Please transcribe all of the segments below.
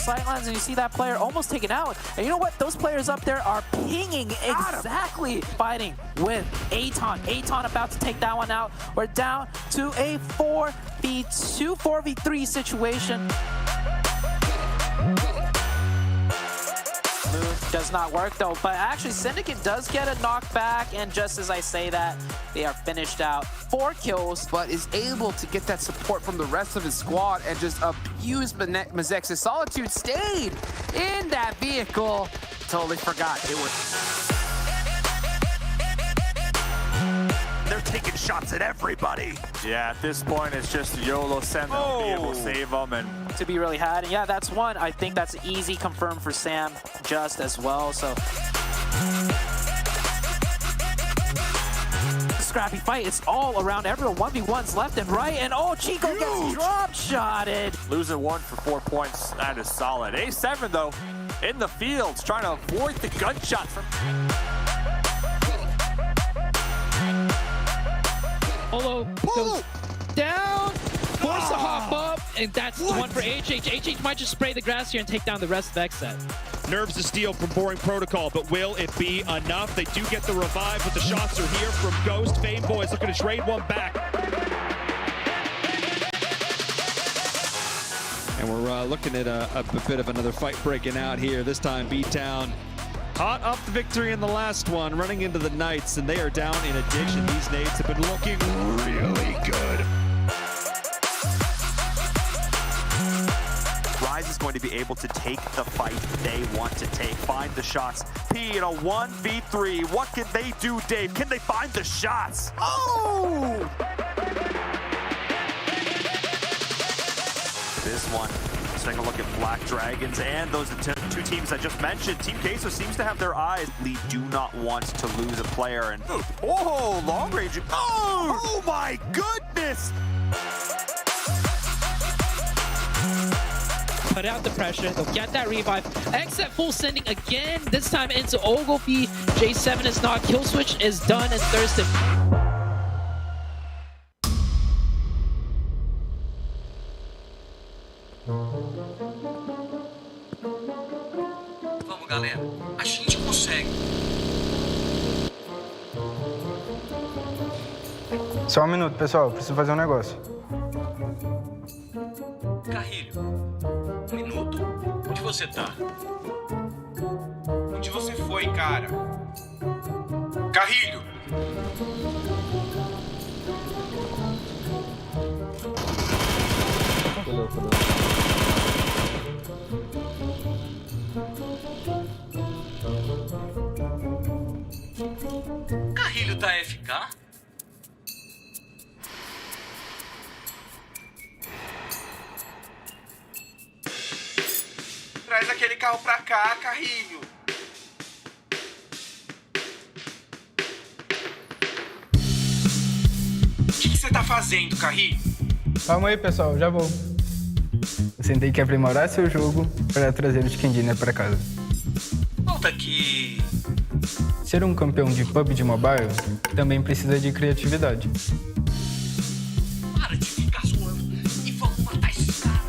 sidelines, and you see that player almost taken out. And you know what? Those players up there are pinging exactly, fighting with Aton. Aton about to take that one out. We're down to a 4v2, 4v3 situation. Does not work though, but actually Syndicate does get a knockback, and just as I say that, they are finished out. 4 kills. But is able to get that support from the rest of his squad and just abuse Mazex's. Solitude stayed in that vehicle. Totally forgot it was. They're taking shots at everybody. Yeah, at this point, it's just YOLO send them, be able to save them. And to be really had. And yeah, that's one. I think that's easy confirmed for Sam just as well. So scrappy fight. It's all around everyone. 1v1s left and right. And oh, Chico gets drop shotted. losing 1 for 4 points. That is solid. A7 though, in the fields, trying to avoid the gunshot from. Olo goes down, forced to hop up, and that's the one for HH. HH might just spray the grass here and take down the rest of X-Set. Nerves to steal from Boring Protocol, but will it be enough? They do get the revive, but the shots are here from Ghost. Fame Boys looking to trade one back. And we're looking at a bit of another fight breaking out here. This time B-Town hot up the victory in the last one, running into the Knights, and they are down in addiction. These nades have been looking really good. Rise is going to be able to take the fight they want to take, find the shots. P in a 1v3, what can they do, Dave? Can they find the shots? Oh! This one, let's take a look at Black Dragons and those two teams I just mentioned. Team Queso seems to have their eyes. We do not want to lose a player. And oh, long range. Oh my goodness! Put out the pressure, they'll get that revive. X-Set full sending again, this time into Ogilvy. J7 is not, kill switch is done, and Thurston. Vamos, galera. A gente consegue. Só um minuto, pessoal. Preciso fazer um negócio. Carrilho, 1 minuto. Onde você tá? Onde você foi, cara? Carrilho! Carrilho tá FK? Traz aquele carro pra cá, Carrilho. O que você tá fazendo, Carrilho? Calma aí, pessoal. Já vou. Você tem que aprimorar seu jogo para trazer o Chicken Dinner para casa. Volta aqui. Ser um campeão de PUBG Mobile também precisa de criatividade. Para de ficar zoando e vamos matar esses caras.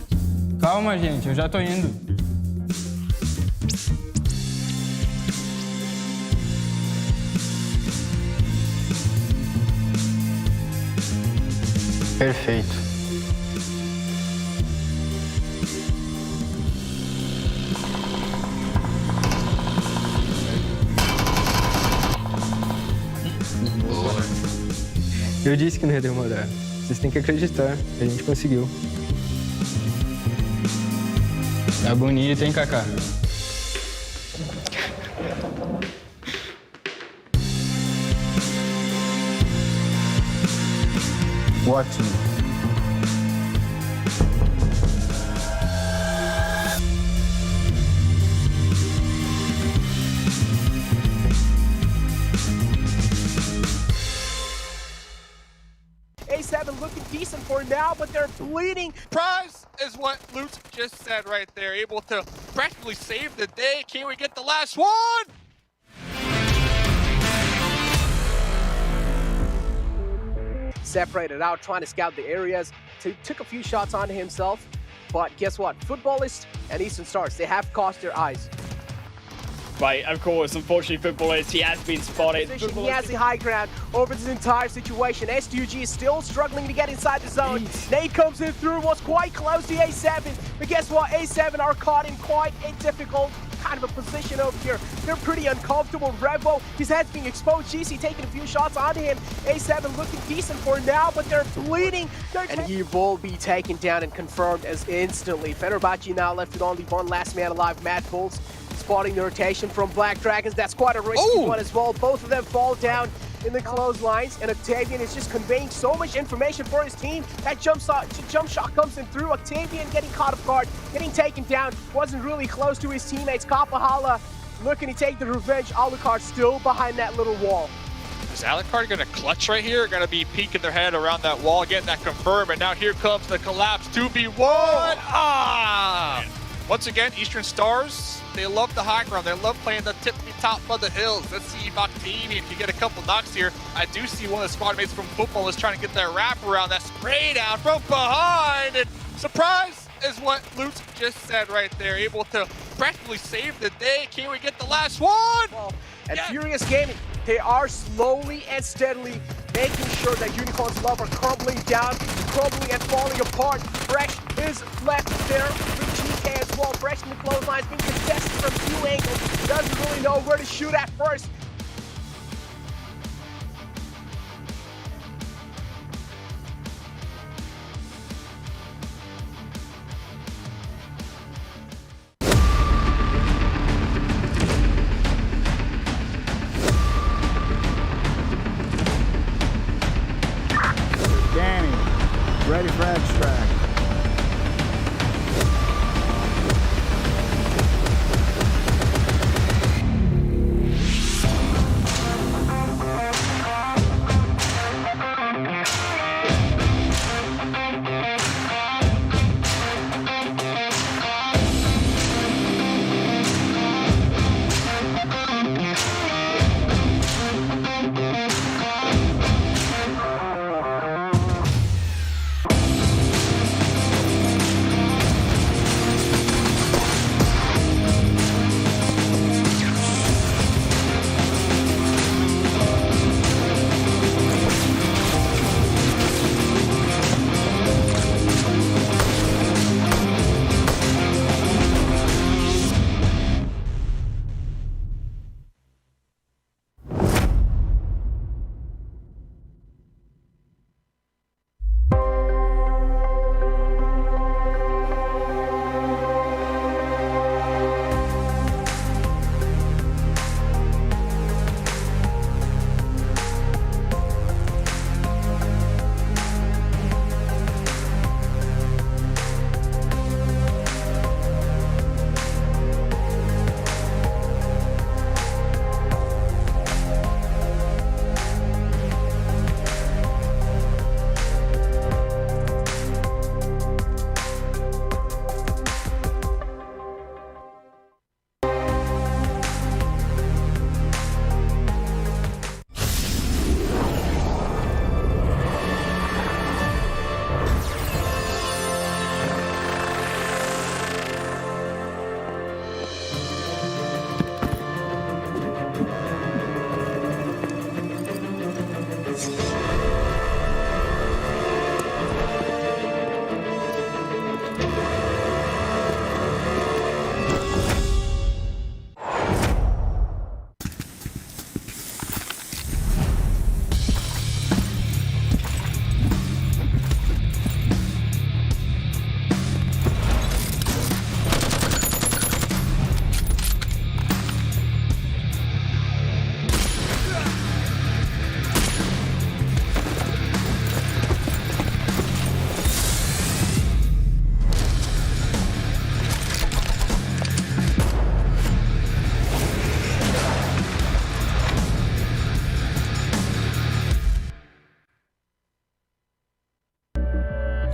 Calma, gente. Eu já tô indo. Perfeito. Eu disse que não ia demorar. Vocês têm que acreditar. A gente conseguiu. Tá bonito, hein, Kaká? Ótimo. A7 looking decent for now, but they're bleeding. Prize is what Lutz just said right there. Able to practically save the day. Can we get the last one? Separated out, trying to scout the areas. Took a few shots onto himself. but guess what? Footballists and Eastern Stars, they have caught their eyes. Right, of course, unfortunately, Footballist, he has been spotted. He has the high ground over this entire situation. S2G is still struggling to get inside the zone. Nate comes in through, was quite close to A7, but guess what? A7 are caught in quite a difficult kind of a position over here. They're pretty uncomfortable. Revo, his head's being exposed. GC taking a few shots onto him. A7 looking decent for now, but they're bleeding. And he will be taken down and confirmed as instantly. Fenerbahce now left with only one last man alive, Mad Bulls. Spotting the rotation from Black Dragons. That's quite a risky one as well. Both of them fall down in the clotheslines, and Octavian is just conveying so much information for his team. That jump shot comes in through. Octavian getting caught off guard, getting taken down. Wasn't really close to his teammates. Kapahala looking to take the revenge. Alucard still behind that little wall. Is Alucard going to clutch right here? Going to be peeking their head around that wall, getting that confirmed, and now here comes the collapse. 2v1. Once again, Eastern Stars, they love the high ground. They love playing the tippy top of the hills. Let's see if Octavian can get a couple knocks here. I do see one of the squad mates from Football is trying to get that wrap around, that spray down from behind. And surprise is what Lutz just said right there. Able to practically save the day. Can we get the last one? And Furious Gaming, they are slowly and steadily making sure that Unicorn's love are crumbling down, crumbling and falling apart. Fresh is left there with GK as well. Fresh in the clotheslines, being contested from few angles. Doesn't really know where to shoot at first. Ready for extract.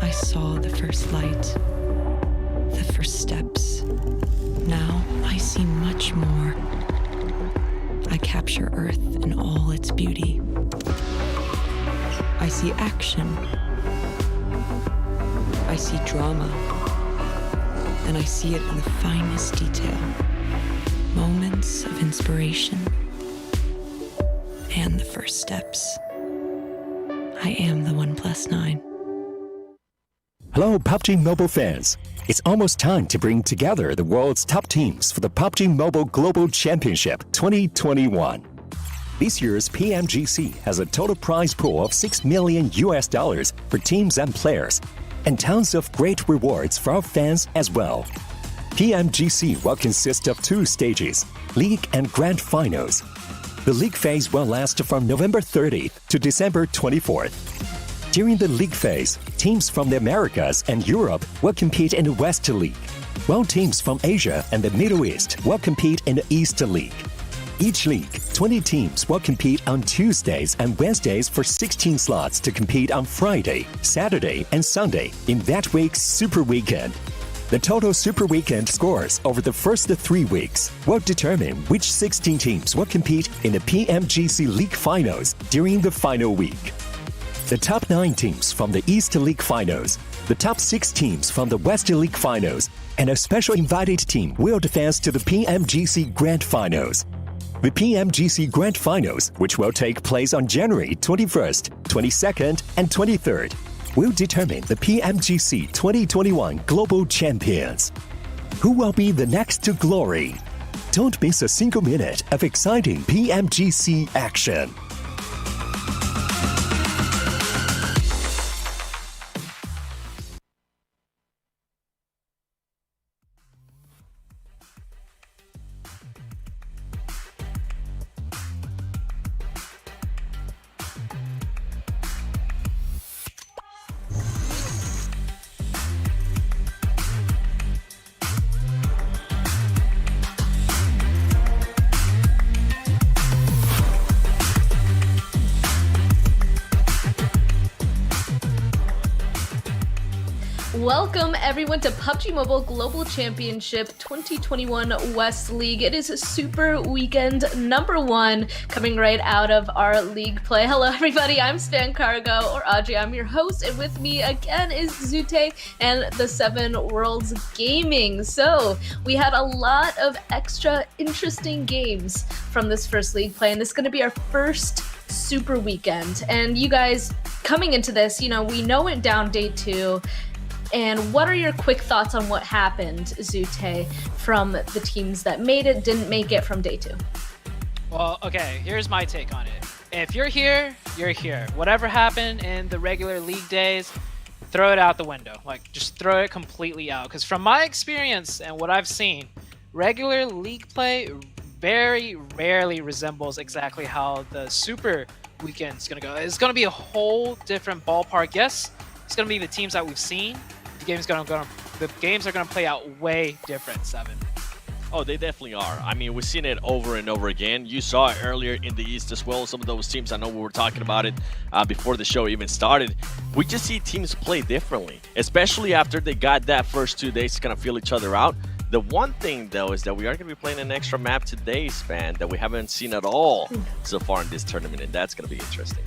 I saw the first light, the first steps. Now I see much more. I capture Earth in all its beauty. I see action. I see drama. and I see it in the finest detail. Moments of inspiration and the first steps. I am the 1+9. Hello, PUBG Mobile fans. It's almost time to bring together the world's top teams for the PUBG Mobile Global Championship 2021. This year's PMGC has a total prize pool of $6 million for teams and players, and tons of great rewards for our fans as well. PMGC will consist of 2 stages, League and Grand Finals. The League phase will last from November 30th to December 24th. During the League phase, teams from the Americas and Europe will compete in the West League, while teams from Asia and the Middle East will compete in the East League. Each league, 20 teams will compete on Tuesdays and Wednesdays for 16 slots to compete on Friday, Saturday, and Sunday in that week's Super Weekend. The total Super Weekend scores over the first 3 weeks will determine which 16 teams will compete in the PMGC League Finals during the final week. The top 9 teams from the East League Finals, the top 6 teams from the West League Finals, and a special invited team will advance to the PMGC Grand Finals. The PMGC Grand Finals, which will take place on January 21st, 22nd, and 23rd, will determine the PMGC 2021 Global Champions. Who will be the next to glory? Don't miss a single minute of exciting PMGC action. Welcome everyone to PUBG Mobile Global Championship 2021 West League. It is Super Weekend number 1 coming right out of our league play. Hello everybody, I'm Stan Cargo, or Audrey. I'm your host, and with me again is Zute and the 7 Worlds Gaming. So we had a lot of extra interesting games from this first league play, and this is going to be our first Super Weekend. And you guys, coming into this, you know, we went down day 2. And what are your quick thoughts on what happened, Zute, from the teams that made it, didn't make it from day 2? Well, okay, here's my take on it. If you're here, you're here. Whatever happened in the regular league days, throw it out the window. Like, just throw it completely out. Because from my experience and what I've seen, regular league play very rarely resembles exactly how the Super Weekend is going to go. It's going to be a whole different ballpark. Yes, it's going to be the teams that we've seen. The games are going to play out way different, 7. Oh, they definitely are. I mean, we've seen it over and over again. You saw it earlier in the East as well. Some of those teams, I know we were talking about it before the show even started. We just see teams play differently, especially after they got that first 2 days to kind of feel each other out. The one thing, though, is that we are going to be playing an extra map today, Span, that we haven't seen at all so far in this tournament, and that's going to be interesting.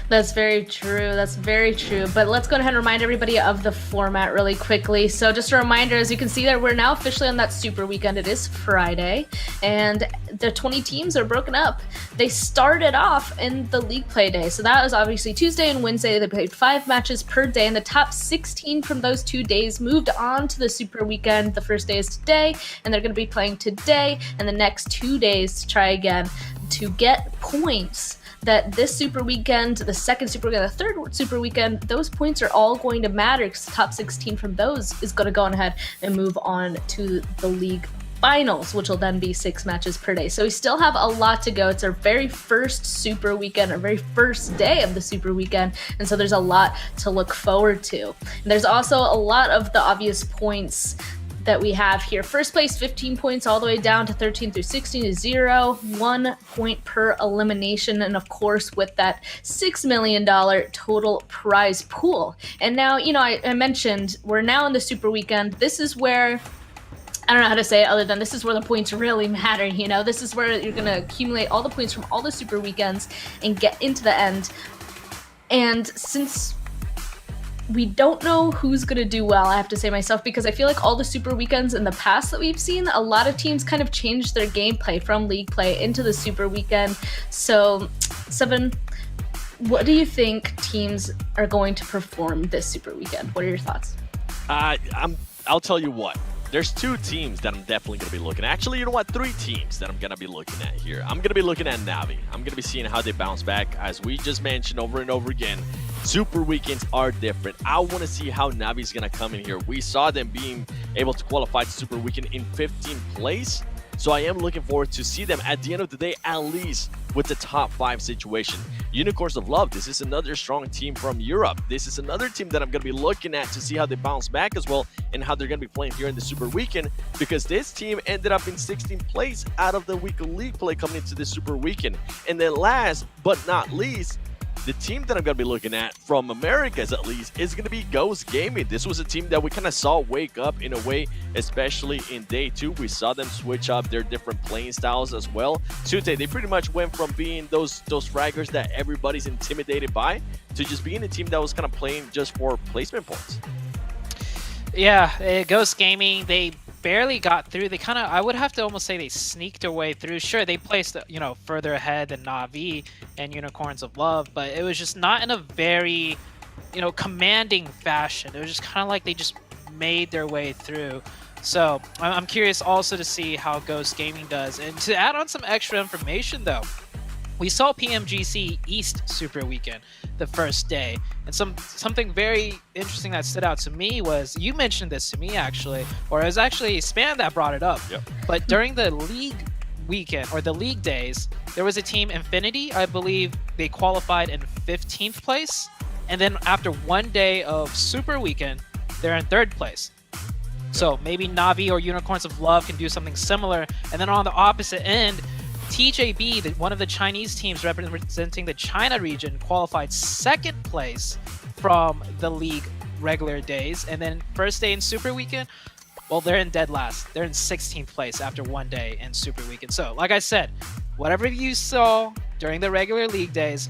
That's very true. That's very true. But let's go ahead and remind everybody of the format really quickly. So just a reminder, as you can see that we're now officially on that Super Weekend. It is Friday, and the 20 teams are broken up. They started off in the league play day. So that was obviously Tuesday and Wednesday. They played 5 matches per day, and the top 16 from those 2 days moved on to the Super Weekend. The first day is today, and they're going to be playing today and the next 2 days to try again to get points that this Super Weekend, the second Super Weekend, the third Super Weekend, those points are all going to matter because the top 16 from those is going to go on ahead and move on to the league finals, which will then be 6 matches per day. So we still have a lot to go. It's our very first Super Weekend, our very first day of the Super Weekend, and so there's a lot to look forward to. And there's also a lot of the obvious points that we have here. First place, 15 points, all the way down to 13 through 16 is 0, 1 point per elimination, and of course with that $6 million total prize pool. And now, you know, I mentioned we're now in the Super Weekend. This is where, I don't know how to say it other than this is where the points really matter, you know? This is where you're gonna accumulate all the points from all the Super Weekends and get into the end. And since we don't know who's going to do well, I have to say myself, because I feel like all the Super Weekends in the past that we've seen, a lot of teams kind of changed their gameplay from League play into the Super Weekend. So, Seven, what do you think teams are going to perform this Super Weekend? What are your thoughts? I'll tell you what. There's 2 teams that I'm definitely going to be looking at. Actually, you know what? 3 teams that I'm going to be looking at here. I'm going to be looking at Navi. I'm going to be seeing how they bounce back. As we just mentioned over and over again, Super Weekends are different. I want to see how Navi's going to come in here. We saw them being able to qualify to Super Weekend in 15th place. So I am looking forward to see them at the end of the day, at least with the top 5 situation. Unicorns of Love, this is another strong team from Europe. This is another team that I'm going to be looking at to see how they bounce back as well and how they're going to be playing here in the Super Weekend, because this team ended up in 16th place out of the week of League play coming into the Super Weekend. And then last but not least, the team that I'm going to be looking at, from Americas at least, is going to be Ghost Gaming. This was a team that we kind of saw wake up in a way, especially in day 2. We saw them switch up their different playing styles as well. Sute, they pretty much went from being those fraggers that everybody's intimidated by to just being a team that was kind of playing just for placement points. Yeah, Ghost Gaming, they barely got through. They kind of, I would have to almost say they sneaked their way through. Sure, they placed, you know, further ahead than Na'Vi and Unicorns of Love, but it was just not in a very, you know, commanding fashion. It was just kind of like they just made their way through. So I'm curious also to see how Ghost Gaming does. And to add on some extra information though, we saw PMGC East Super Weekend the first day, and something very interesting that stood out to me was, you mentioned this to me actually, or it was actually Span that brought it up. Yep. But during the League weekend, or the League days, there was a team, Infinity, I believe they qualified in 15th place, and then after one day of Super Weekend, they're in 3rd place. So maybe Na'Vi or Unicorns of Love can do something similar, and then on the opposite end, TJB, one of the Chinese teams representing the China region, qualified 2nd place from the league regular days. And then first day in Super Weekend, well, they're in dead last. They're in 16th place after one day in Super Weekend. So, like I said, whatever you saw during the regular league days,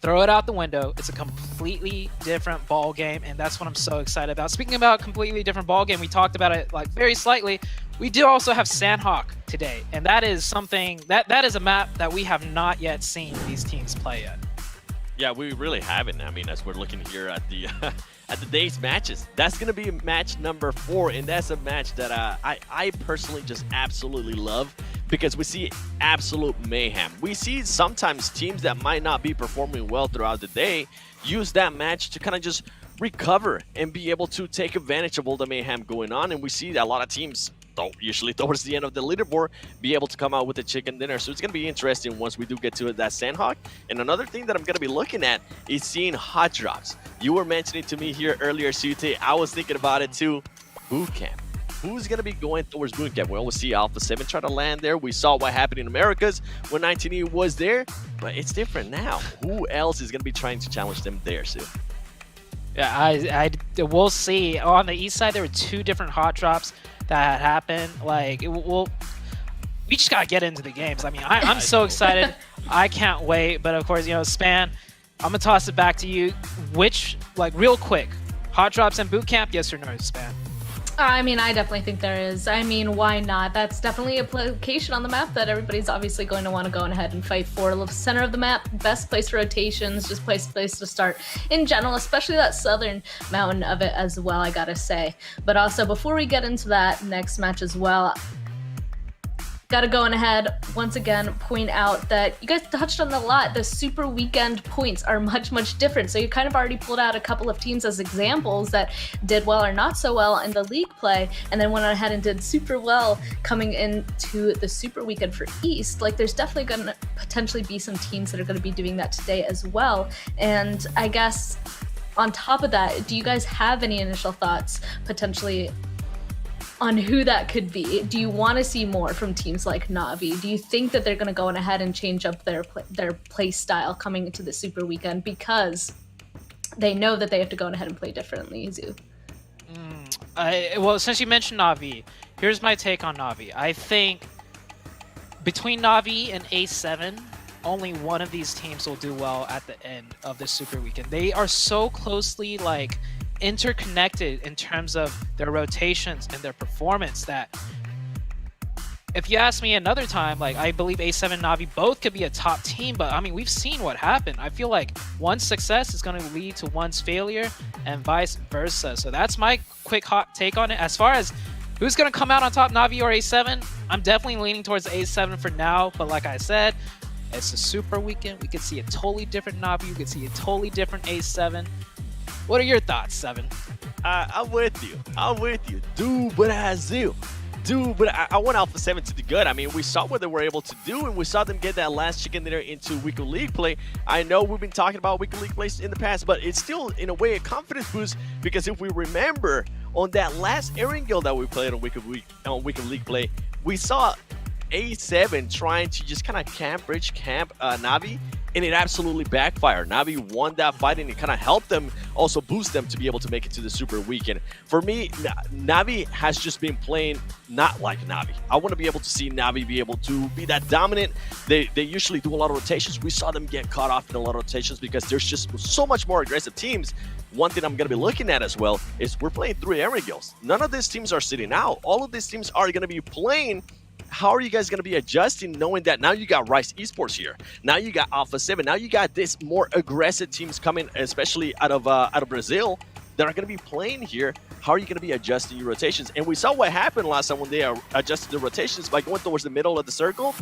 throw it out the window. It's a completely different ball game, and that's what I'm so excited about. Speaking about completely different ball game, we talked about it like very slightly. We do also have Sanhok today, and that is something that is a map that we have not yet seen these teams play yet. Yeah, we really haven't. I mean, as we're looking here at the at the day's matches, that's going to be match number 4, and that's a match that I personally just absolutely love, because we see absolute mayhem. We see sometimes teams that might not be performing well throughout the day use that match to kind of just recover and be able to take advantage of all the mayhem going on, and we see a lot of teams usually towards the end of the leaderboard be able to come out with a chicken dinner. So it's going to be interesting once we do get to that Sanhok. And another thing that I'm going to be looking at is seeing hot drops. You were mentioning to me here earlier, Sute, I was thinking about it too. Bootcamp. Who's going to be going towards bootcamp? Well, we'll see Alpha 7 try to land there. We saw what happened in Americas when 19E was there, but it's different now. Who else is going to be trying to challenge them there, Sue? Yeah, we'll see. On the east side, there were 2 different hot drops that happened. Like, we just gotta get into the games. I mean, I'm so excited. I can't wait. But of course, you know, Span, I'm gonna toss it back to you. Which, like, real quick, hot drops and boot camp, yes or no, Span? I mean, I definitely think there is. I mean, why not? That's definitely a location on the map that everybody's obviously going to want to go ahead and fight for. The center of the map, best place for rotations, just place to start in general, especially that southern mountain of it as well, I gotta say. But also, before we get into that next match as well, gotta go on ahead, once again, point out that you guys touched on a lot. The Super Weekend points are much different. So you kind of already pulled out a couple of teams as examples that did well or not so well in the league play, and then went on ahead and did super well coming into the Super Weekend for East. Like, there's definitely going to potentially be some teams that are going to be doing that today as well. And I guess on top of that, do you guys have any initial thoughts potentially on who that could be? Do you want to see more from teams like Na'Vi? Do you think that they're going to go on ahead and change up their play style coming into the Super Weekend because they know that they have to go on ahead and play differently, Zoo? Well, since you mentioned Na'Vi, here's my take on Na'Vi. I think between Na'Vi and A7, only one of these teams will do well at the end of the Super Weekend. They are so closely like interconnected in terms of their rotations and their performance that if you ask me another time, like I believe A7 and Na'Vi both could be a top team, but I mean, we've seen what happened. I feel like one's success is going to lead to one's failure and vice versa. So that's my quick hot take on it. As far as who's going to come out on top, Na'Vi or A7, I'm definitely leaning towards A7 for now. But like I said, it's a Super Weekend. We could see a totally different Na'Vi. We could see a totally different A7. What are your thoughts, Seven? I'm with you. I'm with you. Do Brasil. But I want Alpha 7 to do good. I mean, we saw what they were able to do, and we saw them get that last chicken dinner into weekly league play. I know we've been talking about weekly league plays in the past, but it's still, in a way, a confidence boost, because if we remember, on that last Erangel that we played on weekly league play, we saw A7 trying to just kind of bridge camp Na'Vi, and it absolutely backfired. Na'Vi won that fight, and it kind of helped them, also boost them to be able to make it to the Super Weekend. For me, Na'Vi has just been playing not like Na'Vi. I want to be able to see Na'Vi be able to be that dominant. They usually do a lot of rotations. We saw them get caught off in a lot of rotations because there's just so much more aggressive teams. One thing I'm going to be looking at as well is we're playing 3 Erangels. None of these teams are sitting out. All of these teams are going to be playing. How are you guys going to be adjusting, knowing that now you got Rise Esports here, now you got Alpha 7, now you got this more aggressive teams coming, especially out of Brazil, that are going to be playing here? How are you going to be adjusting your rotations? And we saw what happened last time when they adjusted the rotations by going towards the middle of the circle.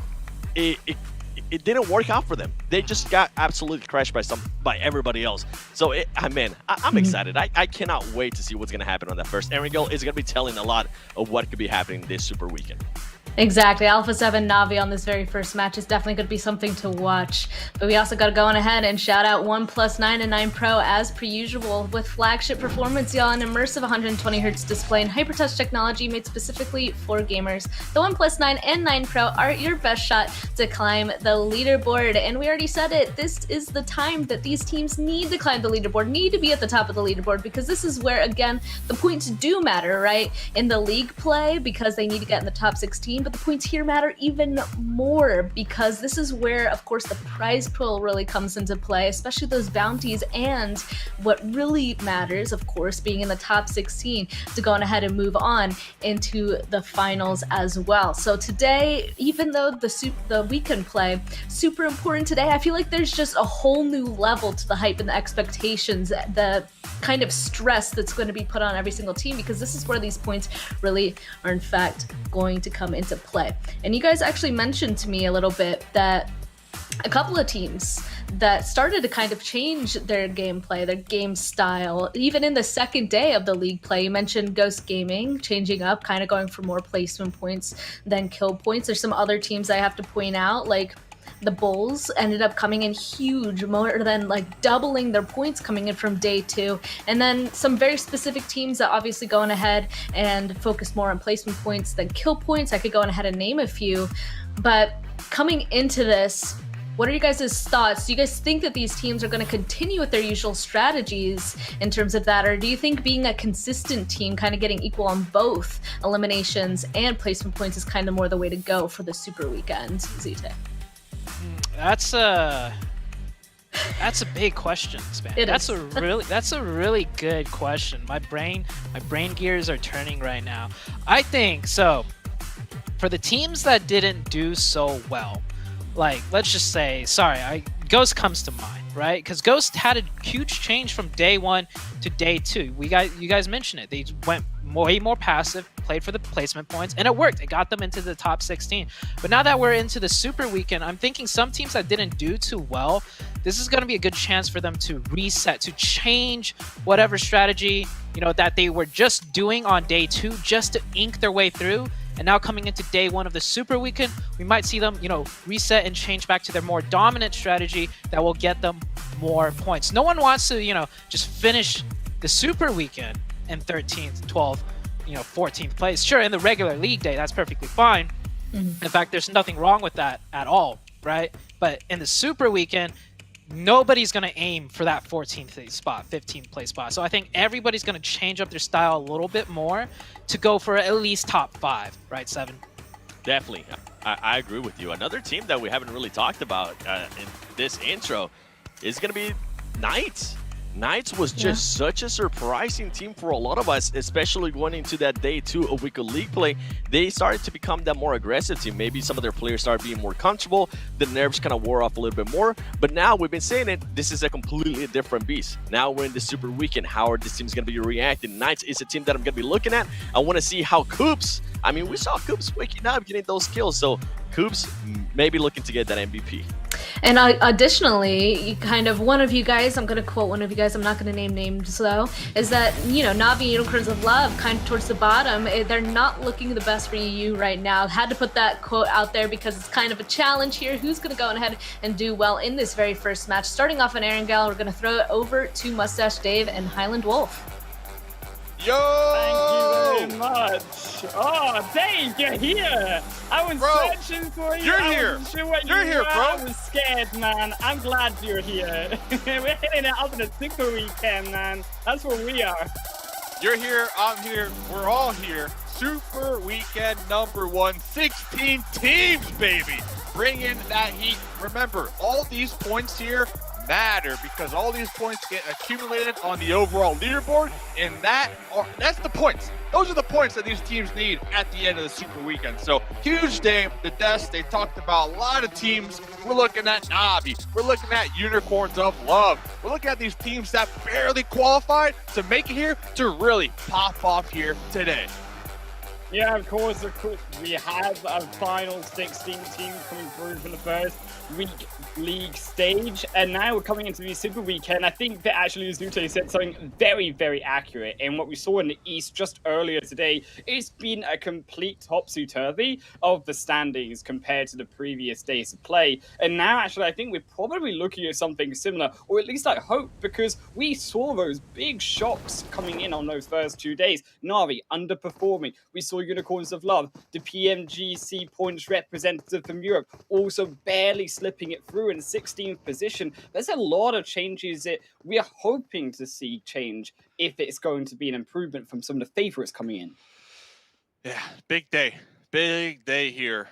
It didn't work out for them. They just got absolutely crashed by everybody else. So, I'm excited. I cannot wait to see what's going to happen on that first Erangel. It's going to be telling a lot of what could be happening this Super Weekend. Exactly. Alpha 7 Na'Vi on this very first match is definitely going to be something to watch. But we also got to go on ahead and shout out 1+9 and 9 Pro as per usual with flagship performance, y'all, an immersive 120Hz display and hypertouch technology made specifically for gamers. The 1+9 and 9 Pro are your best shot to climb the leaderboard. And we already said it, this is the time that these teams need to climb the leaderboard, need to be at the top of the leaderboard, because this is where, again, the points do matter, right? In the league play, because they need to get in the top 16. But the points here matter even more because this is where, of course, the prize pool really comes into play, especially those bounties, and what really matters, of course, being in the top 16 to go on ahead and move on into the finals as well. So today, even though the weekend play super important today, I feel like there's just a whole new level to the hype and the expectations, the kind of stress that's going to be put on every single team, because this is where these points really are in fact going to come into play. And you guys actually mentioned to me a little bit that a couple of teams that started to kind of change their gameplay, their game style, even in the second day of the league play. You mentioned Ghost Gaming changing up, kind of going for more placement points than kill points. There's some other teams I have to point out, like the Bulls ended up coming in huge, more than like doubling their points coming in from day 2. And then some very specific teams that obviously going ahead and focus more on placement points than kill points. I could go on ahead and name a few. But coming into this, what are you guys' thoughts? Do you guys think that these teams are going to continue with their usual strategies in terms of that? Or do you think being a consistent team, kind of getting equal on both eliminations and placement points is kind of more the way to go for the Super Weekend, Zite? That's a big question, Span. That's a really good question. My brain gears are turning right now. I think so. For the teams that didn't do so well, like let's just say, Ghost comes to mind, right? Because Ghost had a huge change from day 1 to day 2. You guys mentioned it. They went way more passive, played for the placement points, and it worked. It got them into the top 16. But now that we're into the Super Weekend, I'm thinking some teams that didn't do too well, this is going to be a good chance for them to reset, to change whatever strategy, that they were just doing on day 2 just to ink their way through. And now coming into day 1 of the Super Weekend, we might see them, reset and change back to their more dominant strategy that will get them more points. No one wants to, just finish the Super Weekend in 13th, 12th, 14th place. Sure, in the regular league day, that's perfectly fine. In fact, there's nothing wrong with that at all, right? But in the Super Weekend, nobody's going to aim for that 14th spot, 15th place spot. So I think everybody's going to change up their style a little bit more to go for at least top 5, right, 7? Definitely. I agree with you. Another team that we haven't really talked about in this intro is going to be Knights. Knights was just such a surprising team for a lot of us, especially going into that day 2 of weekly league play. They started to become that more aggressive team. Maybe some of their players started being more comfortable. The nerves kind of wore off a little bit more. But now we've been saying it, this is a completely different beast. Now we're in the Super Weekend. How are this team's going to be reacting? Knights is a team that I'm going to be looking at. I want to see how Coops, I mean, we saw Coops waking up, getting those kills. So Coops maybe looking to get that MVP. And additionally, kind of one of you guys, I'm going to quote one of you guys, I'm not going to name names though, is that, you know, Na'Vi Unicorns of Love, kind of towards the bottom, they're not looking the best for EU right now. Had to put that quote out there because it's kind of a challenge here. Who's going to go ahead and do well in this very first match? Starting off in Erangel, we're going to throw it over to Mustache Dave and Highland Wolf. Yo! Thank you very much. Oh, Dave, you're here. I was searching for you. You're I here. wasn't sure what You're you here, were. bro. I was scared, man. I'm glad you're here. We're hitting it up in a Super Weekend, man. That's what we are. You're here, I'm here, we're all here. Super Weekend #1, 16 teams, baby. Bring in that heat. Remember, all these points here matter because all these points get accumulated on the overall leaderboard, and that's the points. Those are the points that these teams need at the end of the Super Weekend. So huge day. The Deaths, they talked about a lot of teams. We're looking at Na'Vi. We're looking at Unicorns of Love. We're looking at these teams that barely qualified to make it here to really pop off here today. Yeah, of course, we have a final 16 teams coming through from the first week league stage, and now we're coming into the Super Weekend. I think that actually Zute said something very, very accurate, and what we saw in the East just earlier today, it's been a complete topsy-turvy of the standings compared to the previous days of play, and now actually I think we're probably looking at something similar, or at least I hope, because we saw those big shocks coming in on those first 2 days. Na'Vi underperforming. We saw Unicorns of Love, the PMGC points representative from Europe, also barely slipping it through in 16th position. There's a lot of changes that we're hoping to see change if it's going to be an improvement from some of the favorites coming in. Yeah, big day here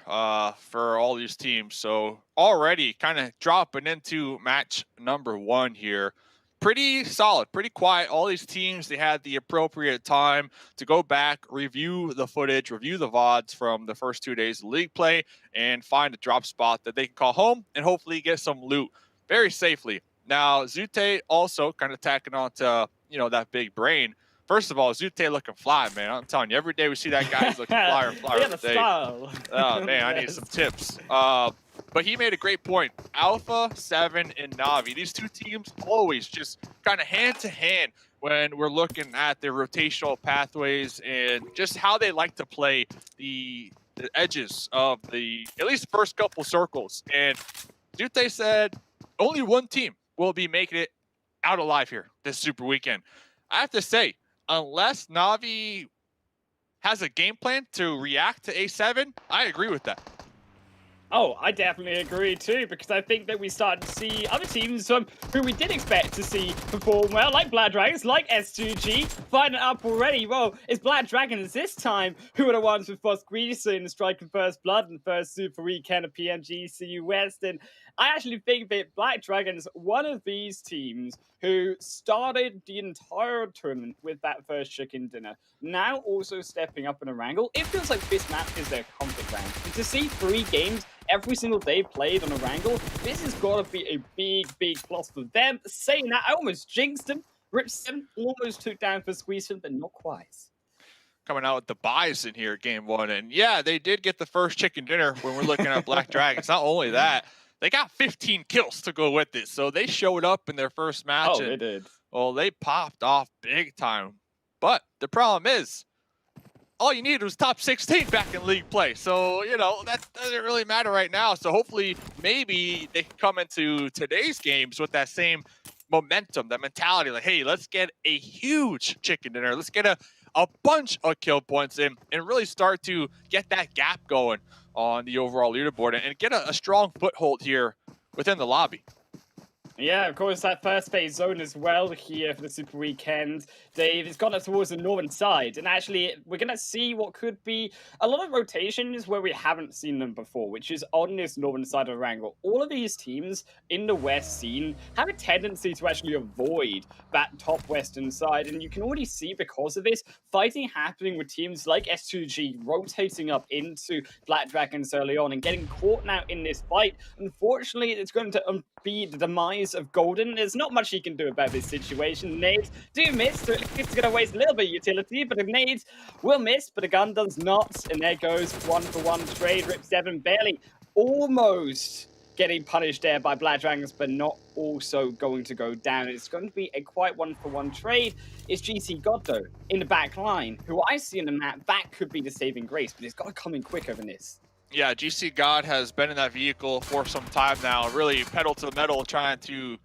for all these teams. So already kind of dropping into match #1 here. Pretty solid, pretty quiet. All these teams, they had the appropriate time to go back, review the footage, review the VODs from the first 2 days of league play, and find a drop spot that they can call home and hopefully get some loot very safely. Now, Zute also kind of tacking on to, you know, that big brain. First of all, Zute looking fly, man. I'm telling you, every day we see that guy, he's looking flyer and flyer. Oh, man, I need some tips. But he made a great point. Alpha, 7, and Na'Vi. These two teams always just kind of hand-to-hand when we're looking at their rotational pathways and just how they like to play the edges of the, at least the first couple circles. And Zute said only one team will be making it out alive here this Super Weekend. I have to say, unless Na'Vi has a game plan to react to A7, I agree with that. Oh, I definitely agree too, because I think that we started to see other teams who we did expect to see perform well, like Black Dragons, like S2G, fighting it up already. Well, it's Black Dragons this time who are the ones with Foss Greason striking first blood in the first Super Weekend of PMGC West. And I actually think that Black Dragons, one of these teams who started the entire tournament with that first chicken dinner, now also stepping up in Erangel. It feels like this map is their comfort ground. And to see 3 games every single day played on Erangel, this has got to be a big, big plus for them. Saying that, I almost jinxed them. Rip 7 almost took down for Squeezing, but not quite. Coming out with the buys in here, game 1. And yeah, they did get the first chicken dinner when we're looking at Black Dragons. Not only that, they got 15 kills to go with it. So they showed up in their first match. Oh, they did. Well, they popped off big time. But the problem is, all you needed was top 16 back in league play. So, you know, that doesn't really matter right now. So hopefully, maybe they can come into today's games with that same momentum, that mentality. Like, hey, let's get a huge chicken dinner. Let's get a bunch of kill points in and really start to get that gap going on the overall leaderboard and get a strong foothold here within the lobby. Yeah, of course, that first phase zone as well here for the Super Weekend. Dave, it's gone up towards the northern side, and actually, we're going to see what could be a lot of rotations where we haven't seen them before, which is on this northern side of Erangel. All of these teams in the west scene have a tendency to actually avoid that top western side, and you can already see because of this, fighting happening with teams like S2G rotating up into Black Dragons early on and getting caught now in this fight. Unfortunately, it's going to be the demise of Golden. There's not much he can do about this situation. Nades do miss, so it's going to waste a little bit of utility, but the nades will miss, but the gun does not. And there goes 1-for-1 trade. Rip 7 barely almost getting punished there by Black Dragons, but not also going to go down. It's going to be a quite 1-for-1 trade. It's GC God, though, in the back line, who I see in the map, that could be the saving grace, but it's got to come in quicker than this. Yeah, GC God has been in that vehicle for some time now, really pedal to the metal, trying to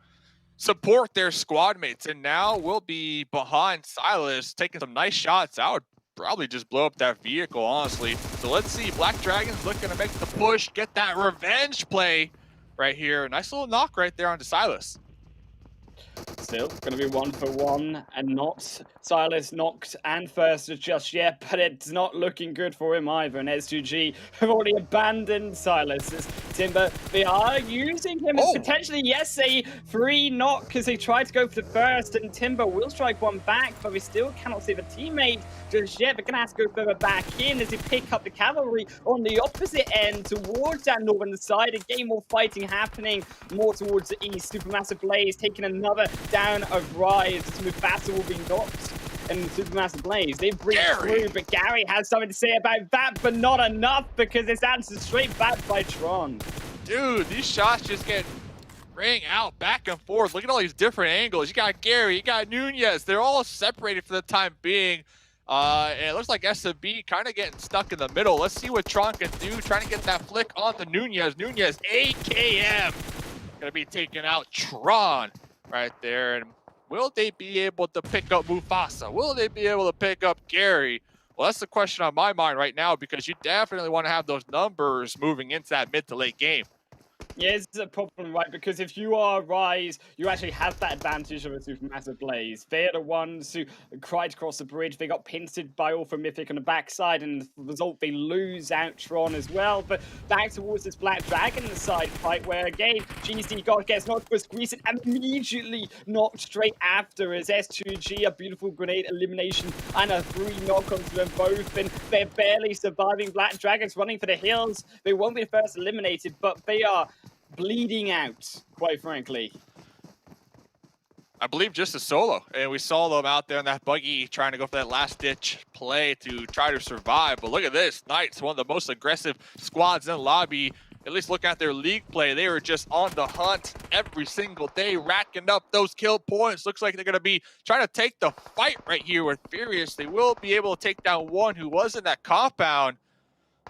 support their squad mates, and now we'll be behind Silas, taking some nice shots. I would probably just blow up that vehicle, honestly. So let's see, Black Dragons looking to make the push, get that revenge play right here. Nice little knock right there onto Silas. Still going to be 1-for-1 and not Silas knocked and first just yet, but it's not looking good for him either. And S2G have already abandoned Silas. As Timber, they are using him as potentially, yes, a free knock because they tried to go for the first, and Timber will strike one back, but we still cannot see the teammate just yet. They're going to have to go further back in as they pick up the cavalry on the opposite end towards that northern side. Again, more fighting happening more towards the east. Supermassive Blaze taking another down of Rise. Mufasa will be knocked, and Supermassive Blaze, they break through, but Gary has something to say about that, but not enough because it's answered straight back by Tron. Dude, these shots just get ring out back and forth. Look at all these different angles. You got Gary, you got Nunez. They're all separated for the time being. And it looks like SMB kind of getting stuck in the middle. Let's see what Tron can do, trying to get that flick on the Nunez. Nunez, AKM, gonna be taking out Tron right there. And will they be able to pick up Mufasa? Will they be able to pick up Gary? Well, that's the question on my mind right now, because you definitely want to have those numbers moving into that mid to late game. Yeah, it's a problem, right? Because if you are Rise, you actually have that advantage of a Supermassive Blaze. They're the ones who cried across the bridge. They got pincered by Alpha Mythic on the backside, and the result, they lose out Tron as well. But back towards this Black Dragon side fight, where again, GC God gets knocked for squeeze and immediately knocked straight after as S2G, a beautiful grenade elimination and a 3 knock onto them both. And they're barely surviving. Black Dragons running for the hills. They won't be the first eliminated, but they are bleeding out, quite frankly. I believe just a solo, and we saw them out there in that buggy trying to go for that last-ditch play to try to survive. But look at this, Knights, one of the most aggressive squads in the lobby. At least look at their league play. They were just on the hunt every single day, racking up those kill points. Looks like they're going to be trying to take the fight right here with Furious. They will be able to take down one who was in that compound.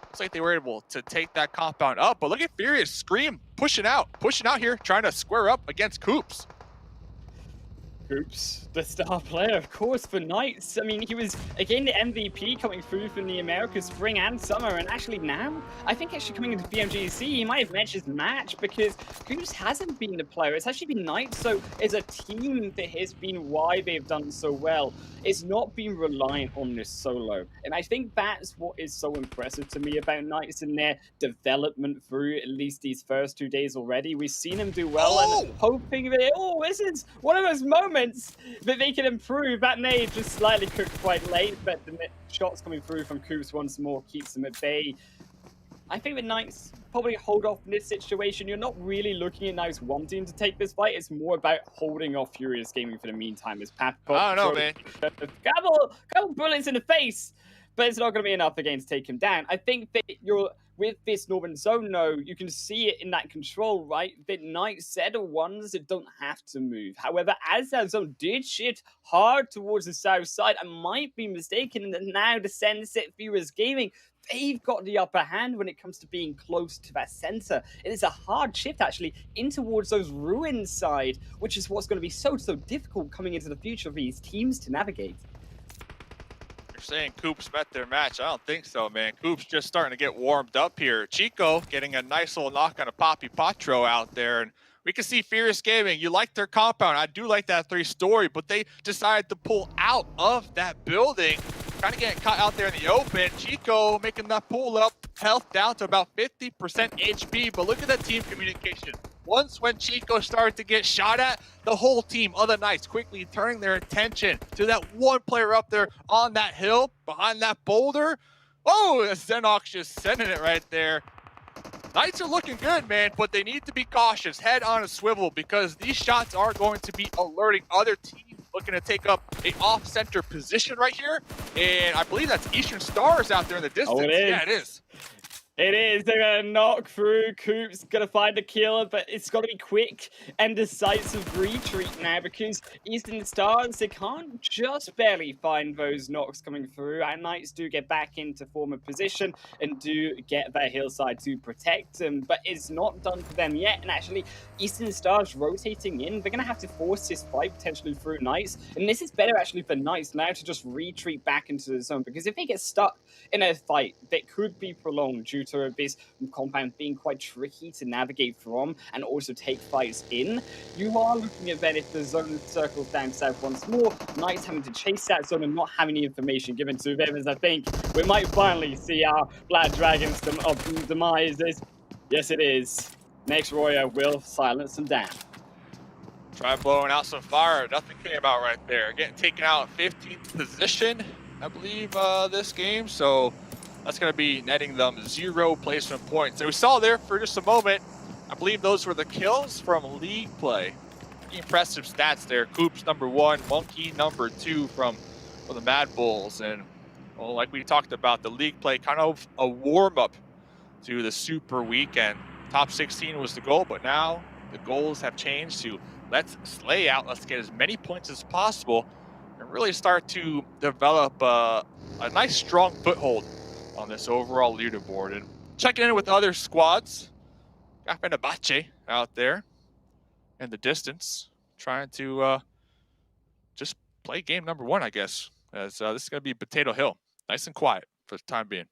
Looks like they were able to take that compound up, but look at Furious, Scream, pushing out here, trying to square up against Coops. Coops, the star player, of course, for Knights. I mean, he was, again, the MVP coming through from the Americas spring and summer, and actually now, I think actually coming into PMGC, he might have matched his match, because Coops hasn't been the player. It's actually been Knights, so as a team that has been why they've done so well. It's not been reliant on this solo, and I think that's what is so impressive to me about Knights and their development through at least these first 2 days already. We've seen them do well, and hoping that, this is one of those moments that they can improve. That nade just slightly cooked quite late, but the shots coming through from Coops once more keeps them at bay. I think the Knights probably hold off in this situation. You're not really looking at Knights wanting to take this fight. It's more about holding off Furious Gaming for the meantime. As Pat I don't know, man. Couple bullets in the face, but it's not going to be enough again to take him down. I think that you're with this Northern Zone, though, you can see it in that control, right? That Knights are the ones that don't have to move. However, as that zone did shift hard towards the south side, I might be mistaken, and now the Sunset Furious Gaming, they've got the upper hand when it comes to being close to that center. It is a hard shift, actually, in towards those ruins side, which is what's going to be so difficult coming into the future for these teams to navigate. You're saying Coops met their match. I don't think so, man. Coops just starting to get warmed up here. Chico getting a nice little knock on a Poppy Patro out there, and We can see Furious Gaming. You like their compound. I do like that 3-story, but they decided to pull out of that building, kind of getting caught out there in the open. Chico making that pull up, health down to about 50% HP, but look at that team communication. Once when Chico started to get shot at, the whole team, other Knights, quickly turning their attention to that one player up there on that hill, behind that boulder. Oh, Sanhok's just sending it right there. Knights are looking good, man, but they need to be cautious, head on a swivel, because these shots are going to be alerting other teams looking to take up a off-center position right here. And I believe that's Eastern Stars out there in the distance. Oh, it is. Yeah, it is. It is. They're going to knock through. Coop's going to find the killer, but it's got to be quick and decisive retreat now, because Eastern Stars, they can't just barely find those knocks coming through. And Knights do get back into former position and do get that hillside to protect them, but it's not done for them yet. And actually, Eastern Stars rotating in, they're going to have to force this fight potentially through Knights. And this is better actually for Knights now to just retreat back into the zone, because if they get stuck in a fight that could be prolonged due to this compound being quite tricky to navigate from and also take fights in, you are looking at then if the zone circles down south once more, Knights having to chase that zone and not having any information given to them, as I think we might finally see our Black Dragons demises. Yes, it is. Next Roya will silence them down. Try blowing out some fire. Nothing came out right there. Getting taken out at 15th position, I believe, this game. So that's going to be netting them 0 placement points. And we saw there for just a moment, I believe those were the kills from league play. Pretty impressive stats there. Coops #1, Monkey #2 from the Mad Bulls. And well, like we talked about, the league play kind of a warm-up to the Super Weekend. Top 16 was the goal, but now the goals have changed to let's slay out, let's get as many points as possible, and really start to develop a nice strong foothold on this overall leaderboard. And checking in with other squads, got Fenerbahce out there in the distance, trying to just play game #1, I guess, as this is going to be Potato Hill. Nice and quiet for the time being.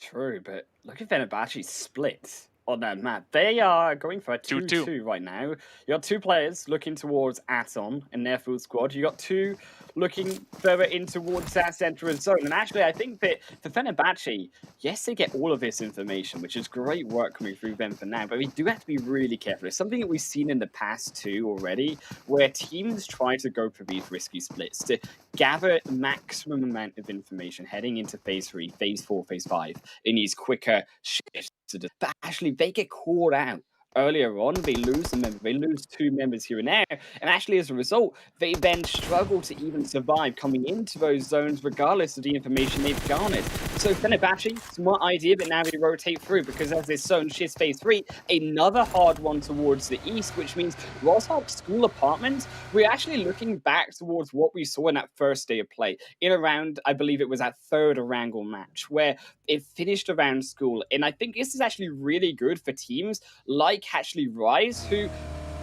True, but look at Fenerbahce's split on that map. They are going for a 2-2 right now. You got 2 players looking towards Atom in their full squad. You got 2 looking further in towards that central zone. And actually, I think that for Fenerbahce, yes, they get all of this information, which is great work coming through them for now, but we do have to be really careful. It's something that we've seen in the past too already, where teams try to go for these risky splits to gather the maximum amount of information heading into phase 3, phase 4, phase 5 in these quicker shifts. But actually, they get caught out earlier on. They lose a member, they lose 2 members here and there, and actually as a result they then struggle to even survive coming into those zones regardless of the information they've garnered. So Fenerbahce, smart idea, but now they rotate through, because as this zone shifts phase 3, another hard one towards the east, which means Rosshop School Apartments, we're actually looking back towards what we saw in that first day of play in around, I believe it was that 3rd Erangel match where it finished around school. And I think this is actually really good for teams like actually Rise, who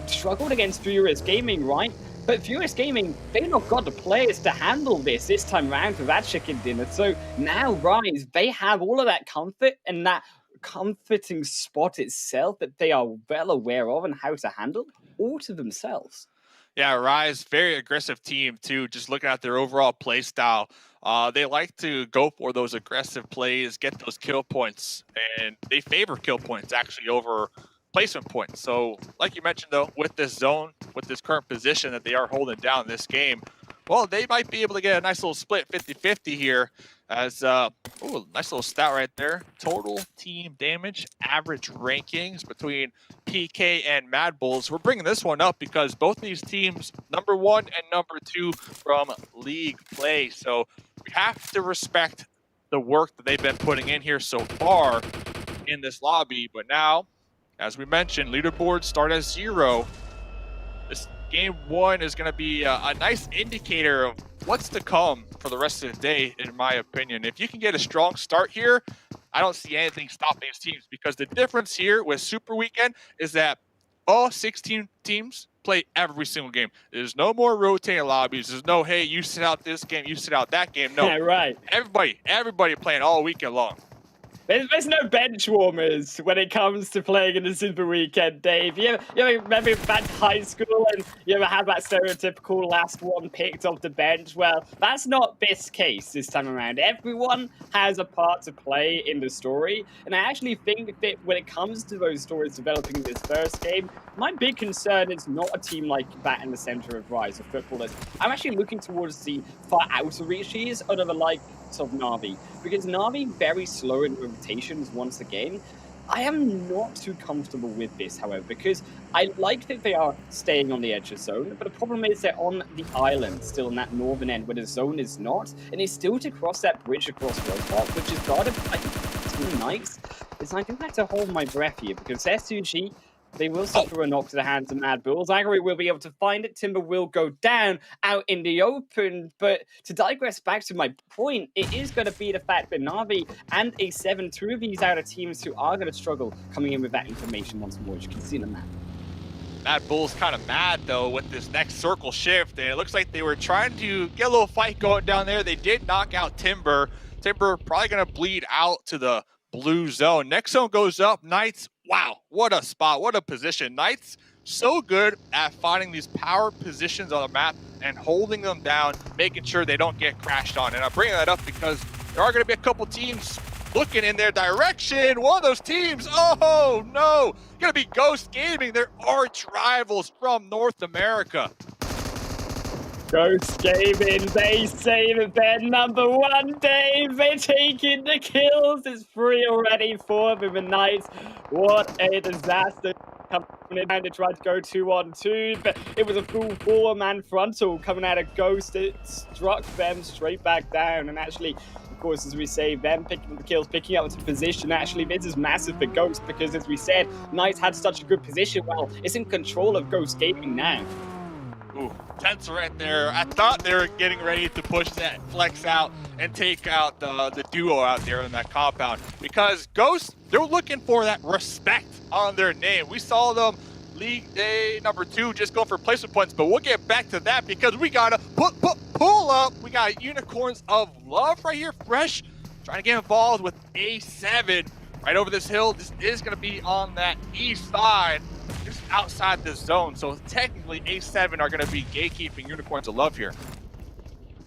struggled against Furious Gaming, right? But Furious Gaming, they've not got the players to handle this time around for that chicken dinner. So now Rise, they have all of that comfort and that comforting spot itself that they are well aware of and how to handle all to themselves. Yeah, Rise, very aggressive team too, just looking at their overall play style. They like to go for those aggressive plays, get those kill points, and they favor kill points actually over placement points. So like you mentioned though, with this zone, with this current position that they are holding down this game, well, they might be able to get a nice little split 50-50 here as, ooh, nice little stat right there. Total team damage, average rankings between PK and Mad Bulls. We're bringing this one up because both these teams, #1 and #2 from league play. So we have to respect the work that they've been putting in here so far in this lobby. But now, as we mentioned, leaderboards start at 0. This game 1 is going to be a nice indicator of what's to come for the rest of the day, in my opinion. If you can get a strong start here, I don't see anything stopping these teams, because the difference here with Super Weekend is that all 16 teams play every single game. There's no more rotating lobbies. There's no, hey, you sit out this game, you sit out that game. No, right. Everybody playing all weekend long. There's no bench warmers when it comes to playing in the Super Weekend, Dave. You ever remember back to high school and you ever had that stereotypical last one picked off the bench? Well, that's not this case this time around. Everyone has a part to play in the story, and I actually think that when it comes to those stories developing in this first game, my big concern is not a team like that in the center of Rise of footballers. I'm actually looking towards the far outer reaches under the likes of Na'Vi, because Na'Vi very slow in rotations once again. I am not too comfortable with this, however, because I like that they are staying on the edge of zone, but the problem is they're on the island, still in that northern end, where the zone is not, and it's still to cross that bridge across Roadblock, which is guarded by Team Knights. So I do have to hold my breath here, because S2G, they will suffer a knock to the hands of Mad Bull. Zachary will be able to find it. Timber will go down out in the open. But to digress back to my point, it is going to be the fact that Na'Vi and A7, two of these outer teams who are going to struggle coming in with that information once more, as you can see in the map. Mad Bull's kind of mad, though, with this next circle shift. And it looks like they were trying to get a little fight going down there. They did knock out Timber. Timber probably going to bleed out to the blue zone. Next zone goes up. Knights, wow, what a spot, what a position. Knights so good at finding these power positions on the map and holding them down, making sure they don't get crashed on. And I'm bringing that up because there are going to be a couple teams looking in their direction. One of those teams, oh no, going to be Ghost Gaming, their arch rivals from North America. Ghost Gaming, they say that they're number one, Dave. They're taking the kills. It's free already for them, the Knights. What a disaster. Coming in and they tried to go 2-on-2, but it was a full 4-man frontal coming out of Ghost. It struck them straight back down. And actually, of course, as we say, them picking up the kills, picking up into position. Actually, this is massive for Ghost because, as we said, Knights had such a good position. Well, it's in control of Ghost Gaming now. Ooh, tense right there. I thought they were getting ready to push that flex out and take out the duo out there in that compound. Because Ghost, they're looking for that respect on their name. We saw them League Day number 2 just going for placement points, but we'll get back to that because we got to pull up. We got Unicorns of Love right here, fresh, trying to get involved with A7 right over this hill. This is going to be on that east side, just outside the zone. So technically A7 are going to be gatekeeping Unicorns of Love here.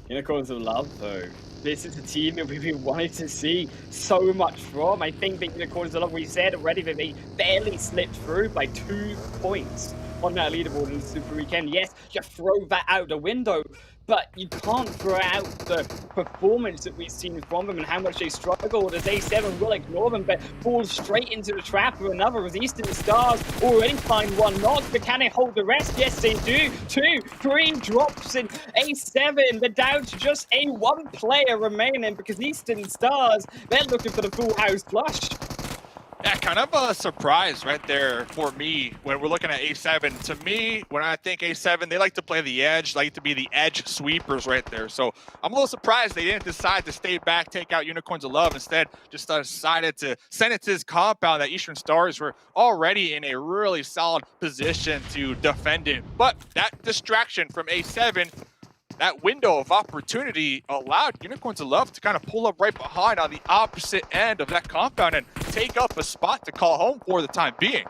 Unicorns of Love, though. This is a team that we've been wanting to see so much from. I think that Unicorns of Love, we said already that they barely slipped through by 2 points on that leaderboard in the Super Weekend. Yes, you throw that out the window, but you can't throw out the performance that we've seen from them and how much they struggled, as A7 will ignore them, but fall straight into the trap of another, as Eastern Stars already find one knock, but can they hold the rest? Yes, they do. 2, 3 drops in A7. They're down to just a 1 player remaining because Eastern Stars, they're looking for the full house flush. Yeah, kind of a surprise right there for me when we're looking at A7. To me, when I think A7, they like to play the edge, like to be the edge sweepers right there. So I'm a little surprised they didn't decide to stay back, take out Unicorns of Love. Instead, just decided to send it to his compound that Eastern Stars were already in a really solid position to defend it. But that distraction from A7, that window of opportunity allowed Unicorns of Love to kind of pull up right behind on the opposite end of that compound and take up a spot to call home for the time being.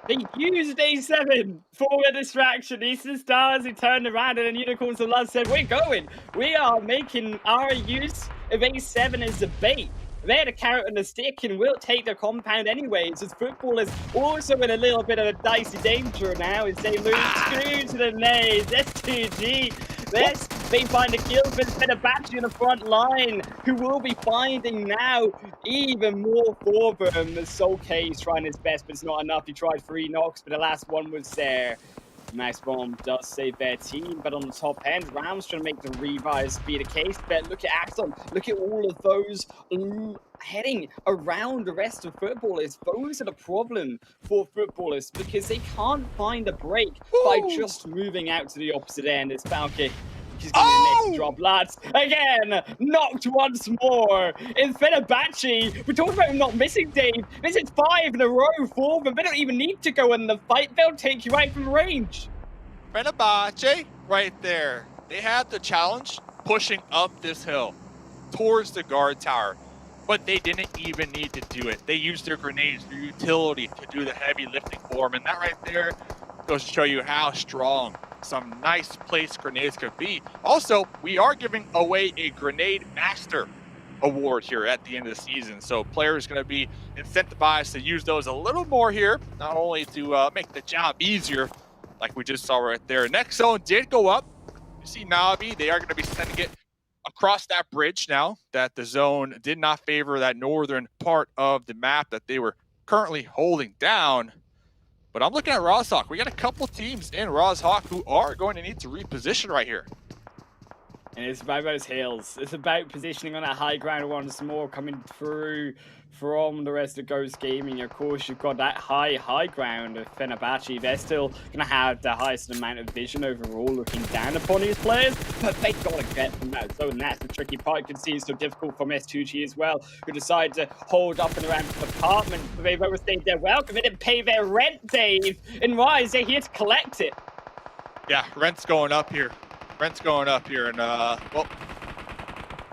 They used A7 for a distraction. Eastern Stars, who turned around, and then Unicorns of Love said, we're going. We are making our use of A7 as a bait. They're the carrot and the stick, and we'll take the compound anyways, as football is also in a little bit of a dicey danger now as they lose 2 to the nades. S2G. Yes, they find a kill, but instead of Batchy in the front line, who will be finding now even more for them. The Soul K's trying his best, but it's not enough. He tried 3 knocks, but the last one was there. Max Bomb does save their team, but on the top end, Rams trying to make the revives be the case. But look at Axon, look at all of those heading around the rest of footballers. Those are the problem for footballers because they can't find a break by just moving out to the opposite end. It's Falke. She's going to be the next drop, lads. Again, knocked once more. Instead of Batchy, we're talking about him not missing, Dave. This is 5 in a row for them. They don't even need to go in the fight. They'll take you out from range. Fenerbahce, right there. They had the challenge pushing up this hill towards the guard tower. but they didn't even need to do it. They used their grenades, their utility to do the heavy lifting for them, and that right there goes to show you how strong some nice placed grenades could be. Also, we are giving away a Grenade Master award here at the end of the season, so players going to be incentivized to use those a little more here, not only to make the job easier, like we just saw right there. Next zone did go up. You see Navi, they are going to be sending it across that bridge now that the zone did not favor that northern part of the map that they were currently holding down. But I'm looking at Rozhawk. We got a couple teams in Rozhawk who are going to need to reposition right here. And it's about those hills. It's about positioning on that high ground once more, coming through from the rest of Ghost Gaming. Of course, you've got that high ground of Fenerbahce. They're still going to have the highest amount of vision overall, looking down upon these players, but they got to get from that zone. That's the tricky part. You can see it's so difficult from S2G as well, who decide to hold up and around the apartment. But they've overstayed their welcome. They didn't pay their rent, Dave. And why is they here to collect it? Yeah, rent's going up here. Rent's going up here, and well,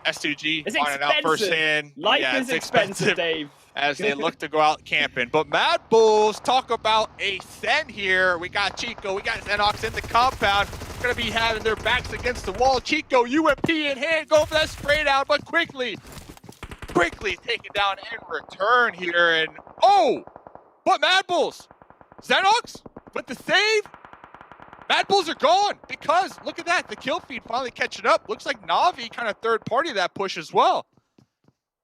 S2G finding out firsthand. Life is expensive, Dave. As they look to go out camping. But Mad Bulls talk about a send here. We got Chico, we got Xenox in the compound. Gonna be having their backs against the wall. Chico, UMP in hand, go for that spray down, but quickly taken down in return here. And oh, but Mad Bulls, Xenox with the save. Mad Bulls are gone because look at that. The kill feed finally catching up. Looks like Navi kind of third party that push as well.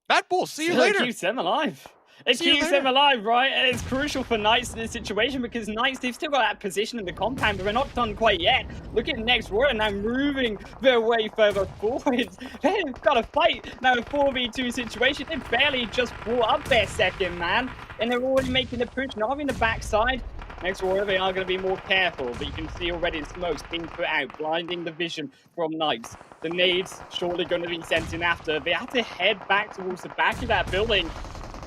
Mad Bulls, see you later. It keeps them alive. It keeps them alive, right? And it's crucial for Knights in this situation because Knights, they've still got that position in the compound, but they're not done quite yet. Look at next word, now moving their way further forward. They've got to fight now a 4v2 situation. They barely just brought up their second man, and they're already making the push. Navi in the backside. Next warrior, they are going to be more careful, but you can see already the smokes being put out, blinding the vision from Knights. The nades surely going to be sent in after. They have to head back towards the back of that building.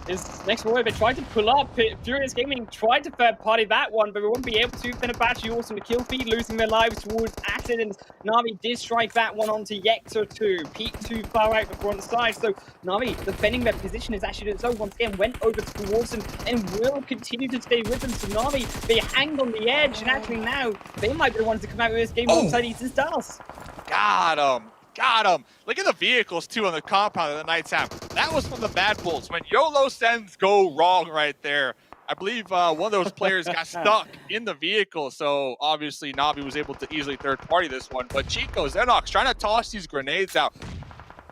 Is next warrior, they tried to pull up. Furious Gaming tried to third party that one, but they won't be able to. Fenerbahce also in the kill feed, losing their lives towards Acid, and Navi did strike that one onto Yexer too. Peek too far out the front side, so Navi defending their position is actually the zone. Once again, went over towards them and will continue to stay with them. So Navi, they hang on the edge, and actually now they might be the ones to come out with this game alongside Eastern Stars. Got him. Got him. Look at the vehicles, too, on the compound that the Knights have. That was from the Mad Bulls. When YOLO sends go wrong right there, I believe one of those players got stuck in the vehicle, so obviously Navi was able to easily third-party this one. But Chico, Xenox trying to toss these grenades out.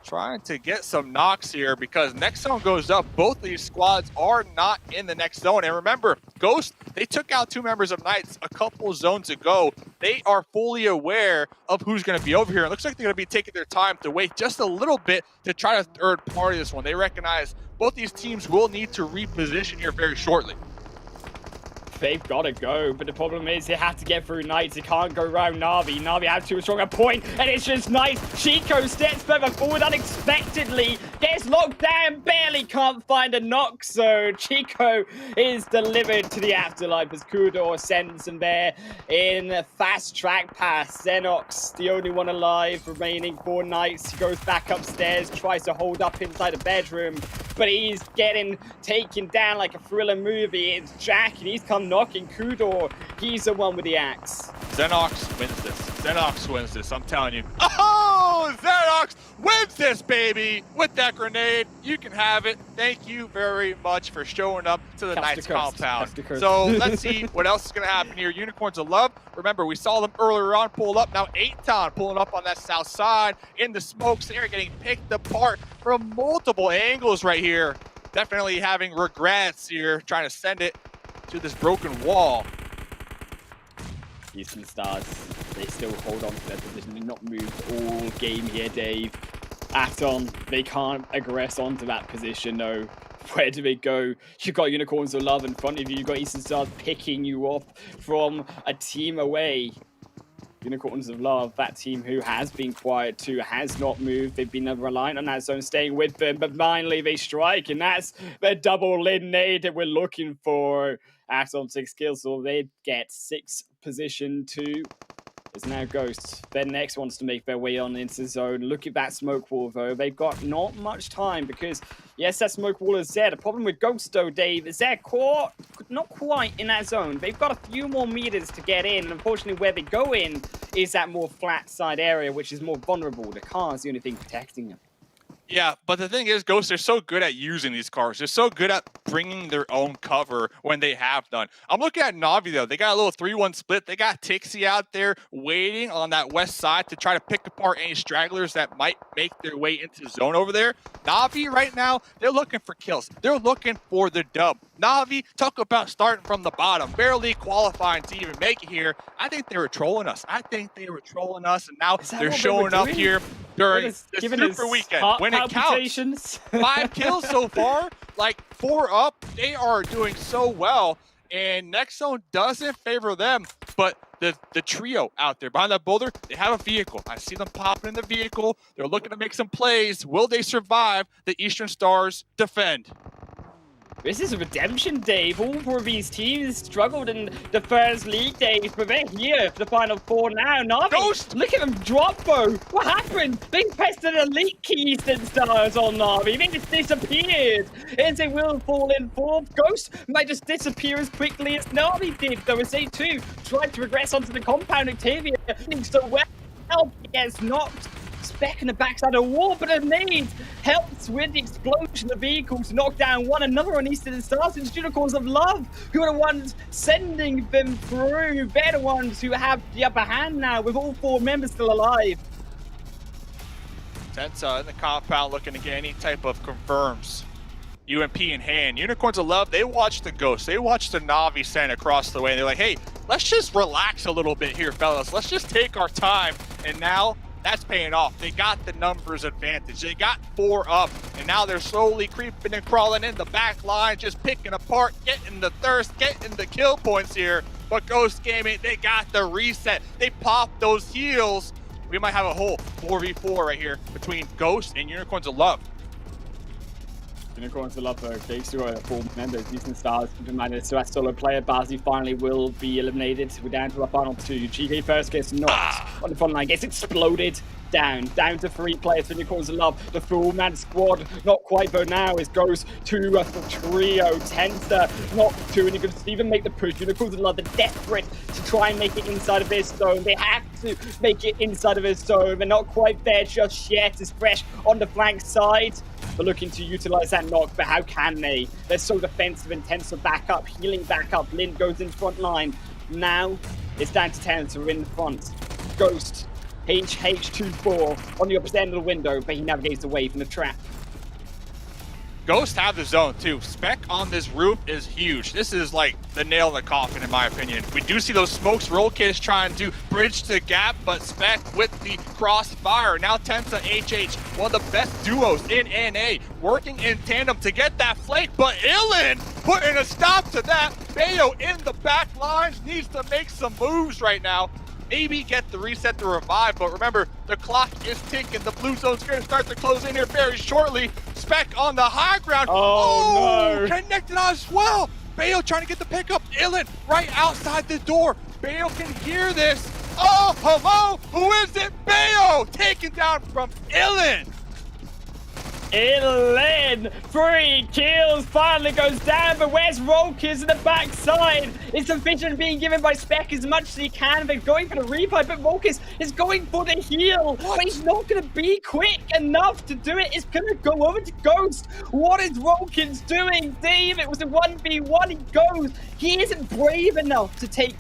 Trying to get some knocks here because next zone goes up. Both of these squads are not in the next zone. And remember, Ghost, they took out 2 members of Knights a couple zones ago. They are fully aware of who's going to be over here. It looks like they're going to be taking their time to wait just a little bit to try to third party this one. They recognize both these teams will need to reposition here very shortly. They've got to go, but the problem is they have to get through Knights. They can't go around Navi. Navi have too strong a point, and it's just nice. Chico steps further forward unexpectedly, gets locked down, barely can't find a knock, so Chico is delivered to the afterlife as Kudor sends him there in fast track pass. Xenox, the only one alive, remaining for Knights. He goes back upstairs, tries to hold up inside the bedroom, but he's getting taken down like a thriller movie. It's Jack, and he's come knocking. Kudor, he's the one with the axe. Xenox wins this. Xenox wins this, I'm telling you. Oh, Xenox wins this, baby! With that grenade, you can have it. Thank you very much for showing up to the Knights compound. So let's see what else is going to happen here. Unicorns of Love. Remember, we saw them earlier on pull up. Now Eitan pulling up on that south side in the smokes. They're getting picked apart from multiple angles right here. Definitely having regrets here, trying to send it to this broken wall. Eastern Stars, they still hold on to their position. They're not moved all game here, Dave. Atom, they can't aggress onto that position, though. Where do they go? You've got Unicorns of Love in front of you. You've got Eastern Stars picking you off from a team away. Unicorns of Love, that team who has been quiet too, has not moved. They've been reliant on that zone, staying with them, but finally they strike, and that's the double lid nade that we're looking for. Atom 6 kills, so they get 6th position to It's now Ghost. Their next wants to make their way on into the zone. Look at that smoke wall, though. They've got not much time because, yes, that smoke wall is there. The problem with Ghost, though, Dave, is they're not quite in that zone. They've got a few more meters to get in. And unfortunately, where they go in is that more flat side area, which is more vulnerable. The car is the only thing protecting them. Yeah, but the thing is, Ghost, they're so good at using these cars. They're so good at bringing their own cover when they have done. I'm looking at Na'Vi, though. They got a little 3-1 split. They got Tixie out there waiting on that west side to try to pick apart any stragglers that might make their way into the zone over there. Na'Vi right now, they're looking for kills. They're looking for the dub. Na'Vi, talk about starting from the bottom, barely qualifying to even make it here. I think they were trolling us. And now they're showing up here during the Super Weekend. When it counts, 5 kills so far, like 4 up. They are doing so well, and Next Zone doesn't favor them. But the trio out there behind that boulder, they have a vehicle. I see them popping in the vehicle. They're looking to make some plays. Will they survive? The Eastern Stars defend. This is a redemption day. All 4 of these teams struggled in the first league days, but they're here for the final 4 now. Na'Vi, Ghost! Look at them drop, though. What happened? They pressed an elite Keystone Stars on Na'Vi. They just disappeared. And they will fall in 4th. Ghost might just disappear as quickly as Na'Vi did, though, as they too tried to regress onto the compound. Octavia doing so well. He gets knocked. Spec in the backside of the wall, but a nade helps with the explosion of vehicles to knock down one another on Eastern Stars. It's Unicorns of Love who are the ones sending them through. They're the ones who have the upper hand now with all 4 members still alive. Tensa in the compound looking to get any type of confirms. UMP in hand. Unicorns of Love, they watch the Ghost. They watch the Na'Vi send across the way. And they're like, hey, let's just relax a little bit here, fellas. Let's just take our time. And now that's paying off. They got the numbers advantage. They got 4 up, and now they're slowly creeping and crawling in the back line, just picking apart, getting the thirst, getting the kill points here. But Ghost Gaming, they got the reset. They popped those heals. We might have a whole 4v4 right here between Ghost and Unicorns of Love. Unicorns of Love takes to a 4 members. Eastern Stars, so that solo player, Bazi finally will be eliminated. We're down to the final 2. GK first gets knocked on the front line, gets exploded. Down to 3 players for Unicorns of Love. The full man squad, not quite, but now it goes to the trio. Tensa, not 2, and you can even make the push. Unicorns of Love, they're desperate to try and make it inside of this zone. They have to make it inside of this zone. They're not quite there just yet. It's Fresh on the flank side. They're looking to utilize that knock, but how can they? They're so defensive and Tensa back up, healing back up. Lind goes in front line. Now it's down to Tensa in the front. Ghost. HH24 on the opposite end of the window, but he navigates away from the trap. Ghost have the zone too. Spec on this roof is huge. This is like the nail in the coffin in my opinion. We do see those smokes. Roll Kids trying to bridge the gap, but Spec with the crossfire. Now Tensa HH, one of the best duos in NA, working in tandem to get that flank, but Illin putting a stop to that. Bayo in the back lines needs to make some moves right now. Maybe get the reset to revive, but remember, the clock is ticking. The blue zone's going to start to close in here very shortly. Spec on the high ground. Oh no! Connected as well. Bayo trying to get the pickup. Illin right outside the door. Bayo can hear this. Oh, hello? Who is it? Bayo taken down from Illin. Illin, 3 kills, finally goes down, but where's Rolkers in the backside? It's the vision being given by Spec as much as he can. They're going for the replay, but Rolkers is going for the heal. What? But he's not going to be quick enough to do it. It's going to go over to Ghost. What is Rolkers doing? Dave, it was a 1v1. He goes. He isn't brave enough to take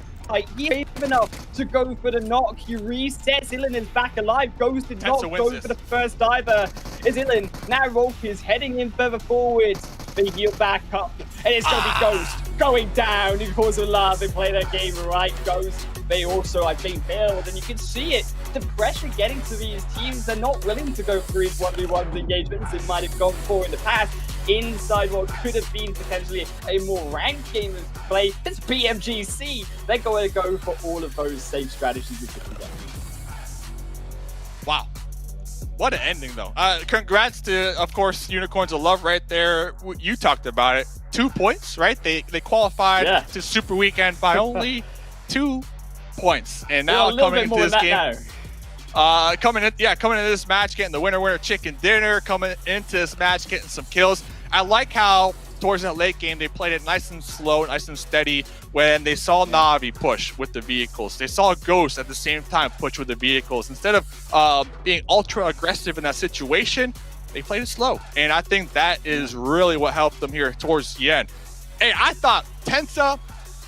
He's brave enough to go for the knock. He resets. Illin is back alive. Ghost did not go for the first diver. Is Illin. Now Rolk is heading in further forward. They heal back up. And it's going to be Ghost going down. Because of Love, they play their game right. Ghost, they also, I think, build. And you can see it. The pressure getting to these teams. They're not willing to go for these 1v1 engagements they might have gone for in the past. Inside what could have been potentially a more ranked game of play. It's PMGC. They're going to go for all of those same strategies that they can get. Wow. What an ending, though. Congrats to, of course, Unicorns of Love right there. You talked about it. 2 points, right? They qualified to Super Weekend by only 2 points. And now coming into this game, coming into this match, getting the winner chicken dinner, coming into this match, getting some kills. I like how towards that late game, they played it nice and slow, nice and steady. When they saw Na'Vi push with the vehicles, they saw Ghost at the same time push with the vehicles. Instead of being ultra aggressive in that situation, they played it slow. And I think that is really what helped them here towards the end. Hey, I thought Tensa,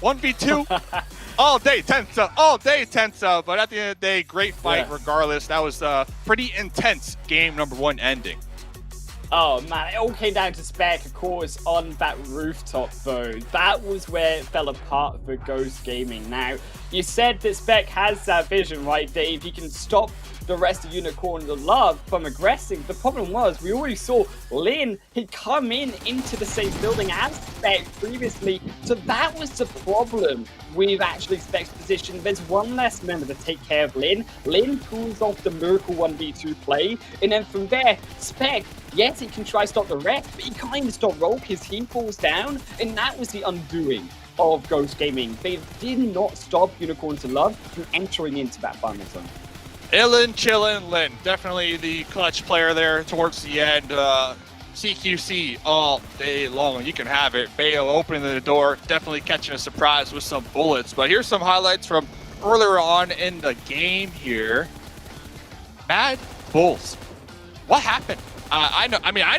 1v2, all day Tensa. But at the end of the day, great fight regardless. That was a pretty intense game number 1 ending. Oh man, it all came down to Spec, of course, on that rooftop though. That was where it fell apart for Ghost Gaming. Now, you said that Spec has that vision, right, Dave? He can stop the rest of Unicorns of Love from aggressing. The problem was, we already saw Lin, he'd come into the same building as Spec previously, so that was the problem with actually Spec's position. There's one less member to take care of Lin. Lin pulls off the Miracle 1v2 play, and then from there, Spec, yes, he can try stop the wreck, but he can't even stop roll because he falls down, and that was the undoing of Ghost Gaming. They did not stop Unicorns of Love from entering into that final zone. Illin, chillin', Lin. Definitely the clutch player there towards the end. CQC all day long. You can have it. Bayo opening the door, definitely catching a surprise with some bullets. But here's some highlights from earlier on in the game here. Mad Bulls. What happened? I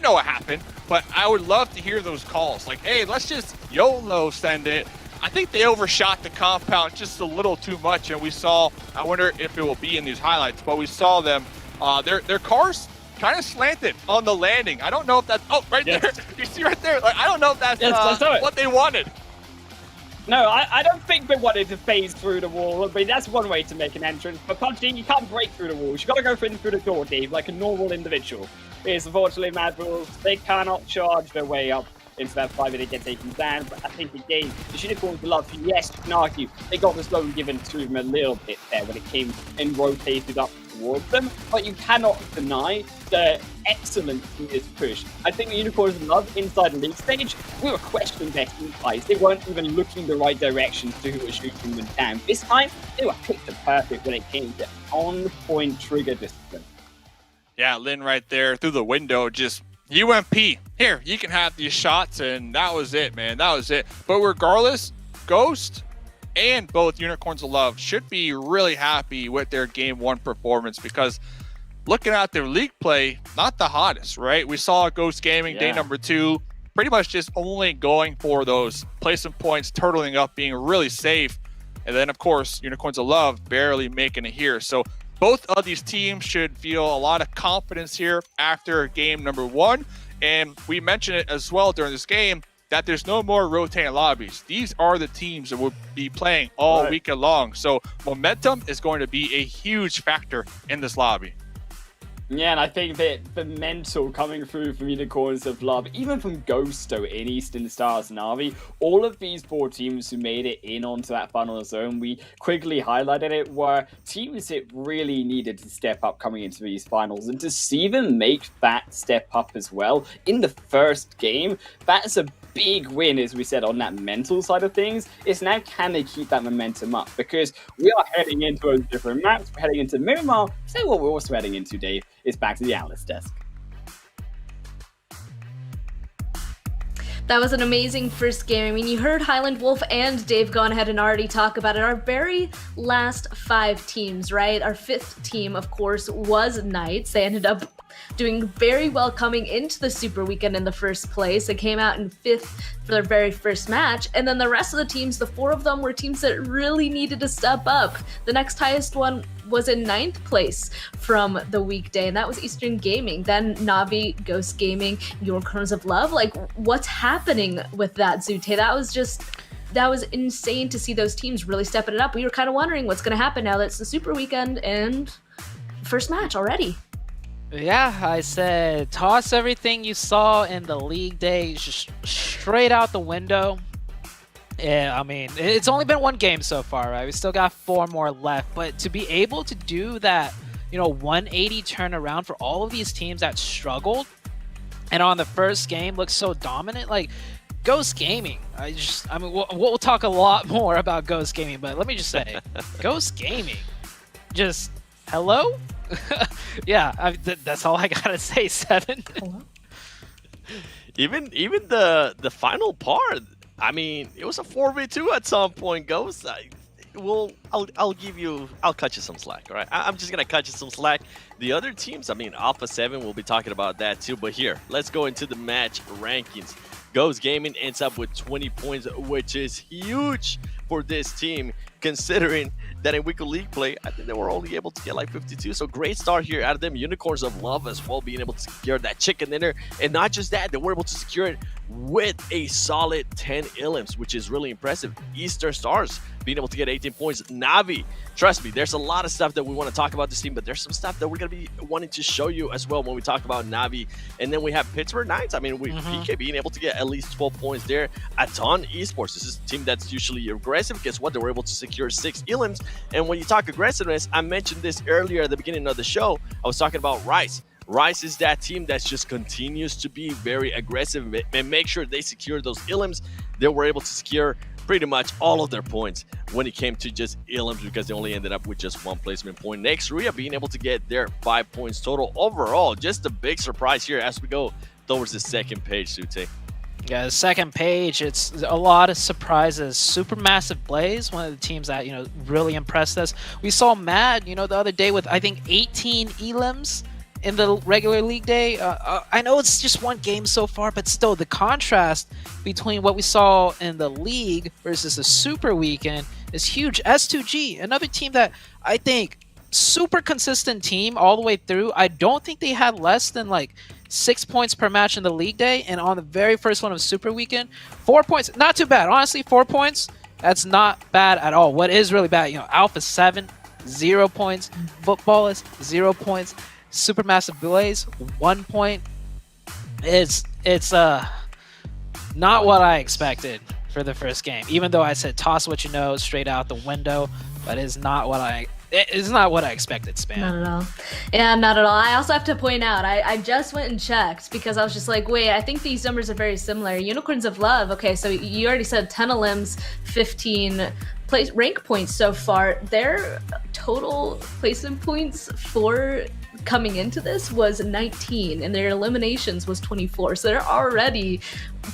know what happened, but I would love to hear those calls. Like, hey, let's just YOLO send it. I think they overshot the compound just a little too much, and we saw, I wonder if it will be in these highlights, but we saw them, their cars kind of slanted on the landing. I don't know if that's, there, you see right there, like, I don't know if that's what they wanted. No, I don't think they wanted to phase through the wall. I mean, that's one way to make an entrance, but PUBG, you can't break through the walls. You gotta go through the door, Dave, like a normal individual. It's unfortunately Mad Bulls, they cannot charge their way up into that fight when they get taken down, but I think again, the Unicorns of Love, yes, you can argue, they got the slow given to them a little bit there when it came and rotated up towards them, but you cannot deny the excellence in this push. I think the Unicorns of Love inside the league stage, we were questioning their team fights. They weren't even looking the right direction to who was shooting them down. This time, they were picture perfect when it came to on-point trigger discipline. Yeah, Lin right there through the window, just UMP, here, you can have these shots, and that was it, man. That was it. But regardless, Ghost and both Unicorns of Love should be really happy with their Game 1 performance because looking at their league play, not the hottest, right? We saw Ghost Gaming day number 2, pretty much just only going for those placement points, turtling up, being really safe. And then, of course, Unicorns of Love barely making it here. So both of these teams should feel a lot of confidence here after game number 1. And we mentioned it as well during this game that there's no more rotating lobbies. These are the teams that will be playing all weekend long. So momentum is going to be a huge factor in this lobby. Yeah, and I think that the mental coming through from Unicorns of Love, even from Ghosto in Eastern Stars and Na'Vi, all of these 4 teams who made it in onto that final zone, we quickly highlighted it, were teams that really needed to step up coming into these finals. And to see them make that step up as well in the first game, that's a big win, as we said, on that mental side of things. It's now, can they keep that momentum up? Because we are heading into a different maps. We're heading into Miramar. So what we're also heading into, Dave, is back to the analyst desk. That was an amazing first game. I mean, you heard Highland Wolf and Dave gone ahead and already talk about it. Our very last 5 teams, right? Our 5th team, of course, was Knights. They ended up doing very well coming into the Super Weekend in the first place. They came out in 5th for their very first match. And then the rest of the teams, the 4 of them were teams that really needed to step up. The next highest one was in 9th place from the weekday, and that was Eastern Gaming. Then Na'Vi, Ghost Gaming, Unicorns of Love. Like, what's happening with that, Zute? That was insane to see those teams really stepping it up. We were kind of wondering what's going to happen now that it's the Super Weekend and first match already. Yeah, I said toss everything you saw in the league days just straight out the window. Yeah, I mean, it's only been 1 game so far, right? We still got 4 more left, but to be able to do that, 180 turnaround for all of these teams that struggled and on the first game looked so dominant, like, Ghost Gaming. I mean, we'll talk a lot more about Ghost Gaming, but let me just say, Ghost Gaming, just hello. Yeah, that's all I gotta say. 7. Even the final part. I mean, it was a 4v2 at some point, Ghost. I'll cut you some slack, all right? I'm just gonna cut you some slack. The other teams, I mean, Alpha 7, we'll be talking about that too. But here, let's go into the match rankings. Ghost Gaming ends up with 20 points, which is huge for this team, considering that in weekly league play, I think they were only able to get like 52. So great start here out of them. Unicorns of Love as well, being able to secure that chicken dinner. And not just that, they were able to secure it with a solid 10 Ilims, which is really impressive. Eastern Stars being able to get 18 points. Navi, trust me, there's a lot of stuff that we want to talk about this team, but there's some stuff that we're going to be wanting to show you as well when we talk about Navi. And then we have Pittsburgh Knights. I mean, PK being able to get at least 12 points there. Aton Esports, this is a team that's usually aggressive. Guess what? They were able to secure 6 Ilims. And when you talk aggressiveness, I mentioned this earlier at the beginning of the show. I was talking about Rice. Rice is that team that just continues to be very aggressive and make sure they secure those Ilims. They were able to secure pretty much all of their points when it came to just Ilims because they only ended up with just 1 placement point. Next, Ria being able to get their 5 points total overall. Just a big surprise here as we go towards the second page, Sute. Yeah, the second page, it's a lot of surprises. Supermassive Blaze, one of the teams that, really impressed us. We saw Mad, the other day with, I think, 18 Elims in the regular league day. I know it's just one game so far, but still the contrast between what we saw in the league versus the super weekend is huge. S2G, another team that I think super consistent team all the way through. I don't think they had less than like 6 points per match in the league day, and on the very first one of super weekend, 4 points, not too bad. Honestly, 4 points, that's not bad at all. What is really bad, Alpha 7, 0 points, Footballers, 0 points, Supermassive Blaze, 1 point. It's not what I expected for the first game. Even though I said toss what you know straight out the window, but it's not what I expected, Spam. Not at all. Yeah, not at all. I also have to point out, I just went and checked because I was just like, wait, I think these numbers are very similar. Unicorns of Love, okay, so you already said 10 Elims, 15 rank points so far. Their total placement points for coming into this was 19, and their eliminations was 24. So they're already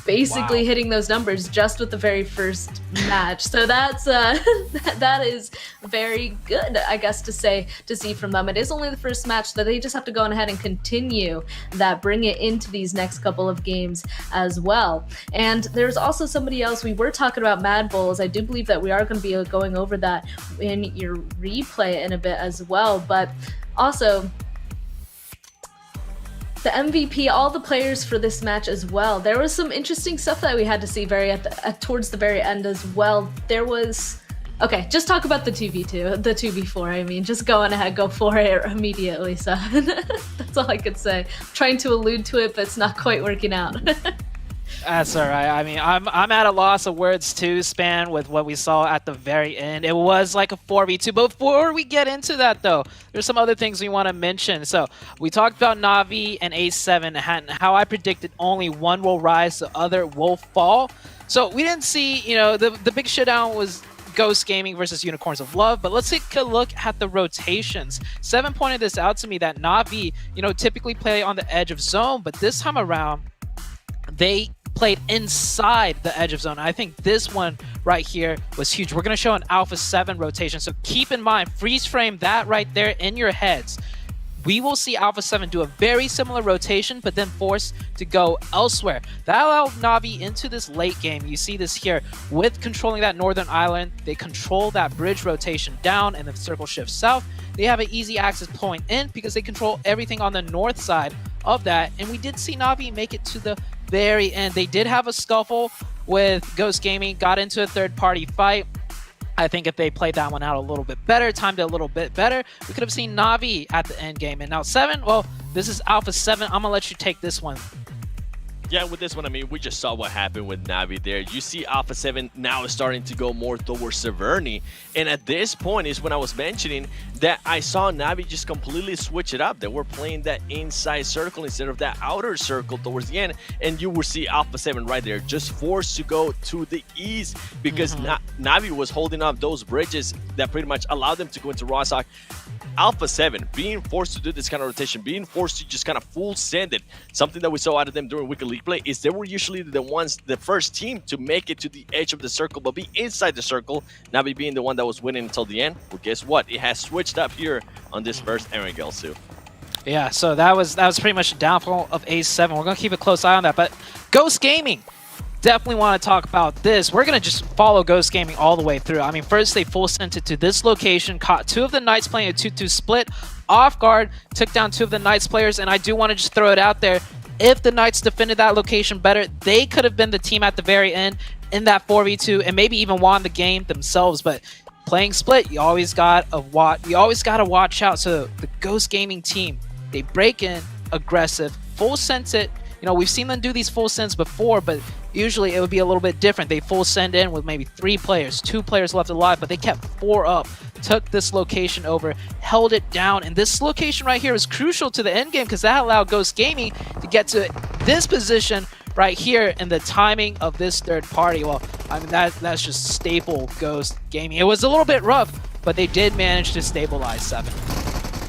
basically hitting those numbers just with the very first match. So that's that is very good, I guess, to see from them. It is only the first match, that they just have to go on ahead and continue that, bring it into these next couple of games as well. And there's also somebody else. We were talking about Mad Bulls. I do believe that we are going to be going over that in your replay in a bit as well. But also, the MVP, all the players for this match as well. There was some interesting stuff that we had to see towards the very end as well. There was, okay, just talk about the 2v2, the 2v4, I mean, just go on ahead, go for it immediately, so that's all I could say. Trying to allude to it, but it's not quite working out. That's all right. I mean, I'm at a loss of words too, Span, with what we saw at the very end. It was like a 4v2. But before we get into that, though, there's some other things we want to mention. So we talked about Navi and A7 and how I predicted only one will rise, the other will fall. So we didn't see, the big showdown was Ghost Gaming versus Unicorns of Love, but let's take a look at the rotations. 7 pointed this out to me that Navi, typically play on the edge of zone, but this time around, they played inside the edge of zone. I think this one right here was huge. We're going to show an Alpha 7 rotation, so keep in mind, freeze frame that right there in your heads. We will see Alpha 7 do a very similar rotation, but then forced to go elsewhere. That allowed Navi into this late game. You see this here with controlling that northern island. They control that bridge rotation down and the circle shift south. They have an easy access point in because they control everything on the north side of that. And we did see Navi make it to the very end. They did have a scuffle with Ghost Gaming, got into a third-party fight. I think if they played that one out a little bit better, timed it a little bit better, we could have seen Navi at the end game. And now 7, well, this is Alpha 7. I'm going to let you take this one. Yeah, with this one, I mean, we just saw what happened with Navi there. You see Alpha 7 now starting to go more towards Severny. And at this point is when I was mentioning that I saw Navi just completely switch it up. They were playing that inside circle instead of that outer circle towards the end. And you will see Alpha 7 right there, just forced to go to the east because Navi was holding up those bridges that pretty much allowed them to go into Rostock. Alpha 7 being forced to do this kind of rotation, being forced to just kind of full send it. Something that we saw out of them during Weekend League play is they were usually the first team to make it to the edge of the circle, but be inside the circle. Navi being the one that was winning until the end. Well, guess what? It has switched up here on this first Erangel suit. Yeah, so that was pretty much the downfall of A7. We're gonna keep a close eye on that, but Ghost Gaming. Definitely want to talk about this. We're going to just follow Ghost Gaming all the way through. I mean, first they full sent it to this location, caught 2 of the Knights playing a 2-2 split, off guard, took down 2 of the Knights players, and I do want to just throw it out there. If the Knights defended that location better, they could have been the team at the very end in that 4v2 and maybe even won the game themselves. But playing split, you always got to watch out. So the Ghost Gaming team, they break in aggressive, full sent it. You know, we've seen them do these full sends before, but usually it would be a little bit different. They full send in with maybe 3 players, 2 players left alive, but they kept 4 up, took this location over, held it down, and this location right here is crucial to the end game because that allowed Ghost Gaming to get to this position right here in the timing of this third party. Well, I mean, that's just staple Ghost Gaming. It was a little bit rough, but they did manage to stabilize 7.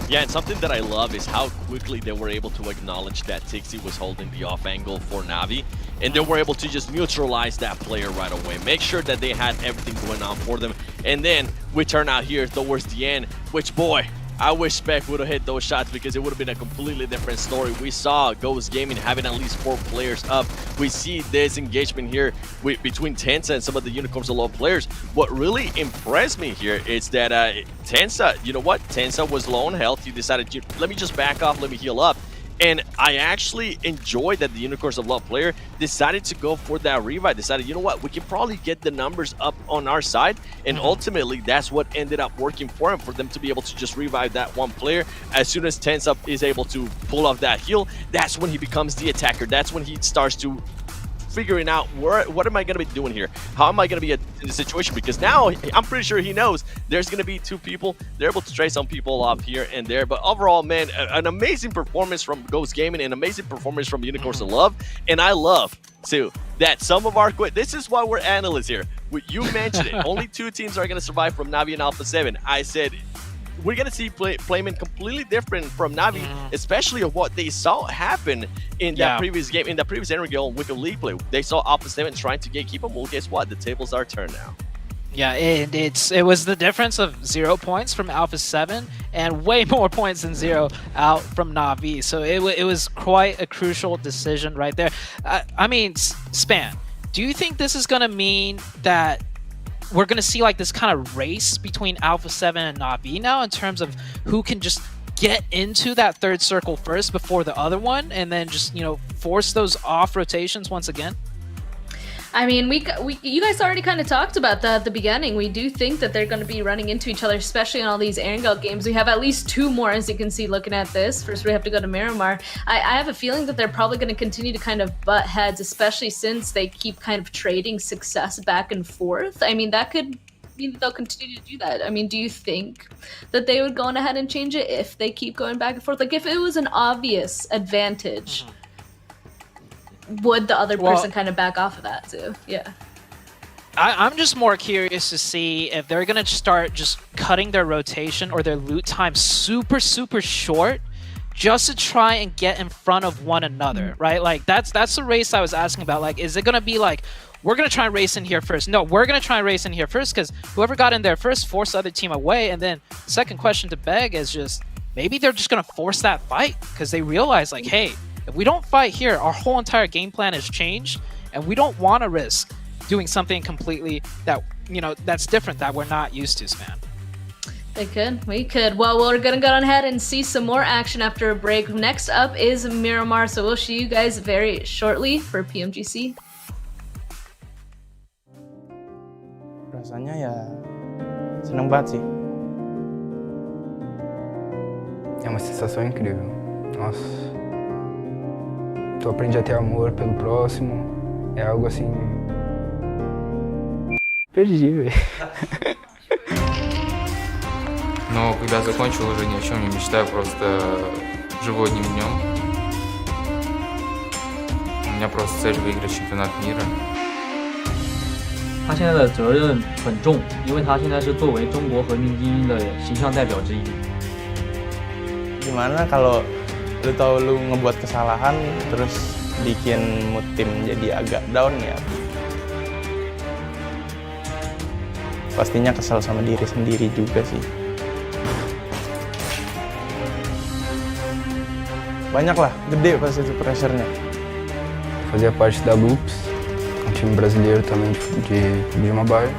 Yeah, and something that I love is how quickly they were able to acknowledge that Tixi was holding the off angle for Navi, and they were able to just neutralize that player right away, make sure that they had everything going on for them, and then we turn out here towards the end, which, boy, I wish Spec would have hit those shots because it would have been a completely different story. We saw Ghost Gaming having at least 4 players up. We see this engagement here between Tensa and some of the Unicorns Alone players. What really impressed me here is that Tensa, you know what? Tensa was low on health. He decided, let me just back off, let me heal up. And I actually enjoyed that the Unicorns of Love player decided to go for that revive, decided, you know what, we can probably get the numbers up on our side, and ultimately that's what ended up working for him, for them to be able to just revive that one player. As soon as Tensa is able to pull off that heal, that's when he becomes the attacker, that's when he starts to figuring out what am I going to be doing here? How am I going to be in the situation? Because now I'm pretty sure he knows there's going to be 2 people. They're able to trace some people off here and there. But overall, man, an amazing performance from Ghost Gaming, an amazing performance from Unicorns of Love. And I love, too, that some of our this is why we're analysts here. You mentioned it. Only 2 teams are going to survive from Navi and Alpha 7. I said, we're going to see playment completely different from Navi, especially of what they saw happen in that previous game, in the previous Erangel with the league play. They saw Alpha 7 trying to gatekeep them. Well, guess what? The tables are turned now. Yeah, it was the difference of 0 points from Alpha 7 and way more points than 0 out from Navi. So it was quite a crucial decision right there. I mean, Span, do you think this is going to mean that we're going to see like this kind of race between Alpha 7 and Navi now in terms of who can just get into that third circle first before the other one and then just, you know, force those off rotations once again? I mean, you guys already kind of talked about that at the beginning. We do think that they're going to be running into each other, especially in all these Erangel games. We have at least 2 more, as you can see, looking at this. First, we have to go to Miramar. I have a feeling that they're probably going to continue to kind of butt heads, especially since they keep kind of trading success back and forth. I mean, that could mean they'll continue to do that. I mean, do you think that they would go on ahead and change it if they keep going back and forth? Like, if it was an obvious advantage, would the other person kind of back off of that too? Yeah. I'm just more curious to see if they're going to start just cutting their rotation or their loot time super short just to try and get in front of one another, right? Like that's the race I was asking about. Like, is it going to be like, we're going to try and race in here first? No, we're going to try and race in here first because whoever got in there first forced the other team away. And then second question to beg is just, maybe they're just going to force that fight because they realize like, hey, if we don't fight here, our whole entire game plan has changed, and we don't want to risk doing something completely that, you know, that's different, that we're not used to, Span. We could. Well, we're gonna go on ahead and see some more action after a break. Next up is Miramar, so we'll see you guys very shortly for PMGC. Rasanya ya seneng banget sih. É uma sensação incrível. Nossa. tu aprende a ter amor pelo próximo. É algo assim... Perdi, velho. Но когда закончил, уже ни о чем не мечтаю, просто живу одним днем. У меня просто цель выиграть чемпионат мира. 他现在的责任很重，因为他现在是作为中国和平精英的形象代表之一。 Gimana kalau lu tahu lu ngebuat kesalahan terus bikin mood tim jadi agak down ya? Pastinya kesal sama diri sendiri juga sih. Banyak lah, gede pasti itu pressure-nya. Fazia parte da Loops, um time brasileiro também de PUBG Mobile.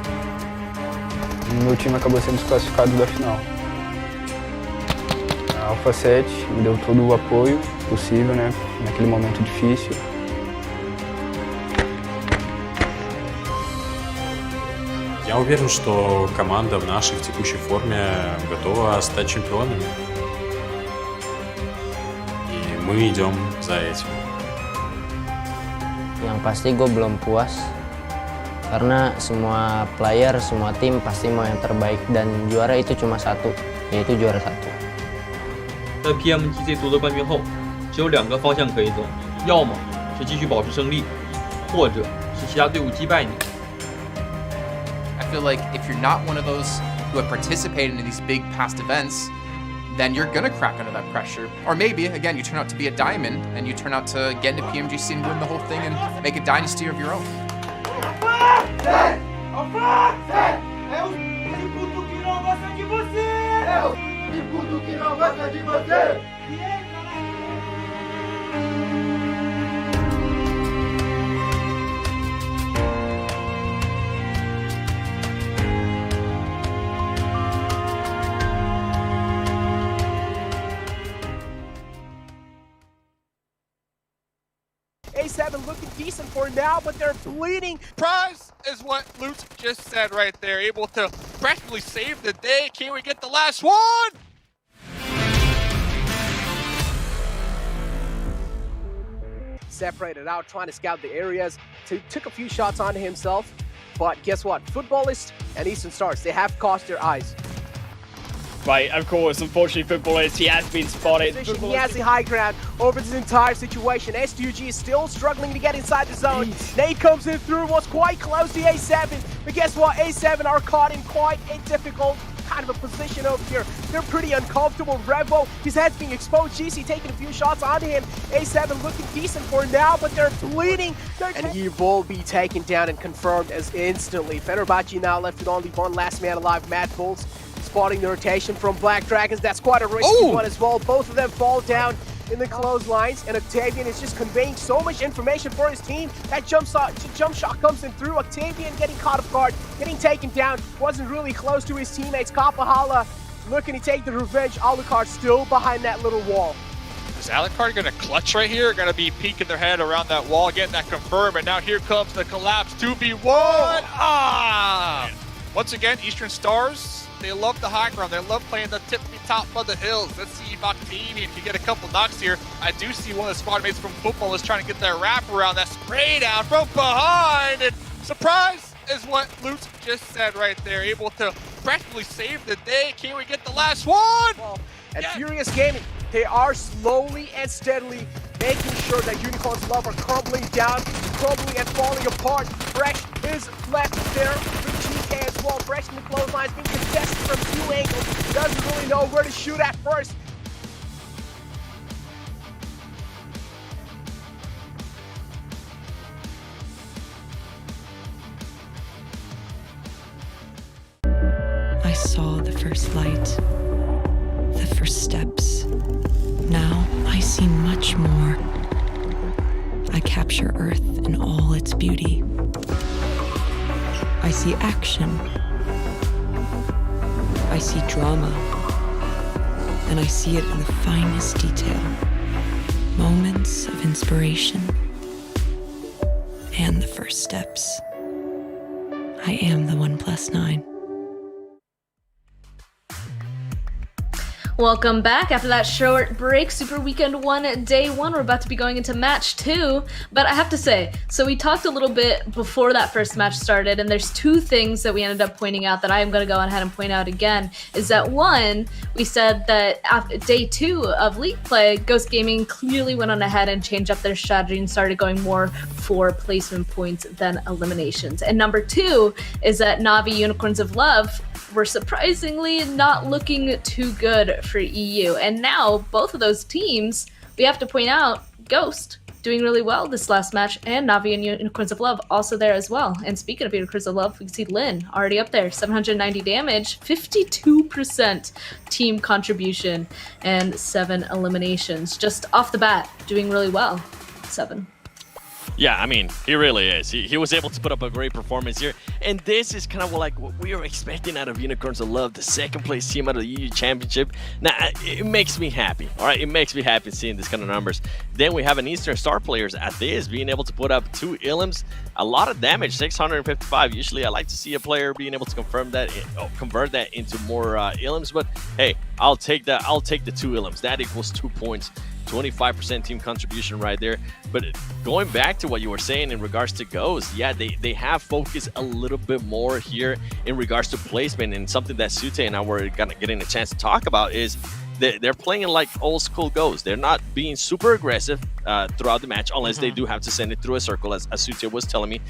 E meu time acabou sendo desclassificado da final. A Alpha 7 me deu todo o apoio possível, né, naquele momento difícil. Я уверен, что команда в нашей текущей форме готова стать чемпионами. И мы идем за этим. Yang pasti gue belum puas karena semua player, semua tim pasti mau yang terbaik dan juara itu cuma satu, yaitu juara satu. 在 PMGC 夺得冠军后，只有2个方向可以走，要么是继续保持胜利，或者是其他队伍击败你。 I feel like if you're not one of those who have participated in these big past events, then you're gonna crack under that pressure. Or maybe, again, you turn out to be a diamond and you turn out to get into PMGC and win the whole thing and make a dynasty of your own. A7 looking decent for now, but they're bleeding. Prize is what Lute just said right there. Able to practically save the day. Can we get the last one? Separated out, trying to scout the areas. Took a few shots onto himself, but guess what? Footballists and Eastern Stars, they have caught their eyes. Right, of course, unfortunately, Footballist, he has been spotted. He has the high ground over this entire situation. STUG is still struggling to get inside the zone. Nate comes in through, was quite close to A7, but guess what? A7 are caught in quite a difficult kind of a position over here. They're pretty uncomfortable. Revo, his head's being exposed. GC taking a few shots onto him. A7 looking decent for now, but they're bleeding. And he will be taken down and confirmed as instantly. Fenerbahce now left with only one last man alive, Matt Bulls. Spotting the rotation from Black Dragons. That's quite a risky one as well. Both of them fall down in the clotheslines, and Octavian is just conveying so much information for his team. That jump shot comes in through. Octavian getting caught off guard, getting taken down. Wasn't really close to his teammates. Kapahala looking to take the revenge. Alucard still behind that little wall. Is Alucard going to clutch right here? Going to be peeking their head around that wall, getting that confirmed, and now here comes the collapse. 2v1. Once again, Eastern Stars, they love the high ground. They love playing the tippy top of the hills. Let's see if Octavian can get a couple knocks here. I do see one of the squad mates from Football is trying to get that wrap around, that spray down from behind. And surprise is what Lute just said right there. Able to practically save the day. Can we get the last one? And Furious Gaming, they are slowly and steadily making sure that Unicorn's love are crumbling down, crumbling and falling apart. Fresh is left there with GK as well. Fresh in the clotheslines being contested from 2 angles. Doesn't really know where to shoot at first. I saw the first light, the first steps. Now I see much more. I capture Earth in all its beauty. I see action. I see drama. And I see it in the finest detail. Moments of inspiration. And the first steps. I am the 1+9. Welcome back. After that short break, Super Weekend 1, Day 1, we're about to be going into Match 2. But I have to say, so we talked a little bit before that first match started, and there's two things that we ended up pointing out that I am going to go ahead and point out again. Is that one, we said that after Day 2 of League Play, Ghost Gaming clearly went on ahead and changed up their strategy and started going more for placement points than eliminations. And number two is that Na'Vi Unicorns of Love were surprisingly not looking too good for EU. And now both of those teams, we have to point out, Ghost doing really well this last match, and Na'Vi and Unicorns of Love also there as well. And speaking of Unicorns of Love, we can see Lin already up there, 790 damage, 52% team contribution, and 7 eliminations. Just off the bat, doing really well. 7. Yeah, I mean, he really is. He was able to put up a great performance here. And this is kind of like what we were expecting out of Unicorns of Love, the second place team out of the EU Championship. Now, it makes me happy, all right? It makes me happy seeing this kind of numbers. Then we have an Eastern Star players at this, being able to put up 2 Illims, a lot of damage, 655. Usually, I like to see a player being able to convert that into more Illims. But hey, I'll take that. I'll take the 2 Illims. That equals 2 points. 25% team contribution right there. But going back to what you were saying in regards to Ghost, yeah, they have focused a little bit more here in regards to placement, and something that Sute and I were getting a chance to talk about is they're playing like old school Ghost. They're not being super aggressive throughout the match, unless they do have to send it through a circle, as Sute was telling me.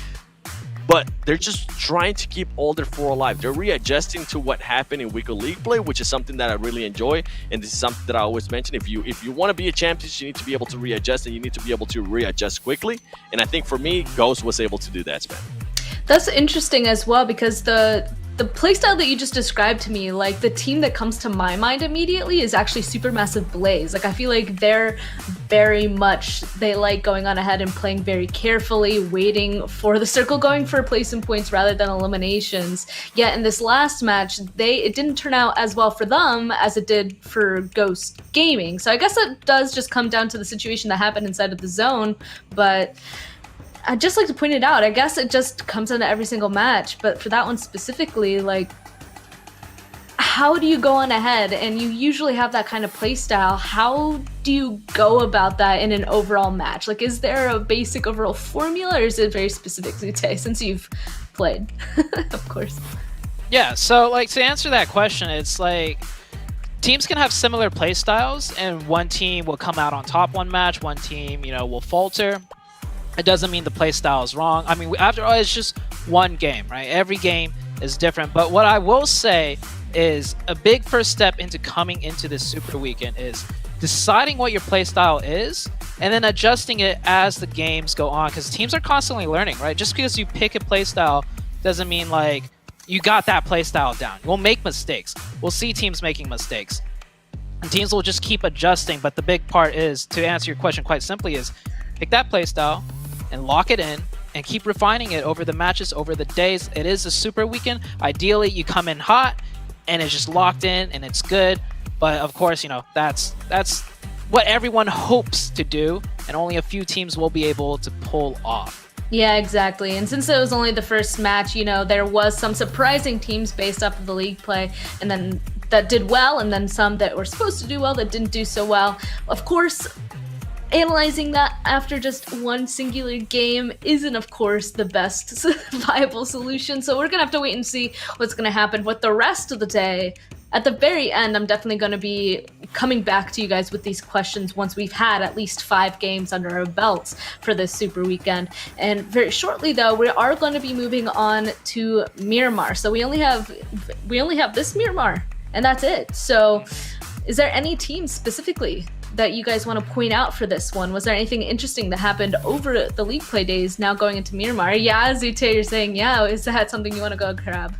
But they're just trying to keep all their 4 alive. They're readjusting to what happened in weekly league play, which is something that I really enjoy. And this is something that I always mention. If you want to be a champion, you need to be able to readjust, and you need to be able to readjust quickly. And I think for me, Ghost was able to do that, Sven. That's interesting as well, because the playstyle that you just described to me, like the team that comes to my mind immediately is actually Supermassive Blaze. Like I feel like they're very much, they like going on ahead and playing very carefully, waiting for the circle, going for placement points rather than eliminations. Yet in this last match, it didn't turn out as well for them as it did for Ghost Gaming. So I guess it does just come down to the situation that happened inside of the zone, but I'd just like to point it out. I guess it just comes into every single match, but for that one specifically, like, how do you go on ahead? And you usually have that kind of play style. How do you go about that in an overall match? Like, is there a basic overall formula, or is it very specific, Zute, since you've played, of course? Yeah, so, like, to answer that question, it's like, teams can have similar play styles, and one team will come out on top one match, one team, you know, will falter. It doesn't mean the play style is wrong. I mean, after all, it's just one game, right? Every game is different. But what I will say is a big first step into coming into this Super Weekend is deciding what your play style is and then adjusting it as the games go on, because teams are constantly learning, right? Just because you pick a play style doesn't mean like you got that play style down. We'll make mistakes. We'll see teams making mistakes. And teams will just keep adjusting. But the big part is, to answer your question quite simply, is pick that play style and lock it in and keep refining it over the matches, over the days. It is a Super Weekend. Ideally, you come in hot and it's just locked in and it's good. But of course, you know, that's what everyone hopes to do, and only a few teams will be able to pull off. Yeah, exactly. And since it was only the first match, you know, there was some surprising teams based off of the league play, and then that did well, and then some that were supposed to do well that didn't do so well. Of course, analyzing that after just one singular game isn't, of course, the best viable solution. So we're going to have to wait and see what's going to happen with the rest of the day. At the very end, I'm definitely going to be coming back to you guys with these questions once we've had at least 5 games under our belts for this Super Weekend. And very shortly, though, we are going to be moving on to Miramar. So we only have this Miramar, and that's it. So is there any team specifically that you guys want to point out for this one? Was there anything interesting that happened over the league play days now going into Miramar? Yeah, Zute, you're saying, yeah, is that something you want to go grab?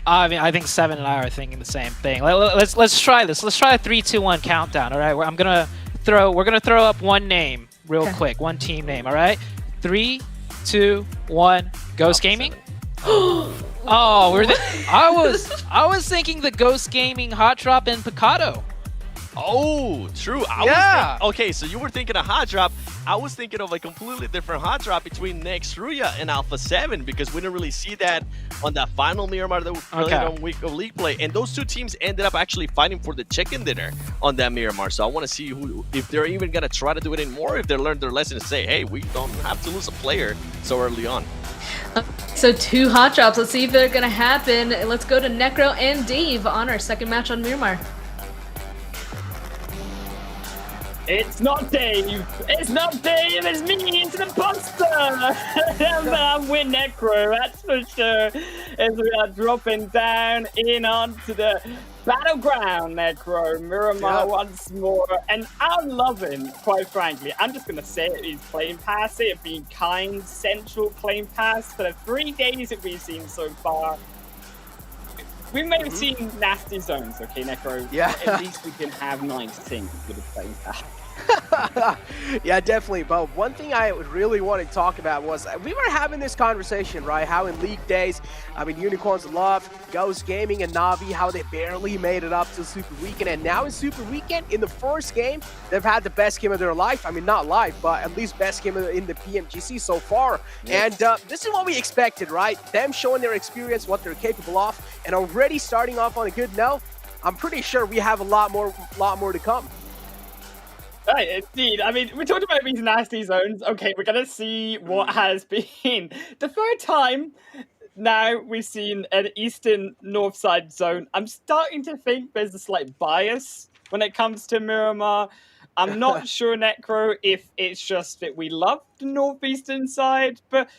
I mean, I think Seven and I are thinking the same thing. Let's try this. Let's try a 3, 2, 1 countdown. All right, we're gonna throw up one name real quick, one team name. All right, 3, 2, 1. Ghost Gaming. Oh, I was thinking the Ghost Gaming Hot Drop and Picado. Oh, true. Okay, so you were thinking a hot drop. I was thinking of a completely different hot drop between Next Ruya and Alpha 7 because we didn't really see that on that final Miramar that we played on week of league play. And those two teams ended up actually fighting for the chicken dinner on that Miramar. So I want to see if they're even going to try to do it anymore, if they learned their lesson and say, hey, we don't have to lose a player so early on. So 2 hot drops. Let's see if they're going to happen. Let's go to Necro and Dave on our second match on Miramar. It's not Dave! It's not Dave! It's me! It's an imposter! I'm with Necro, that's for sure. As we are dropping down in onto the battleground, Necro. Miramar once more. And I'm loving, quite frankly, I'm just going to say it, he's playing past it, being kind, central playing past for the 3 days that we've seen so far. We may have seen nasty zones, okay, Necro? Yeah. At least we can have nice things with the playing path. Yeah, definitely. But one thing I really wanted to talk about was we were having this conversation, right? How in league days, I mean, Unicorns Love, Ghost Gaming, and Navi, how they barely made it up to Super Weekend. And now in Super Weekend, in the first game, they've had the best game of their life. I mean, not life, but at least best game in the PMGC so far. Yes. And this is what we expected, right? Them showing their experience, what they're capable of, and already starting off on a good note. I'm pretty sure we have a lot more to come. Right, indeed. I mean, we talked about these nasty zones. Okay, we're going to see what has been the third time now we've seen an eastern north side zone. I'm starting to think there's a slight bias when it comes to Miramar. I'm not sure, Necro, if it's just that we love the northeastern side, but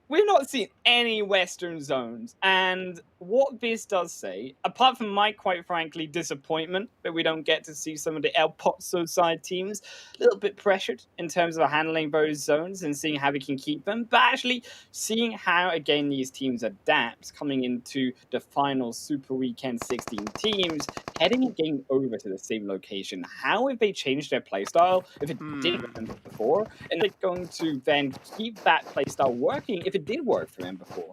we've not seen any western zones. And what this does say, apart from my, quite frankly, disappointment that we don't get to see some of the El Pozo side teams, a little bit pressured in terms of handling those zones and seeing how we can keep them, but actually seeing how, again, these teams adapt coming into the final Super Weekend 16 teams, heading again over to the same location. How have they changed their playstyle if it didn't before? And they're going to then keep that playstyle working if it did work for them before.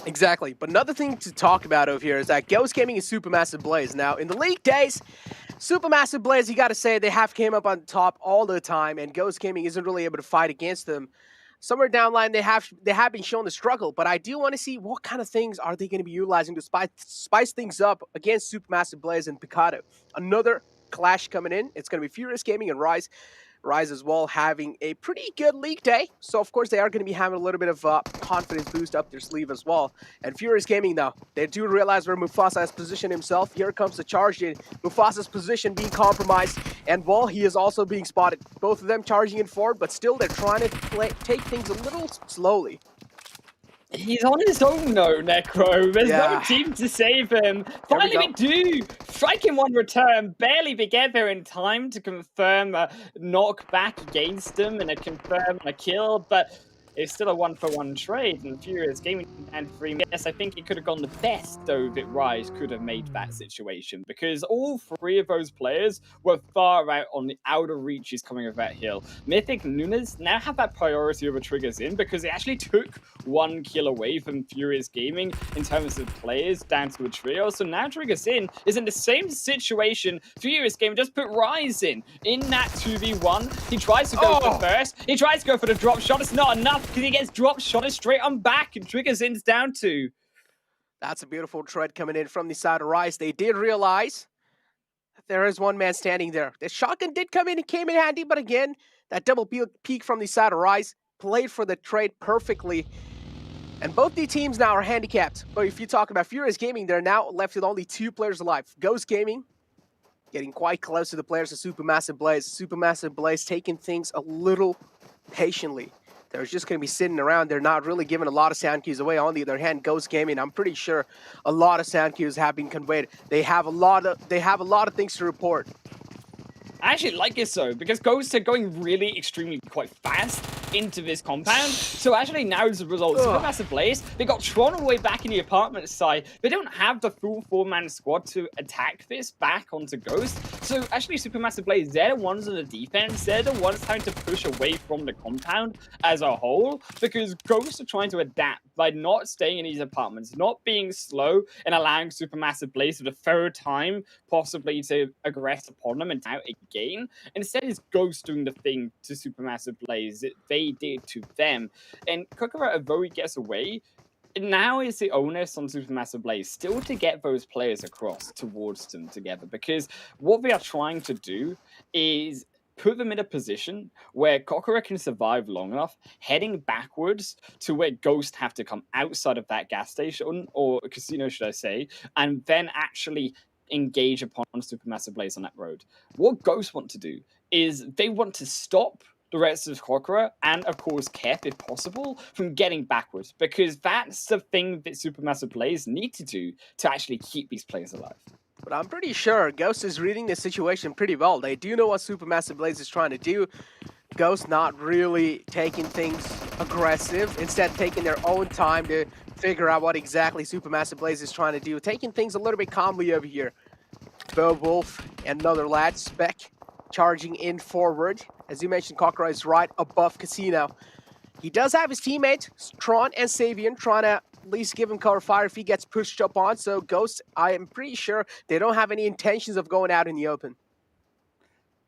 Exactly. But another thing to talk about over here is that Ghost Gaming is Supermassive Blaze. Now, in the league days, Supermassive Blaze, you got to say, they have came up on top all the time, and Ghost Gaming isn't really able to fight against them. Somewhere down the line, they have been shown the struggle, but I do want to see what kind of things are they going to be utilizing to spice things up against Supermassive Blaze and Picado. Another clash coming in. It's going to be Furious Gaming and Rise. Rise as well having a pretty good league day. So, of course, they are going to be having a little bit of confidence boost up their sleeve as well. And Furious Gaming, though, they do realize where Mufasa has positioned himself. Here comes the charge in. Mufasa's position being compromised. And, well, he is also being spotted. Both of them charging in forward, but still they're trying to take things a little slowly. He's on his own, though, Necro. There's no team to save him. Finally, we do. Striking one return. Barely we get there in time to confirm a knockback against him and a confirm a kill, but it's still a 1-for-1 trade. And Furious Gaming and 3. Yes, I think it could have gone the best, though, that Rise could have made that situation, because all 3 of those players were far out on the outer reaches coming of that hill. Mythic Nunes now have that priority over Triggers in because they actually took 1 kill away from Furious Gaming in terms of players down to a trio. So now Triggers in is in the same situation. Furious Gaming just put Rise in that 2v1. He tries to go for the first. He tries to go for the drop shot. It's not enough because he gets drop shotted straight on back and Triggers in's down 2. That's a beautiful tread coming in from the side of Rise. They did realize that there is one man standing there. The shotgun did come in and came in handy, but again, that double peek from the side of Rise played for the trade perfectly. And both the teams now are handicapped. But if you talk about Furious Gaming, they're now left with only 2 players alive. Ghost Gaming getting quite close to the players of Supermassive Blaze. Supermassive Blaze taking things a little patiently. They're just going to be sitting around. They're not really giving a lot of sound cues away. On the other hand, Ghost Gaming, I'm pretty sure a lot of sound cues have been conveyed. They have a lot of things to report. I actually like it so, because Ghosts are going really extremely quite fast into this compound. So actually now as a result, Supermassive Blaze, they got Tron all the way back in the apartment side. They don't have the full 4-man squad to attack this back onto Ghost. So actually, Supermassive Blaze, they're the ones on the defense. They're the ones trying to push away from the compound as a whole, because Ghosts are trying to adapt by not staying in these apartments, not being slow, and allowing Supermassive Blaze for the third time possibly to aggress upon them and out again. Instead, it's Ghost doing the thing to Supermassive Blaze that they did to them. And Kokoro Avori gets away. Now is the onus on Supermassive Blaze still to get those players across towards them together, because what they are trying to do is put them in a position where Kokoro can survive long enough, heading backwards to where Ghost have to come outside of that gas station, or casino, should I say, and then actually engage upon Supermassive Blaze on that road. What Ghost want to do is they want to stop the rest of Kokoro, and of course Kep, if possible, from getting backwards, because that's the thing that Supermassive Blaze need to do to actually keep these players alive. But I'm pretty sure Ghost is reading the situation pretty well. They do know what Supermassive Blaze is trying to do. Ghost not really taking things aggressive, instead taking their own time to figure out what exactly Supermassive Blaze is trying to do, taking things a little bit calmly over here. Beowulf and another lad, Spec, charging in forward. As you mentioned, Kokoro is right above Casino. He does have his teammates, Tron and Savian, trying to at least give him cover fire if he gets pushed up on. So Ghost, I am pretty sure they don't have any intentions of going out in the open.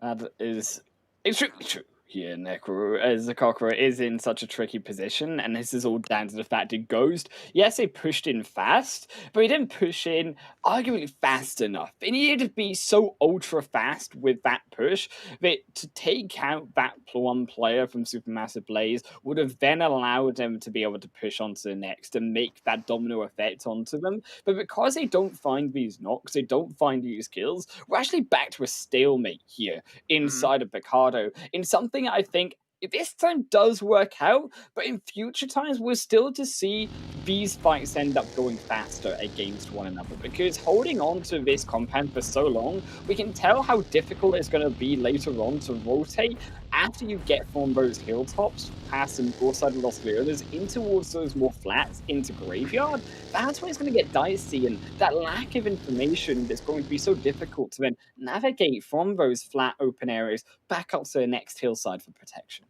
That is extremely true here, Necro, as the Kokoro is in such a tricky position, and this is all down to the fact that Ghost, yes, they pushed in fast, but he didn't push in arguably fast enough. They needed to be so ultra fast with that push that to take out that one player from Supermassive Blaze would have then allowed them to be able to push on to the next and make that domino effect onto them. But because they don't find these knocks, they don't find these kills, we're actually back to a stalemate here inside of Picardo, in something I think this time does work out, but in future times we're still to see these fights end up going faster against one another, because holding on to this compound for so long, we can tell how difficult it's going to be later on to rotate after you get from those hilltops past the north side of Los Leones in towards those more flats into Graveyard. That's when it's going to get dicey, and that lack of information that's going to be so difficult to then navigate from those flat open areas back up to the next hillside for protection.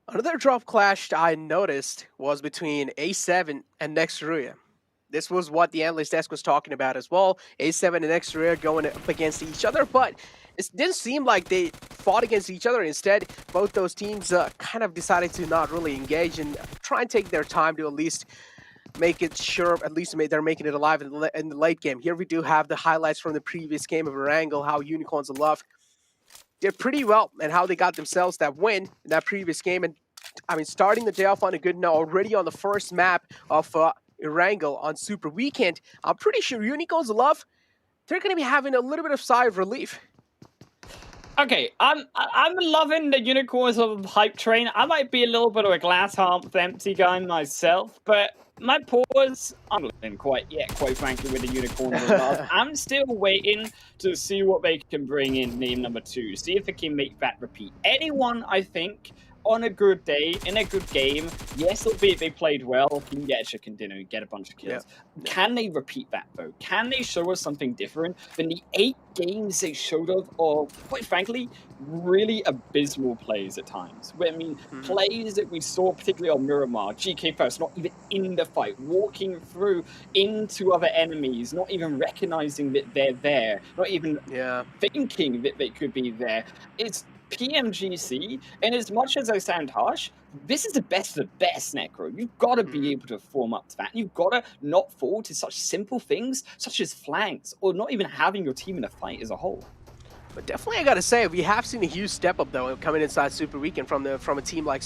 Another drop clash I noticed was between A7 and Nexteria. This was what the analyst desk was talking about as well. A7 and Nexteria going up against each other, but it didn't seem like they fought against each other. Instead, both those teams kind of decided to not really engage and try and take their time to at least make it sure, at least they're making it alive in the late game. Here we do have the highlights from the previous game of Erangel, how Unicorns of Love did pretty well and how they got themselves that win in that previous game. And I mean, starting the day off on a good note, already on the first map of Erangel on Super Weekend, I'm pretty sure Unicorns of Love, they're going to be having a little bit of sigh of relief. Okay, I'm loving the Unicorns of Hype train. I might be a little bit of a glass half empty guy myself, but my pause aren't quite yet, quite frankly, with the Unicorns of Love. I'm still waiting to see what they can bring in name number 2, see if they can make that repeat. Anyone, I think, on a good day, in a good game, yes, albeit they played well, can get a chicken dinner and get a bunch of kills. Yeah. Can they repeat that, though? Can they show us something different than the 8 games they showed of, quite frankly, really abysmal plays at times? I mean, plays that we saw, particularly on Miramar, GK first, not even in the fight, walking through into other enemies, not even recognizing that they're there, not even thinking that they could be there. It's PMGC, and as much as I sound harsh, this is the best of the best, Necro. You've got to be able to form up to that. You've got to not fall to such simple things, such as flanks, or not even having your team in a fight as a whole. But definitely, I got to say, we have seen a huge step up, though, coming inside Super Weekend from a team like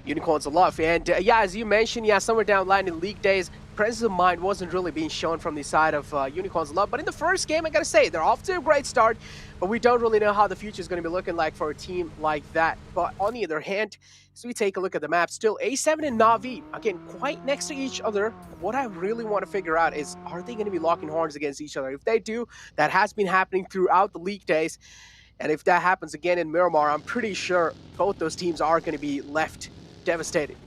Unicorns of Love. And yeah, as you mentioned, somewhere down the line in league days, presence of mind wasn't really being shown from the side of Unicorns of Love. But in the first game, I gotta say, they're off to a great start, but we don't really know how the future is going to be looking like for a team like that. But on the other hand, as we take a look at the map, still A7 and Na'Vi, again, quite next to each other. What I really want to figure out is, are they going to be locking horns against each other? If they do, that has been happening throughout the league days. And if that happens again in Miramar, I'm pretty sure both those teams are going to be left devastated.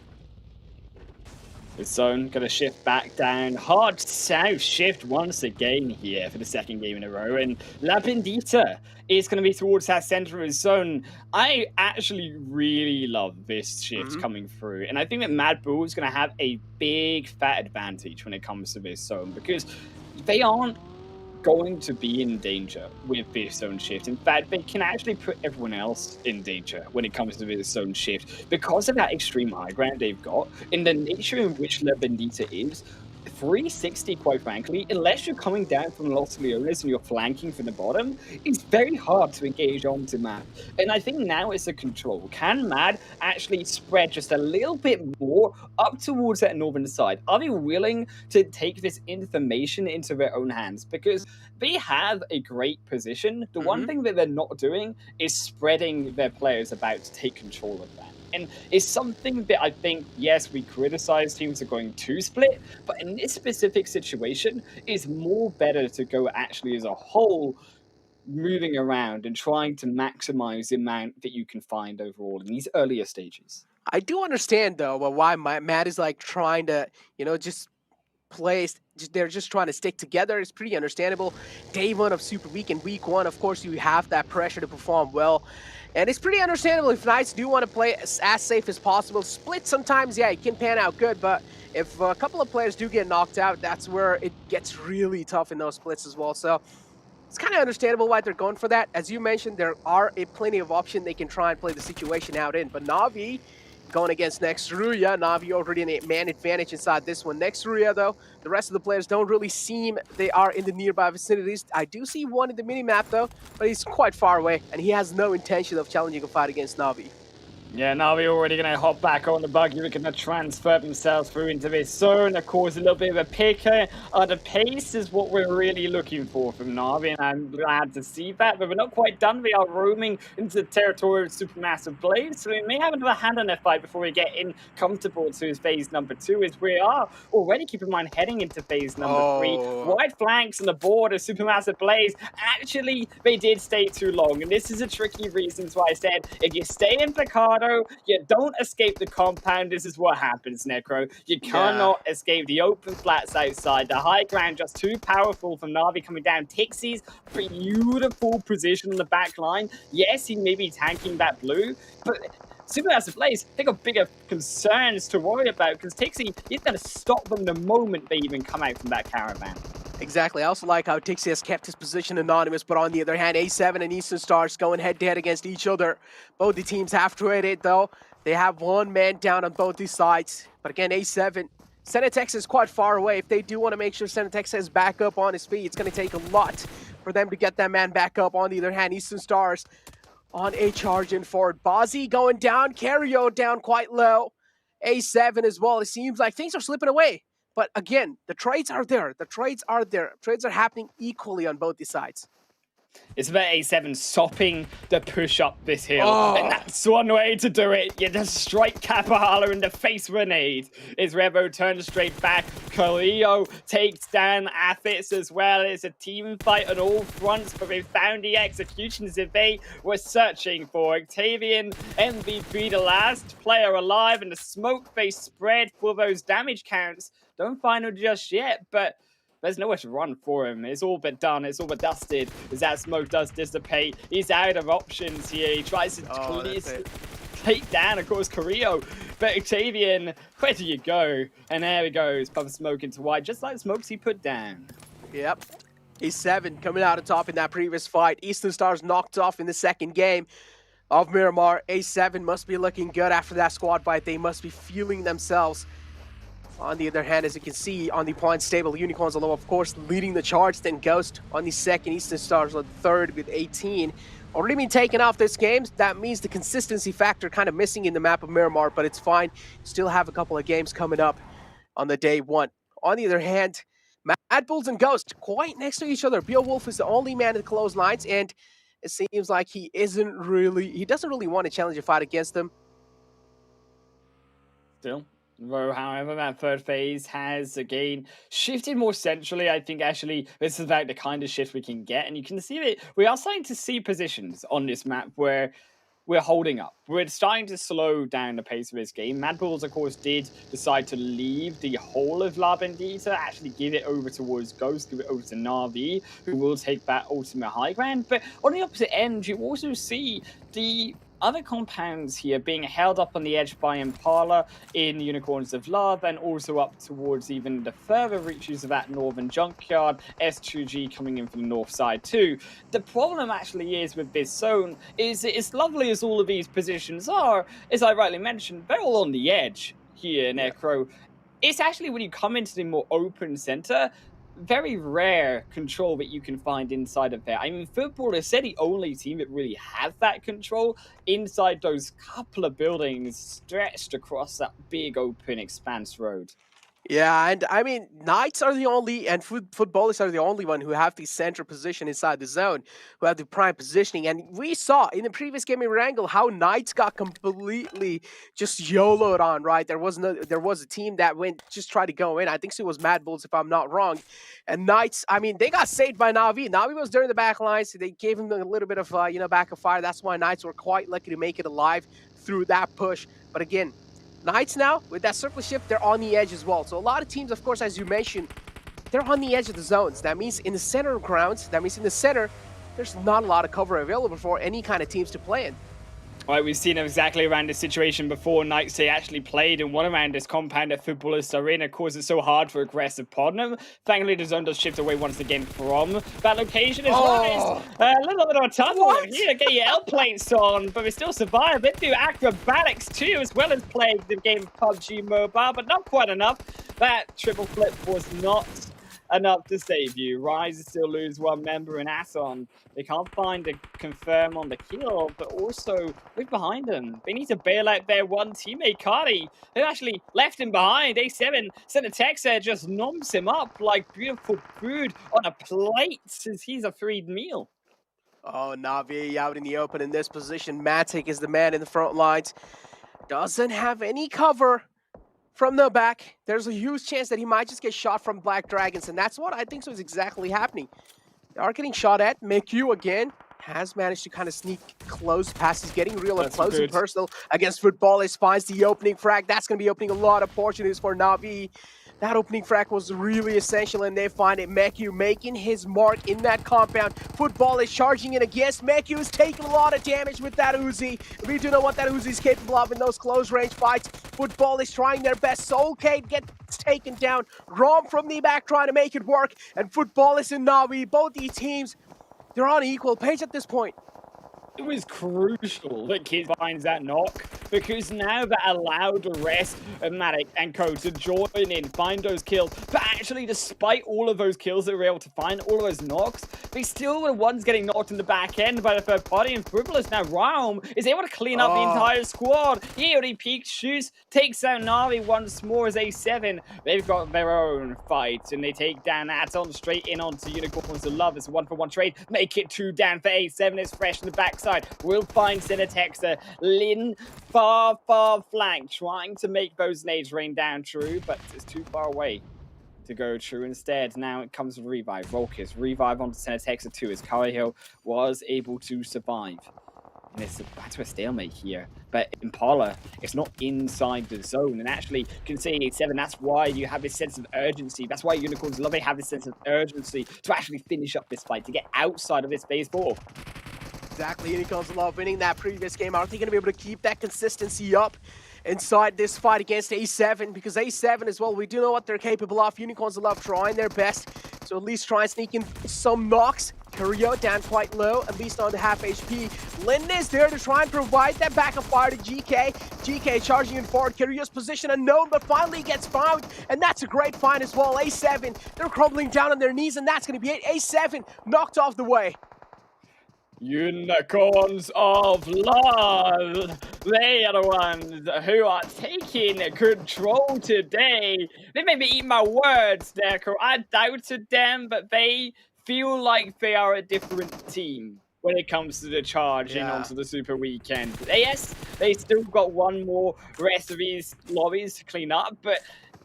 The zone going to shift back down. Hard south shift once again here for the second game in a row. And La Bendita is going to be towards that center of his zone. I actually really love this shift coming through. And I think that Mad Bull is going to have a big fat advantage when it comes to this zone because they aren't going to be in danger with this zone shift. In fact, they can actually put everyone else in danger when it comes to this zone shift because of that extreme high ground they've got in the nature in which La Bendita is. 360, quite frankly, unless you're coming down from Los Leones and you're flanking from the bottom, it's very hard to engage onto Mad. And I think now it's a control. Can Mad actually spread just a little bit more up towards that northern side? Are they willing to take this information into their own hands? Because they have a great position. The one thing that they're not doing is spreading their players about to take control of that. And it's something that I think, yes, we criticize teams are going to split, but in this specific situation, it's more better to go actually as a whole, moving around and trying to maximize the amount that you can find overall in these earlier stages. I do understand, though, why Matt is like trying to, just play. They're just trying to stick together. It's pretty understandable. Day one of Super Week and Week 1, of course, you have that pressure to perform well. And it's pretty understandable if Knights do want to play as safe as possible. Split sometimes, yeah, it can pan out good, but if a couple of players do get knocked out, that's where it gets really tough in those splits as well. So it's kind of understandable why they're going for that. As you mentioned, there are plenty of options they can try and play the situation out in. But Na'Vi going against Nextruya. Na'Vi already in a man advantage inside this one. Nextruya, though, the rest of the players don't really seem they are in the nearby vicinities. I do see one in the minimap, though, but he's quite far away, and he has no intention of challenging a fight against Na'Vi. Yeah, Na'Vi already going to hop back on the buggy. We're going to transfer themselves through into this zone. Of course, a little bit of a picker. The pace is what we're really looking for from Na'Vi, and I'm glad to see that. But we're not quite done. We are roaming into the territory of Supermassive Blade, so we may have another hand on their fight before we get in comfortable to phase number 2, as we are already, keep in mind, heading into phase number 3. Wide flanks on the board of Supermassive Blades. Actually, they did stay too long, and this is a tricky reason why I said, if you stay in Picado, you don't escape the compound. This is what happens, Necro. You cannot escape the open flats outside. The high ground just too powerful from Na'Vi coming down. Tixie's beautiful position on the back line. Yes, he may be tanking that blue, but Supermassive Blaze, they got bigger concerns to worry about because Tixie is going to stop them the moment they even come out from that caravan. Exactly. I also like how Tixie has kept his position anonymous, but on the other hand, A7 and Eastern Stars going head-to-head against each other. Both the teams have traded, though. They have one man down on both these sides. But again, A7, Senatex is quite far away. If they do want to make sure Senatex has back up on his feet, it's going to take a lot for them to get that man back up. On the other hand, Eastern Stars on a charge in forward. Bozzy going down, Cario down quite low. A7 as well. It seems like things are slipping away. But again, the trades are there. The trades are there. Trades are happening equally on both these sides. It's about A7 stopping the push up this hill. And that's one way to do it. You just strike Kapahala in the face with a nade. As Revo turns straight back. Carrillo takes down Athis as well. It's a team fight on all fronts, but they found the executions that they were searching for. Octavian, MVP, the last player alive, and the smoke they spread for those damage counts. Don't find him just yet, but there's nowhere to run for him. It's all but done. It's all but dusted. As that smoke does dissipate, he's out of options here. He tries to take down, of course, Carrillo. But Octavian, where do you go? And there he goes, puff smoke into white, just like the smokes he put down. Yep. A7 coming out on top in that previous fight. Eastern Stars knocked off in the second game of Miramar. A7 must be looking good after that squad fight. They must be feeling themselves. On the other hand, as you can see on the points table, Unicorns alone, of course, leading the charge. Then Ghost on the second, Eastern Stars on third with 18. Already been taken off this game. That means the consistency factor kind of missing in the map of Miramar, but it's fine. Still have a couple of games coming up on the day one. On the other hand, Mad Bulls and Ghost quite next to each other. Beowulf is the only man in the close lines, and it seems like he doesn't really want to challenge a fight against them. Still. However, that third phase has, again, shifted more centrally. I think, actually, this is about the kind of shift we can get. And you can see that we are starting to see positions on this map where we're holding up. We're starting to slow down the pace of this game. Mad Bulls, of course, did decide to leave the whole of La Bendita, actually give it over towards Ghost, give it over to Na'Vi, who will take that ultimate high ground. But on the opposite end, you also see the other compounds here being held up on the edge by Impala in Unicorns of Love, and also up towards even the further reaches of that northern junkyard, S2G coming in from the north side too. The problem actually is with this zone is as lovely as all of these positions are, as I rightly mentioned, they're all on the edge here in Necro. It's actually when you come into the more open center, very rare control that you can find inside of there. I mean, Footballers are the only team that really has that control inside those couple of buildings stretched across that big open expanse road. Yeah, and I mean, Knights are the only, and Footballers are the only one who have the center position inside the zone, who have the prime positioning. And we saw in the previous game in Erangel how Knights got completely just YOLO'd on, right? There was a team that went, just tried to go in. I think it was Mad Bulls, if I'm not wrong. And Knights, I mean, they got saved by Na'Vi. Na'Vi was during the back lines. So they gave him a little bit of, back of fire. That's why Knights were quite lucky to make it alive through that push. But again, Knights now, with that circle shift, they're on the edge as well. So a lot of teams, of course, as you mentioned, they're on the edge of the zones. That means in the center of grounds, that means in the center, there's not a lot of cover available for any kind of teams to play in. Right, we've seen exactly around this situation before. Knights, they actually played in one around this compound that Footballers are in. Of course, it's so hard for aggressive upon them. Thankfully, the zone does shift away once again from that location. As well as a little bit of a tunnel here. Get your L plates on, but we still survive. They do acrobatics too, as well as playing the game of PUBG Mobile, but not quite enough. That triple flip was not enough to save you. Rise still lose one member in Ason. They can't find a confirm on the kill, but also look behind them. They need to bail out their one teammate, Cardi, who actually left him behind. A7 sent a text there, just noms him up like beautiful food on a plate since he's a freed meal. Oh, Na'Vi out in the open in this position. Matic is the man in the front lines. Doesn't have any cover from the back. There's a huge chance that he might just get shot from Black Dragons, and that's what I think is exactly happening. They are getting shot at. McHugh again has managed to kind of sneak close past. He's getting real up close and personal against Footballers. Finds the opening frag. That's going to be opening a lot of opportunities for Na'Vi. That opening frag was really essential, and they find it. McHugh making his mark in that compound. Footballers charging in against. McHugh is taking a lot of damage with that Uzi. We do know what that Uzi is capable of in those close range fights. Footballers trying their best. Soulcade gets taken down. Rom from the back trying to make it work. And Footballers and Na'Vi, both these teams, they're on equal pace at this point. It was crucial that Kid finds that knock, because now that allowed the rest of Matic and Co to join in, find those kills. But actually, despite all of those kills that they were able to find, all of those knocks, they still were the ones getting knocked in the back end by the third party. And Frivolous now, Realm is able to clean up the entire squad. He already peeks, shoots, takes out Na'Vi once more as A7. They've got their own fight, and they take down Aton straight in onto Unicorns of Love. It's a 1-for-1 trade. Make it 2 down for A7. It's fresh in the back. We'll find Cinetexa. Lin far flank, trying to make those nades rain down true, but it's too far away to go true. Instead, now it comes with Revive. Volkis, Revive onto Cinetexa 2 as Karihill was able to survive. And it's back to a stalemate here. But Impala, it's not inside the zone. And actually, conceding 8-7, that's why you have this sense of urgency. That's why Unicorns Love, they have this sense of urgency to actually finish up this fight, to get outside of this phase 4. Exactly, Unicorns of Love winning that previous game. Are they going to be able to keep that consistency up inside this fight against A7? Because A7 as well, we do know what they're capable of. Unicorns of Love trying their best to at least try and sneak in some knocks. Curio down quite low, at least on the half HP. Lin is there to try and provide that backup fire to GK. GK charging in forward. Curio's position unknown, but finally gets found, and that's a great find as well. A7, they're crumbling down on their knees, and that's going to be it. A7 knocked off the way. Unicorns of Love, they are the ones who are taking control today. They made me eat my words there, I doubted them, but they feel like they are a different team when it comes to the charge in onto the Super Weekend. Yes, they still got one more rest of these lobbies to clean up, but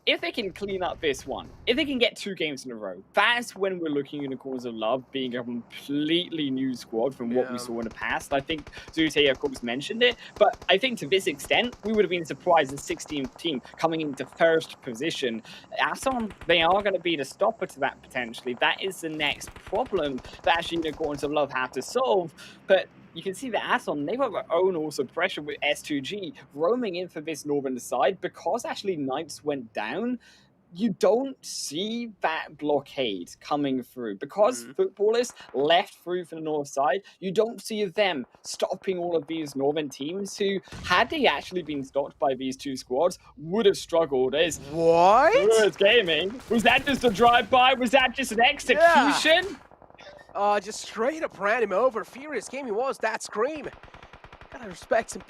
if they can clean up this one, if they can get 2 games in a row, that's when we're looking at Unicorns of Love being a completely new squad from what we saw in the past. I think Zute, of course, mentioned it, but I think to this extent, we would have been surprised the 16th team coming into first position. Atom, they are going to be the stopper to that potentially. That is the next problem that actually Unicorns of Love have to solve, but you can see that Atom, they've got their own also pressure with S2G roaming in for this northern side. Because actually Knights went down, you don't see that blockade coming through. Because footballers left through for the north side, you don't see them stopping all of these northern teams who, had they actually been stopped by these 2 squads, would have struggled. As what? Gaming, was that just a drive-by? Was that just an execution? Yeah. Just straight up ran him over. Furious Gaming was that scream. Gotta respect some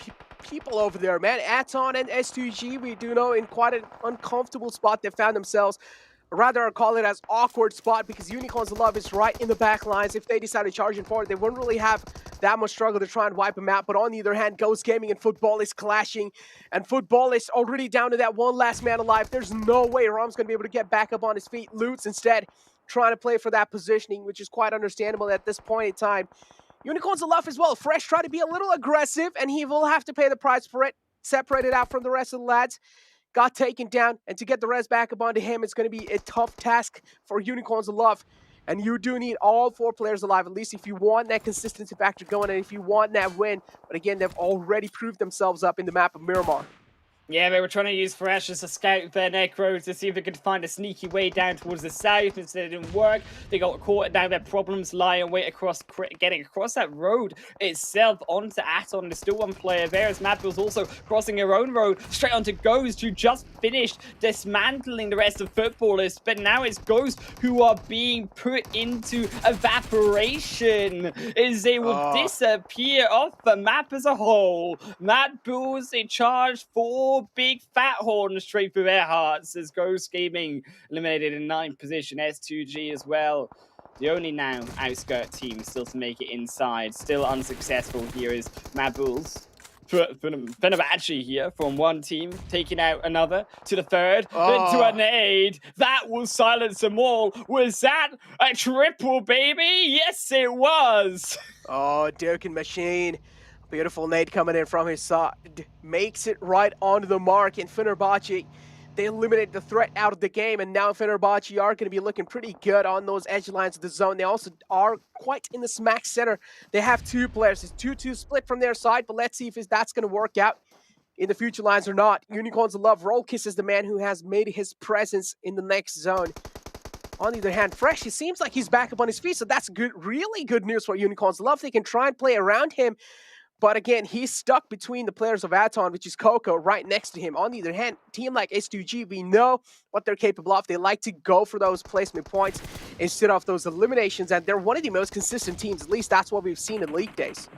people over there, man. Aton and S2G, we do know, in quite an uncomfortable spot they found themselves. Or rather, I'll call it as awkward spot, because Unicorns of Love is right in the back lines. If they decide to charge in forward, they wouldn't really have that much struggle to try and wipe him out. But on the other hand, Ghost Gaming and Football is clashing, and Football is already down to that one last man alive. There's no way Rom's gonna be able to get back up on his feet. Lutz instead trying to play for that positioning, which is quite understandable at this point in time. Unicorns of Love as well. Fresh tried to be a little aggressive, and he will have to pay the price for it. Separated out from the rest of the lads. Got taken down, and to get the res back up onto him, it's going to be a tough task for Unicorns of Love. And you do need all 4 players alive, at least if you want that consistency factor going, and if you want that win. But again, they've already proved themselves up in the map of Miramar. Yeah, they were trying to use Fresh as a scout their Necros to see if they could find a sneaky way down towards the south. Instead, it didn't work. They got caught, and now their problems lie away across, getting across that road itself onto Aton. There's still 1 player there, as Mapbill's also crossing her own road straight onto Ghost, who just finished dismantling the rest of footballers. But now it's Ghost who are being put into evaporation as they will disappear off the map as a whole. Mapbill's in charge for big fat horns straight through their hearts as Ghost Gaming eliminated in 9th position. S2G as well. The only now outskirt team still to make it inside. Still unsuccessful here is Mabul's. Fenerbahce here from 1 team, taking out another to the 3rd, into a nade. That will silence them all. Was that a triple, baby? Yes, it was. Oh, Durkin Machine. Beautiful nade coming in from his side. Makes it right onto the mark, and Fenerbahce, they eliminate the threat out of the game, and now Fenerbahce are going to be looking pretty good on those edge lines of the zone. They also are quite in the smack center. They have 2 players. It's 2-2 split from their side, but let's see if that's going to work out in the future lines or not. Unicorns of Love, Rollkiss is the man who has made his presence in the next zone. On the other hand, Fresh, it seems like he's back up on his feet, so that's good, really good news for Unicorns of Love. They can try and play around him. But again, he's stuck between the players of Aton, which is Coco, right next to him. On the other hand, team like S2G, we know what they're capable of. They like to go for those placement points instead of those eliminations, and they're one of the most consistent teams. At least that's what we've seen in league days.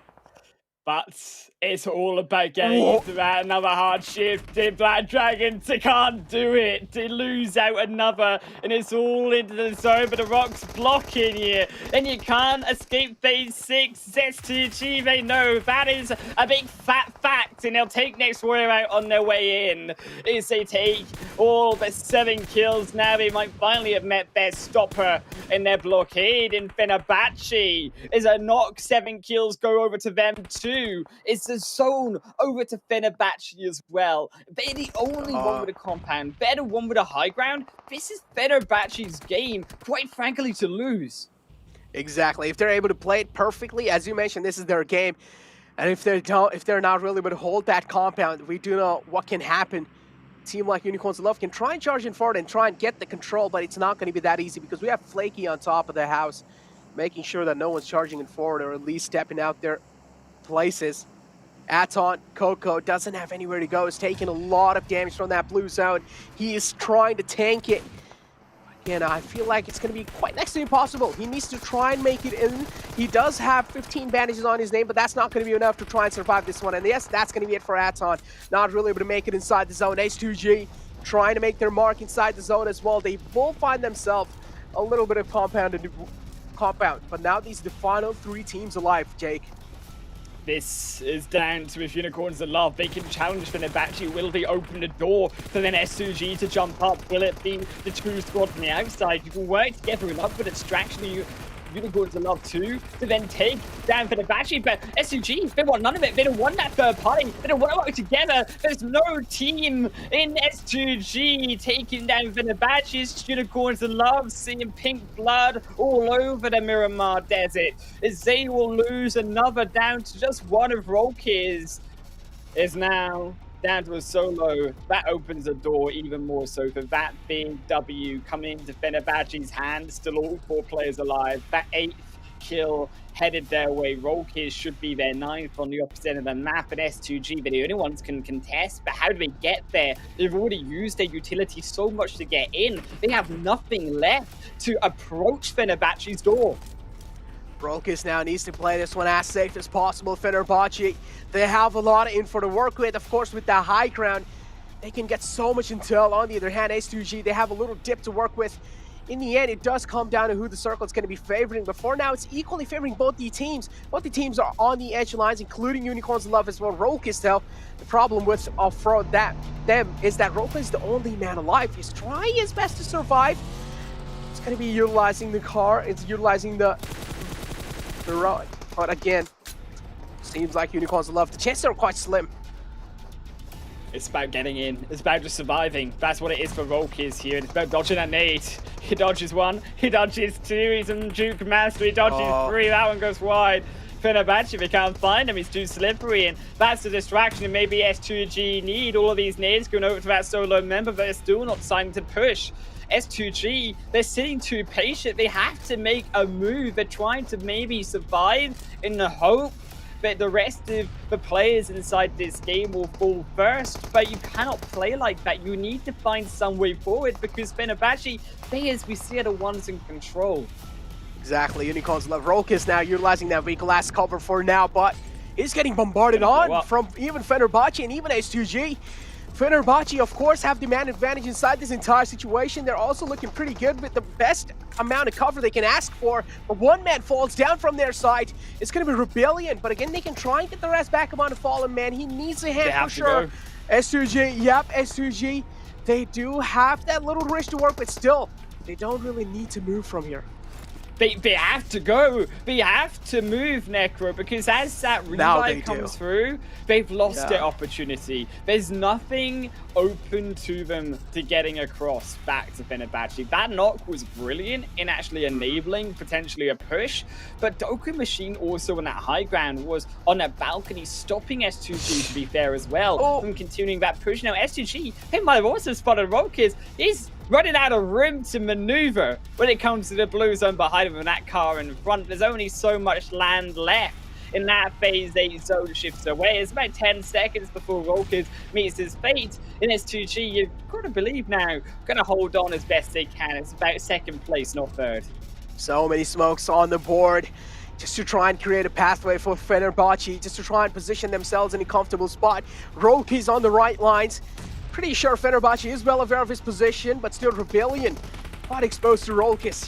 But it's all about getting into that another hard shift. The Black Dragons, they can't do it. They lose out another, and it's all into the zone, but the rock's blocking you, and you can't escape phase 6. STG, they know that is a big fat fact, and they'll take Next Warrior out on their way in. As they take all the 7 kills, now they might finally have met their stopper in their blockade in Fenerbahce. As a knock, 7 kills go over to them too. It's the zone over to Fenerbahce as well. They're the only one with a compound. They're the one with a high ground. This is Fenerbahce's game, quite frankly, to lose. Exactly. If they're able to play it perfectly, as you mentioned, this is their game. And if they're not really able to hold that compound, we do know what can happen. A team like Unicorns of Love can try and charge in forward and try and get the control, but it's not going to be that easy because we have Flaky on top of the house, making sure that no one's charging in forward or at least stepping out their places. Aton, Coco doesn't have anywhere to go. He's taking a lot of damage from that blue zone. He is trying to tank it. Again, I feel like it's going to be quite next to impossible. He needs to try and make it in. He does have 15 bandages on his name, but that's not going to be enough to try and survive this one. And yes, that's going to be it for Aton. Not really able to make it inside the zone. S2G trying to make their mark inside the zone as well. They will find themselves a little bit of compound. But now these are the final 3 teams alive, Jake. This is down to if Unicorns of Love. They can challenge Fenerbahce. Will they open the door for then S2G to jump up? Will it be the two squads on the outside? You can work together enough for distraction. Unicorns of Love too to then take down Fenerbahce, but S2G, they want none of it. They don't want that third party. They don't want to work together. There's no team in S2G taking down Fenerbahce's Unicorns of Love, seeing pink blood all over the Miramar Desert, as they will lose another down to just one of Rolkis. Is now down to a solo. That opens the door even more so for that big W coming into Fenerbahce's hand. Still all 4 players alive. That 8th kill headed their way. Rolkis should be their 9th on the opposite end of the map, and S2G, they're the only ones can contest. But how do they get there? They've already used their utility so much to get in. They have nothing left to approach Fenerbahce's door. Rolkis now needs to play this one as safe as possible. Fenerbahce, they have a lot of info to work with. Of course, with that high ground, they can get so much intel. On the other hand, S2G, they have a little dip to work with. In the end, it does come down to who the circle is going to be favoring. But for now, it's equally favoring both the teams. Both the teams are on the edge lines, including Unicorns of Love as well. Rolkis, though, the problem with them is that Rolkis is the only man alive. He's trying his best to survive. It's going to be utilizing the car. It's utilizing the road. But again, seems like Unicorns of Love, the chances are quite slim. It's about getting in. It's about just surviving. That's what it is for Rolkis here. It's about dodging that nade. He dodges 1, he dodges 2. He's a Duke Master. He dodges 3. That one goes wide. Fenerbahce, they can't find him. He's too slippery, and that's the distraction. And maybe S2G need all of these nades going over to that solo member, but they're still not deciding to push. S2G, they're sitting too patient. They have to make a move. They're trying to maybe survive in the hope that the rest of the players inside this game will fall first. But you cannot play like that. You need to find some way forward, because Fenerbahce, they, as we see, are the ones in control. Exactly. Unicorns Love. Rolkis now utilizing that weak last cover for now, but he's getting bombarded on from even Fenerbahce and even S2G. Fenerbahce, of course, have the man advantage inside this entire situation. They're also looking pretty good with the best amount of cover they can ask for. But one man falls down from their side. It's going to be Rebellion. But again, they can try and get their ass back upon the fallen man. He needs a hand for sure. S2G, yep, S2G. They do have that little risk to work with still. They don't really need to move from here. They have to go. They have to move, Necro, because as that revive comes through, they've lost their opportunity. There's nothing open to them to getting across back to Fenerbahce. That knock was brilliant in actually enabling potentially a push, but Doku Machine also on that high ground was on that balcony, stopping S2G, to be fair, as well, from continuing that push. Now, S2G, they might have also spotted Rolkis. He's running out of room to maneuver when it comes to the blue zone behind him and that car in front. There's only so much land left in that phase 8 zone shifts away. It's about 10 seconds before Rolkis meets his fate. In S2G, you've got to believe now, going to hold on as best they can. It's about 2nd place, not 3rd. So many smokes on the board, just to try and create a pathway for Fenerbahce, just to try and position themselves in a comfortable spot. Rolkis on the right lines. Pretty sure Fenerbahce is well aware of his position, but still Rebellion quite exposed to Rolkis.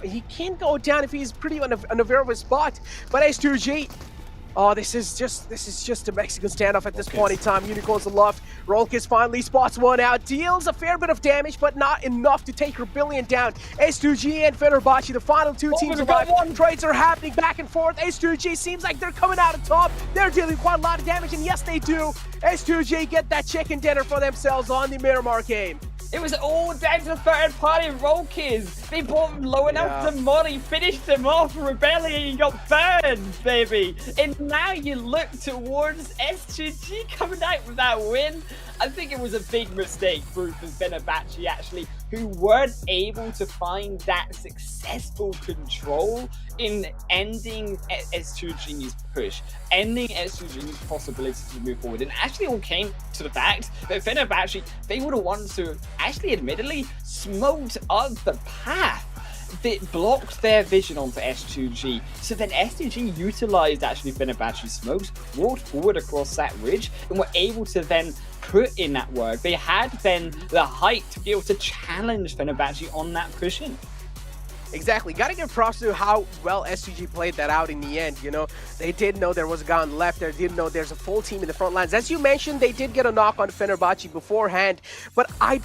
He can go down if he's pretty unaware of his spot. But S2G, this is just a Mexican standoff at this point in time. Unicorns of Love. Rolkis finally spots one out, deals a fair bit of damage, but not enough to take Rebellion down. S2G and Fenerbahce, the final 2 teams alive. Trades are happening back and forth. S2G seems like they're coming out on top. They're dealing quite a lot of damage, and yes, they do. S2G get that chicken dinner for themselves on the Miramar game. It was all down to third party Rolkis. They bought him low enough to money, finished him off. Rebellion, you got burned, baby. And now you look towards S2G coming out with that win. I think it was a big mistake for Fenerbahce, actually, who weren't able to find that successful control in ending S2G's push, ending S2G's possibility to move forward. And actually all came to the fact that Fenerbahce, they were the ones who actually admittedly smoked up the path that blocked their vision onto S2G. So then S2G utilized actually Fenerbahce's smokes, walked forward across that ridge, and were able to then put in that work. They had then the height to be able to challenge Fenerbahce on that pushing. Exactly. Gotta give props to how well S2G played that out in the end. You know, they did know there was a guy on the left there, did know there's a full team in the front lines. As you mentioned, they did get a knock on Fenerbahce beforehand, but I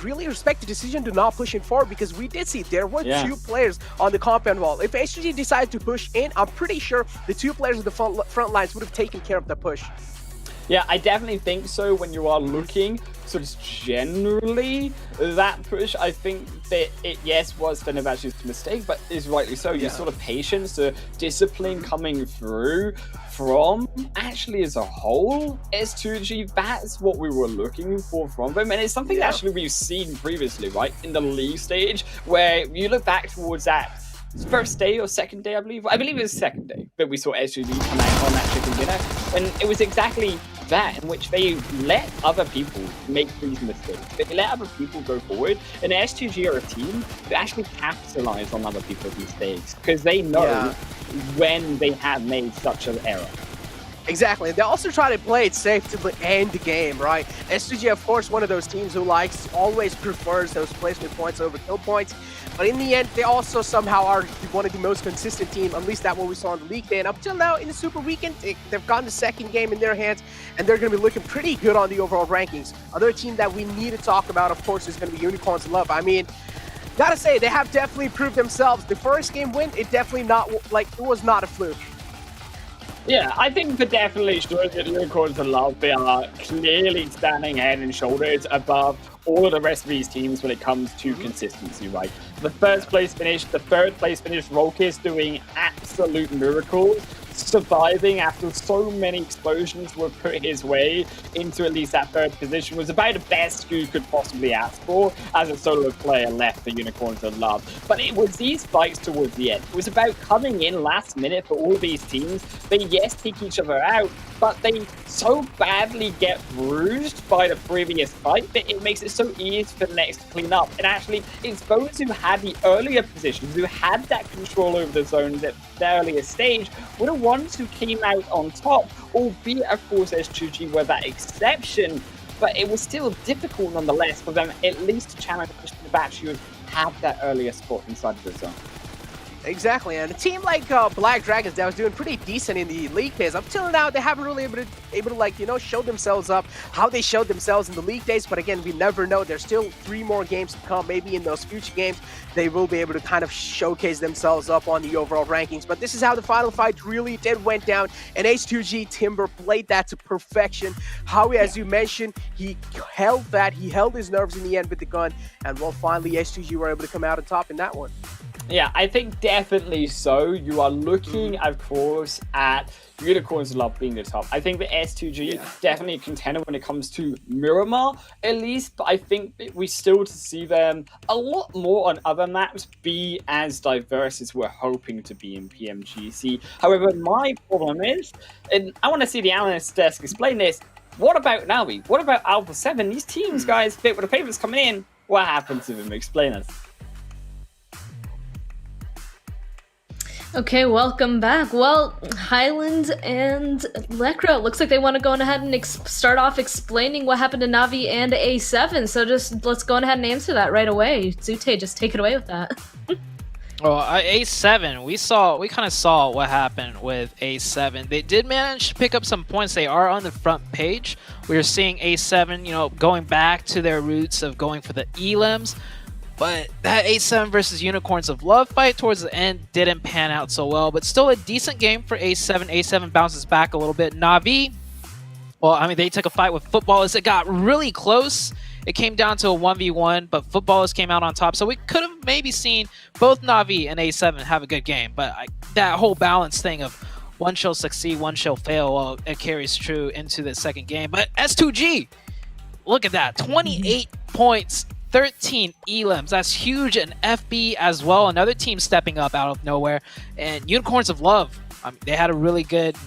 really respect the decision to not push in forward, because we did see there were two players on the compound wall. If S2G decided to push in, I'm pretty sure the two players of the front lines would have taken care of the push. Yeah, I definitely think so. When you are looking sort of generally that push, I think that it, yes, was Fenerbahce's mistake, but is rightly so. Your sort of patience, the discipline coming through from actually as a whole, S2G, that's what we were looking for from them. And it's something that actually we've seen previously, right? In the league stage, where you look back towards that first day or second day, I believe it was second day, but we saw S2G come out on that chicken dinner, and it was exactly that, in which they let other people make these mistakes. They let other people go forward, and S2G are a team who actually capitalize on other people's mistakes, because they know when they have made such an error. Exactly. They also try to play it safe to end the game, right? S2G, of course, one of those teams who always prefers those placement points over kill points. But in the end, they also somehow are one of the most consistent team, at least that's what we saw on the league day. And up till now, in the Super Weekend, they've gotten the second game in their hands, and they're going to be looking pretty good on the overall rankings. Another team that we need to talk about, of course, is going to be Unicorns Love. I mean, gotta say, they have definitely proved themselves. The first game win, it was not a fluke. Yeah, I think for definitely sure that Unicorns Love, they are clearly standing head and shoulders above all of the rest of these teams when it comes to consistency, right? The first place finish, the third place finish, Rolkis doing absolute miracles, surviving after so many explosions were put his way into at least that third position was about the best you could possibly ask for as a solo player left for Unicorns of Love. But it was these fights towards the end. It was about coming in last minute for all of these teams. They, yes, take each other out, but they so badly get bruised by the previous fight that it makes it so easy for the next to clean up. And actually, it's those who had the earlier positions, who had that control over the zones at the earlier stage, were the ones who came out on top, albeit, of course, S2G were that exception, but it was still difficult nonetheless for them at least to challenge the batch who had that earlier spot inside of the zone. Exactly, and a team like Black Dragons that was doing pretty decent in the league days, up till now they haven't really able to like, you know, show themselves up how they showed themselves in the league days. But again, we never know. There's still 3 more games to come. Maybe in those future games they will be able to kind of showcase themselves up on the overall rankings. But this is how the final fight really went down, and H2G Timber played that to perfection. Howie, as you mentioned, he held his nerves in the end with the gun, and well, finally S2G were able to come out on top in that one. Yeah, I think definitely so. You are looking, of course, at Unicorns Love being the top. I think the S2G definitely a contender when it comes to Miramar, at least, but I think that we still to see them a lot more on other maps be as diverse as we're hoping to be in PMGC. However, my problem is, and I want to see the analyst desk explain this, what about Navi? What about Alpha 7? These teams, guys, bit with the favorites coming in, what happened to them? Explain us. Okay, welcome back. Well, Highland and Lekra, looks like they want to go ahead and start off explaining what happened to Navi and A7. So just let's go ahead and answer that right away. Zute, just take it away with that. Well, A7, we kind of saw what happened with A7. They did manage to pick up some points. They are on the front page. We are seeing A7, you know, going back to their roots of going for the elims. But that 8-7 versus Unicorns of Love fight towards the end didn't pan out so well, but still a decent game for A7. A7 bounces back a little bit. Navi, well, I mean, they took a fight with Footballers. It got really close. It came down to a 1v1, but Footballers came out on top. So we could have maybe seen both Navi and A7 have a good game, but that whole balance thing of one shall succeed, one shall fail, well, it carries true into the second game. But S2G, look at that, 28 points. 13 elims. That's huge. And FB as well. Another team stepping up out of nowhere. And Unicorns of Love, I mean, they had a really good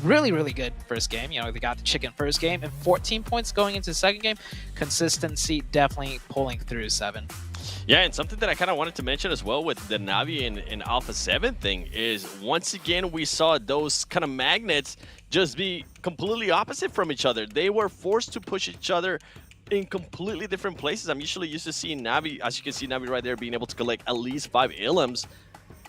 first game. You know, they got the chicken first game and 14 points going into the second game. Consistency definitely pulling through 7. Yeah, and something that I kind of wanted to mention as well with the Navi and Alpha 7 thing is once again we saw those kind of magnets just be completely opposite from each other. They were forced to push each other in completely different places. I'm usually used to seeing Navi, as you can see Navi right there, being able to collect at least 5 Illims.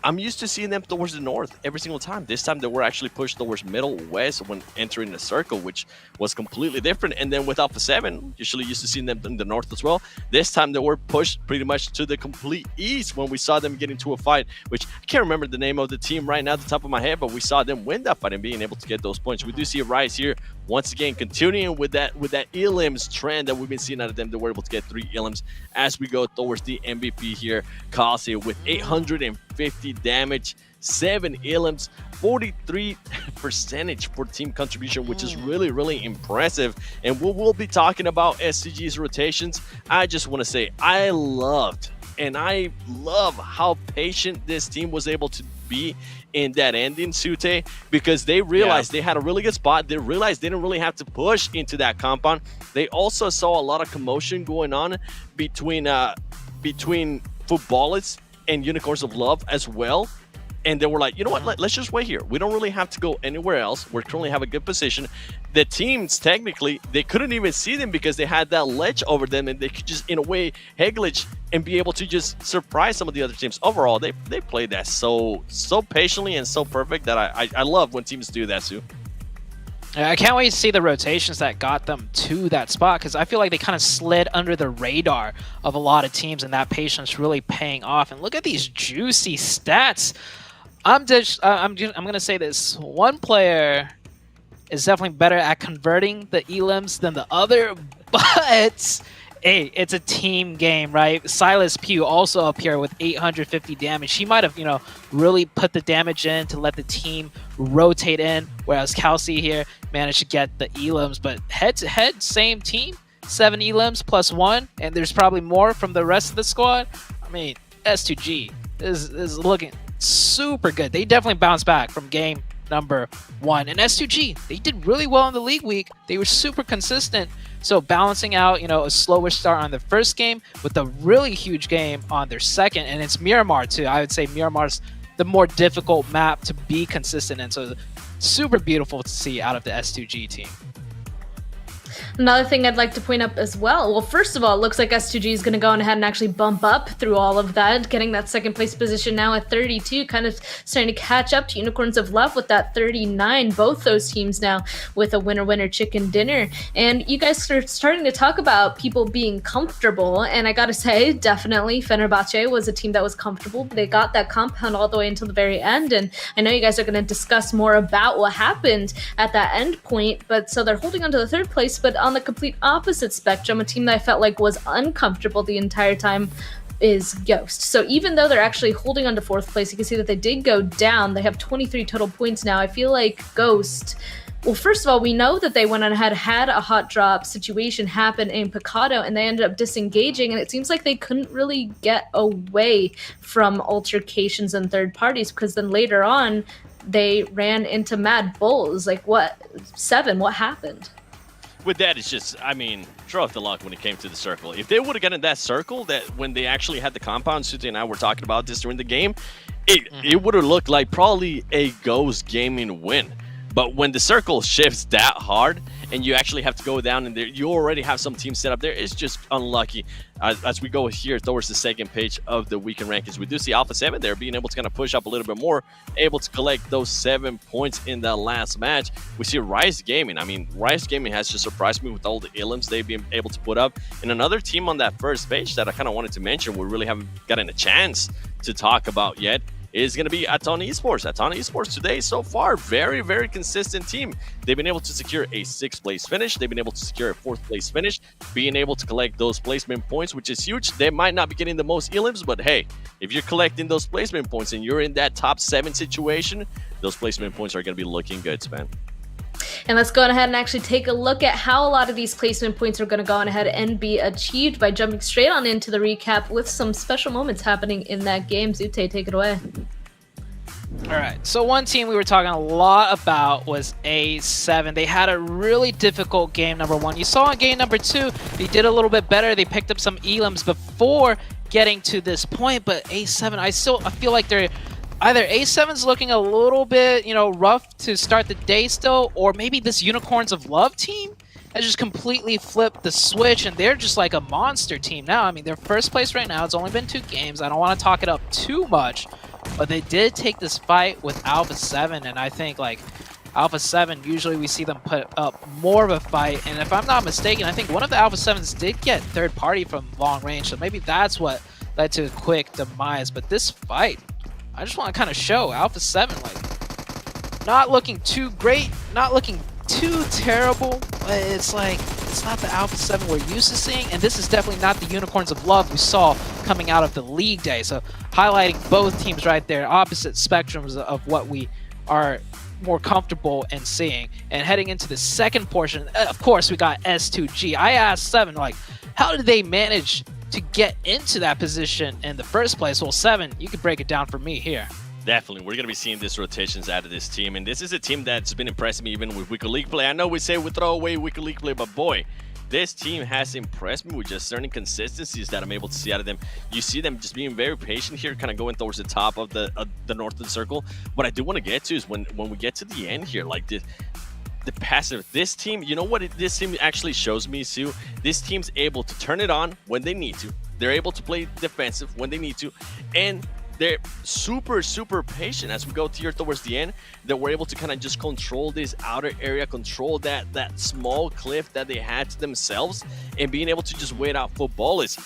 I'm used to seeing them towards the north every single time. This time they were actually pushed towards middle west when entering the circle, which was completely different. And then with Alpha 7, usually used to seeing them in the north as well. This time they were pushed pretty much to the complete east when we saw them get into a fight, which I can't remember the name of the team right now at the top of my head, but we saw them win that fight and being able to get those points. We do see a rise here once again, continuing with that Illims trend that we've been seeing out of them. They were able to get 3 Illims as we go towards the MVP here. Kalsi with 850 damage, 7 Illims, 43% for team contribution, which is really, really impressive. And we will be talking about SCG's rotations. I just want to say I loved and I love how patient this team was able to be in that ending, Sute, because they realized they had a really good spot. They realized they didn't really have to push into that compound. They also saw a lot of commotion going on between Footballists and Unicorns of Love as well. And they were like, you know what, let's just wait here. We don't really have to go anywhere else. We currently have a good position. The teams, technically, they couldn't even see them because they had that ledge over them, and they could just, in a way, heglitch and be able to just surprise some of the other teams. Overall, they played that so patiently and so perfect that I love when teams do that, Sue. I can't wait to see the rotations that got them to that spot, because I feel like they kind of slid under the radar of a lot of teams, and that patience really paying off. And look at these juicy stats. I'm gonna say this: one player is definitely better at converting the Illims than the other, but hey, it's a team game, right? Silas Pugh also up here with 850 damage. He might have, really put the damage in to let the team rotate in, whereas Kalsi here managed to get the Illims. But head-to-head, same team, 7 Illims plus 1, and there's probably more from the rest of the squad. I mean, S2G is looking super good. They definitely bounced back from game number 1. And S2G, they did really well in the league week. They were super consistent. So balancing out, a slower start on the first game with a really huge game on their second. And it's Miramar too. I would say Miramar's the more difficult map to be consistent in. So super beautiful to see out of the S2G team. Another thing I'd like to point up as well, first of all, it looks like S2G is going to go on ahead and actually bump up through all of that, getting that second place position now at 32, kind of starting to catch up to Unicorns of Love with that 39, both those teams now with a winner-winner chicken dinner. And you guys are starting to talk about people being comfortable, and I gotta say, definitely Fenerbahce was a team that was comfortable. They got that compound all the way until the very end, and I know you guys are going to discuss more about what happened at that end point, but so they're holding on to the third place, but on the complete opposite spectrum, a team that I felt like was uncomfortable the entire time is Ghost. So even though they're actually holding on to fourth place, you can see that they did go down. They have 23 total points now. I feel like Ghost, well, first of all, we know that they went on ahead, had a hot drop situation happen in Picado, and they ended up disengaging, and it seems like they couldn't really get away from altercations and third parties, because then later on, they ran into Mad Bulls. Like, what? 7, what happened? With that, it's just, throw off the luck when it came to the circle. If they would have gotten that circle, that when they actually had the compound, Sute and I were talking about this during the game, it would have looked like probably a Ghost Gaming win. But when the circle shifts that hard and you actually have to go down in there, you already have some teams set up there. It's just unlucky. As we go here towards the second page of the weekend rankings, we do see Alpha 7 there being able to kind of push up a little bit more, able to collect those 7 points in that last match. We see Rise Gaming. Rise Gaming has just surprised me with all the Illims they've been able to put up. And another team on that first page that I kind of wanted to mention, we really haven't gotten a chance to talk about yet, is going to be Aton Esports. Aton Esports today, so far, very, very consistent team. They've been able to secure a 6th place finish. They've been able to secure a 4th place finish, being able to collect those placement points, which is huge. They might not be getting the most Illims, but hey, if you're collecting those placement points and you're in that top 7 situation, those placement points are going to be looking good, Sven. And let's go on ahead and actually take a look at how a lot of these placement points are going to go on ahead and be achieved by jumping straight on into the recap with some special moments happening in that game. Zute, take it away. All right, so one team we were talking a lot about was A7. They had a really difficult game number 1. You saw in game number 2, they did a little bit better. They picked up some Illims before getting to this point, but A7, I feel like they're either A7's looking a little bit, rough to start the day still, or maybe this Unicorns of Love team has just completely flipped the switch, and they're just like a monster team now. I mean, they're first place right now. It's only been 2 games. I don't want to talk it up too much, but they did take this fight with Alpha 7, and I think like Alpha 7, usually we see them put up more of a fight, and if I'm not mistaken, I think one of the Alpha 7s did get third party from long range, so maybe that's what led to a quick demise. But this fight, I just want to kind of show Alpha 7, like, not looking too great, not looking too terrible, but it's like, it's not the Alpha 7 we're used to seeing, and this is definitely not the Unicorns of Love we saw coming out of the league day. So highlighting both teams right there, opposite spectrums of what we are more comfortable in seeing. And heading into the second portion, of course, we got S2G. I asked 7, like, how did they manage to get into that position in the first place? Well, 7, you could break it down for me here. Definitely, we're going to be seeing these rotations out of this team, and this is a team that's been impressing me even with weaker league play. I know we say we throw away weaker league play, but boy, this team has impressed me with just certain consistencies that I'm able to see out of them. You see them just being very patient here, kind of going towards the top of the northern circle. What I do want to get to is when we get to the end here, like the passive, this team, you know what this team actually shows me, Sue? This team's able to turn it on when they need to. They're able to play defensive when they need to, and they're super, super patient as we go here towards the end, that we're able to kind of just control this outer area, control that small cliff that they had to themselves, and being able to just wait out for bullets.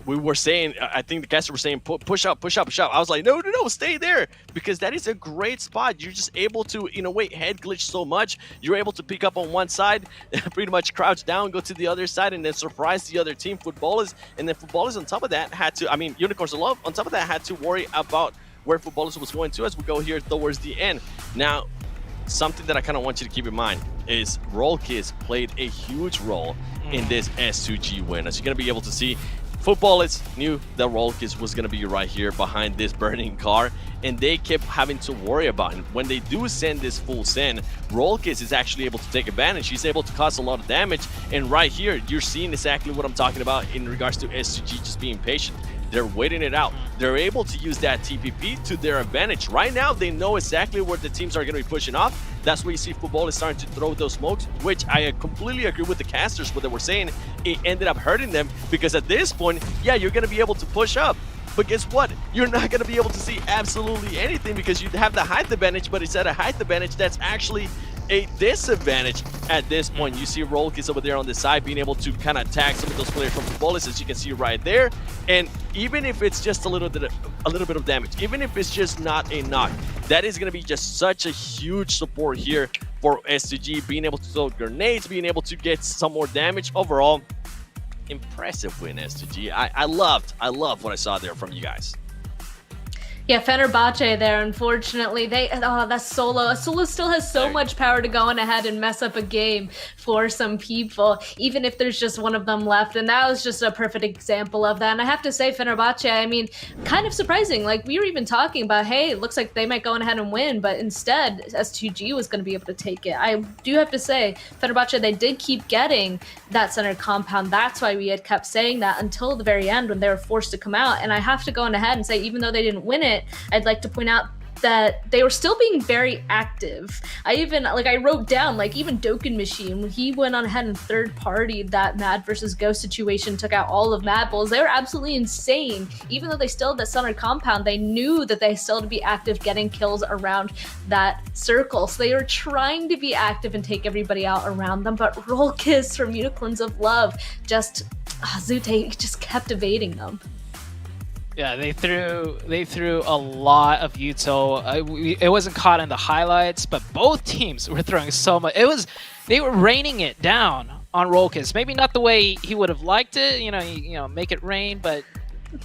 We were saying, I think the caster were saying, push up, push up, push up. I was like, no, stay there, because that is a great spot. You're just able to, in a way, head glitch so much. You're able to pick up on one side, pretty much crouch down, go to the other side, and then surprise the other team, Footballers. And then Footballers on top of that had to, I mean, Unicorns of Love on top of that had to worry about where Footballers was going to as we go here towards the end. Now, something that I kind of want you to keep in mind is Rollkids played a huge role in this S2G win. As you're going to be able to see, Footballers knew that Rollkids was going to be right here behind this burning car, and they kept having to worry about it. When they do send this full send, Rollkids is actually able to take advantage. He's able to cause a lot of damage, and right here, you're seeing exactly what I'm talking about in regards to S2G just being patient. They're waiting it out. They're able to use that TPP to their advantage. Right now, they know exactly where the teams are going to be pushing off. That's where you see Football is starting to throw those smokes, which I completely agree with the casters, what they were saying. It ended up hurting them, because at this point, yeah, you're going to be able to push up. But guess what? You're not going to be able to see absolutely anything, because you have the height advantage, but instead of height advantage, that's actually a disadvantage at this point. You see Rollkids over there on the side being able to kind of tag some of those players from Footballers, as you can see right there. And even if it's just a little bit of damage, even if it's just not a knock, that is going to be just such a huge support here for S2G, being able to throw grenades, being able to get some more damage. Overall, impressive win, S2G. I loved what I saw there from you guys. Yeah, Fenerbahce there, unfortunately, that's Solo. Solo still has so much power to go on ahead and mess up a game for some people, even if there's just one of them left. And that was just a perfect example of that. And I have to say, Fenerbahce, I mean, kind of surprising. Like, we were even talking about, hey, it looks like they might go on ahead and win, but instead, S2G was going to be able to take it. I do have to say, Fenerbahce, they did keep getting that center compound. That's why we had kept saying that until the very end when they were forced to come out. And I have to go on ahead and say, even though they didn't win it, I'd like to point out that they were still being very active. I wrote down, like, even Dokkan Machine, when he went on ahead and third partied that Mad versus Ghost situation, took out all of Mad Bulls. They were absolutely insane. Even though they still had that center compound, they knew that they still had to be active getting kills around that circle. So they were trying to be active and take everybody out around them, but Rollkids from Unicorns of Love Zute just kept evading them. Yeah, they threw a lot of util. It wasn't caught in the highlights, but both teams were throwing so much. They were raining it down on Rollkids. Maybe not the way he would have liked it, you know, make it rain, but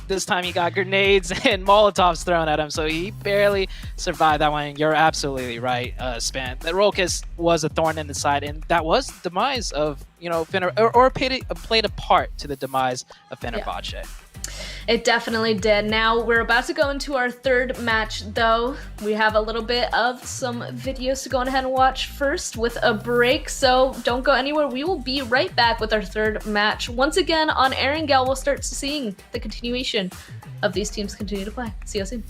this time he got grenades and Molotovs thrown at him, so he barely survived that one. You're absolutely right, Span. That Rollkids was a thorn in the side, and that was the demise of, you know, played a part to the demise of Fenerbahce. Yeah. It definitely did. Now we're about to go into our third match, though. We have a little bit of some videos to go ahead and watch first with a break, so don't go anywhere. We will be right back with our third match. Once again, on Erangel, we'll start seeing the continuation of these teams continue to play. See you soon.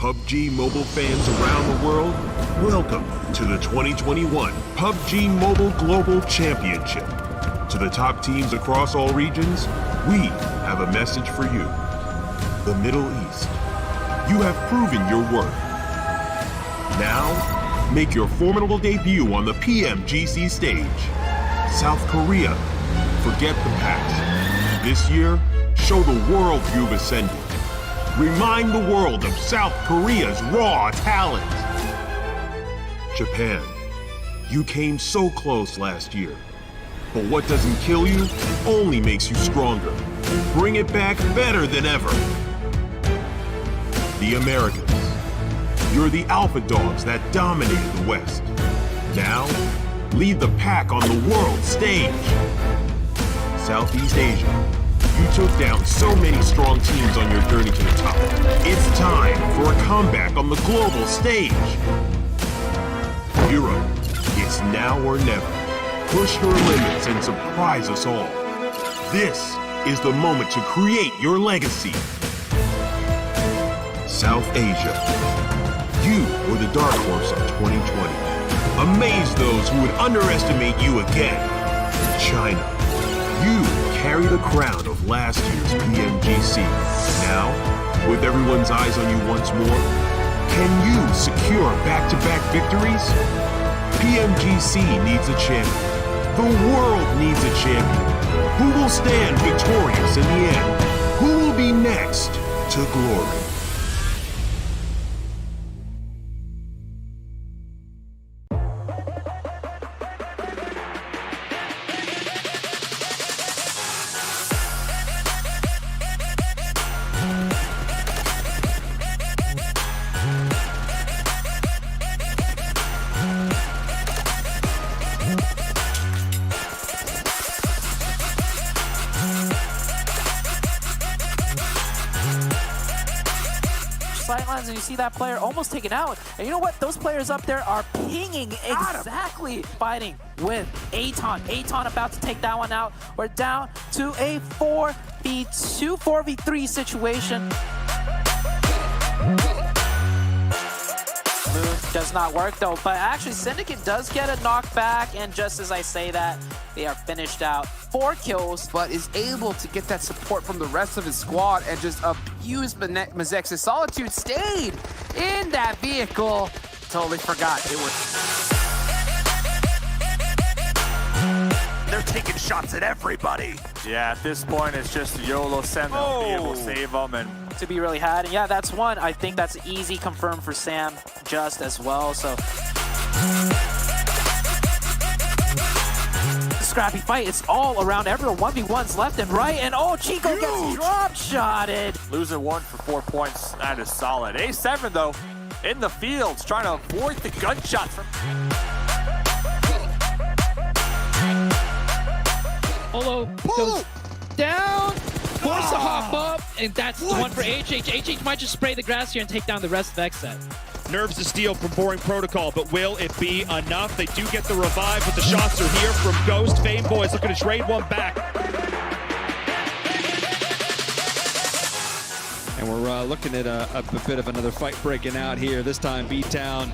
PUBG Mobile fans around the world, welcome to the 2021 PUBG Mobile Global Championship. To the top teams across all regions, we have a message for you. The Middle East. You have proven your worth. Now, make your formidable debut on the PMGC stage. South Korea, forget the past. This year, show the world you've ascended. Remind the world of South Korea's raw talent. Japan, you came so close last year. But what doesn't kill you only makes you stronger. Bring it back better than ever. The Americans, you're the alpha dogs that dominated the West. Now, lead the pack on the world stage. Southeast Asia, you took down so many strong teams on your journey to the top. It's time for a comeback on the global stage. Europe, it's now or never. Push your limits and surprise us all. This is the moment to create your legacy. South Asia, you were the dark horse of 2020. Amaze those who would underestimate you again. China, you carry the crown of last year's PMGC. Now, with everyone's eyes on you once more, can you secure back-to-back victories? PMGC needs a champion. The world needs a champion. Who will stand victorious in the end? Who will be next to glory? Sidelines, and you see that player almost taken out. And you know what? Those players up there are pinging exactly, fighting with Aton. Aton about to take that one out. We're down to a 4v2, 4v3 situation. Move does not work though, but actually Syndicate does get a knockback, and just as I say that, they are finished out. 4 kills, but is able to get that support from the rest of his squad and just abuse Mazex's Solitude. Stayed in that vehicle. Totally forgot it was. They're taking shots at everybody. Yeah, at this point, it's just YOLO send them, be able to save them, and to be really had. And yeah, that's one. I think that's easy confirmed for Sam just as well. So scrappy fight. It's all around everyone. 1v1s left and right, and oh, Chico gets drop shotted. Losing 1 for 4 points. That is solid. A7 though, in the fields, trying to avoid the gunshots from. Olo goes down, forced to hop up, and that's the one for HH. HH might just spray the grass here and take down the rest of XSET. Nerves to steal from Boring Protocol, but will it be enough? They do get the revive, but the shots are here from Ghost. Fame Boys looking to trade one back. And we're looking at a bit of another fight breaking out here. This time B-Town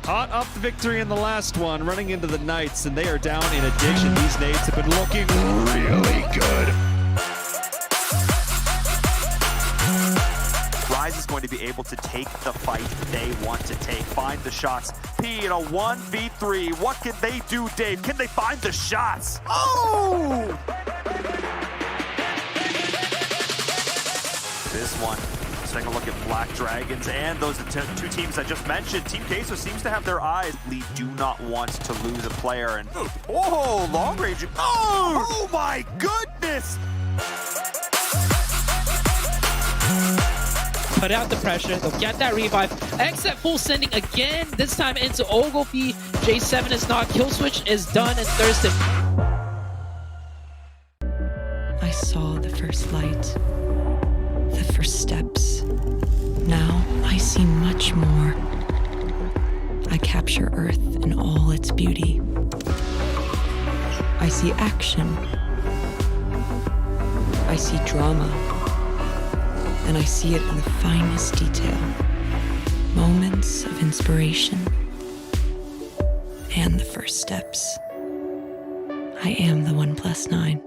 hot off the victory in the last one, running into the Knights, and they are down in addiction. These nades have been looking really good. Rise is going to be able to take the fight they want to take. Find the shots. P in a 1v3. What can they do, Dave? Can they find the shots? Oh! This one. Let's take a look at Black Dragons and those two teams I just mentioned. Team Queso seems to have their eyes. They do not want to lose a player. And oh, long range. Oh my goodness! Put out the pressure. They'll get that revive. XSET full sending again. This time into Ogilvy. J7 is not. Kill switch is done, and Thurston. I saw the first light, the first steps. Now I see much more. I capture Earth in all its beauty. I see action. I see drama. And I see it in the finest detail. moments of inspiration, and the first steps. I am the 1+9.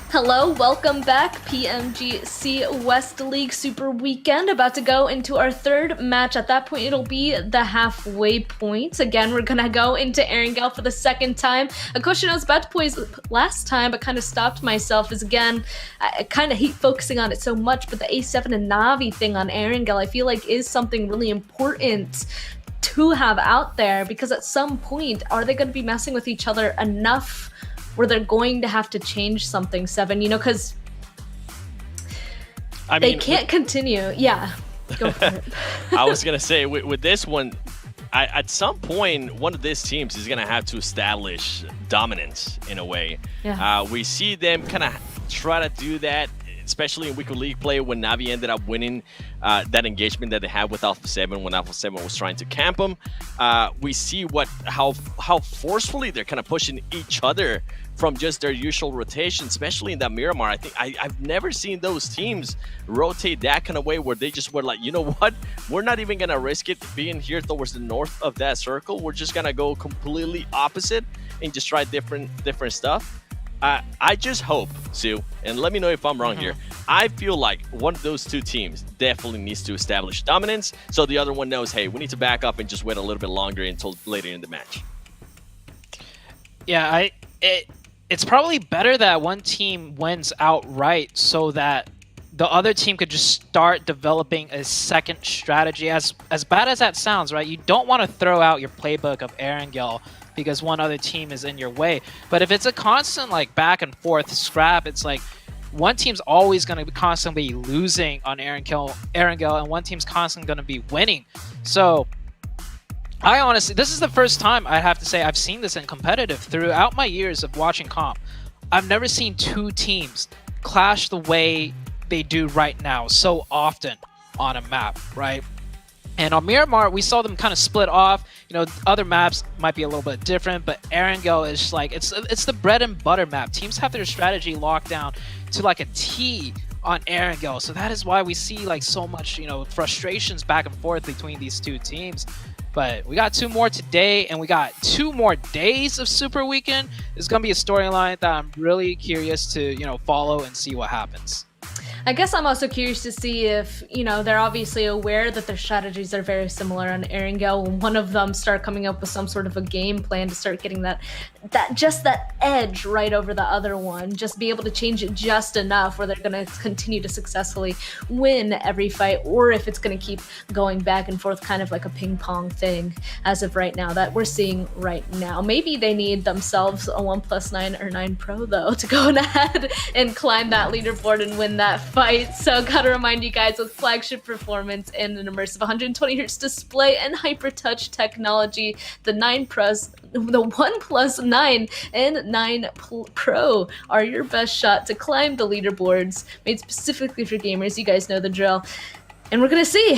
Hello, welcome back. PMGC West League Super Weekend about to go into our third match. At that point, it'll be the halfway point. Again, we're gonna go into Erangel for the second time. A question I was about to pose last time, but kind of stopped myself is, again, I kind of hate focusing on it so much, but the A7 and Na'Vi thing on Erangel, I feel like is something really important to have out there, because at some point, are they going to be messing with each other enough where they're going to have to change something, Seven? You know, because they can't continue. Yeah, go for it. I was going to say, with this one, at some point, one of these teams is going to have to establish dominance in a way. Yeah. We see them kind of try to do that, especially in weekly league play when Na'Vi ended up winning that engagement that they had with Alpha 7 when Alpha 7 was trying to camp them. We see how forcefully they're kind of pushing each other from just their usual rotation, especially in that Miramar. I think I've never seen those teams rotate that kind of way where they just were like, you know what? We're not even going to risk it being here towards the north of that circle. We're just going to go completely opposite and just try different stuff. I just hope, Sue, and let me know if I'm wrong here. I feel like one of those two teams definitely needs to establish dominance so the other one knows, hey, we need to back up and just wait a little bit longer until later in the match. Yeah, it's probably better that one team wins outright so that the other team could just start developing a second strategy. As bad as that sounds, right? You don't want to throw out your playbook of Erangel because one other team is in your way. But if it's a constant like back and forth scrap, it's like one team's always going to be constantly losing on Erangel, and one team's constantly going to be winning. So I honestly, this is the first time I have to say I've seen this in competitive throughout my years of watching comp. I've never seen two teams clash the way they do right now so often on a map, right? And on Miramar, we saw them kind of split off. You know, other maps might be a little bit different, but Erangel is like, it's the bread and butter map. Teams have their strategy locked down to like a T on Erangel. So that is why we see like so much, you know, frustrations back and forth between these two teams. But we got two more today, and we got 2 more days of Super Weekend. It's going to be a storyline that I'm really curious to, you know, follow and see what happens. I guess I'm also curious to see if, you know, they're obviously aware that their strategies are very similar on Erangel. Will one of them start coming up with some sort of a game plan to start getting that edge right over the other one? Just be able to change it just enough where they're going to continue to successfully win every fight, or if it's going to keep going back and forth, kind of like a ping pong thing as of right now that we're seeing right now. Maybe they need themselves a 1+9 or 9 Pro though to go ahead and climb that leaderboard and win that fight. So gotta remind you guys, with flagship performance and an immersive 120Hz display and hyper touch technology, the 1+9 and 9 Pro are your best shot to climb the leaderboards made specifically for gamers. You guys know the drill. And we're gonna see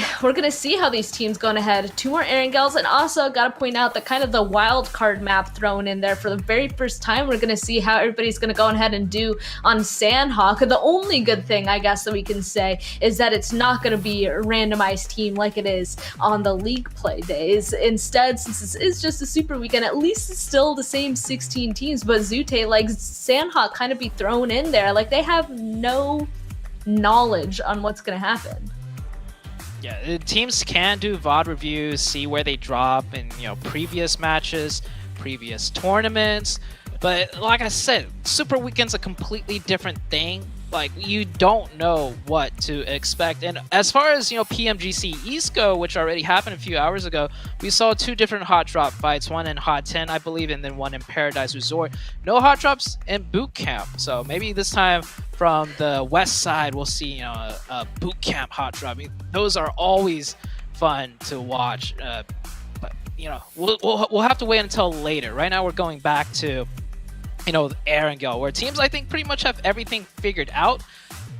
how these teams go ahead. 2 more Erangels, and also gotta point out that kind of the wild card map thrown in there for the very first time. We're gonna see how everybody's gonna go ahead and do on Sanhok. The only good thing I guess that we can say is that it's not gonna be a randomized team like it is on the league play days. Instead, since this is just a super weekend, at least it's still the same 16 teams. But Zute, like Sanhok, kind of be thrown in there, like they have no knowledge on what's gonna happen. Yeah, teams can do VOD reviews, see where they drop in, you know, previous matches, previous tournaments. But like I said, Super Weekend's a completely different thing. Like, you don't know what to expect. And as far as, you know, PMGC East go, which already happened a few hours ago, we saw 2 different hot drop fights, one in Hot 10, I believe, and then one in Paradise Resort. No hot drops in Boot Camp. So maybe this time from the west side, we'll see, you know, a Boot Camp hot drop. I mean, those are always fun to watch. But, you know, we'll have to wait until later. Right now, we're going back to, you know, Erangel, where teams, I think, pretty much have everything figured out,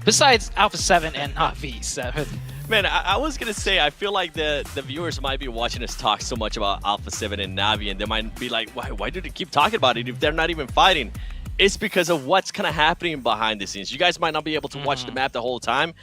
besides Alpha 7 and not V7. Man, I was going to say, I feel like the viewers might be watching us talk so much about Alpha 7 and Na'Vi, and they might be like, why do they keep talking about it if they're not even fighting? It's because of what's kind of happening behind the scenes. You guys might not be able to watch the map the whole time.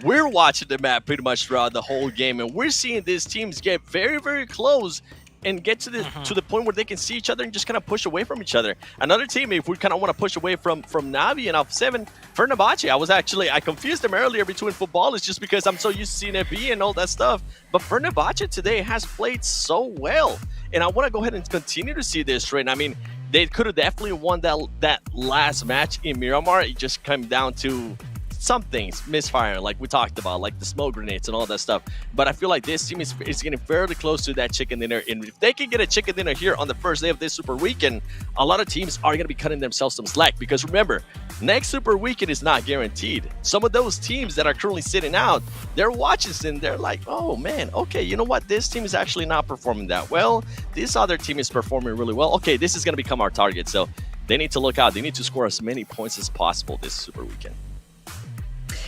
we're watching the map pretty much throughout the whole game, and we're seeing these teams get very, very close and get to the point where they can see each other and just kind of push away from each other. Another team, if we kind of want to push away from Navi and Alpha 7, Fenerbahce, I confused them earlier between football. It's just because I'm so used to seeing FB and all that stuff. But Fenerbahce today has played so well, and I want to go ahead and continue to see this trend. I mean, they could have definitely won that last match in Miramar. It just came down to some things misfiring, like we talked about, like the smoke grenades and all that stuff. But I feel like this team is getting fairly close to that chicken dinner, and if they can get a chicken dinner here on the first day of this Super Weekend, a lot of teams are going to be cutting themselves some slack, because remember, next Super Weekend is not guaranteed. Some of those teams that are currently sitting out, they're watching this and they're like, oh man, okay, you know what, this team is actually not performing that well, this other team is performing really well, okay, this is going to become our target. So they need to look out, they need to score as many points as possible this Super Weekend.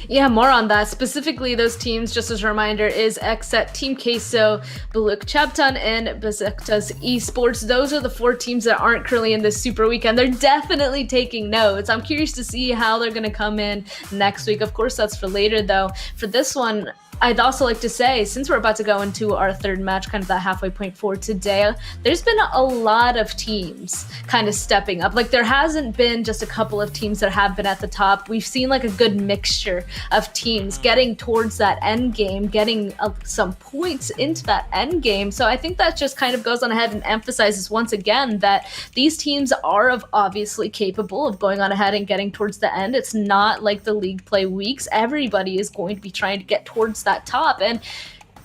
Yeah, more on that. Specifically, those teams, just as a reminder, is Xset, Team Queso, Buluk Chaptan, and Besiktas Esports. Those are the 4 teams that aren't currently in this Super Weekend. They're definitely taking notes. I'm curious to see how they're going to come in next week. Of course, that's for later, though. For this one, I'd also like to say, since we're about to go into our third match, kind of that halfway point for today, there's been a lot of teams kind of stepping up. Like, there hasn't been just a couple of teams that have been at the top. We've seen like a good mixture of teams getting towards that end game, getting some points into that end game. So I think that just kind of goes on ahead and emphasizes once again that these teams are obviously capable of going on ahead and getting towards the end. It's not like the league play weeks. Everybody is going to be trying to get towards that top, and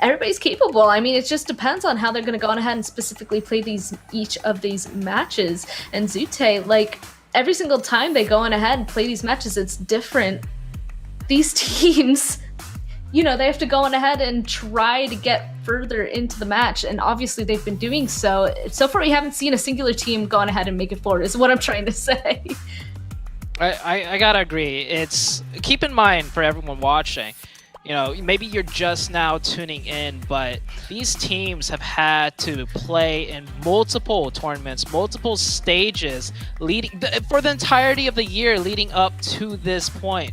everybody's capable. I mean, it just depends on how they're going to go on ahead and specifically play each of these matches. And Zute, like, every single time they go on ahead and play these matches, it's different. These teams, you know, they have to go on ahead and try to get further into the match, and obviously they've been doing so. So far, we haven't seen a singular team go on ahead and make it forward, is what I'm trying to say. I gotta agree. It's, keep in mind for everyone watching, you know, maybe you're just now tuning in, but these teams have had to play in multiple tournaments, multiple stages for the entirety of the year leading up to this point.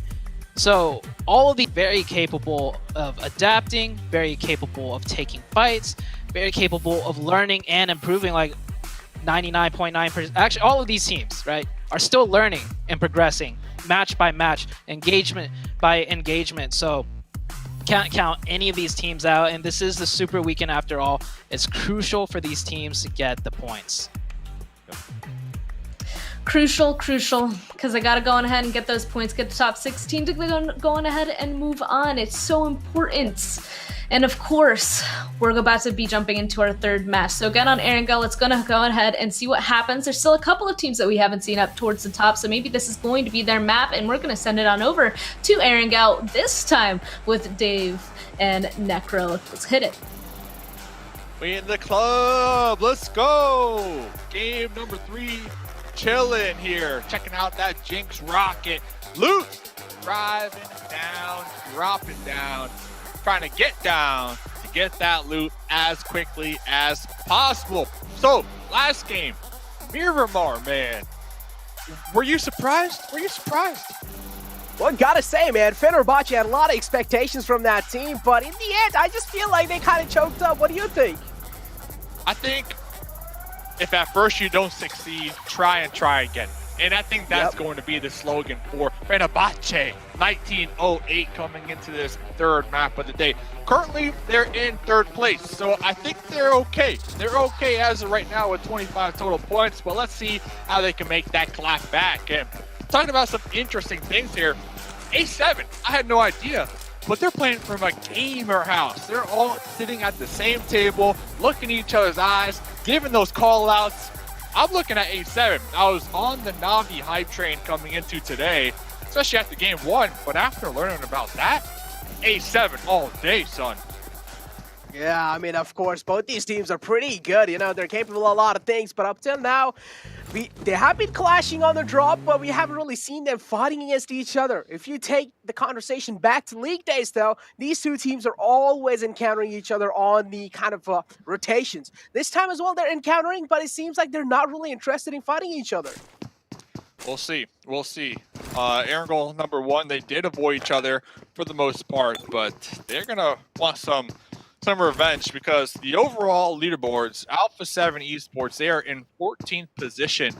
So all of these very capable of adapting, very capable of taking fights, very capable of learning and improving, like 99.9%. Actually, all of these teams, right, are still learning and progressing match by match, engagement by engagement. So can't count any of these teams out, and this is the Super Weekend after all. It's crucial for these teams to get the points. Crucial, because I gotta go on ahead and get those points, get the top 16 to go on ahead and move on. It's so important. And of course, we're about to be jumping into our third match. So again, on Erangel, it's gonna go ahead and see what happens. There's still a couple of teams that we haven't seen up towards the top, so maybe this is going to be their map, and we're gonna send it on over to Erangel, this time with Dave and Necro. Let's hit it. We in the club, let's go! Game number 3, chilling here, checking out that Jinx rocket. Loot, driving down, dropping down, trying to get down to get that loot as quickly as possible. So, last game, Miramar, man. Were you surprised? Well, gotta say, man, Fenerbahce had a lot of expectations from that team, but in the end, I just feel like they kind of choked up. What do you think? I think if at first you don't succeed, try again. And I think that's going to be the slogan for Fenerbahce 1908 coming into this third map of the day. Currently, they're in third place, so I think they're okay. They're okay as of right now with 25 total points, but let's see how they can make that clap back. And talking about some interesting things here, A7, I had no idea, but they're playing from a gamer house. They're all sitting at the same table, looking in each other's eyes, giving those call-outs. I'm looking at A7. I was on the Navi hype train coming into today, especially after game 1, but after learning about that, A7 all day, son. Yeah, I mean, of course, both these teams are pretty good. You know, they're capable of a lot of things, but up till now, they have been clashing on the drop, but we haven't really seen them fighting against each other. If you take the conversation back to league days, though, these two teams are always encountering each other on the kind of rotations. This time as well, they're encountering, but it seems like they're not really interested in fighting each other. We'll see. We'll see. Erangel #1, they did avoid each other for the most part, but they're gonna want some revenge because the overall leaderboards, Alpha 7 Esports, they are in 14th position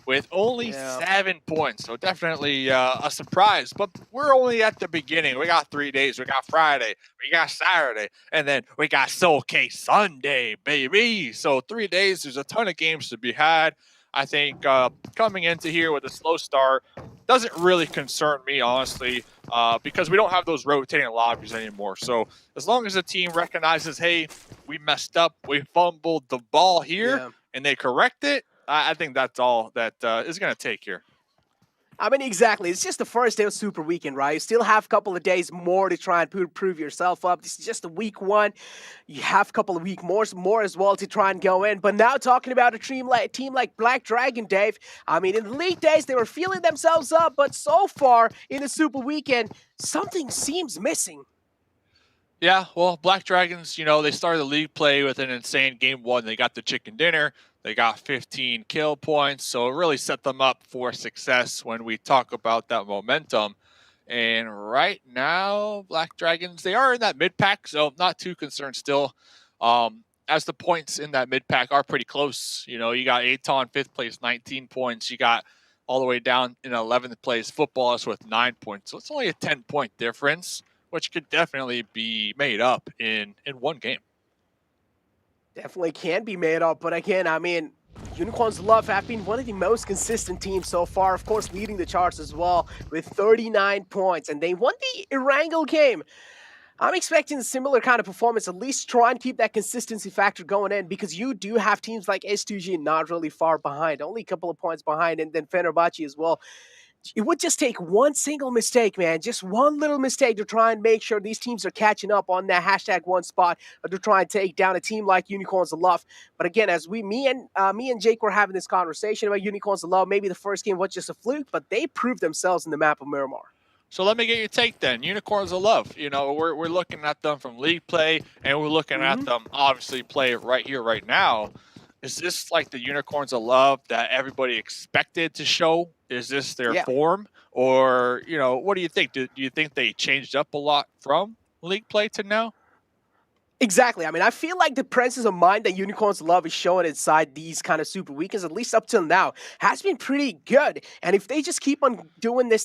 with only 7 points. So definitely a surprise, but we're only at the beginning. We got 3 days. We got Friday, we got Saturday, and then we got Soul Case Sunday, baby. So 3 days, there's a ton of games to be had. I think coming into here with a slow start doesn't really concern me, honestly, because we don't have those rotating lobbies anymore. So as long as the team recognizes, hey, we messed up, we fumbled the ball here, and they correct it, I think that's all that is going to take here. I mean, exactly. It's just the first day of Super Weekend, right? You still have a couple of days more to try and prove yourself up. This is just the week 1. You have a couple of weeks more as well to try and go in. But now talking about a team like Black Dragon, Dave, I mean, in the league days, they were feeling themselves up. But so far in the Super Weekend, something seems missing. Yeah, well, Black Dragons, you know, they started the league play with an insane game 1. They got the chicken dinner. They got 15 kill points, so it really set them up for success when we talk about that momentum. And right now, Black Dragons, they are in that mid-pack, so not too concerned still. As the points in that mid-pack are pretty close. You know, you got Aton 5th place, 19 points. You got all the way down in 11th place, Footballers with 9 points. So it's only a 10-point difference, which could definitely be made up in one game. Definitely can be made up, but again, I mean, Unicorns Love have been one of the most consistent teams so far, of course, leading the charts as well with 39 points, and they won the Erangel game. I'm expecting a similar kind of performance, at least try and keep that consistency factor going in, because you do have teams like S2G not really far behind, only a couple of points behind, and then Fenerbahce as well. It would just take one single mistake, man, just one little mistake to try and make sure these teams are catching up on that #1 spot or to try and take down a team like Unicorns of Love. But again, as me and Jake were having this conversation about Unicorns of Love, maybe the first game was just a fluke, but they proved themselves in the map of Miramar. So let me get your take then. Unicorns of Love, you know, we're looking at them from league play, and we're looking at them obviously play right here, right now. Is this like the Unicorns of Love that everybody expected to show? Is this their form? Or, you know, what do you think? Do you think they changed up a lot from league play to now? Exactly. I mean, I feel like the presence of mind that Unicorns Love is showing inside these kind of Super Weekends, at least up till now, has been pretty good. And if they just keep on doing the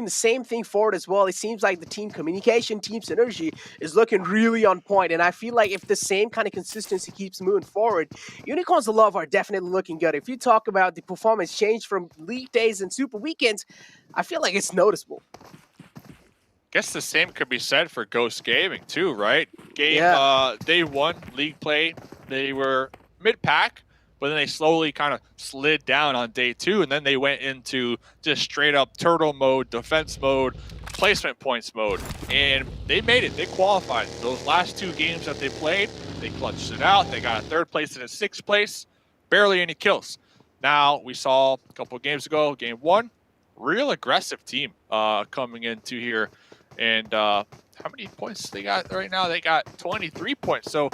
same thing forward as well, it seems like the team communication, team synergy is looking really on point. And I feel like if the same kind of consistency keeps moving forward, Unicorns Love are definitely looking good. If you talk about the performance change from league days and Super Weekends, I feel like it's noticeable. Guess the same could be said for Ghost Gaming too, right? Day 1 league play, they were mid-pack, but then they slowly kind of slid down on day 2, and then they went into just straight up turtle mode, defense mode, placement points mode, and they made it. They qualified. Those last 2 games that they played, they clutched it out. They got a 3rd place and a 6th place, barely any kills. Now we saw a couple of games ago, game 1, real aggressive team coming into here. And how many points they got right now? They got 23 points. So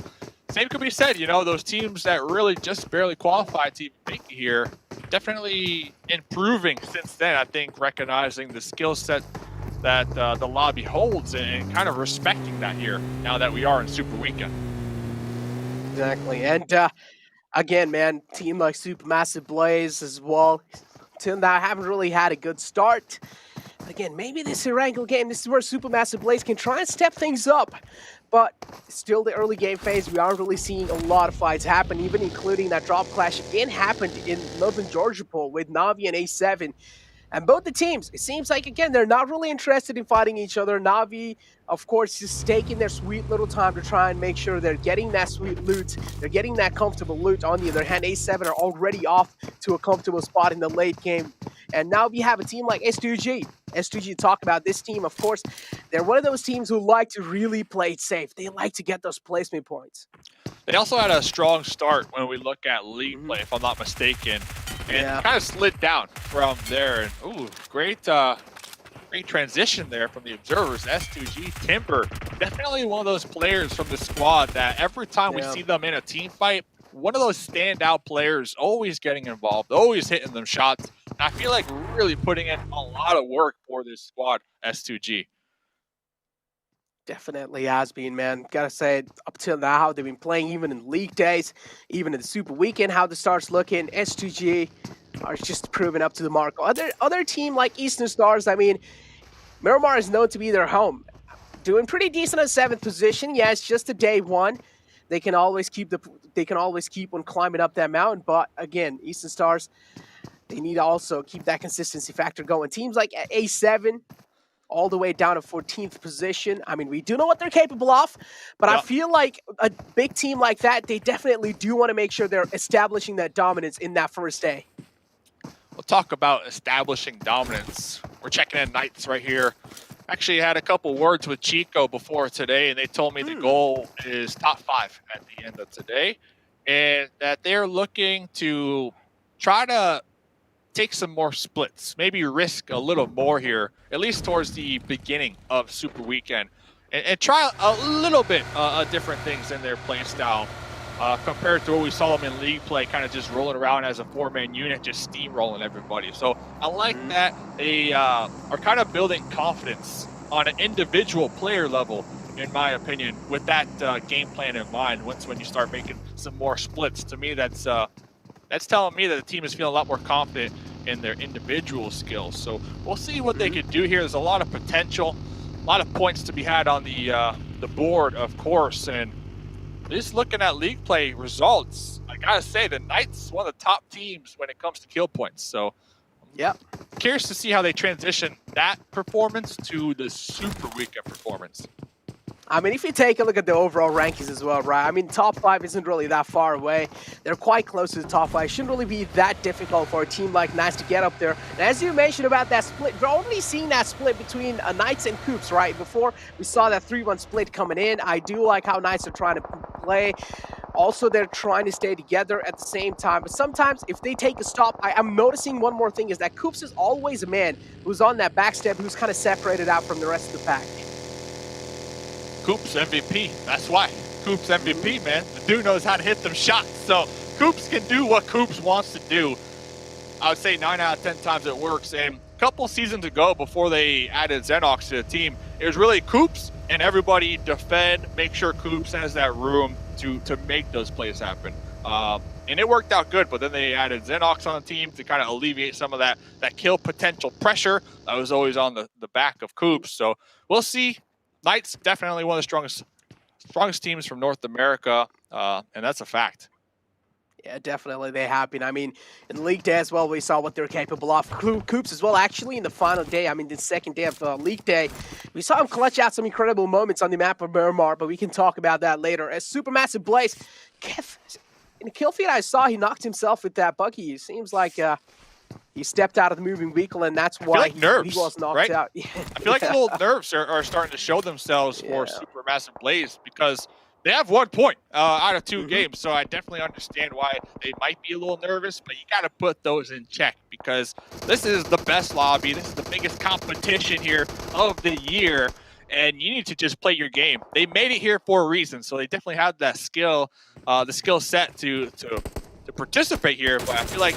same could be said, you know, those teams that really just barely qualified to even make it here, definitely improving since then. I think recognizing the skill set that the lobby holds and kind of respecting that here now that we are in Super Weekend. Exactly. And again, man, team like Supermassive Blaze as well, till now haven't really had a good start. Again, maybe this Erangel game, this is where Supermassive Blaze can try and step things up. But still the early game phase, we aren't really seeing a lot of fights happen, even including that drop clash again happened in Northern Georgia Pool with Navi and A7. And both the teams, it seems like, again, they're not really interested in fighting each other. Navi, of course, is taking their sweet little time to try and make sure they're getting that sweet loot. They're getting that comfortable loot. On the other hand, A7 are already off to a comfortable spot in the late game. And now we have a team like S2G. S2G, talk about this team, of course. They're one of those teams who like to really play it safe. They like to get those placement points. They also had a strong start when we look at league play, if I'm not mistaken. And kind of slid down from there. And ooh, great transition there from the observers. S2G Timber, definitely one of those players from the squad that every time we see them in a team fight, one of those standout players always getting involved, always hitting them shots. I feel like really putting in a lot of work for this squad, S2G. Definitely has been, man. Gotta say, up till now, they've been playing even in league days, even in the Super Weekend, how the starts looking. S2G are just proving up to the mark. Other team like Eastern Stars, I mean, Miramar is known to be their home. Doing pretty decent at 7th position. Yeah, it's just a day one. They can always keep on climbing up that mountain. But again, Eastern Stars, they need to also keep that consistency factor going. Teams like A7, all the way down to 14th position. I mean, we do know what they're capable of, but I feel like a big team like that, they definitely do want to make sure they're establishing that dominance in that first day. We'll talk about establishing dominance. We're checking in Knights right here. Actually had a couple words with Chico before today, and they told me the goal is top 5 at the end of today, and that they're looking to try to take some more splits, maybe risk a little more here, at least towards the beginning of Super Weekend, and try a little bit different things in their play style compared to what we saw them in league play, kind of just rolling around as a 4-man unit, just steamrolling everybody. So I like that they are kind of building confidence on an individual player level, in my opinion, with that game plan in mind. When you start making some more splits, to me, that's telling me that the team is feeling a lot more confident in their individual skills. So we'll see what they can do here. There's a lot of potential, a lot of points to be had on the board, of course. And just looking at league play results, I gotta say the Knights one of the top teams when it comes to kill points. So curious to see how they transition that performance to the Super Weekend performance. I mean, if you take a look at the overall rankings as well, right? I mean, top 5 isn't really that far away. They're quite close to the top 5. Shouldn't really be that difficult for a team like Knights to get up there. And as you mentioned about that split, we're already seeing that split between Knights and Coops, right? Before, we saw that 3-1 split coming in. I do like how Knights are trying to play. Also, they're trying to stay together at the same time. But sometimes, if they take a stop, I'm noticing one more thing is that Coops is always a man who's on that backstep, who's kind of separated out from the rest of the pack. Coops MVP. That's why. Coops MVP, man. The dude knows how to hit them shots. So Coops can do what Coops wants to do. I would say 9 out of 10 times it works. And a couple seasons ago, before they added Xenox to the team, it was really Coops and everybody defend, make sure Coops has that room to make those plays happen. And it worked out good, but then they added Xenox on the team to kind of alleviate some of that kill potential pressure that was always on the back of Coops. So we'll see. Knights, definitely one of the strongest teams from North America, and that's a fact. Yeah, definitely they have been. I mean, in the league day as well, we saw what they're capable of. Coops as well, actually, in the final day, I mean, the second day of league day, we saw him clutch out some incredible moments on the map of Miramar, but we can talk about that later. As Supermassive Blaze, in the kill feed I saw, he knocked himself with that buggy. It seems like he stepped out of the moving vehicle, and that's why he was knocked out. I feel like the little nerves are starting to show themselves for Supermassive Blaze because they have 1 point out of 2 games. So I definitely understand why they might be a little nervous, but you got to put those in check because this is the best lobby. This is the biggest competition here of the year, and you need to just play your game. They made it here for a reason, so they definitely have that skill, the skill set to participate here. But I feel like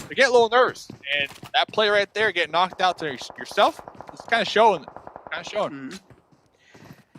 they get a little nervous, and that play right there, getting knocked out to yourself, it's kind of showing.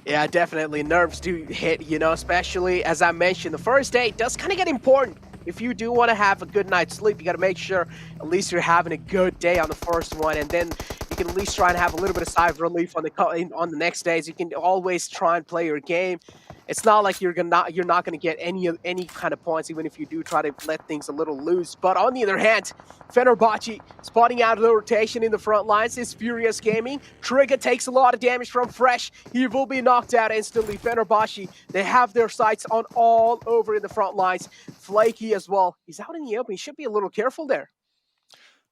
Yeah, definitely. Nerves do hit, you know, especially as I mentioned, the first day does kind of get important. If you do want to have a good night's sleep, you got to make sure at least you're having a good day on the first one, and then you can at least try and have a little bit of sigh of relief on the next days. You can always try and play your game. It's not like you're not going to get any kind of points, even if you do try to let things a little loose. But on the other hand, Fenerbahce spotting out of the rotation in the front lines is Furious Gaming. Trigger takes a lot of damage from Fresh. He will be knocked out instantly. Fenerbahce, they have their sights on all over in the front lines. Flaky as well. He's out in the open. He should be a little careful there.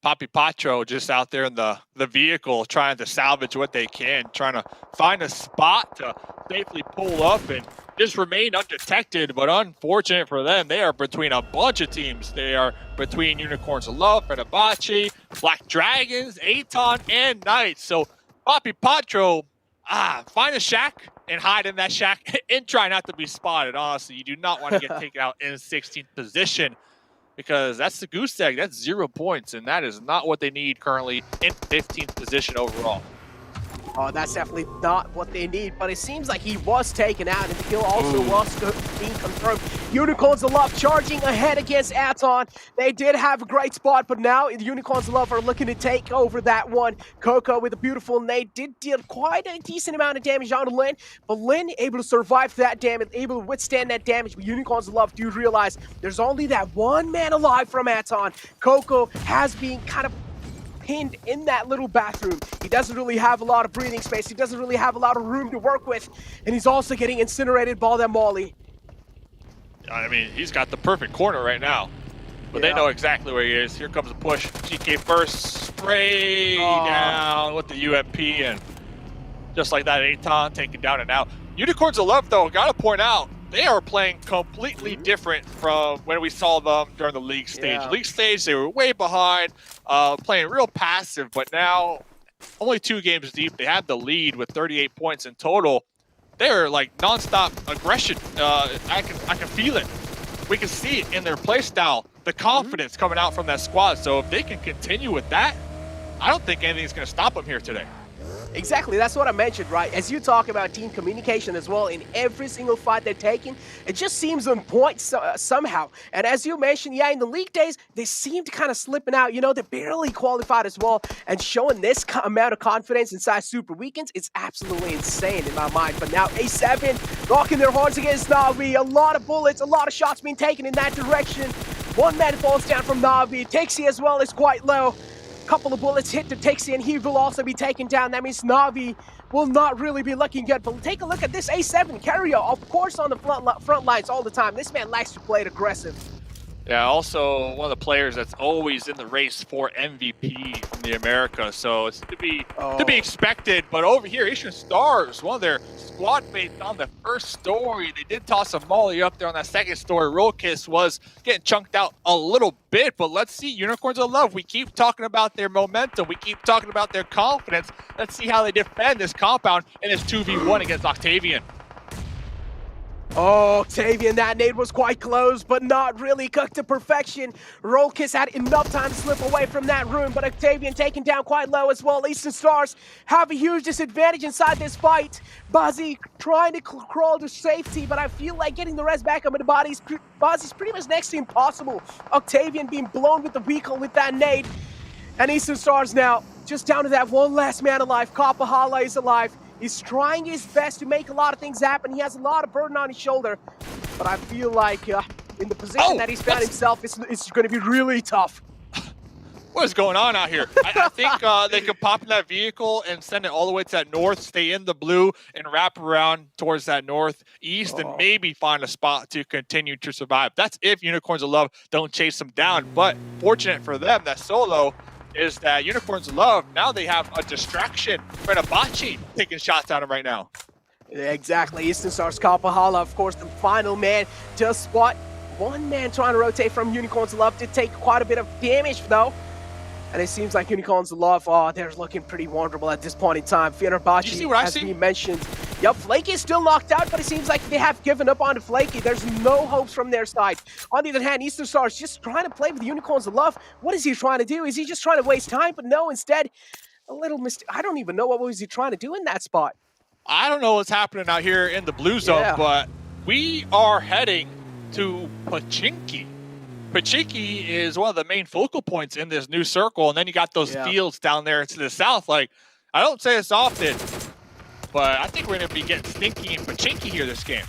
Papi Patro just out there in the vehicle trying to salvage what they can, trying to find a spot to safely pull up and just remain undetected. But unfortunate for them, they are between a bunch of teams. They are between Unicorns of Love, Fenerbahce, Black Dragons, Aton, and Knights. So Papi Patro, find a shack and hide in that shack and try not to be spotted. Honestly, you do not want to get taken out in 16th position. because that's the goose egg. That's 0 points, and that is not what they need currently in 15th position overall. Oh, that's definitely not what they need, but it seems like he was taken out, and the kill also was being confirmed. Unicorns of Love charging ahead against Aton. They did have a great spot, but now the Unicorns of Love are looking to take over that one. Coco with a beautiful nade did deal quite a decent amount of damage on Lin, but Lin able to survive that damage, able to withstand that damage. But Unicorns of Love do realize there's only that one man alive from Aton. Coco has been kind of pinned in that little bathroom. He doesn't really have a lot of breathing space. He doesn't really have a lot of room to work with. And he's also getting incinerated by that Molly. I mean, he's got the perfect corner right now. But they know exactly where he is. Here comes a push. GK first. Spray down with the UMP. And just like that, Aton taken down and out. Unicorns of Love, though, gotta point out, they are playing completely different from when we saw them during the league stage. League stage, they were way behind, playing real passive, but now only 2 games deep. They had the lead with 38 points in total. They're like nonstop aggression. I can feel it. We can see it in their play style, the confidence coming out from that squad. So if they can continue with that, I don't think anything's going to stop them here today. Exactly, that's what I mentioned, right? As you talk about team communication as well, in every single fight they're taking, it just seems on point somehow. And as you mentioned, yeah, in the league days, they seem to kind of slipping out. You know, they barely qualified as well. And showing this amount of confidence inside Super Weekends, it's absolutely insane in my mind. But now A7 rocking their horns against Navi. A lot of bullets, a lot of shots being taken in that direction. One man falls down from Navi. Takesy as well is quite low. Couple of bullets hit to Takesy, and he will also be taken down. That means Navi will not really be looking good. But take a look at this A7 carrier, of course, on the front lines all the time. This man likes to play it aggressive. Yeah, also one of the players that's always in the race for MVP in the Americas, so it's to be expected. But over here, Eastern Stars, one of their squad mates on the first story, they did toss a molly up there on that second story. Rolkiss was getting chunked out a little bit, but let's see, Unicorns of Love. We keep talking about their momentum. We keep talking about their confidence. Let's see how they defend this compound in this 2v1 against Octavian. Oh, Octavian, that nade was quite close, but not really cooked to perfection. Rolkiss had enough time to slip away from that room, but Octavian taken down quite low as well. Eastern Stars have a huge disadvantage inside this fight. Buzzy trying to crawl to safety, but I feel like getting the rest back up in the bodies. Buzzy's pretty much next to impossible. Octavian being blown with the vehicle with that nade. And Eastern Stars now just down to that one last man alive. Kapahala is alive. He's trying his best to make a lot of things happen. He has a lot of burden on his shoulder. But I feel like in the position that he's found himself, it's going to be really tough. What is going on out here? I think they could pop in that vehicle and send it all the way to that north, stay in the blue, and wrap around towards that northeast and maybe find a spot to continue to survive. That's if Unicorns of Love don't chase them down. But fortunate for them, that solo is that Unicorns of Love, now they have a distraction. Renabachi taking shots at him right now. Yeah, exactly. Eastern Stars Kapahala, of course, the final man to spot. One man trying to rotate from Unicorns of Love did take quite a bit of damage, though. And it seems like Unicorns of Love, they're looking pretty vulnerable at this point in time. Fenerbahce, as we mentioned. Yep, Flaky is still knocked out, but it seems like they have given up on the Flaky. There's no hopes from their side. On the other hand, Eastern Stars just trying to play with Unicorns of Love. What is he trying to do? Is he just trying to waste time? But no, instead, a little mistake. I don't even know what was he trying to do in that spot. I don't know what's happening out here in the blue zone, but we are heading to Pachinki. Pachinki is one of the main focal points in this new circle, and then you got those fields down there to the south. Like, I don't say this often, but I think we're going to be getting stinky in Pachinki here this game.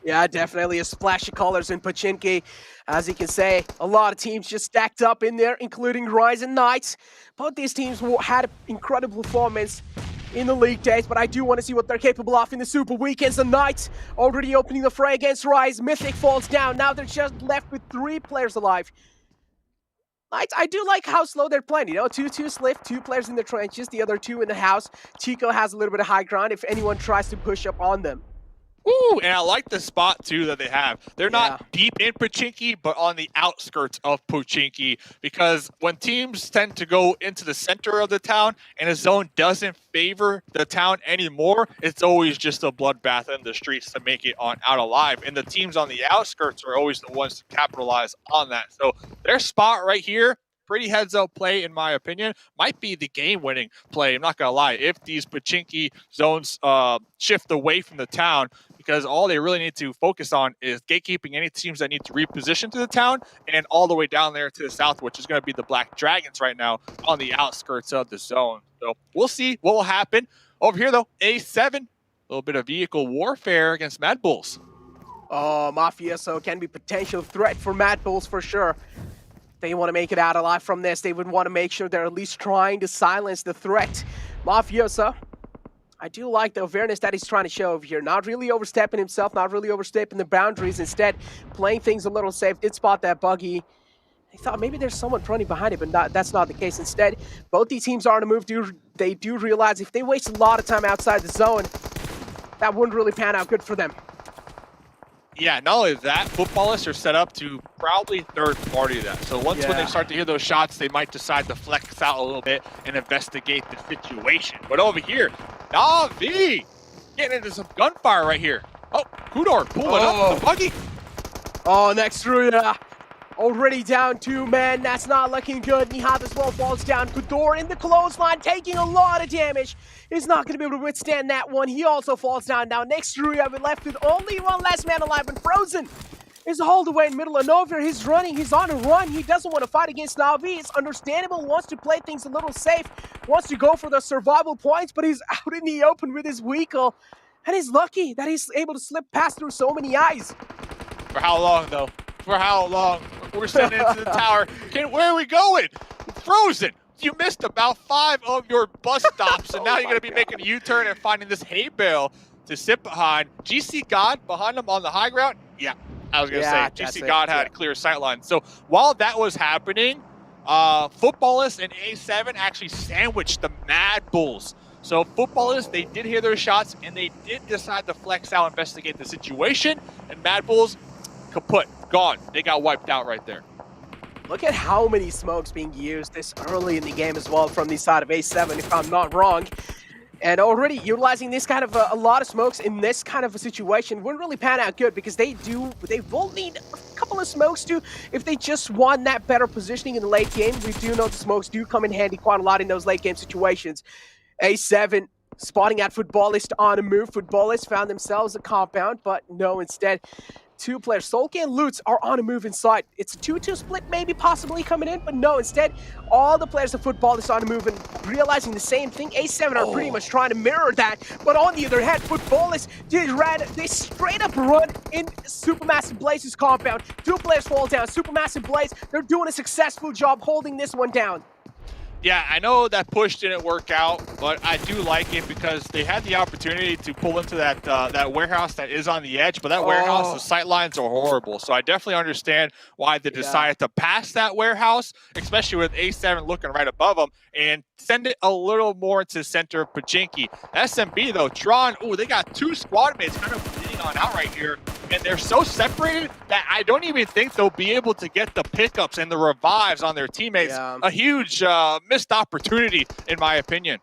Yeah, definitely a splash of colors in Pachinki. As you can say, a lot of teams just stacked up in there, including Ryzen Knights. Both these teams had an incredible performance in the league days, but I do want to see what they're capable of in the Super Weekends. The Knights already opening the fray against Rise. Mythic falls down. Now they're just left with 3 players alive. Knights, I do like how slow they're playing. You know, 2-2 Slift, 2 players in the trenches, the other 2 in the house. Chico has a little bit of high ground if anyone tries to push up on them. Ooh, and I like the spot too that they have. They're not deep in Pochinki, but on the outskirts of Pochinki, because when teams tend to go into the center of the town and a zone doesn't favor the town anymore, it's always just a bloodbath in the streets to make it on out alive. And the teams on the outskirts are always the ones to capitalize on that. So their spot right here, pretty heads-up play, in my opinion, might be the game-winning play. I'm not going to lie. If these Pochinki zones shift away from the town, because all they really need to focus on is gatekeeping any teams that need to reposition to the town, and all the way down there to the south, which is going to be the Black Dragons right now on the outskirts of the zone. So we'll see what will happen. Over here, though, A7, a little bit of vehicle warfare against Mad Bulls. Oh, Mafioso can be potential threat for Mad Bulls for sure. They want to make it out alive from this. They would want to make sure they're at least trying to silence the threat. Mafioso, I do like the awareness that he's trying to show over here. Not really overstepping himself, not really overstepping the boundaries. Instead, playing things a little safe. Did spot that buggy. I thought maybe there's someone running behind it, but that's not the case. Instead, both these teams are on the move. They do realize if they waste a lot of time outside the zone, that wouldn't really pan out good for them. Yeah, not only that, footballists are set up to probably third party that. So once when they start to hear those shots, they might decide to flex out a little bit and investigate the situation. But over here, Navi getting into some gunfire right here. Oh, Kudor pulling up the buggy. Oh, next Ruya. Already down 2 men. That's not looking good. Nihat as well falls down. Kudor in the clothesline, taking a lot of damage. He's not going to be able to withstand that one. He also falls down. Now, next to Ruya, we're left with only one last man alive, and Frozen is hauled away in the middle of nowhere. He's running. He's on a run. He doesn't want to fight against Navi. It's understandable. Wants to play things a little safe. Wants to go for the survival points, but he's out in the open with his vehicle. And he's lucky that he's able to slip past through so many eyes. For how long, though? For how long? We're sending into the tower. Where are we going? Frozen! You missed about 5 of your bus stops, and now you're going to be making a U-turn and finding this hay bale to sit behind. GC God behind him on the high ground? Yeah, I was going to say, GC God had clear sightline. So while that was happening, Footballists and A7 actually sandwiched the Mad Bulls. So Footballists, they did hear their shots, and they did decide to flex out, investigate the situation, and Mad Bulls, kaput, gone. They got wiped out right there. Look at how many smokes being used this early in the game as well from the side of A7, if I'm not wrong. And already utilizing this kind of a lot of smokes in this kind of a situation wouldn't really pan out good, because they will need a couple of smokes too if they just want that better positioning in the late game. We do know the smokes do come in handy quite a lot in those late game situations. A7 spotting out Footballist on a move. Footballists found themselves a compound, but no, instead 2 players, Solke and Lutz, are on a move inside. It's a 2-2 split maybe possibly coming in, but no, instead all the players of Footballist on a move and realizing the same thing. A7 are pretty much trying to mirror that, but on the other hand, Footballist they straight up run in Supermassive Blaze's compound. 2 players fall down. Supermassive Blaze, they're doing a successful job holding this one down. Yeah, I know that push didn't work out, but I do like it because they had the opportunity to pull into that that warehouse that is on the edge, but that warehouse, the sight lines are horrible. So I definitely understand why they decided to pass that warehouse, especially with A7 looking right above them, and send it a little more to center of Pochinki. SMB, though, Tron, they got 2 squad mates kind of bleeding on out right here, and they're so separated that I don't even think they'll be able to get the pickups and the revives on their teammates. A huge missed opportunity, in my opinion.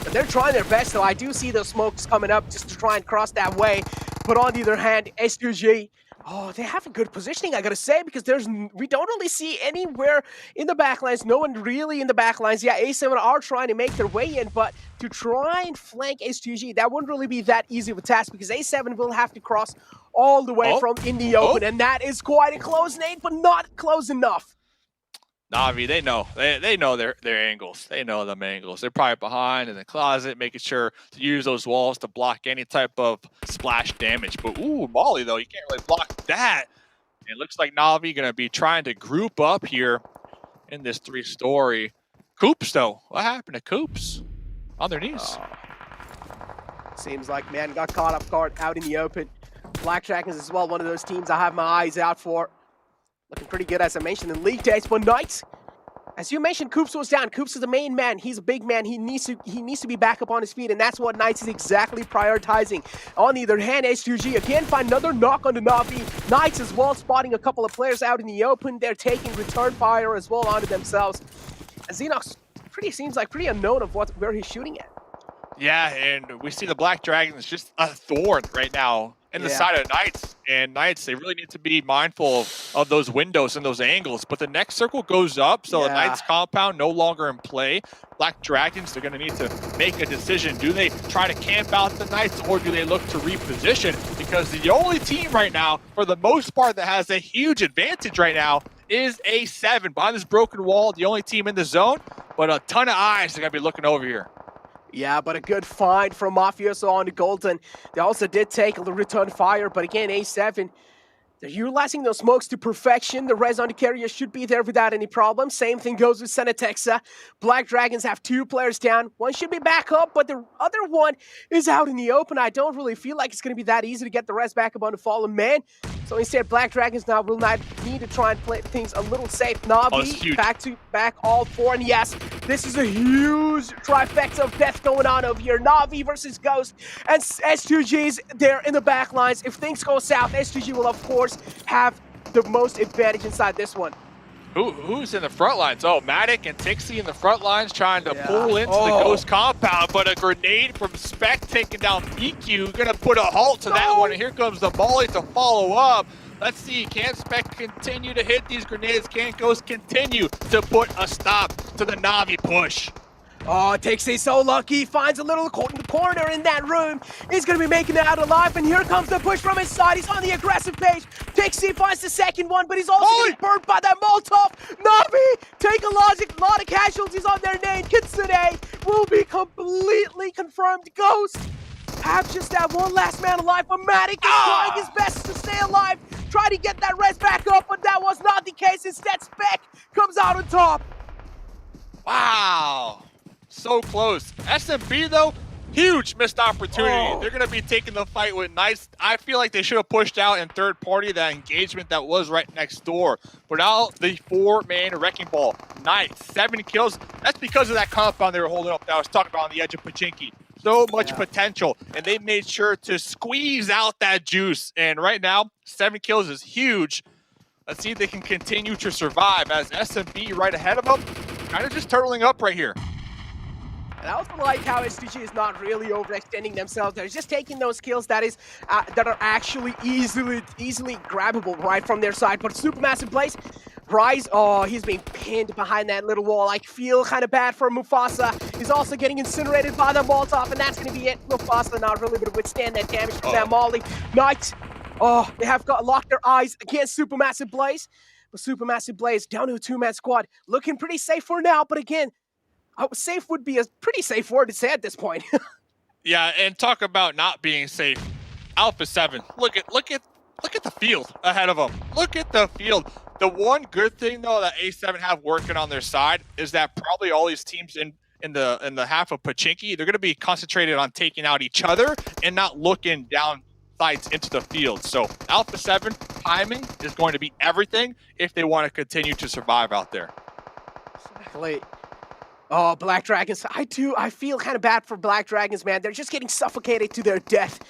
But they're trying their best, though. I do see those smokes coming up just to try and cross that way. But on the other hand, S2G, they have a good positioning, I gotta say, because we don't really see anywhere in the backlines. No one really in the backlines. Yeah, A7 are trying to make their way in, but to try and flank S2G, that wouldn't really be that easy of a task, because A7 will have to cross all the way from in the open, and that is quite a close, Nate, but not close enough. Navi, they know. They know their angles. They know them angles. They're probably behind in the closet, making sure to use those walls to block any type of splash damage. But, Molly, though, you can't really block that. It looks like Navi going to be trying to group up here in this 3-story. Coops, though. What happened to Coops? On their knees. Seems like man got caught off guard out in the open. Black Dragons as well, one of those teams I have my eyes out for. Looking pretty good, as I mentioned, in league days. But Knights, As you mentioned, Koops was down. Koops is the main man. He's a big man. He needs to be back up on his feet, and that's what Knights is exactly prioritizing. On the other hand, S2G again find another knock on the Na'Vi. Knights as well spotting a couple of players out in the open. They're taking return fire as well onto themselves. And Xenox seems like pretty unknown of where he's shooting at. Yeah, and we see the Black Dragons just a thorn right now in the side of Knights. And Knights, they really need to be mindful of those windows and those angles. But the next circle goes up, so the Knights compound no longer in play. Black Dragons, they're going to need to make a decision. Do they try to camp out the Knights, or do they look to reposition? Because the only team right now, for the most part, that has a huge advantage right now is A7. Behind this broken wall, the only team in the zone, but a ton of eyes are going to be looking over here. Yeah, but a good find from Mafioso on the Golden. They also did take a return fire, but again, A7, they're utilizing those smokes to perfection. The res on the carrier should be there without any problem. Same thing goes with Senatexa. Black Dragons have 2 players down. One should be back up, but the other one is out in the open. I don't really feel like it's going to be that easy to get the res back up on the fallen man. So instead, Black Dragons now will not need to try and play things a little safe. Na'Vi back all 4, and yes, this is a huge trifecta of death going on over here. Na'Vi versus Ghost, and S2G's there in the back lines. If things go south, S2G will of course have the most advantage inside this one. Who's in the front lines? Oh, Matic and Tixie in the front lines trying to pull into the Ghost compound, but a grenade from Spec taking down PQ, gonna put a halt to that one, and here comes the Molly to follow up. Let's see, can Spec continue to hit these grenades? Can Ghost continue to put a stop to the Na'Vi push? Oh, Tixie so lucky, finds a little corner in that room. He's going to be making it out alive, and here comes the push from his side. He's on the aggressive page. Tixie finds the second one, but he's also getting burnt by that Molotov. Na'Vi take a lot of casualties on their name. Kitsune will be completely confirmed. Ghost have just that one last man alive, but Matic is trying his best to stay alive. Try to get that res back up, but that was not the case. Instead, Spec comes out on top. Wow. So close. SMB, though, huge missed opportunity. They're going to be taking the fight with Knights. I feel like they should have pushed out in third party that engagement that was right next door. But now the 4-man wrecking ball. Knights, 7 kills. That's because of that compound they were holding up that I was talking about on the edge of Pachinki. So much potential, and they made sure to squeeze out that juice. And right now, 7 kills is huge. Let's see if they can continue to survive as SMB right ahead of them, kind of just turtling up right here. And I also like how S2G is not really overextending themselves. They're just taking those kills that are actually easily grabbable right from their side. But Supermassive Blaze, Rise, he's being pinned behind that little wall. I feel kind of bad for Mufasa. He's also getting incinerated by the Molotov, and that's going to be it. Mufasa not really able to withstand that damage from that Molly. Knights, they have locked their eyes against Supermassive Blaze. But Supermassive Blaze down to a 2-man squad, looking pretty safe for now. But again, safe would be a pretty safe word to say at this point. Yeah, and talk about not being safe. Alpha 7, look at the field ahead of them. Look at the field. The one good thing though that A7 have working on their side is that probably all these teams in the half of Pachinki, they're going to be concentrated on taking out each other and not looking down sights into the field. So Alpha 7 timing is going to be everything if they want to continue to survive out there. Exactly. Oh, Black Dragons. I feel kind of bad for Black Dragons, man. They're just getting suffocated to their death.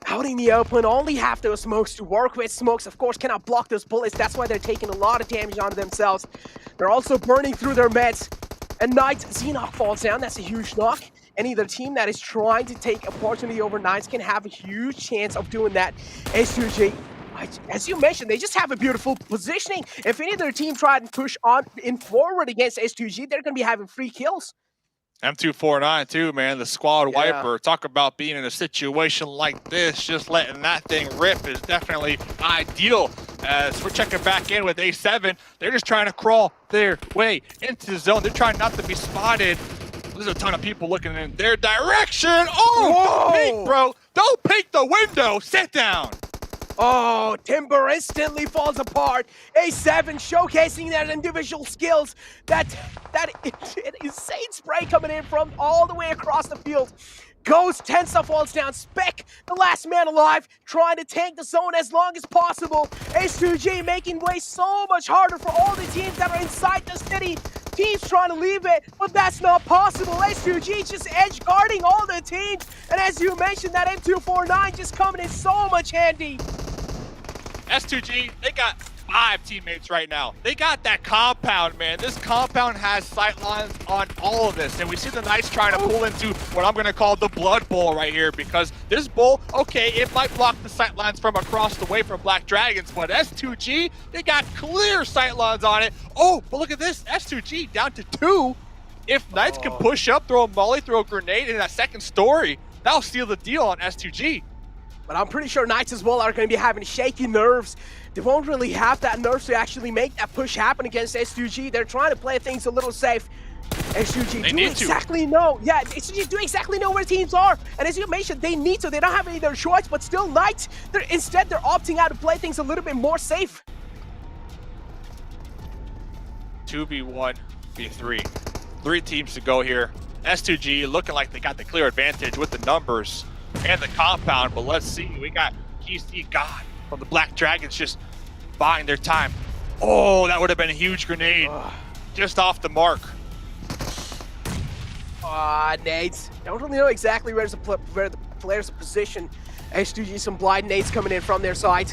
Out in the open, only have those smokes to work with. Smokes, of course, cannot block those bullets. That's why they're taking a lot of damage onto themselves. They're also burning through their meds. And Knights, Sanhok falls down. That's a huge knock. Any other team that is trying to take opportunity over Knights can have a huge chance of doing that. S2G, as you mentioned, they just have a beautiful positioning. If any other team tried to push on in forward against S2G, they're going to be having free kills. M249 too, man, the squad wiper. Talk about being in a situation like this, just letting that thing rip is definitely ideal. As we're checking back in with A7, they're just trying to crawl their way into the zone. They're trying not to be spotted. There's a ton of people looking in their direction. Oh, peek, bro. Don't peek the window. Sit down. Oh, Timber instantly falls apart. A7 showcasing their individual skills. That insane spray coming in from all the way across the field. Ghost, Tensa falls down. Spec, the last man alive, trying to tank the zone as long as possible. S2G making way so much harder for all the teams that are inside the city. Teams trying to leave it, but that's not possible. S2G just edge guarding all the teams. And as you mentioned, that M249 just coming in so much handy. S2G, they got 5 teammates right now. They got that compound, man. This compound has sightlines on all of this. And we see the Knights trying to pull into what I'm going to call the Blood Bowl right here, because this bowl, okay, it might block the sightlines from across the way from Black Dragons, but S2G, they got clear sightlines on it. Oh, but look at this. S2G down to 2. If Knights can push up, throw a molly, throw a grenade in that second story, that'll seal the deal on S2G. But I'm pretty sure Knights as well are going to be having shaky nerves. They won't really have that nerves to actually make that push happen against S2G. They're trying to play things a little safe. S2G do exactly know. Yeah, S2G do exactly know where teams are. And as you mentioned, they need to. They don't have any other choice, but still Knights, they're opting out to play things a little bit more safe. 2v1, v3. 3 teams to go here. S2G looking like they got the clear advantage with the numbers and the compound, but let's see. We got GC God from the Black Dragons just buying their time. Oh, that would have been a huge grenade. Just off the mark. Nades. I don't really know exactly where the players are positioned. S2G, some blind nades coming in from their side.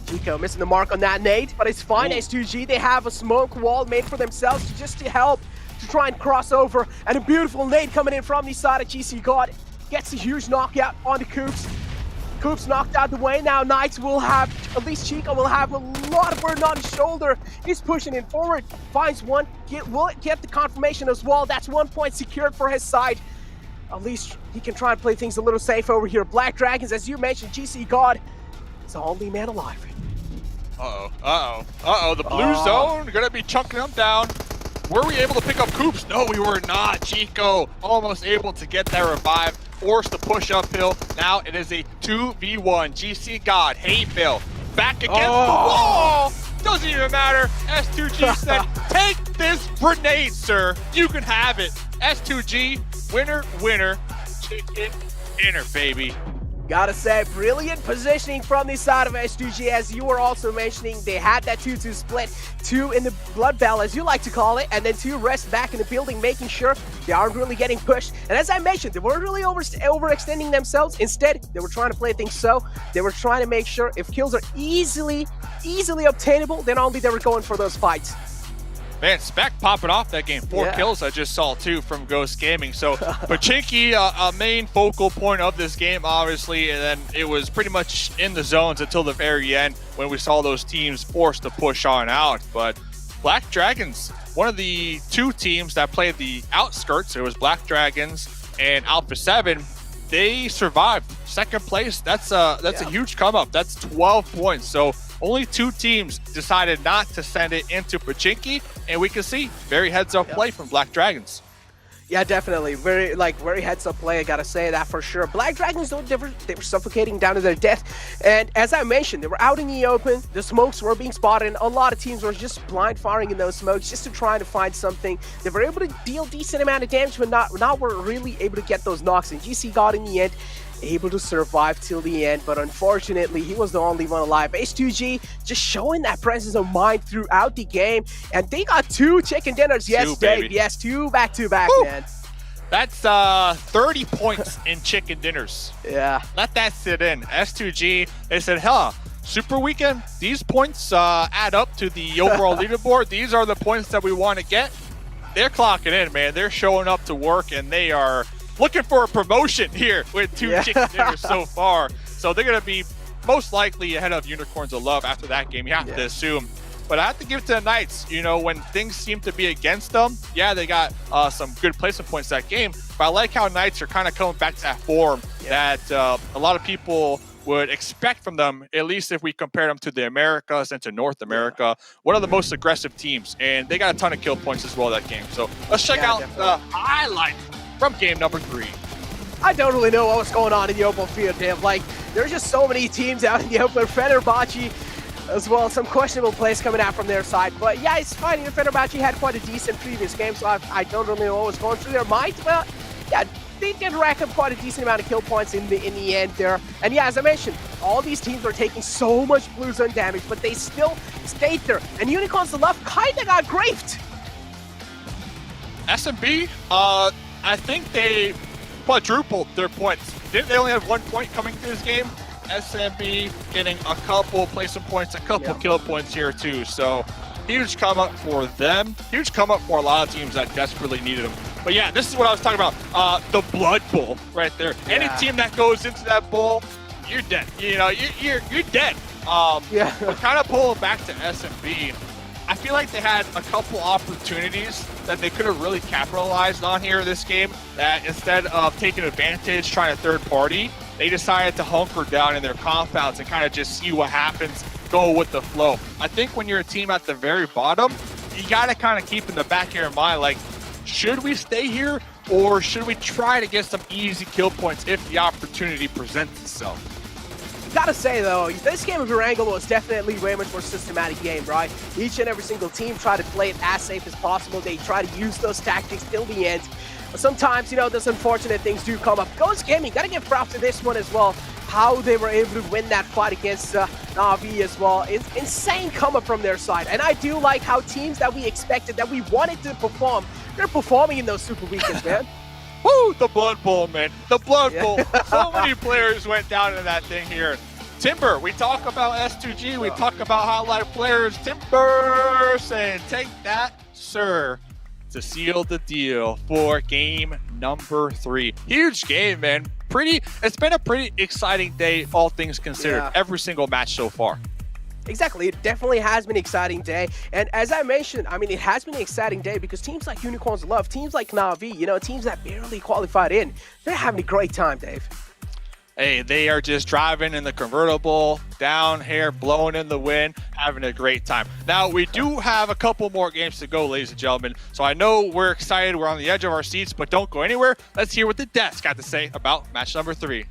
Chico missing the mark on that nade, but it's fine. S2G, they have a smoke wall made for themselves just to help to try and cross over. And a beautiful nade coming in from the side of GC God. Gets a huge knockout on the Coops. Coops knocked out the way. Now Knights will have, at least Chico will have a lot of burden on his shoulder. He's pushing it forward. Finds one. Will get the confirmation as well. That's 1 point secured for his side. At least he can try and play things a little safe over here. Black Dragons, as you mentioned, GC God is the only man alive. The blue zone gonna be chunking them down. Were we able to pick up Coops? No, we were not. Chico almost able to get that revive. Forced to push uphill. Now it is a 2v1. GC God, Hayfield, back against the wall. Doesn't even matter. S2G said, take this grenade, sir. You can have it. S2G, winner, winner, chicken dinner, baby. Gotta say, brilliant positioning from the side of S2G, as you were also mentioning. They had that 2-2 split, 2 in the blood bell, as you like to call it, and then 2 rest back in the building, making sure they aren't really getting pushed. And as I mentioned, they weren't really overextending themselves. Instead, they were trying to play things so. They were trying to make sure if kills are easily obtainable, then only they were going for those fights. Man, Spec popping off that game. 4 kills I just saw too from Ghost Gaming. So Pachinki, a main focal point of this game, obviously, and then it was pretty much in the zones until the very end when we saw those teams forced to push on out. But Black Dragons, one of the 2 teams that played the outskirts, it was Black Dragons and Alpha 7, they survived. Second place, that's a huge come up. That's 12 points. So only 2 teams decided not to send it into Pachinki, and we can see very heads-up play from Black Dragons. Yeah, definitely. Very heads-up play, I gotta say that for sure. Black Dragons, though, they were suffocating down to their death. And as I mentioned, they were out in the open. The smokes were being spotted, and a lot of teams were just blind firing in those smokes just to try to find something. They were able to deal decent amount of damage, but not were really able to get those knocks. And GC got in the end able to survive till the end, but unfortunately he was the only one alive. S2G just showing that presence of mind throughout the game, and they got 2 chicken dinners. Yes, Dave. Yes, 2 back-to-back, man. That's 30 points in chicken dinners. Yeah. Let that sit in. S2G, they said, Super Weekend, these points add up to the overall leaderboard. These are the points that we want to get. They're clocking in, man. They're showing up to work, and they are looking for a promotion here with 2 chicken dinners so far. So they're going to be most likely ahead of Unicorns of Love after that game, you have to assume. But I have to give it to the Knights. You know, when things seem to be against them, yeah, they got some good placement points that game. But I like how Knights are kind of coming back to that form that a lot of people would expect from them, at least if we compare them to the Americas and to North America. One of the most aggressive teams, and they got a ton of kill points as well that game. So let's check out the highlight from game number 3. I don't really know what was going on in the open field, Dave. Like, there's just so many teams out in the open. Fenerbahce as well, some questionable plays coming out from their side. But yeah, it's fine. Fenerbahce had quite a decent previous game, so I don't really know what was going through their minds. Well, yeah, they did rack up quite a decent amount of kill points in the end there. And yeah, as I mentioned, all these teams were taking so much blue zone damage, but they still stayed there. And Unicorns of Love kind of got grafed. SMB, I think they quadrupled their points. They only have 1 point coming through this game. SMB getting a couple placement points, a couple kill points here too. So huge come up for them. Huge come up for a lot of teams that desperately needed them. But yeah, this is what I was talking about. The Blood Bowl right there. Any team that goes into that bowl, you're dead. You know, you're dead. But kind of pulling back to SMB, I feel like they had a couple opportunities that they could have really capitalized on here in this game, that instead of taking advantage, trying to third party, they decided to hunker down in their compounds and kind of just see what happens, go with the flow. I think when you're a team at the very bottom, you got to kind of keep in the back of your mind, like, should we stay here or should we try to get some easy kill points if the opportunity presents itself? Gotta say though, this game of Erangel was definitely way much more systematic game, right? Each and every single team tried to play it as safe as possible. They try to use those tactics till the end. But sometimes, you know, those unfortunate things do come up. Ghost Gaming, gotta give props to this one as well. How they were able to win that fight against Na'Vi as well. It's insane come up from their side. And I do like how teams that we expected, that we wanted to perform, they're performing in those super weekends, man. Woo, the Blood Bowl, man. The Blood Bowl. So many players went down in that thing here. Timber, we talk about S2G, we talk about highlight players. Timber saying, take that, sir, to seal the deal for game number 3. Huge game, man. It's been a pretty exciting day, all things considered. Every single match so far. Exactly, it definitely has been an exciting day. And as I mentioned, I mean, it has been an exciting day because teams like Unicorns Love, teams like Na'Vi, you know, teams that barely qualified in, they're having a great time, Dave. Hey, they are just driving in the convertible, down here, blowing in the wind, having a great time. Now, we do have a couple more games to go, ladies and gentlemen. So I know we're excited, we're on the edge of our seats, but don't go anywhere. Let's hear what the devs got to say about match number 3.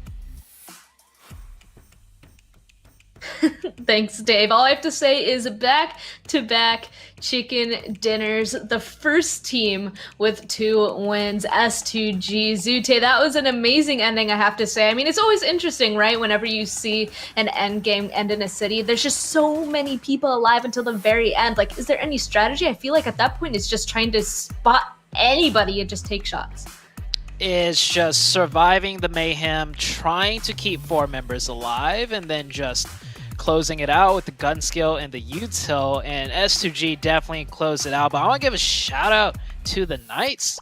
Thanks, Dave. All I have to say is back-to-back chicken dinners. The first team with 2 wins, S2G. Zute, that was an amazing ending, I have to say. I mean, it's always interesting, right? Whenever you see an end game end in a city, there's just so many people alive until the very end. Like, is there any strategy? I feel like at that point, it's just trying to spot anybody and just take shots. Is just surviving the mayhem, trying to keep 4 members alive, and then just closing it out with the gun skill and the util, and S2G definitely closed it out. But I want to give a shout out to the Knights.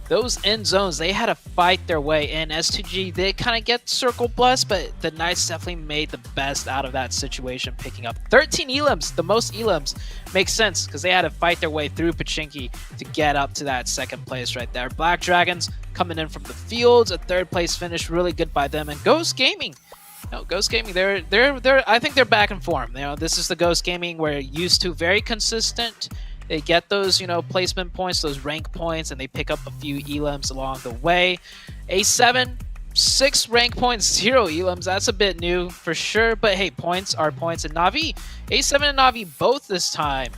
Those end zones, they had to fight their way in. S2G did kind of get circle blessed, but the Knights definitely made the best out of that situation, picking up 13 elims. The most elims makes sense because they had to fight their way through Pachinki to get up to that second place right there. Black Dragons coming in from the fields, a 3rd place finish, really good by them. And Ghost Gaming, Ghost Gaming, they're I think they're back in form. You know, this is the Ghost Gaming we're used to, very consistent. They get those, you know, placement points, those rank points, and they pick up a few elims along the way. A7, 6 rank points, 0 elims. That's a bit new for sure, but hey, points are points. And Na'Vi, A7 and Na'Vi both this time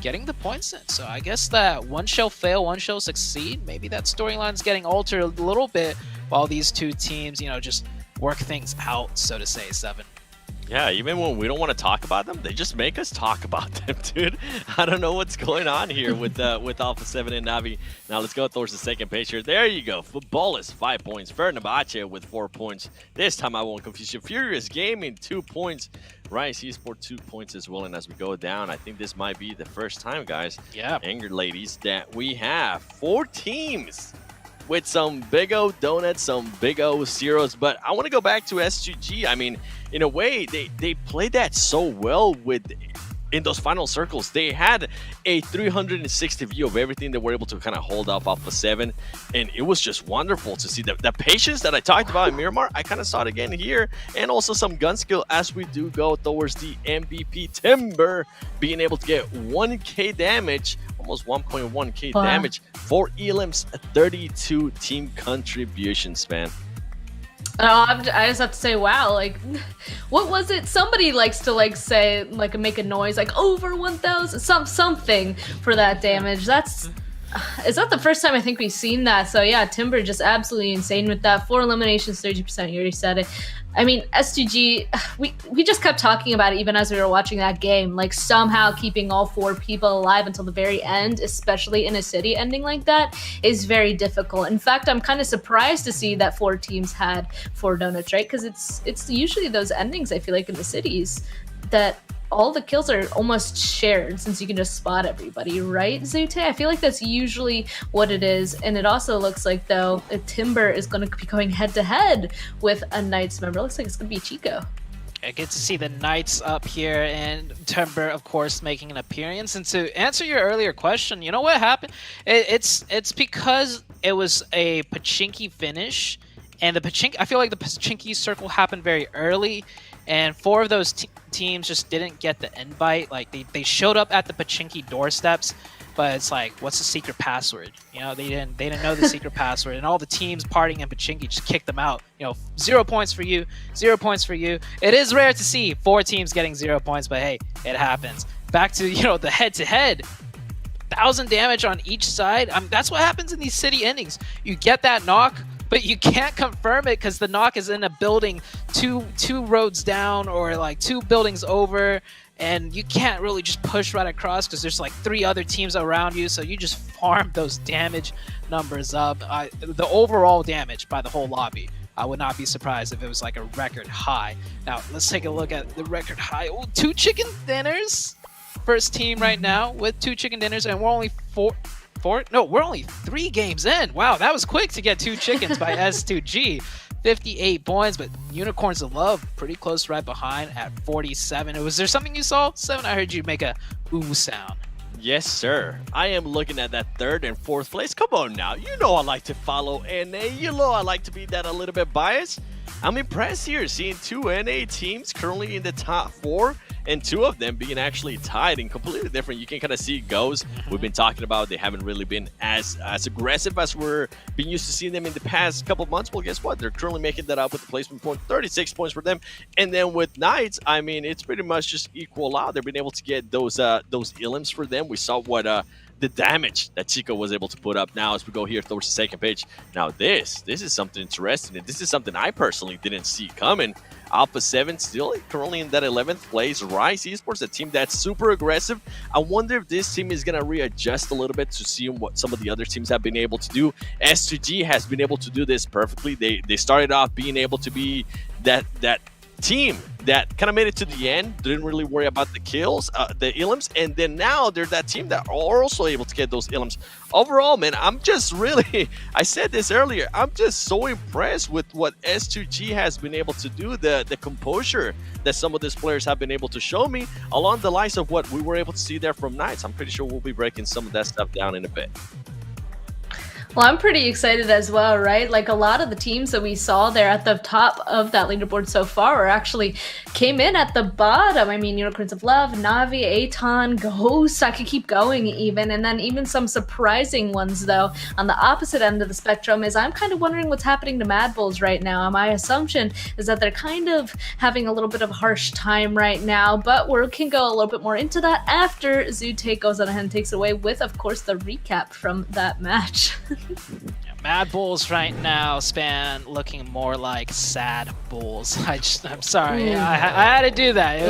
getting the points in. So I guess that one shall fail, one shall succeed. Maybe that storyline's getting altered a little bit while these 2 teams, you know, just work things out, so to say, 7. Yeah, even when we don't want to talk about them, they just make us talk about them, dude. I don't know what's going on here with Alpha 7 and Na'Vi. Now let's go towards the second page here. There you go. Football is 5 points. Fernabache with 4 points. This time I won't confuse you. Furious Gaming 2 points. Rise Esport 2 points as well. And as we go down, I think this might be the first time, guys, Anger Ladies, that we have 4 teams with some big O donuts, some big O zeros. But I want to go back to S2G. I mean, in a way, they played that so well in those final circles. They had a 360 view of everything. They were able to kind of hold up Alpha 7, and it was just wonderful to see the patience that I talked about in Miramar. I kind of saw it again here, and also some gun skill as we do go towards the MVP. Timber being able to get 1k damage, almost 1.1k damage, 4 elims, 32 team contributions, man. Oh, I just have to say, wow, like, what was it? Somebody likes to, like, say, like, make a noise, like, over 1,000, something for that damage. That's It's not the first time I think we've seen that. So yeah, Timber just absolutely insane with that. 4 eliminations, 30%. You already said it. I mean, S2G, we just kept talking about it even as we were watching that game. Like, somehow keeping all 4 people alive until the very end, especially in a city ending like that, is very difficult. In fact, I'm kind of surprised to see that 4 teams had 4 donuts, right? Because it's usually those endings, I feel like, in the cities that all the kills are almost shared, since you can just spot everybody, right, Zute? I feel like that's usually what it is. And it also looks like, though, a Timber is going to be going head-to-head with a Knights member. It looks like it's going to be Chico. I get to see the Knights up here, and Timber, of course, making an appearance. And to answer your earlier question, you know what happened? It's because it was a Pachinki finish, and the Pachinki, I feel like the Pachinki circle happened very early, and 4 of those teams just didn't get the invite. Like, they showed up at the Pachinki doorsteps, but it's like, what's the secret password? You know, they didn't know the secret password, and all the teams partying in Pachinki just kicked them out. You know, 0 points for you, 0 points for you. It is rare to see 4 teams getting 0 points, but hey, it happens. Back to, you know, the head-to-head. 1,000 damage on each side. That's what happens in these city endings. You get that knock, but you can't confirm it because the knock is in a building two roads down, or like 2 buildings over, and you can't really just push right across because there's like 3 other teams around you, so you just farm those damage numbers up. The overall damage by the whole lobby, I would not be surprised if it was like a record high. Now, let's take a look at the record high. Oh, 2 chicken dinners. First team right now with 2 chicken dinners, and we're only 4? No, we're only 3 games in. Wow, that was quick to get 2 chickens by S2G. 58 points, but Unicorns of Love pretty close right behind at 47. Was there something you saw? 7, I heard you make a ooh sound. Yes, sir. I am looking at that 3rd and 4th place. Come on now. You know I like to follow NA. You know I like to be that a little bit biased. I'm impressed here seeing 2 NA teams currently in the top 4, and 2 of them being actually tied and completely different. You can kind of see it goes. We've been talking about they haven't really been as aggressive as we're being used to seeing them in the past couple of months. Well, guess what? They're currently making that up with the placement point, 36 points for them. And then with Knights, I mean, it's pretty much just equal out. They've been able to get those elims for them. We saw what the damage that Chico was able to put up. Now, as we go here towards the 2nd page, now this is something interesting, and this is something I personally didn't see coming. Alpha 7 still currently in that 11th place. Rise Esports, a team that's super aggressive. I wonder if this team is going to readjust a little bit to see what some of the other teams have been able to do. S2G has been able to do this perfectly. They started off being able to be that team that kind of made it to the end, didn't really worry about the kills, the elims, and then now they're that team that are also able to get those elims. Overall, man, I'm just really, I said this earlier, I'm just so impressed with what S2G has been able to do, the composure that some of these players have been able to show me, along the lines of what we were able to see there from Knights. I'm pretty sure we'll be breaking some of that stuff down in a bit. Well, I'm pretty excited as well, right? Like, a lot of the teams that we saw there at the top of that leaderboard so far actually came in at the bottom. I mean, Unicorns of Love, Navi, Aton, Ghost, I could keep going even. And then even some surprising ones, though, on the opposite end of the spectrum is I'm kind of wondering what's happening to Mad Bulls right now. My assumption is that they're kind of having a little bit of a harsh time right now, but we can go a little bit more into that after Zute goes on ahead and takes it away with, of course, the recap from that match. Yeah, Mad Bulls right now, Span, looking more like sad bulls. I'm sorry, I had to do that.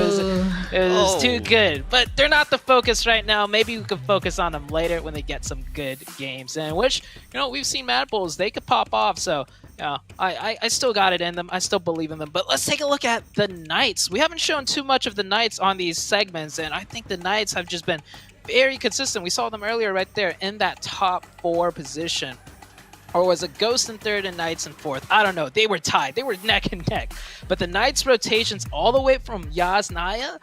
It was too good, but they're not the focus right now. Maybe we could focus on them later when they get some good games in which, you know, we've seen Mad Bulls, they could pop off. So yeah, I still got it in them. I still believe in them. But let's take a look at the Knights. We haven't shown too much of the Knights on these segments, and I think the Knights have just been very consistent. We saw them earlier right there in that top 4 position. Or was it Ghost in 3rd and Knights in 4th? I don't know. They were tied. They were neck and neck. But the Knights rotations all the way from Yasnaya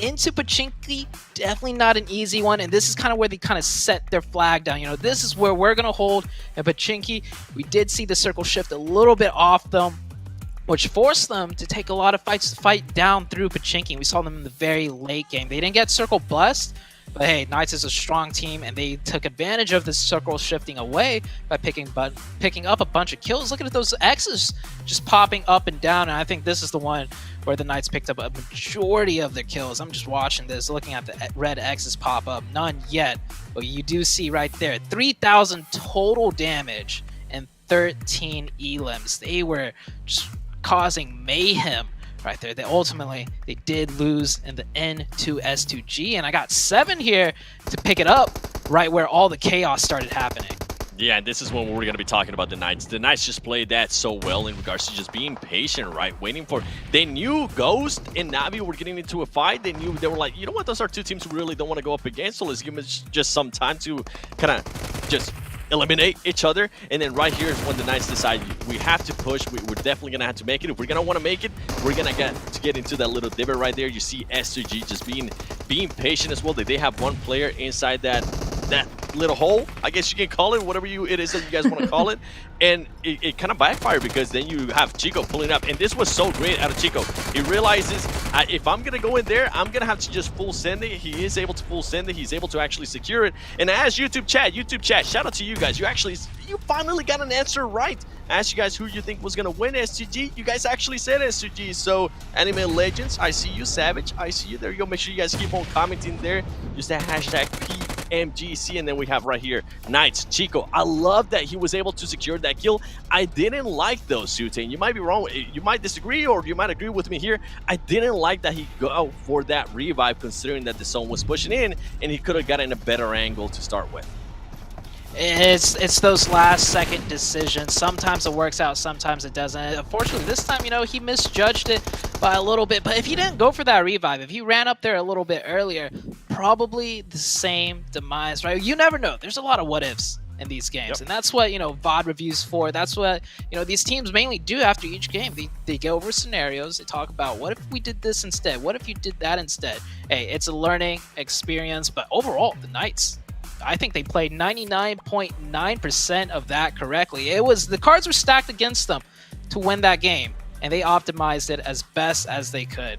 into Pachinki, definitely not an easy one. And this is kind of where they kind of set their flag down. You know, this is where we're going to hold in Pachinki. We did see the circle shift a little bit off them, which forced them to take a lot of fights to fight down through Pachinki. We saw them in the very late game. They didn't get circle blessed, But hey, Knights is a strong team, and they took advantage of the circle shifting away by picking up a bunch of kills. Look at those X's just popping up and down, and I think this is the one where the Knights picked up a majority of their kills. I'm just watching this, looking at the red X's pop up. None yet, but you do see right there, 3,000 total damage and 13 elims. They were just causing mayhem right there. They did lose in the N2S2G, and I got 7 here to pick it up right where all the chaos started happening. Yeah, and this is when we're going to be talking about the Knights. The Knights just played that so well in regards to just being patient, right? Waiting for... They knew Ghost and Navi were getting into a fight. They were like, you know what? Those are two teams we really don't want to go up against, so let's give them just some time to kind of just eliminate each other. And then right here is when the Knights decide we have to push. We're definitely going to have to make it. If we're going to want to make it, we're going to get into that little divot right there. You see S2G just being patient as well. They have one player inside that little hole, I guess you can call it, whatever it is that you guys want to call it. And it kind of backfired because then you have Chico pulling up. And this was so great out of Chico. He realizes, if I'm going to go in there, I'm going to have to just full send it. He is able to full send it. He's able to actually secure it. And as YouTube chat, shout out to you guys. You finally got an answer right. I asked you guys who you think was going to win STG. You guys actually said STG. So, Anime Legends, I see you. Savage, I see you. There you go. Make sure you guys keep on commenting there. Use that hashtag PMGC. And then we have right here, Knights, Chico. I love that he was able to secure that kill. I didn't like those, Sutane. You might be wrong. You might disagree, or you might agree with me here. I didn't like that he go for that revive, considering that the zone was pushing in, and he could have gotten a better angle to start with. It's those last second decisions. Sometimes it works out, sometimes it doesn't. Unfortunately, this time, he misjudged it by a little bit. But if he didn't go for that revive, if he ran up there a little bit earlier, probably the same demise, right? You never know. There's a lot of what ifs in these games, and that's what VOD reviews for. That's what these teams mainly do after each game. They go over scenarios. They talk about, what if we did this instead? What if you did that instead? Hey, it's a learning experience. But overall, the Knights, I think they played 99.9% of that correctly. The cards were stacked against them to win that game, and they optimized it as best as they could.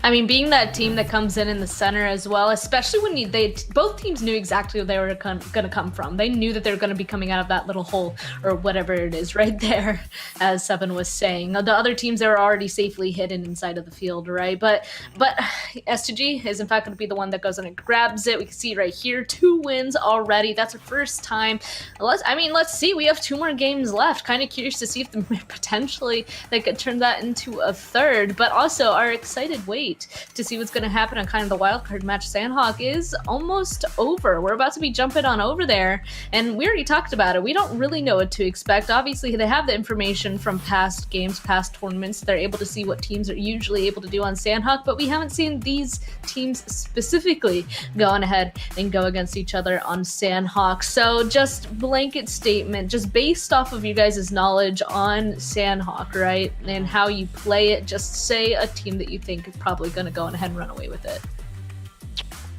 I mean, being that team that comes in the center as well, especially when both teams knew exactly where they were going to come from. They knew that they were going to be coming out of that little hole or whatever it is right there, as Seven was saying. The other teams, they were already safely hidden inside of the field, right? But S2G is in fact going to be the one that goes in and grabs it. We can see right here, 2 wins already. That's our first time. Let's see. We have 2 more games left. Kind of curious to see if potentially they could turn that into a third, but also our excited wait to see what's going to happen on kind of the wildcard match. Sanhok is almost over. We're about to be jumping on over there, and we already talked about it. We don't really know what to expect. Obviously, they have the information from past games, past tournaments. They're able to see what teams are usually able to do on Sanhok, but we haven't seen these teams specifically going ahead and go against each other on Sanhok. So just blanket statement, just based off of you guys' knowledge on Sanhok, right, and how you play it, just say a team that you think is probably going to go ahead and run away with it.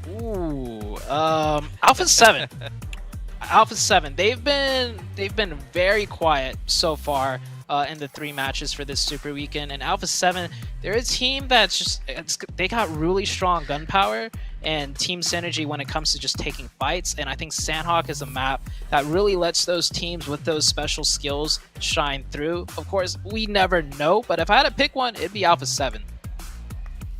Ooh, Alpha 7. Alpha 7. They've been very quiet so far in the 3 matches for this Super Weekend. And Alpha 7, they're a team that's they got really strong gunpowder and team synergy when it comes to just taking fights. And I think Sanhok is a map that really lets those teams with those special skills shine through. Of course, we never know, but if I had to pick one, it'd be Alpha 7.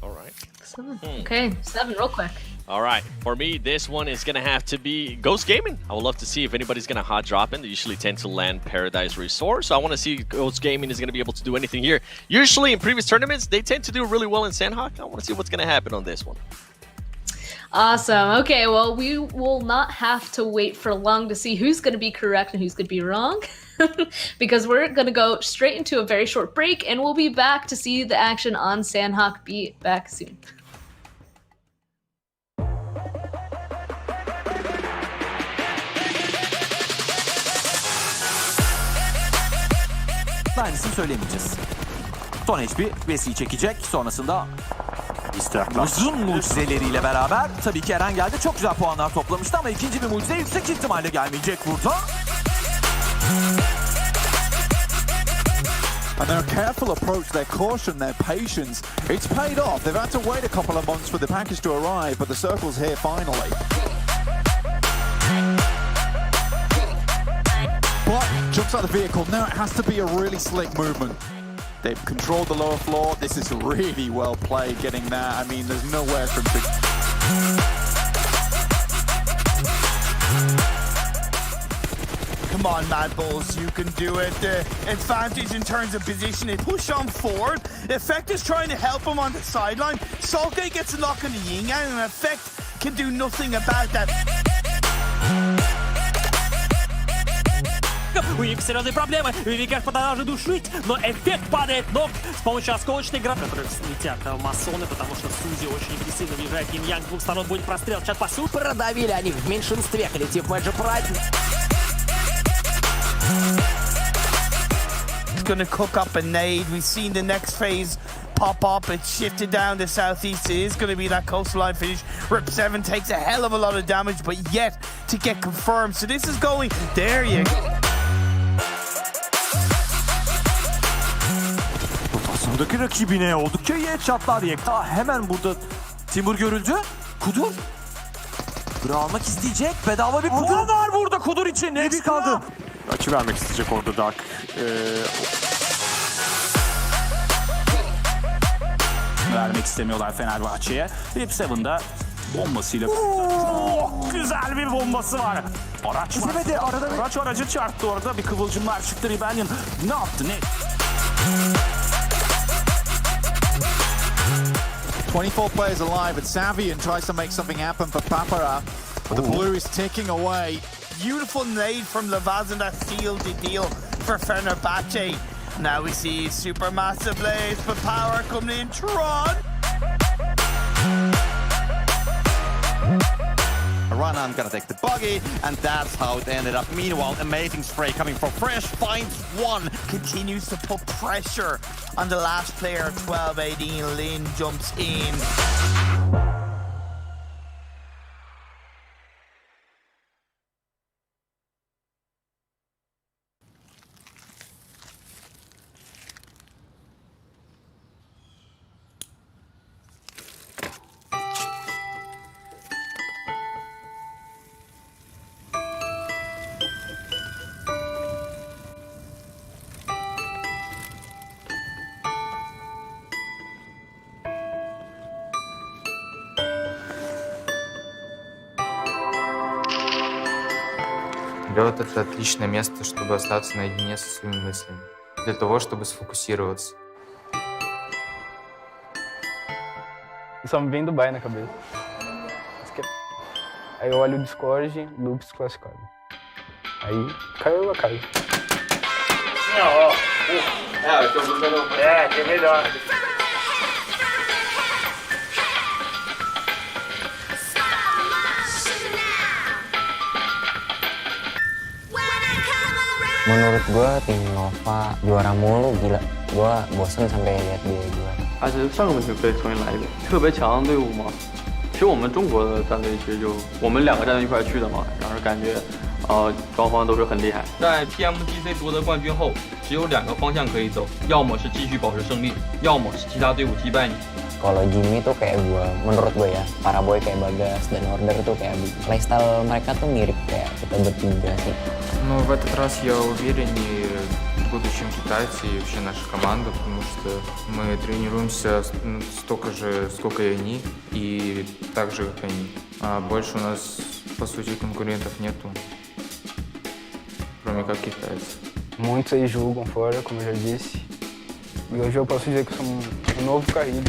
All right. 7. Okay, 7 real quick. All right, for me, this one is going to have to be Ghost Gaming. I would love to see if anybody's going to hot drop in. They usually tend to land Paradise Resort, so I want to see if Ghost Gaming is going to be able to do anything here. Usually in previous tournaments, they tend to do really well in Sanhok. I want to see what's going to happen on this one. Awesome. Okay, well, we will not have to wait for long to see who's going to be correct and who's going to be wrong, because we're going to go straight into a very short break, and we'll be back to see the action on Sanhok. Be back soon. Aynısını söylemeyeceğiz. Son HP Vesi'yi çekecek. Sonrasında uzun mucizeleriyle beraber tabii ki Erangel de çok güzel puanlar toplamıştı ama ikinci bir mucize yüksek ihtimalle gelmeyecek burada. and their careful approach, their caution, their patience, it's paid off. They've had to wait a couple of months for the package to arrive, but the circle's here finally. But jumps out of the vehicle. Now it has to be a really slick movement. They've controlled the lower floor. This is really well played, getting that. I mean, there's nowhere for him to... Come on, Mad Bulls, you can do it. The advantage in terms of position is push on forward. Effect is trying to help him on the sideline. Saltgate gets a knock on the yin yang, and Effect can do nothing about that. У них серьезные проблемы. Викаш продолжает душить, но эффект падает ног с помощью осколочной гранаты, которые слетят масоны, потому что Сузи очень агрессивно въезжает. Yin-Yang с двух сторон будет прострел. Чат по сути. Продавили они в меньшинстве. Коллектив Magic Pride. It's going to cook up a nade. We've seen the next phase pop up. It's shifted down to southeast. It is going to be that coastline finish. Rip 7 takes a hell of a lot of damage, but yet to get confirmed. So this is going... There you go. Rotasyondaki rakibine oldukça iyi headshotlar yekta. Hemen burada Timur görüldü. Kudur. Kudur'u almak isteyecek. Bedava bir puan var burada Kudur için. Ne bir kaldı. Açı vermek isteyecek orada Dark. Vermek istemiyorlar Fenerbahçe'ye. Rip 7'da bombasıyla... güzel bir bombası var. Araç var. Araç aracı çarptı orada. Bir kıvılcımlar çıktı. Rebellion ne yaptı? Ne? 24 players alive, and Savian tries to make something happen for Papara. But the blue is ticking away. Beautiful nade from Lavaz, and that sealed the deal for Fenerbahce. Now we see Supermassive Blaze, but Power coming in. Tron! Ranan gonna take the buggy, and that's how it ended up. Meanwhile, amazing spray coming from Fresh, finds one. Continues to put pressure on the last player, 12-18. Lin jumps in. Лед — это отличное место, чтобы остаться наедине со своими мыслями, для того, чтобы сфокусироваться. Só me vem Dubai na cabeça. Aí eu olho o Discord, Loops classificado. Aí caiu a casa. Que melhor. Menurut gue tim Nova juara mulu, gila. Gue bosen sampai lihat dia juara. 而且上个问题可以重新来一遍。特别强的队伍嘛，其实我们中国的战队其实就我们两个战队一块去的嘛，然后感觉双方都是很厉害。在 PMGC 夺得冠军后，只有两个方向可以走，要么是继续保持胜利，要么是其他队伍击败你。 Kalau Jimmy tuh kayak gue, menurut gue ya, para boy kayak Bagas dan Order tuh kayak playstyle mereka tuh mirip kayak kita bertiga sih. Но в этот раз я увереннее в будущем китайце и вообще наша команда, потому что мы тренируемся столько же, сколько и они, и так же, как они. А больше у нас, по сути, конкурентов nету, кроме как китайцев. Muitos aí julgam fora, como eu já disse. E hoje eu posso dizer que eu sou um novo Carrilho.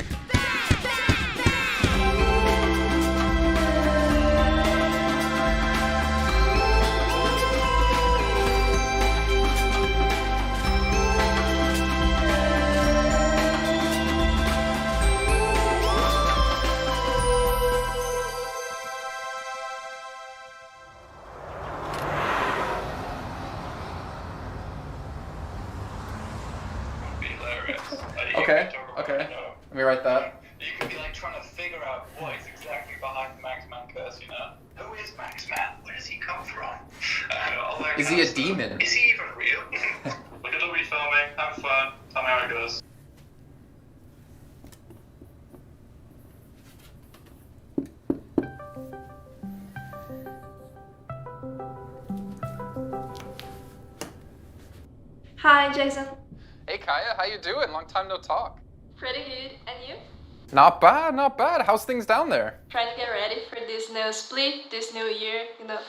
Okay, okay. Let me write that. You could be like trying to figure out what is exactly behind the Maxman curse, you know? Who is Maxman? Where does he come from? Is he a demon? Is he even real? We could all be filming, have fun, time how it goes. Hi, Jason. Hey Kaya, how you doing? Long time no talk. Pretty good. And you? Not bad, not bad. How's things down there? Trying to get ready for this new split, this new year, you know.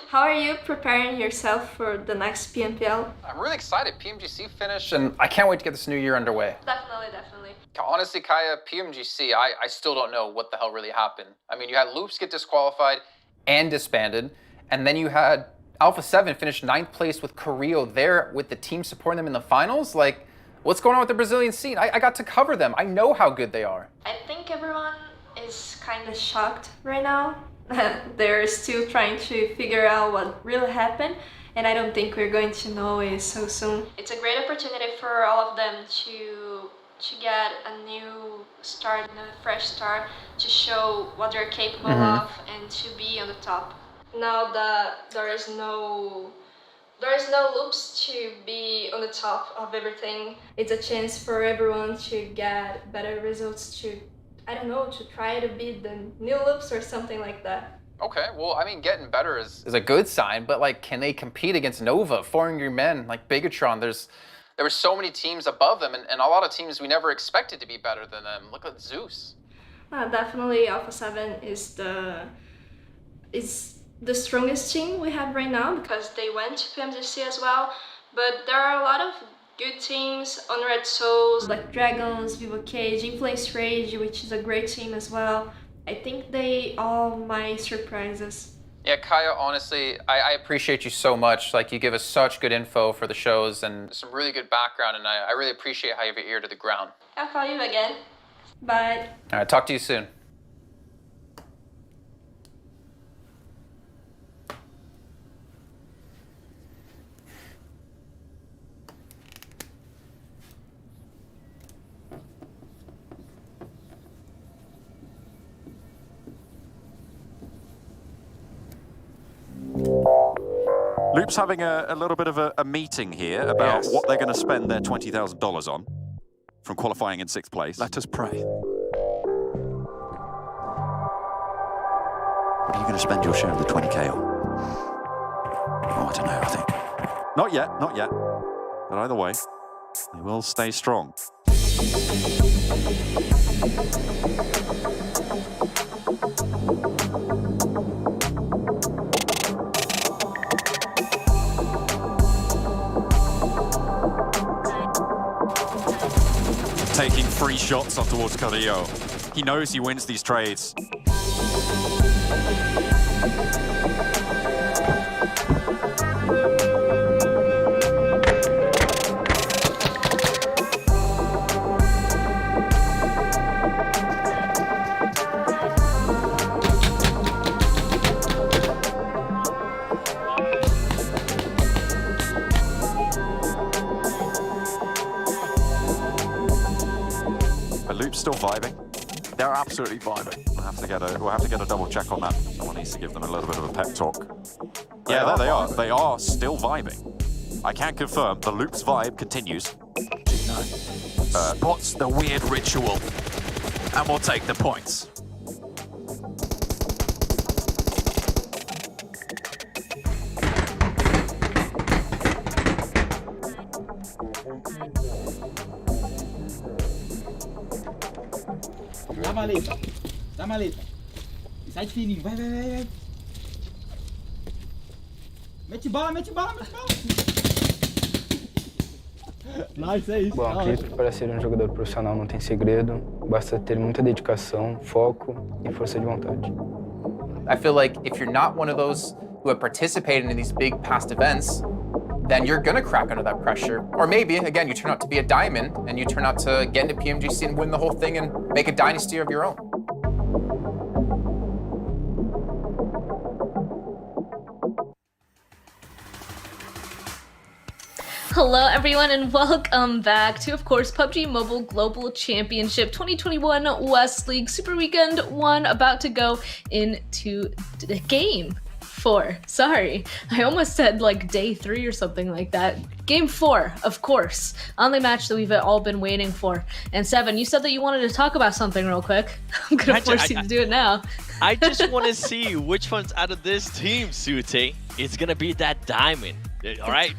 How are you preparing yourself for the next PMPL? I'm really excited. PMGC finished, and I can't wait to get this new year underway. Definitely, definitely. Honestly, Kaya, PMGC, I still don't know what the hell really happened. I mean, you had Loops get disqualified and disbanded, and then you had Alpha 7 finish 9th place with Carrillo there with the team supporting them in the finals. Like, what's going on with the Brazilian scene? I got to cover them. I know how good they are. I think everyone is kind of shocked right now. They're still trying to figure out what really happened, and I don't think we're going to know it so soon. It's a great opportunity for all of them to get a new start, a fresh start, to show what they're capable of and to be on the top. Now that there is no Loops to be on the top of everything, it's a chance for everyone to get better results, to, I don't know, to try to beat the new Loops or something like that. Okay, well, I mean, getting better is a good sign, but like, can they compete against Nova, 4 Angry Men, like Bigatron? There were so many teams above them, and a lot of teams we never expected to be better than them. Look at Zeus. Definitely Alpha 7 is the strongest team we have right now, because they went to PMGC as well, but there are a lot of good teams on Red Souls, like Dragons, Vivo Cage, Influence Rage, which is a great team as well. I think they all might surprise us. Yeah, Kaya, honestly, I appreciate you so much. Like, you give us such good info for the shows and some really good background, and I really appreciate how you have your ear to the ground. I'll call you again. Bye. All right, talk to you soon. Loop's having a little bit of a meeting here about what they're going to spend their $20,000 on from qualifying in 6th place. Let us pray. What are you going to spend your share of the 20K on? Oh, I don't know, I think. Not yet, not yet. But either way, they will stay strong. Taking 3 shots on towards Carrillo. He knows he wins these trades. Still vibing. They're absolutely vibing. We'll have to get a double check on that. Someone needs to give them a little bit of a pep talk. Yeah, there they are. They are still vibing. I can confirm the Loop's vibe continues. Spots the weird ritual, and we'll take the points. Dá maleta. Dá maleta. Sai de fininho. Vai, vai, vai, vai. Mete bala, mete bala, mete bala. Nice, é isso. Bom, acredito que para ser um jogador profissional não tem segredo. Basta ter muita dedicação, foco e força de vontade. I feel like if you're not one of those who have participated in these big past events, then you're gonna crack under that pressure. Or maybe, again, you turn out to be a diamond and you turn out to get into PMGC and win the whole thing and make a dynasty of your own. Hello everyone and welcome back to, of course, PUBG Mobile Global Championship 2021 West League Super Weekend 1, about to go into the game 4. Sorry. I almost said like day 3 or something like that. Game 4, of course. Only match that we've all been waiting for. And 7, you said that you wanted to talk about something real quick. I'm gonna force you to do it now. I just want to see which one's out of this team, Sute. It's gonna be that diamond. All right,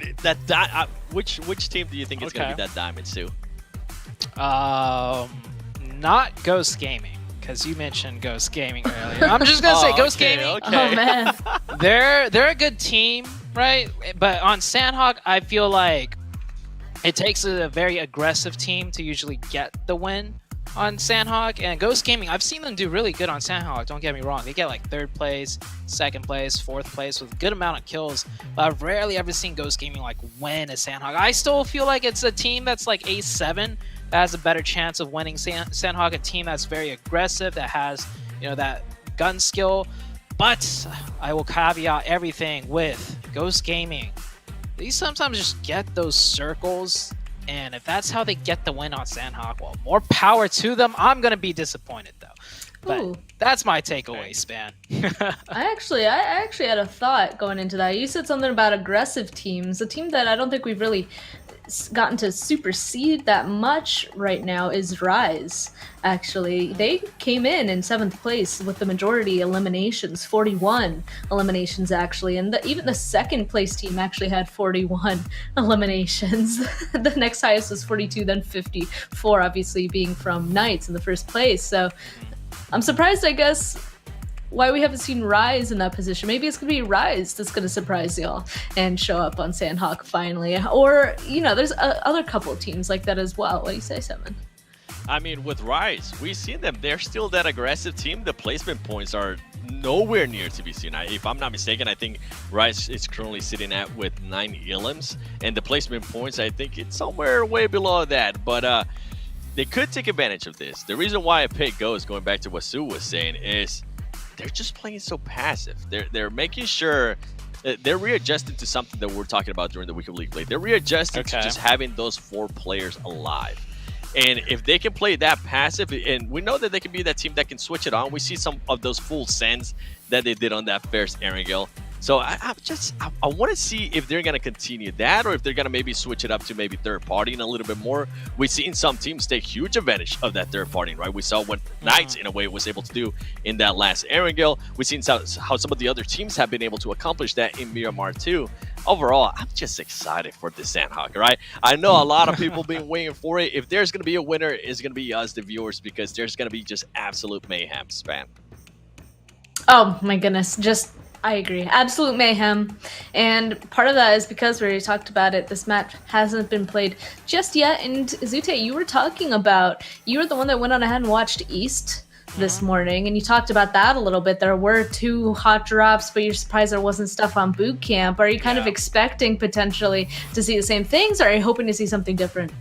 which team do you think is gonna be that diamond, Sue? Not Ghost Gaming, because you mentioned Ghost Gaming earlier. I'm just gonna say Ghost Gaming. Oh man, they're a good team, right? But on Sanhok, I feel like it takes a very aggressive team to usually get the win on Sanhok. And Ghost Gaming, I've seen them do really good on Sanhok, don't get me wrong. They get like 3rd place, 2nd place, 4th place with a good amount of kills. But I've rarely ever seen Ghost Gaming like win a Sanhok. I still feel like it's a team that's like A7 that has a better chance of winning Sanhok, a team that's very aggressive, that has, you know, that gun skill. But I will caveat everything with Ghost Gaming. They sometimes just get those circles, and if that's how they get the win on Sanhok, well, more power to them. I'm gonna be disappointed though. But that's my takeaway, Span. I actually had a thought going into that. You said something about aggressive teams. A team that I don't think we've really gotten to supersede that much right now is Rise. Actually, they came in 7th place with the majority eliminations, 41 eliminations actually, and even the 2nd place team actually had 41 eliminations. The next highest was 42, then 54, obviously being from Knights in the 1st place. So I'm surprised, I guess, why we haven't seen Rise in that position. Maybe it's gonna be Rise that's gonna surprise y'all and show up on Sanhok finally. Or, you know, there's other couple of teams like that as well. What do you say, Seven? I mean, with Rise, we've seen them. They're still that aggressive team. The placement points are nowhere near to be seen. If I'm not mistaken, I think Rise is currently sitting at with 9 elims, and the placement points, I think it's somewhere way below that. But they could take advantage of this. The reason why I picked Ghost, going back to what Sue was saying, is they're just playing so passive. They're making sure they're readjusting to something that we were talking about during the Week of League play. They're readjusting to just having those 4 players alive. And if they can play that passive, and we know that they can be that team that can switch it on. We see some of those full sends that they did on that first Erangel. So I want to see if they're going to continue that, or if they're going to maybe switch it up to maybe third party and a little bit more. We've seen some teams take huge advantage of that third party, right? We saw what Knights, in a way, was able to do in that last Erangel. We've seen how some of the other teams have been able to accomplish that in Miramar too. Overall, I'm just excited for this Sanhok, right? I know a lot of people been waiting for it. If there's going to be a winner, it's going to be us, the viewers, because there's going to be just absolute mayhem, Span. Oh my goodness, I agree. Absolute mayhem. And part of that is because we already talked about it. This match hasn't been played just yet. And Zute, you were talking about, you were the one that went on ahead and watched East this morning, and you talked about that a little bit. There were 2 hot drops, but you're surprised there wasn't stuff on boot camp. Are you kind of expecting potentially to see the same things, or are you hoping to see something different?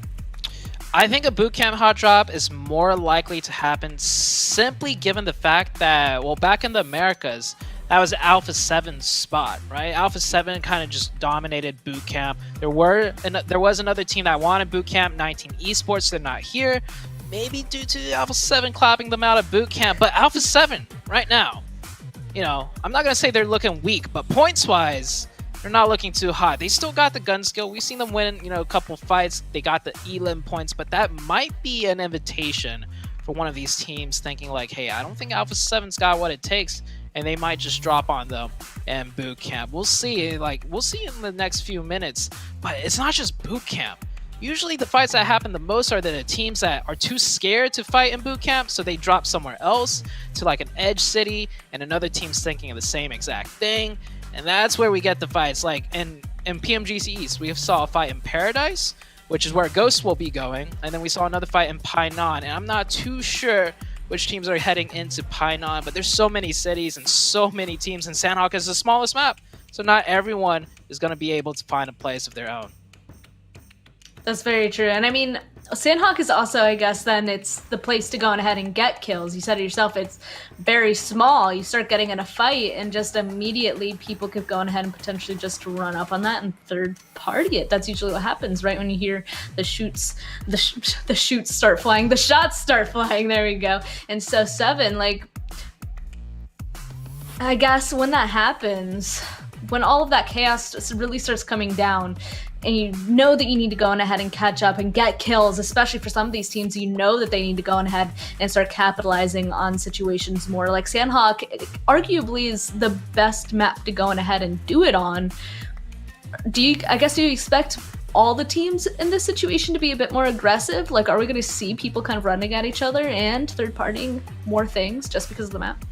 I think a bootcamp hot drop is more likely to happen simply given the fact that, well, back in the Americas, that was Alpha 7's spot, right? Alpha 7 kind of just dominated bootcamp. There was another team that wanted bootcamp, 19 Esports. They're not here, maybe due to Alpha 7 clapping them out of bootcamp. But Alpha 7 right now, you know, I'm not gonna say they're looking weak, but points-wise, they're not looking too hot. They still got the gun skill. We've seen them win, you know, a couple fights. They got the elim points, but that might be an invitation for one of these teams thinking like, hey, I don't think Alpha 7's got what it takes, and they might just drop on them and boot camp. We'll see. We'll see in the next few minutes. But it's not just boot camp. Usually the fights that happen the most are the teams that are too scared to fight in boot camp, so they drop somewhere else to like an edge city, and another team's thinking of the same exact thing. And that's where we get the fights. Like in PMGC East, we saw a fight in Paradise, which is where Ghost will be going. And then we saw another fight in Painan. And I'm not too sure which teams are heading into Painan, but there's so many cities and so many teams, and Sanhok is the smallest map. So not everyone is going to be able to find a place of their own. That's very true. And I mean, Sanhok is also, I guess, then it's the place to go on ahead and get kills. You said it yourself, it's very small. You start getting in a fight and just immediately people could go on ahead and potentially just run up on that and third party it. That's usually what happens, right? When you hear the shoots, the shoots start flying, the shots start flying. There we go. And so 7, like, I guess when that happens, when all of that chaos really starts coming down, and you know that you need to go on ahead and catch up and get kills, especially for some of these teams, you know that they need to go on ahead and start capitalizing on situations more. Like Sanhok arguably is the best map to go on ahead and do it on. Do you expect all the teams in this situation to be a bit more aggressive? Like, are we going to see people kind of running at each other and third-partying more things just because of the map?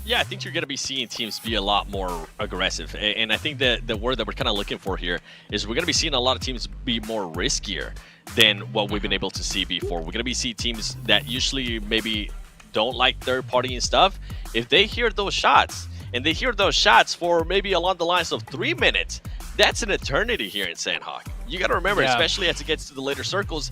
Yeah, I think you're going to be seeing teams be a lot more aggressive. And I think that the word that we're kind of looking for here is we're going to be seeing a lot of teams be more riskier than what we've been able to see before. We're going to be seeing teams that usually maybe don't like third party and stuff. If they hear those shots, and they hear those shots for maybe along the lines of 3 minutes, that's an eternity here in Sanhok. You got to remember, especially as it gets to the later circles,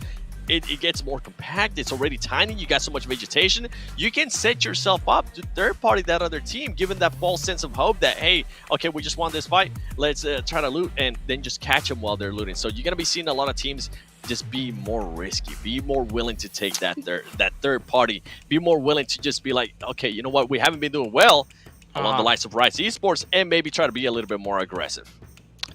it gets more compact. It's already tiny. You got so much vegetation. You can set yourself up to third party that other team, given that false sense of hope that, hey, okay, we just won this fight. Let's try to loot and then just catch them while they're looting. So you're going to be seeing a lot of teams just be more risky, be more willing to take that third party, be more willing to just be like, okay, you know what? We haven't been doing well along the likes of Rise Esports, and maybe try to be a little bit more aggressive.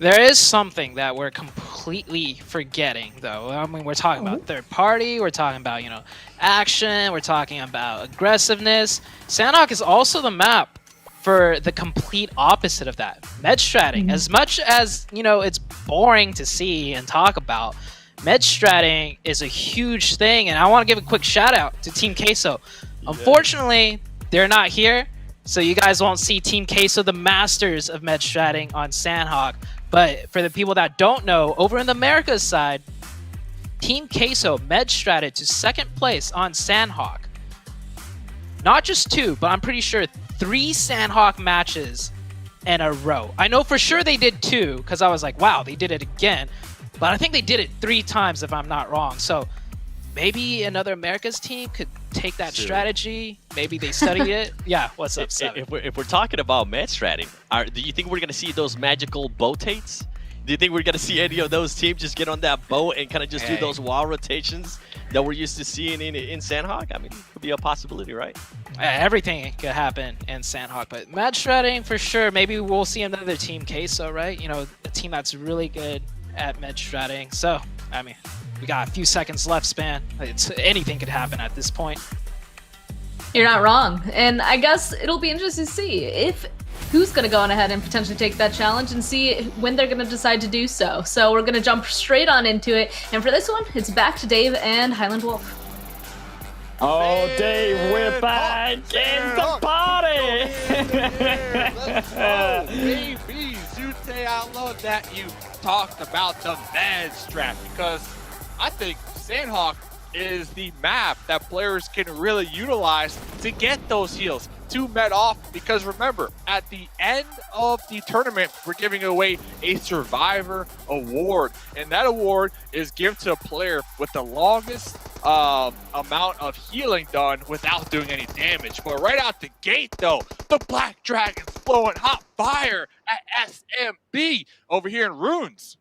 There is something that we're completely forgetting, though. I mean, we're talking about third party, we're talking about, you know, action, we're talking about aggressiveness. Sanhok is also the map for the complete opposite of that. Med stratting. As much as, you know, it's boring to see and talk about, med stratting is a huge thing, and I want to give a quick shout out to Team Queso. Unfortunately, they're not here, so you guys won't see Team Queso, the masters of med stratting, on Sanhok. But for the people that don't know, over in the Americas side, Team Queso med stratted to second place on Sanhok. Not just 2, but I'm pretty sure 3 Sanhok matches in a row. I know for sure they did 2, because I was like, wow, they did it again. But I think they did it 3 times, if I'm not wrong. So maybe another Americas team could take that strategy. Maybe they studied it. Yeah, what's up, Seven? If we're talking about med stratting, do you think we're going to see those magical boatates? Do you think we're going to see any of those teams just get on that boat and kind of just do those wild rotations that we're used to seeing in Sanhok? I mean, it could be a possibility, right? Everything could happen in Sanhok, but med stratting for sure. Maybe we'll see another Team Queso, right? You know, a team that's really good at med stratting. So, I mean, we got a few seconds left, Span. Anything could happen at this point. You're not wrong. And I guess it'll be interesting to see who's going to go on ahead and potentially take that challenge and see when they're going to decide to do so. So we're going to jump straight on into it. And for this one, it's back to Dave and Highland Wolf. Oh, Dave, we're back in the party! Let's go, baby. Zute, I love that you talked about the med strat, because I think Sanhok is the map that players can really utilize to get those heals, to med off, because remember, at the end of the tournament, we're giving away a Survivor Award, and that award is given to a player with the longest amount of healing done without doing any damage. But right out the gate, though, the Black Dragon's blowing hot fire at SMB over here in Runes.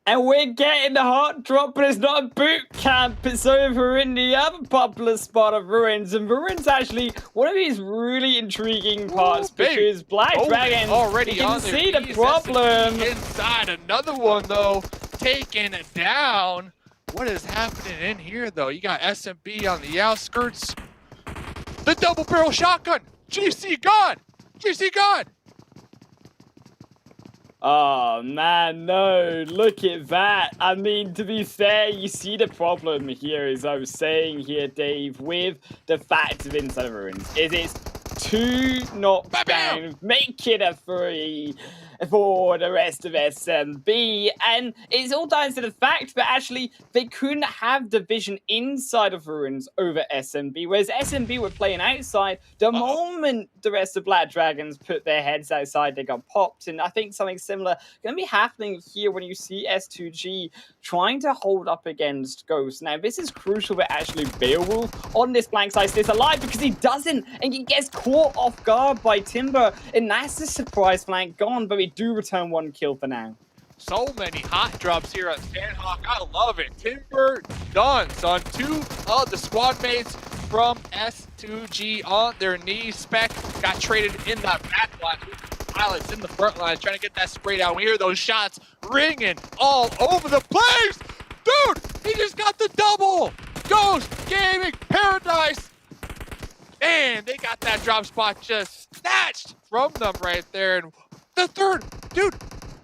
And we're getting the hot drop, but it's not a boot camp. It's over in the other popular spot of Ruins. And Ruins actually one of these really intriguing parts, because Black Dragon already you can on see the problem. Inside another one, though, taking it down. What is happening in here, though? You got SMB on the outskirts. The double barrel shotgun. GC gone. GC gone. Oh man, no, look at that. I mean, to be fair, you see the problem here, as I was saying here, Dave, with the fact of Inside of Ruins. It is 2 knockdowns, make it a 3 for the rest of SMB, and it's all down to the fact that actually they couldn't have the vision inside of Ruins over SMB, whereas SMB were playing outside. The moment the rest of Black Dragons put their heads outside, they got popped, and I think something similar going to be happening here when you see S2G trying to hold up against Ghost. Now, this is crucial that actually Beowulf on this blank side stays alive, because he doesn't, and he gets caught off guard by Timber, and that's the surprise flank gone, but we do return 1 kill for now. So many hot drops here at Sanhok. I love it. Timber done, son. 2 of the squad mates from S2G on their knees. Spec got traded in that back line. Pilots in the front line trying to get that spray down. We hear those shots ringing all over the place. Dude, he just got the double. Ghost Gaming Paradise. And they got that drop spot just snatched from them right there. And the third, dude,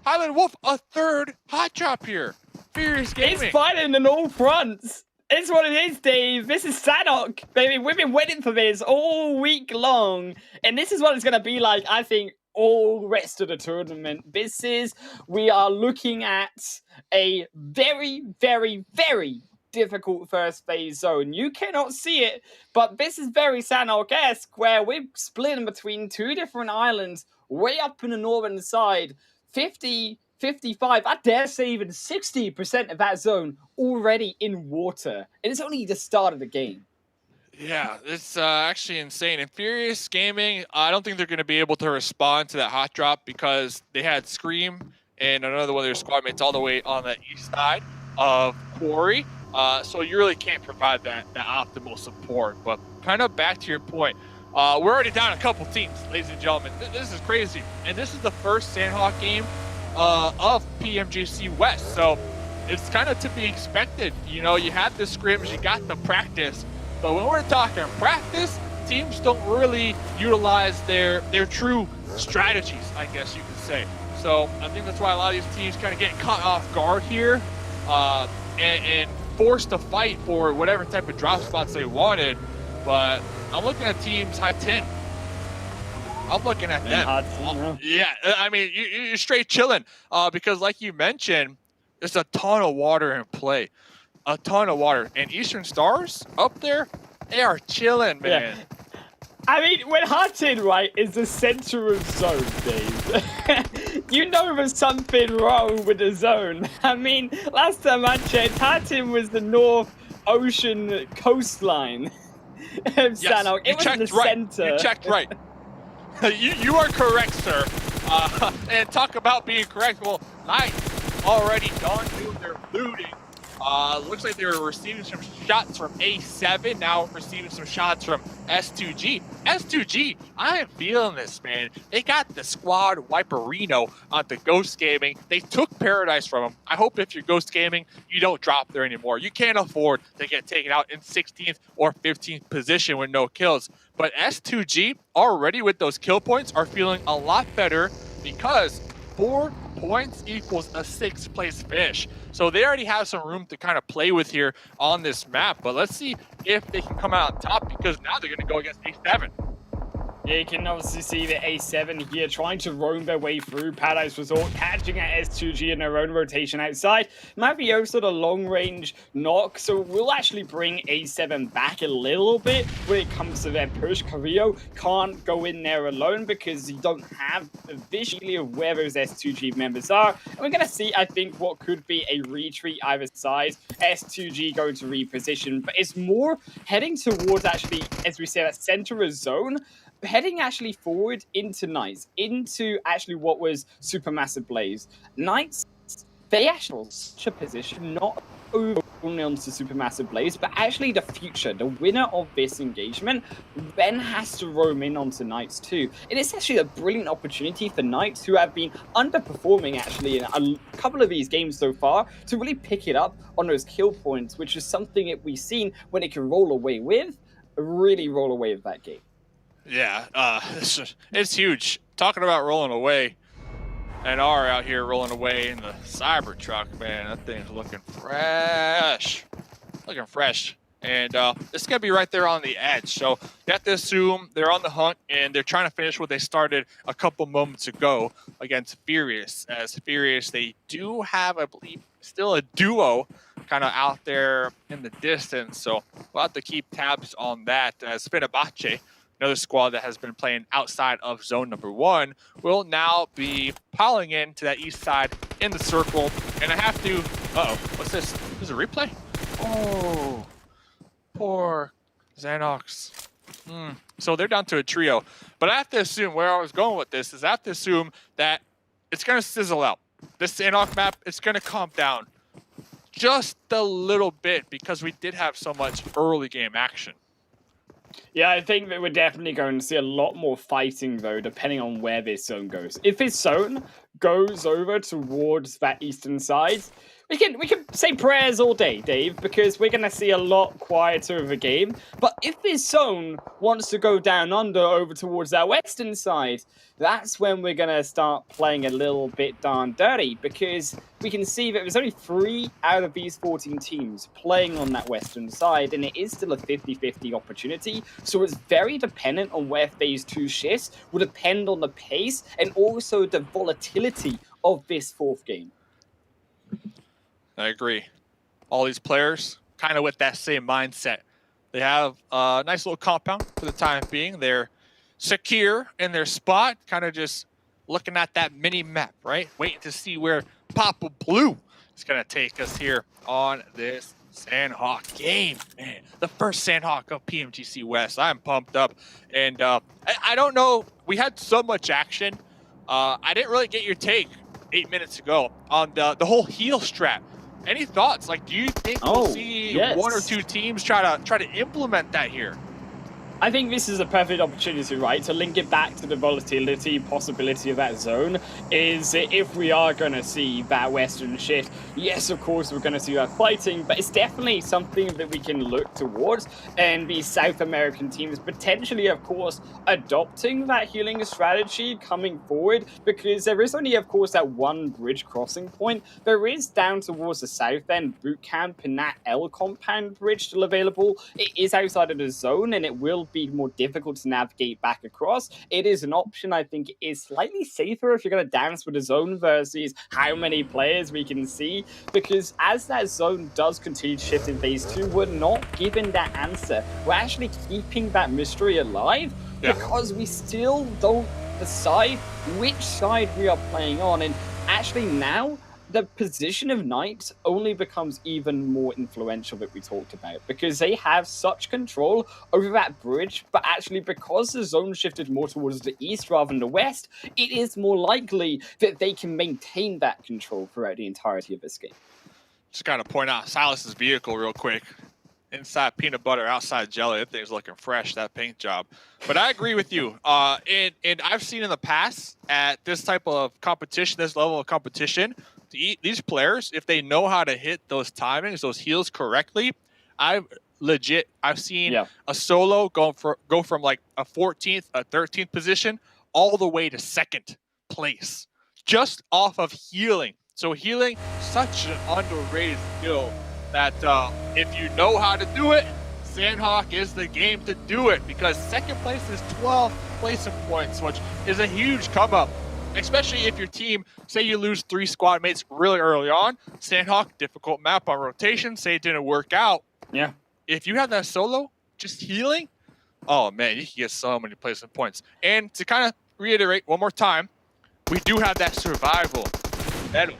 Highland Wolf, a third hot drop here. Furious Gaming. It's fighting on all fronts. It's what it is, Dave. This is Sanhok, baby. We've been waiting for this all week long. And this is what it's going to be like, I think, all rest of the tournament. We are looking at a very, very, very difficult first phase zone. You cannot see it, but this is very Sanhok-esque, where we're splitting between two different islands way up in the northern side. 50, 55, I dare say even 60% of that zone already in water. And it's only the start of the game. Yeah, it's actually insane. And Furious Gaming, I don't think they're going to be able to respond to that hot drop because they had Scream and another one of their squad mates all the way on the east side of Quarry. So you really can't provide that optimal support. But kind of back to your point, we're already down a couple teams, ladies and gentlemen. This is crazy. And this is the first Sanhok game of PMGC West. So it's kind of to be expected. You know, you had the scrims, you got the practice. But when we're talking practice, teams don't really utilize their true strategies, I guess you could say. So I think that's why a lot of these teams kind of get caught off guard here and forced to fight for whatever type of drop spots they wanted. But I'm looking at teams high 10. I'm looking at them. Yeah, I mean, you're straight chilling because like you mentioned, there's a ton of water in play. A ton of water. And Eastern Stars up there, they are chilling, man. Yeah. I mean, when Hutton, right, is the center of zone, Dave, you know there's something wrong with the zone. I mean, last time I checked, Hutton was the North Ocean coastline of Sanhok. It was the center. You checked right. you are correct, sir. And talk about being correct. Well, Knight already done doing their looting. Looks like they were receiving some shots from A7, now receiving some shots from S2G. S2G, I am feeling this, man. They got the squad wiperino on the Ghost Gaming. They took Paradise from them. I hope if you're Ghost Gaming, you don't drop there anymore. You can't afford to get taken out in 16th or 15th position with no kills. But S2G, already with those kill points, are feeling a lot better because 4 points equals a 6th place finish. So they already have some room to kind of play with here on this map. But let's see if they can come out on top because now they're going to go against A7. Yeah, you can obviously see the A7 here trying to roam their way through Paradise Resort, catching at S2G in their own rotation outside. Might be also the long-range knock, so we'll actually bring A7 back a little bit when it comes to their push. Carrillo can't go in there alone because you don't have a visually of where those S2G members are. And we're going to see, I think, what could be a retreat either side. S2G going to reposition, but it's more heading towards actually, as we say, that center of zone. Heading actually forward into Knights, into actually what was Supermassive Blaze. Knights, they actually such a position, not only onto Supermassive Blaze, but actually the future, the winner of this engagement, then has to roam in onto Knights too. And it's actually a brilliant opportunity for Knights, who have been underperforming actually in a couple of these games so far, to really pick it up on those kill points, which is something that we've seen when it can roll away with, really roll away with that game. Yeah, it's huge. Talking about rolling away, and R out here rolling away in the Cybertruck, man, that thing's looking fresh. Looking fresh. And it's going to be right there on the edge. So you have to assume they're on the hunt, and they're trying to finish what they started a couple moments ago against Furious. As Furious, they do have, I believe, still a duo kind of out there in the distance. So we'll have to keep tabs on that. As Fenerbahce, another squad that has been playing outside of zone number 1, will now be piling in to that east side in the circle. And I have to... Uh-oh, what's this? Is it a replay? Oh, poor Xanox. So they're down to a trio. But I have to assume, where I was going with this, is I have to assume that it's going to sizzle out. This Sanhok map, it's going to calm down just a little bit because we did have so much early game action. Yeah, I think that we're definitely going to see a lot more fighting, though, depending on where this zone goes. If this zone goes over towards that eastern side, we can say prayers all day, Dave, because we're going to see a lot quieter of a game. But if this zone wants to go down under over towards that western side, that's when we're going to start playing a little bit darn dirty, because we can see that there's only 3 out of these 14 teams playing on that western side, and it is still a 50-50 opportunity. So it's very dependent on where phase 2 shifts, will depend on the pace and also the volatility of this 4th game. I agree. All these players kind of with that same mindset. They have a nice little compound for the time being. They're secure in their spot, kind of just looking at that mini map, right? Waiting to see where Papa Blue is going to take us here on this Sanhok game. Man, the first Sanhok of PMGC West. I'm pumped up. And I don't know. We had so much action. I didn't really get your take 8 minutes ago on the whole heal strat. Any thoughts? Like, do you think we'll see 1 or 2 teams try to implement that here? I think this is a perfect opportunity, right, to link it back to the volatility possibility of that zone. Is if we are going to see that western shift, yes, of course, we're going to see that fighting, but it's definitely something that we can look towards, and the South American teams potentially, of course, adopting that healing strategy coming forward, because there is only, of course, that one bridge crossing point. There is down towards the south end boot camp and that L compound bridge still available. It is outside of the zone, and it will be more difficult to navigate back across. It is an option I think is slightly safer if you're going to dance with the zone versus how many players we can see, because as that zone does continue to shift in phase 2, we're not given that answer. We're actually keeping that mystery alive because we still don't decide which side we are playing on. And actually now the position of Knights only becomes even more influential that we talked about, because they have such control over that bridge, but actually because the zone shifted more towards the east rather than the west, it is more likely that they can maintain that control throughout the entirety of this game. Just got to point out Silas's vehicle real quick. Inside peanut butter, outside jelly. That thing's looking fresh, that paint job. But I agree with you. And I've seen in the past at this type of competition, this level of competition, these players, if they know how to hit those timings, those heals correctly, I've seen a solo go from like a 14th, a 13th position all the way to 2nd place just off of healing. So healing, such an underrated skill that if you know how to do it, Sanhok is the game to do it, because 2nd place is 12 placing points, which is a huge come up. Especially if your team, say you lose 3 squad mates really early on, Sanhok, difficult map on rotation, say it didn't work out. Yeah. If you have that solo, just healing, oh man, you can get so many placement points. And to kind of reiterate one more time, we do have that survival medal.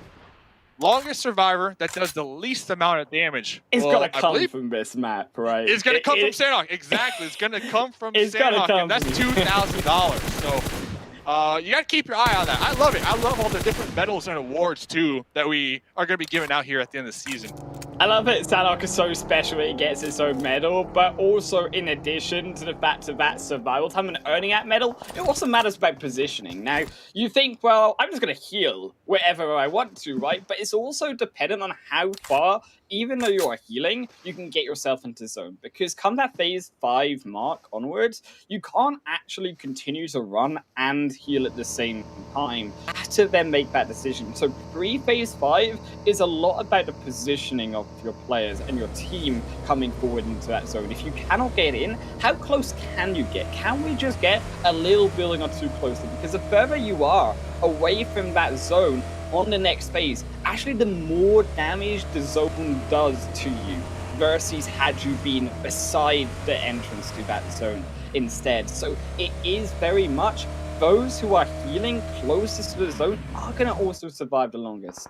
Longest survivor that does the least amount of damage. It's gonna come from this map, right? It's gonna come from Sanhok, exactly. It's gonna come from Sanhok, and that's $2,000. So you gotta keep your eye on that. I love it. I love all the different medals and awards too that we are gonna be giving out here at the end of the season. I love it. Sanhok is so special it gets its own medal, but also in addition to the fact of that survival time and earning that medal, it also matters about positioning. Now, you think, well, I'm just going to heal wherever I want to, right? But it's also dependent on how far, even though you are healing, you can get yourself into zone. Because come that phase 5 mark onwards, you can't actually continue to run and heal at the same time. You have to then make that decision. So pre-phase 5 is a lot about the positioning of your players and your team coming forward into that zone. If you cannot get in, how close can you get? Can we just get a little building or 2 closer? Because the further you are away from that zone on the next phase, actually the more damage the zone does to you versus had you been beside the entrance to that zone instead. So it is very much those who are healing closest to the zone are going to also survive the longest.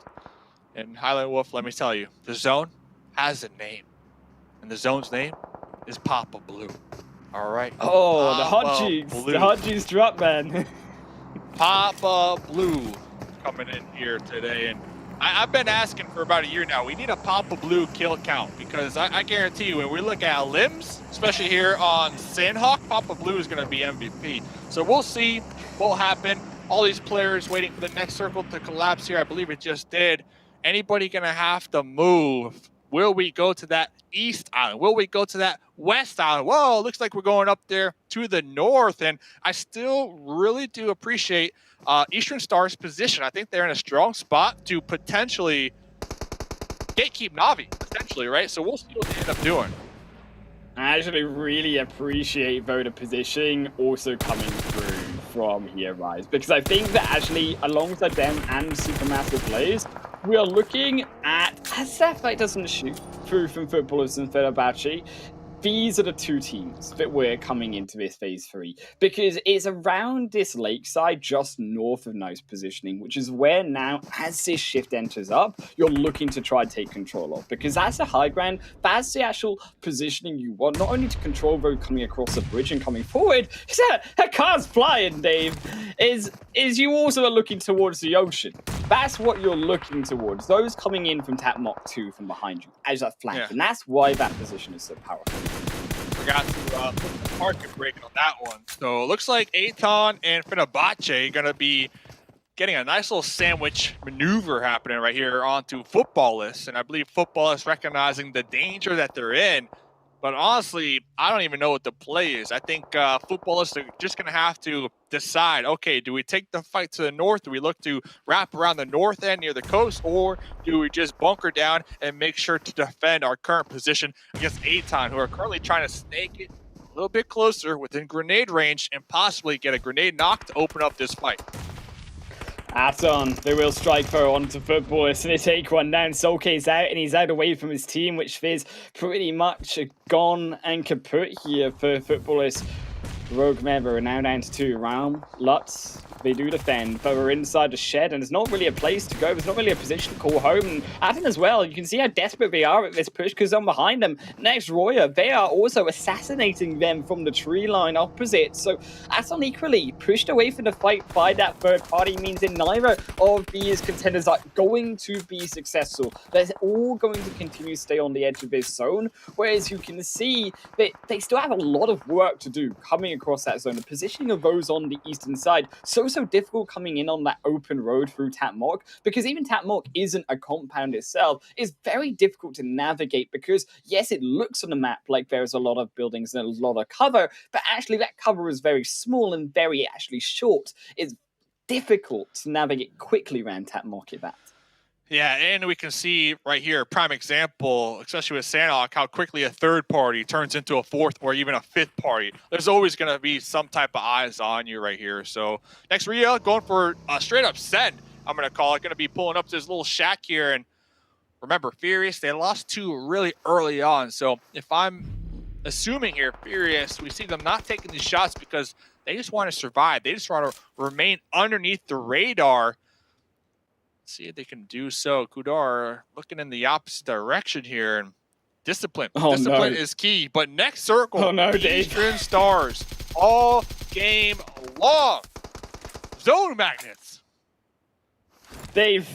And Highland Wolf, let me tell you, the zone has a name. And the zone's name is Papa Blue. All right? Oh, the hot juice. The hot juice drop, man. Papa Blue coming in here today. And I've been asking for about a year now. We need a Papa Blue kill count because I guarantee you when we look at limbs, especially here on Sanhok, Papa Blue is going to be MVP. So we'll see what will happen. All these players waiting for the next circle to collapse here. I believe it just did. Anybody going to have to move? Will we go to that east island? Will we go to that west island? Whoa, looks like we're going up there to the north. And I still really do appreciate Eastern Star's position. I think they're in a strong spot to potentially gatekeep Na'Vi, essentially, right? So we'll see what they end up doing. I actually really appreciate voter positioning also coming through from here, Rise, because I think that actually alongside them and Supermassive players, we are looking at, as that fight doesn't shoot through from Footballers and Fenerbahce, these are the two teams that we're coming into this phase 3 because it's around this lakeside just north of nice positioning, which is where now, as this shift enters up, you're looking to try and take control of because that's the high ground, that's the actual positioning you want, not only to control road coming across the bridge and coming forward, that car's flying, Dave, is you also are looking towards the ocean. That's what you're looking towards. Those coming in from Tap Mach 2 from behind you as that flank, and that's why that position is so powerful. Forgot to put the market break on that one. So it looks like Aton and Fenerbahce going to be getting a nice little sandwich maneuver happening right here onto Footballists. And I believe Footballists recognizing the danger that they're in. But honestly, I don't even know what the play is. I think Footballists are just going to have to decide, okay, do we take the fight to the north? Do we look to wrap around the north end near the coast? Or do we just bunker down and make sure to defend our current position against Aton, who are currently trying to snake it a little bit closer within grenade range and possibly get a grenade knock to open up this fight? Aton, they will strike throw onto Footballers and they take one down. Solke's out and he's out away from his team, which is pretty much gone and kaput here for Footballers. Rogue Member are now down to 2. Realm, Lutz, they do defend, but we're inside the shed and there's not really a place to go. There's not really a position to call home. And Aton as well, you can see how desperate they are at this push because on behind them, next Roya, they are also assassinating them from the tree line opposite. So Aton equally pushed away from the fight by that third party means that neither of these contenders are going to be successful. They're all going to continue to stay on the edge of this zone, whereas you can see that they still have a lot of work to do coming across that zone. The positioning of those on the eastern side, so difficult coming in on that open road through Tap Mach, because even Tap Mach isn't a compound itself. It's very difficult to navigate because, yes, it looks on the map like there's a lot of buildings and a lot of cover, but actually that cover is very small and very actually short. It's difficult to navigate quickly around Tap Mach at that. Yeah, and we can see right here, prime example, especially with Sanhok, how quickly a third party turns into a fourth or even a fifth party. There's always going to be some type of eyes on you right here. So next Rhea going for a straight up send, I'm going to call it. Going to be pulling up this little shack here. And remember, Furious, they lost 2 really early on. So if I'm assuming here, Furious, we see them not taking these shots because they just want to survive. They just want to remain underneath the radar. See if they can do so. Kudar looking in the opposite direction here. And discipline. Discipline is key. But next circle, Eastern Stars all game long. Zone magnets. Dave,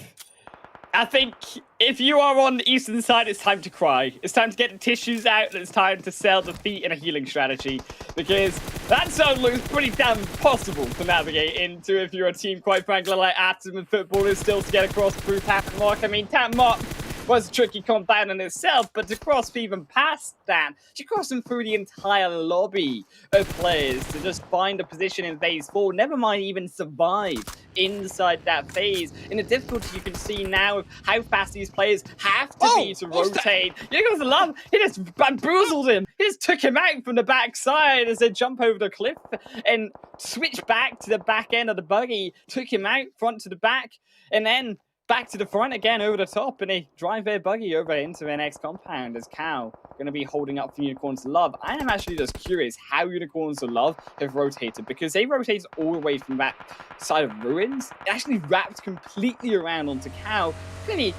I think if you are on the eastern side, it's time to cry. It's time to get the tissues out, and it's time to sell defeat in a healing strategy. Because that zone looks pretty damn impossible to navigate into if you're a team, quite frankly, like Atom and Footballers still to get across through Tap Mach. I mean, Tap Mach was a tricky compound in itself, but to cross even past that, to cross them through the entire lobby of players to just find a position in phase 4, never mind even survive inside that phase. In the difficulty you can see now of how fast these players have to be to rotate. Here goes the love. He just bamboozled him. He just took him out from the backside as they jump over the cliff and switch back to the back end of the buggy. Took him out front to the back and then back to the front again over the top, and they drive their buggy over into their next compound as Cow going to be holding up for Unicorns of Love. I am actually just curious how Unicorns of Love have rotated, because they rotated all the way from that side of Ruins. It actually wrapped completely around onto Cow, clearly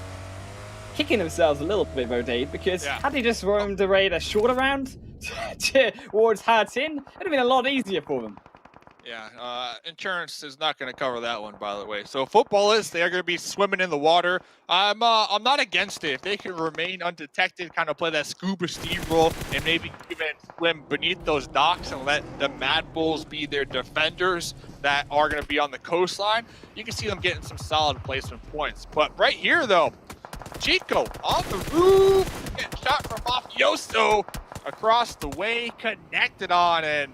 kicking themselves a little bit, Rotate, because had they just roamed the raid a shorter round towards Hartin, it would have been a lot easier for them. Yeah, insurance is not going to cover that one, by the way. So footballists, they are going to be swimming in the water. I'm not against it. If they can remain undetected, kind of play that scuba Steve role, and maybe even swim beneath those docks and let the Mad Bulls be their defenders that are going to be on the coastline, you can see them getting some solid placement points. But right here, though, Chico on the roof, getting shot from Mafioso across the way, connected on, and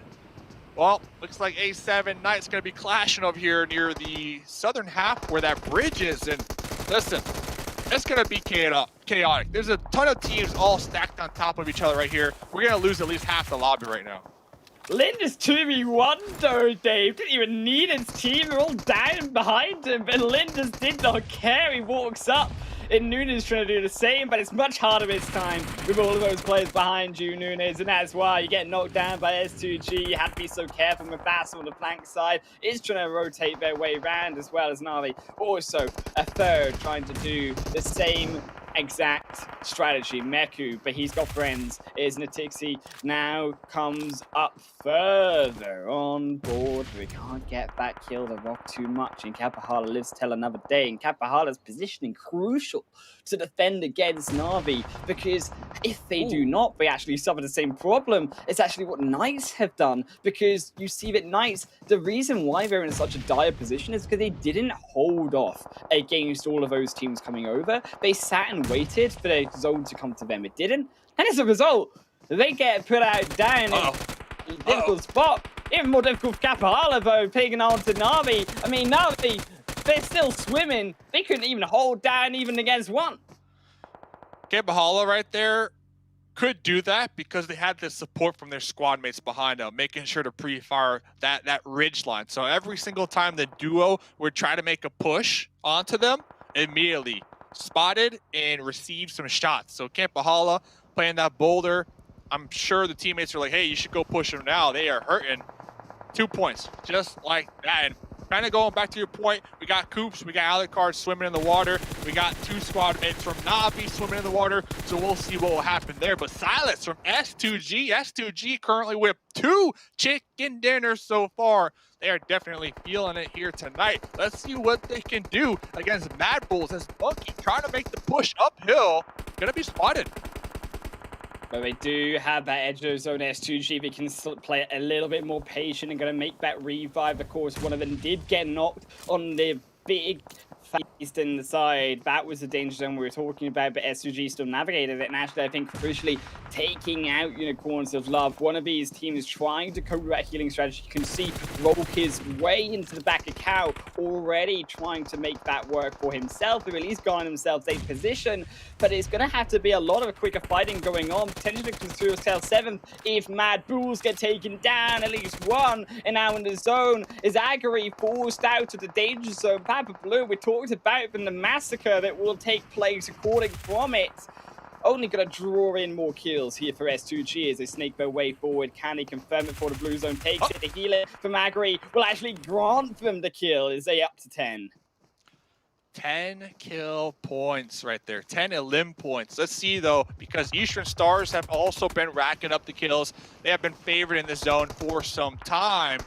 well, looks like A7 Knight's going to be clashing over here near the southern half where that bridge is. And listen, it's going to be chaotic. There's a ton of teams all stacked on top of each other right here. We're going to lose at least half the lobby right now. Linda's 2v1 though, Dave. Didn't even need his team. They're all down behind him, but Linda's did not care. He walks up. And Nunes trying to do the same, but it's much harder this time with all of those players behind you, Nunes, and that's why you get knocked down by S2G. You have to be so careful with that on the flank side. Is trying to rotate their way around as well as Navi. Also, a third trying to do the same exact strategy. Meku, but he's got friends. Is Natixi now comes up further on board. We can't get that kill the rock too much, and Kapahala lives to tell another day. And Kapahala's positioning crucial to defend against Navi, because if they do not, they actually suffer the same problem. It's actually what Knights have done, because you see that Knights, the reason why they're in such a dire position is because they didn't hold off against all of those teams coming over. They sat and waited for their zone to come to them. It didn't, and as a result, they get put out down in a difficult spot. Even more difficult for Kapahala though, taking on to Navi. I mean, Navi, they're still swimming. They couldn't even hold down even against one. Kapahala right there could do that because they had the support from their squad mates behind them, making sure to pre-fire that ridge line. So every single time the duo would try to make a push onto them, immediately spotted and received some shots. So Kapahala playing that boulder, I'm sure the teammates are like, hey, you should go push them now. They are hurting. 2 points, just like that. And kind of going back to your point, we got Coops, we got Alucard swimming in the water, we got 2 squad mates from Navi swimming in the water, so we'll see what will happen there. But Silas from S2G currently with 2 chicken dinners so far. They are definitely feeling it here tonight. Let's see what they can do against Mad Bulls as Monkey trying to make the push uphill. Gonna be spotted. But they do have that edge of zone S2G. They can play a little bit more patient and going to make that revive. Of course, one of them did get knocked on the big eastern side. That was the danger zone we were talking about, but S2G still navigated it. And actually, I think crucially, taking out Unicorns of Love. One of these teams trying to cover that healing strategy. You can see Rolk his way into the back of Cow, already trying to make that work for himself. They've at least gotten themselves a position, but it's going to have to be a lot of quicker fighting going on. Potentially to tell 7th if Mad Bulls get taken down, at least one. And now in the zone is Agari forced out of the danger zone. Papa Blue, we talked about from the massacre that will take place according from it. Only going to draw in more kills here for S2G as they snake their way forward. Can they confirm it for the blue zone? Takes it. The healer from Agri will actually grant them the kill as they up to 10. 10 kill points right there, 10 elim points. Let's see though, because Eastern Stars have also been racking up the kills. They have been favored in this zone for some time.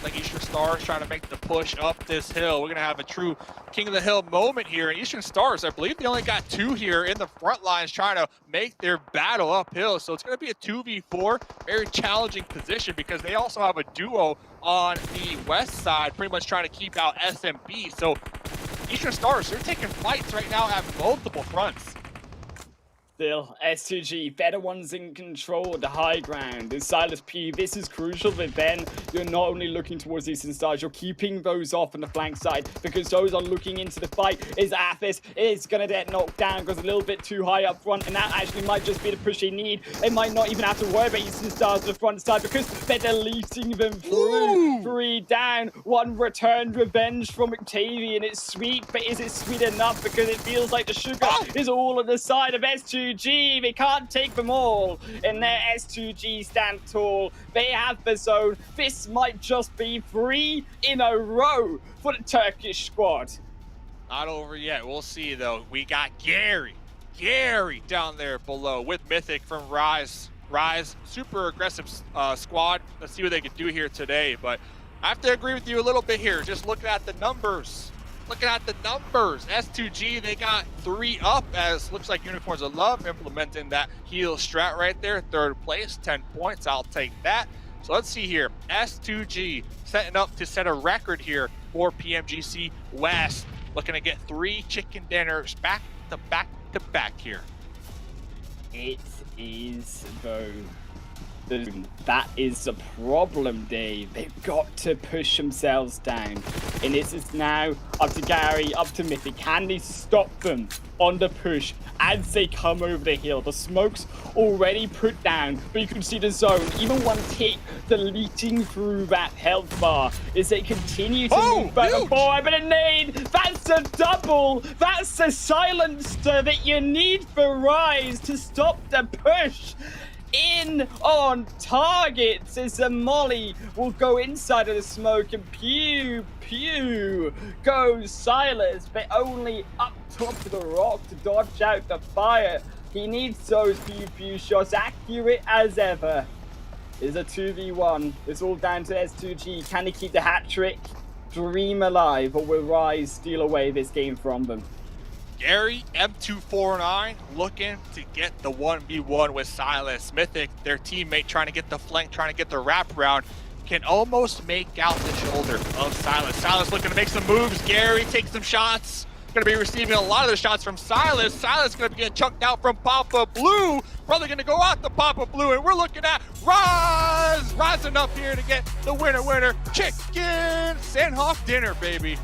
Like Eastern Stars trying to make the push up this hill. We're gonna have a true King of the Hill moment here. And Eastern Stars, I believe they only got 2 here in the front lines trying to make their battle uphill. So it's gonna be a 2v4, very challenging position because they also have a duo on the west side, pretty much trying to keep out SMB. So Eastern Stars, they're taking fights right now at multiple fronts. Still, S2G, better ones in control of the high ground. And Silas P, this is crucial that then you're not only looking towards Eastern Stars, you're keeping those off on the flank side because those are looking into the fight. Is Athis is going to get knocked down because a little bit too high up front, and that actually might just be the push they need. They might not even have to worry about Eastern Stars on the front side because they're deleting them through. 3 down, 1 returned revenge from Octavian. It's sweet, but is it sweet enough? Because it feels like the sugar is all on the side of S2G. They can't take them all, and their S2G stand tall. They have the zone. This might just be 3 in a row for the Turkish squad. Not over yet. We'll see though. We got Gary down there below with Mythic from Rise, super aggressive squad. Let's see what they can do here today. But I have to agree with you a little bit here. Just looking at the numbers. S2G, they got 3 up, as looks like Unicorns of Love implementing that heal strat right there. 3rd place, 10 points. I'll take that. So let's see here. S2G setting up to set a record here for PMGC West. Looking to get 3 chicken dinners back to back here. It is, though. That is the problem, Dave. They've got to push themselves down. And this is now up to Gary, up to Mythic. Can they stop them on the push as they come over the hill? The smoke's already put down, but you can see the zone. Even one tick deleting through that health bar as they continue to move back and forward. But a nade, that's a double. That's the silencer that you need for Rise to stop the push. In on targets as the molly will go inside of the smoke, and pew goes Silas, but only up top of the rock to dodge out the fire. He needs those pew shots, accurate as ever. It's a 2v1. It's all down to S2G. Can he keep the hat trick? Dream alive, or will Rise steal away this game from them? Gary, M249, looking to get the 1v1 with Silas. Mythic, their teammate, trying to get the flank, trying to get the wraparound, can almost make out the shoulder of Silas. Silas looking to make some moves. Gary takes some shots. Going to be receiving a lot of the shots from Silas. Silas going to be getting chunked out from Papa Blue. Probably going to go out to Papa Blue, and we're looking at Rise rising up here to get the winner. Chicken Sanhok dinner, baby.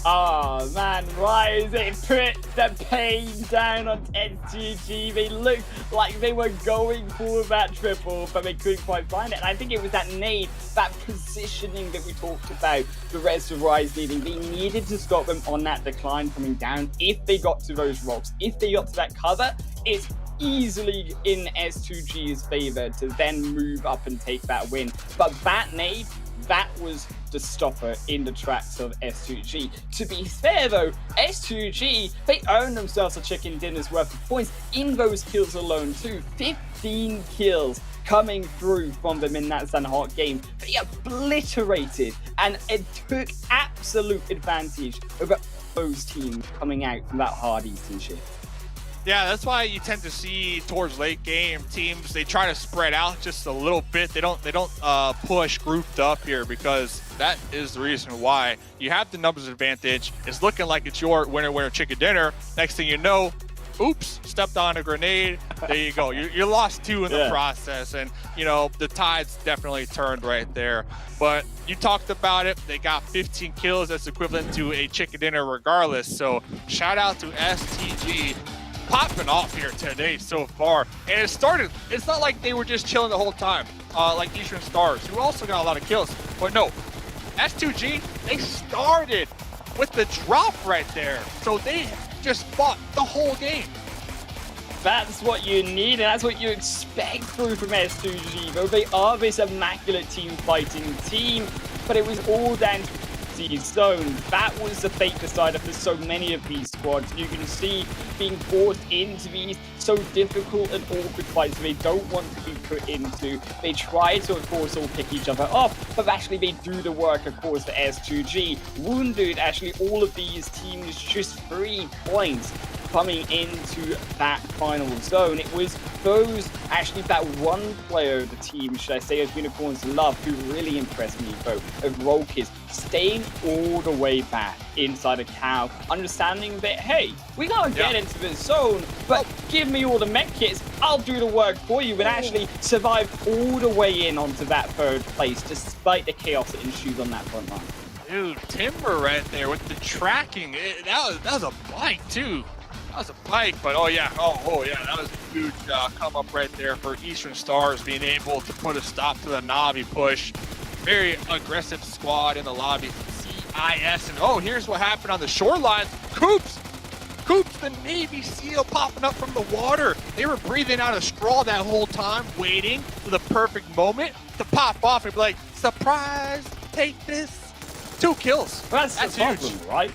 Oh man, Rise, they put the pain down on S2G. They looked like they were going for that triple, but they couldn't quite find it. And I think it was that nade, that positioning that we talked about, the rest of Rise needing. They needed to stop them on that decline coming down. If they got to those rocks, if they got to that cover, it's easily in S2G's favor to then move up and take that win. But that nade, that was the stopper in the tracks of S2G. To be fair though, S2G, they earned themselves a chicken dinner's worth of points in those kills alone too. 15 kills coming through from them in that Sanhok game. They obliterated, and it took absolute advantage over those teams coming out from that hard Eastern shift. Yeah, that's why you tend to see towards late game teams, they try to spread out just a little bit. They don't push grouped up here, because that is the reason why. You have the numbers advantage. It's looking like it's your winner chicken dinner. Next thing you know, oops, stepped on a grenade. There you go. You lost 2 in the process, and you know the tide's definitely turned right there. But you talked about it. They got 15 kills. That's equivalent to a chicken dinner regardless. So shout out to STG. Popping off here today so far, and it started. It's not like they were just chilling the whole time, like Eastern Stars, who also got a lot of kills. But no, S2G, they started with the drop right there, so they just fought the whole game. That's what you need, and that's what you expect through from S2G. Though they are this immaculate team fighting team, but it was all down to zone. That was the fate decider for so many of these squads. You can see being forced into these so difficult and awkward fights they don't want to be put into. They try to, of course, all pick each other off, but actually they do the work, of course, for S2G. Wounded, actually, all of these teams just 3 points coming into that final zone. It was those, actually that one player of the team, should I say, of Unicorns Love, who really impressed me, though, of Rolkis, staying all the way back inside a cow, understanding that, hey, we gotta get into this zone, but give me all the mech kits, I'll do the work for you, and actually survive all the way in onto that 3rd place, despite the chaos that ensued on that front line. Dude, Timber right there with the tracking. That was a bike, too. That was a bike, but oh yeah, that was a huge come up right there for Eastern Stars, being able to put a stop to the Navi push. Very aggressive squad in the lobby. CIS, and oh, here's what happened on the shoreline. Coops, the Navy SEAL popping up from the water. They were breathing out a straw that whole time, waiting for the perfect moment to pop off and be like, surprise, take this. 2 kills. That's the problem, huge. Right?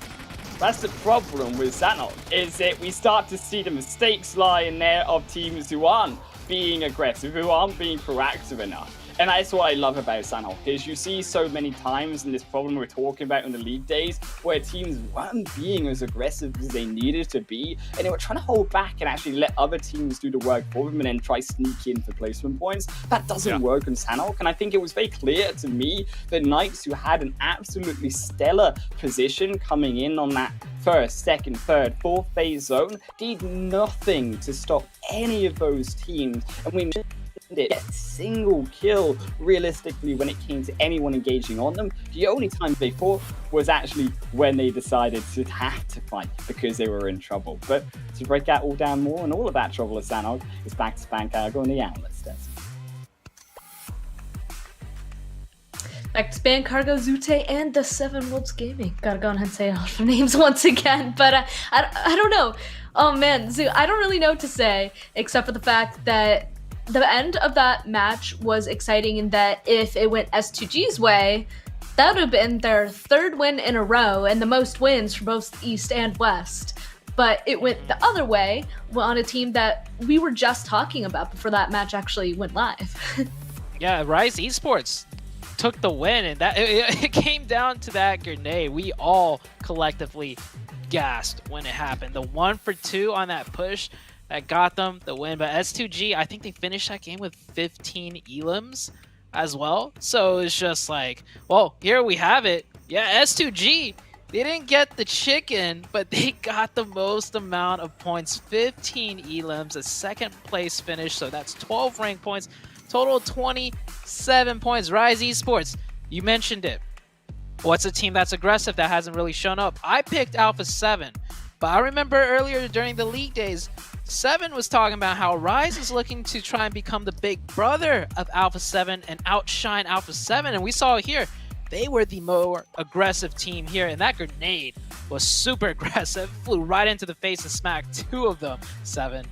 That's the problem with Sanhok, is that we start to see the mistakes lie in there of teams who aren't being aggressive, who aren't being proactive enough. And that's what I love about Sanhok, is you see so many times in this problem we're talking about in the league days where teams weren't being as aggressive as they needed to be, and they were trying to hold back and actually let other teams do the work for them and then try sneak in for placement points. That doesn't work in Sanhok, and I think it was very clear to me that Knights, who had an absolutely stellar position coming in on that first, second, third, fourth phase zone, did nothing to stop any of those teams. And we did a single kill realistically when it came to anyone engaging on them. The only time they fought was actually when they decided to have to fight because they were in trouble. But to break that all down more and all of that trouble at Sanhok is back to Spancargo and the analyst desk. Back to Span, Cargo, Zute, and the 7 Worlds Gaming. Gotta go ahead and say all the names once again, but I don't know. Oh man, Zoo, I don't really know what to say, except for the fact that the end of that match was exciting in that if it went S2G's way, that would have been their 3rd win in a row and the most wins for both East and West. But it went the other way on a team that we were just talking about before that match actually went live. Yeah, Rise Esports took the win, and that it came down to that grenade. We all collectively gasped when it happened. The 1 for 2 on that push that got them the win. But S2G, I think they finished that game with 15 elims as well. So it's just like, well, here we have it. Yeah, S2G, they didn't get the chicken, but they got the most amount of points. 15 elims, a 2nd place finish. So that's 12 rank points. Total 27 points. Rise Esports, you mentioned it. What's a team that's aggressive that hasn't really shown up? I picked Alpha 7, but I remember earlier during the league days, 7 was talking about how Rise is looking to try and become the big brother of Alpha 7 and outshine Alpha 7, and we saw it here. They were the more aggressive team here, and that grenade was super aggressive. Flew right into the face and smacked 2 of them. 7.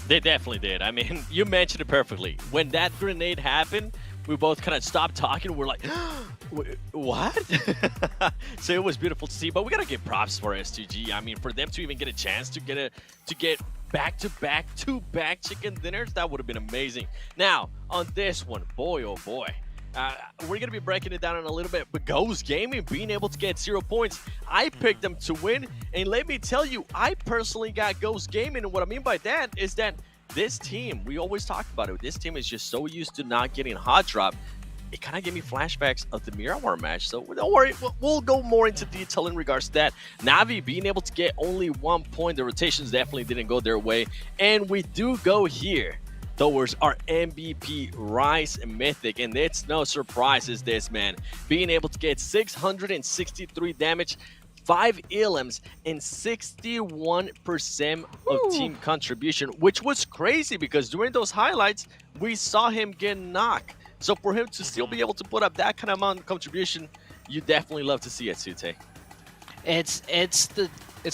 They definitely did. I mean, you mentioned it perfectly. When that grenade happened, we both kind of stopped talking. We're like, what? So it was beautiful to see. But we gotta give props for S2G. I mean, for them to even get a chance to get back-to-back, 2-back chicken dinners, that would have been amazing. Now, on this one, boy, oh boy. We're going to be breaking it down in a little bit, but Ghost Gaming being able to get 0 points, I picked them to win, and let me tell you, I personally got Ghost Gaming, and what I mean by that is that this team, we always talk about it, this team is just so used to not getting hot drop. It kind of gave me flashbacks of the Miramar match, so don't worry, we'll go more into detail in regards to that. Navi being able to get only 1 point, the rotations definitely didn't go their way, and we do go here towards our MVP Rise Mythic, and it's no surprise is this, man. Being able to get 663 damage, 5 elims, and 61% of team contribution, which was crazy because during those highlights, we saw him get knocked. So for him to still be able to put up that kind of amount of contribution, you definitely love to see it, Sute. It's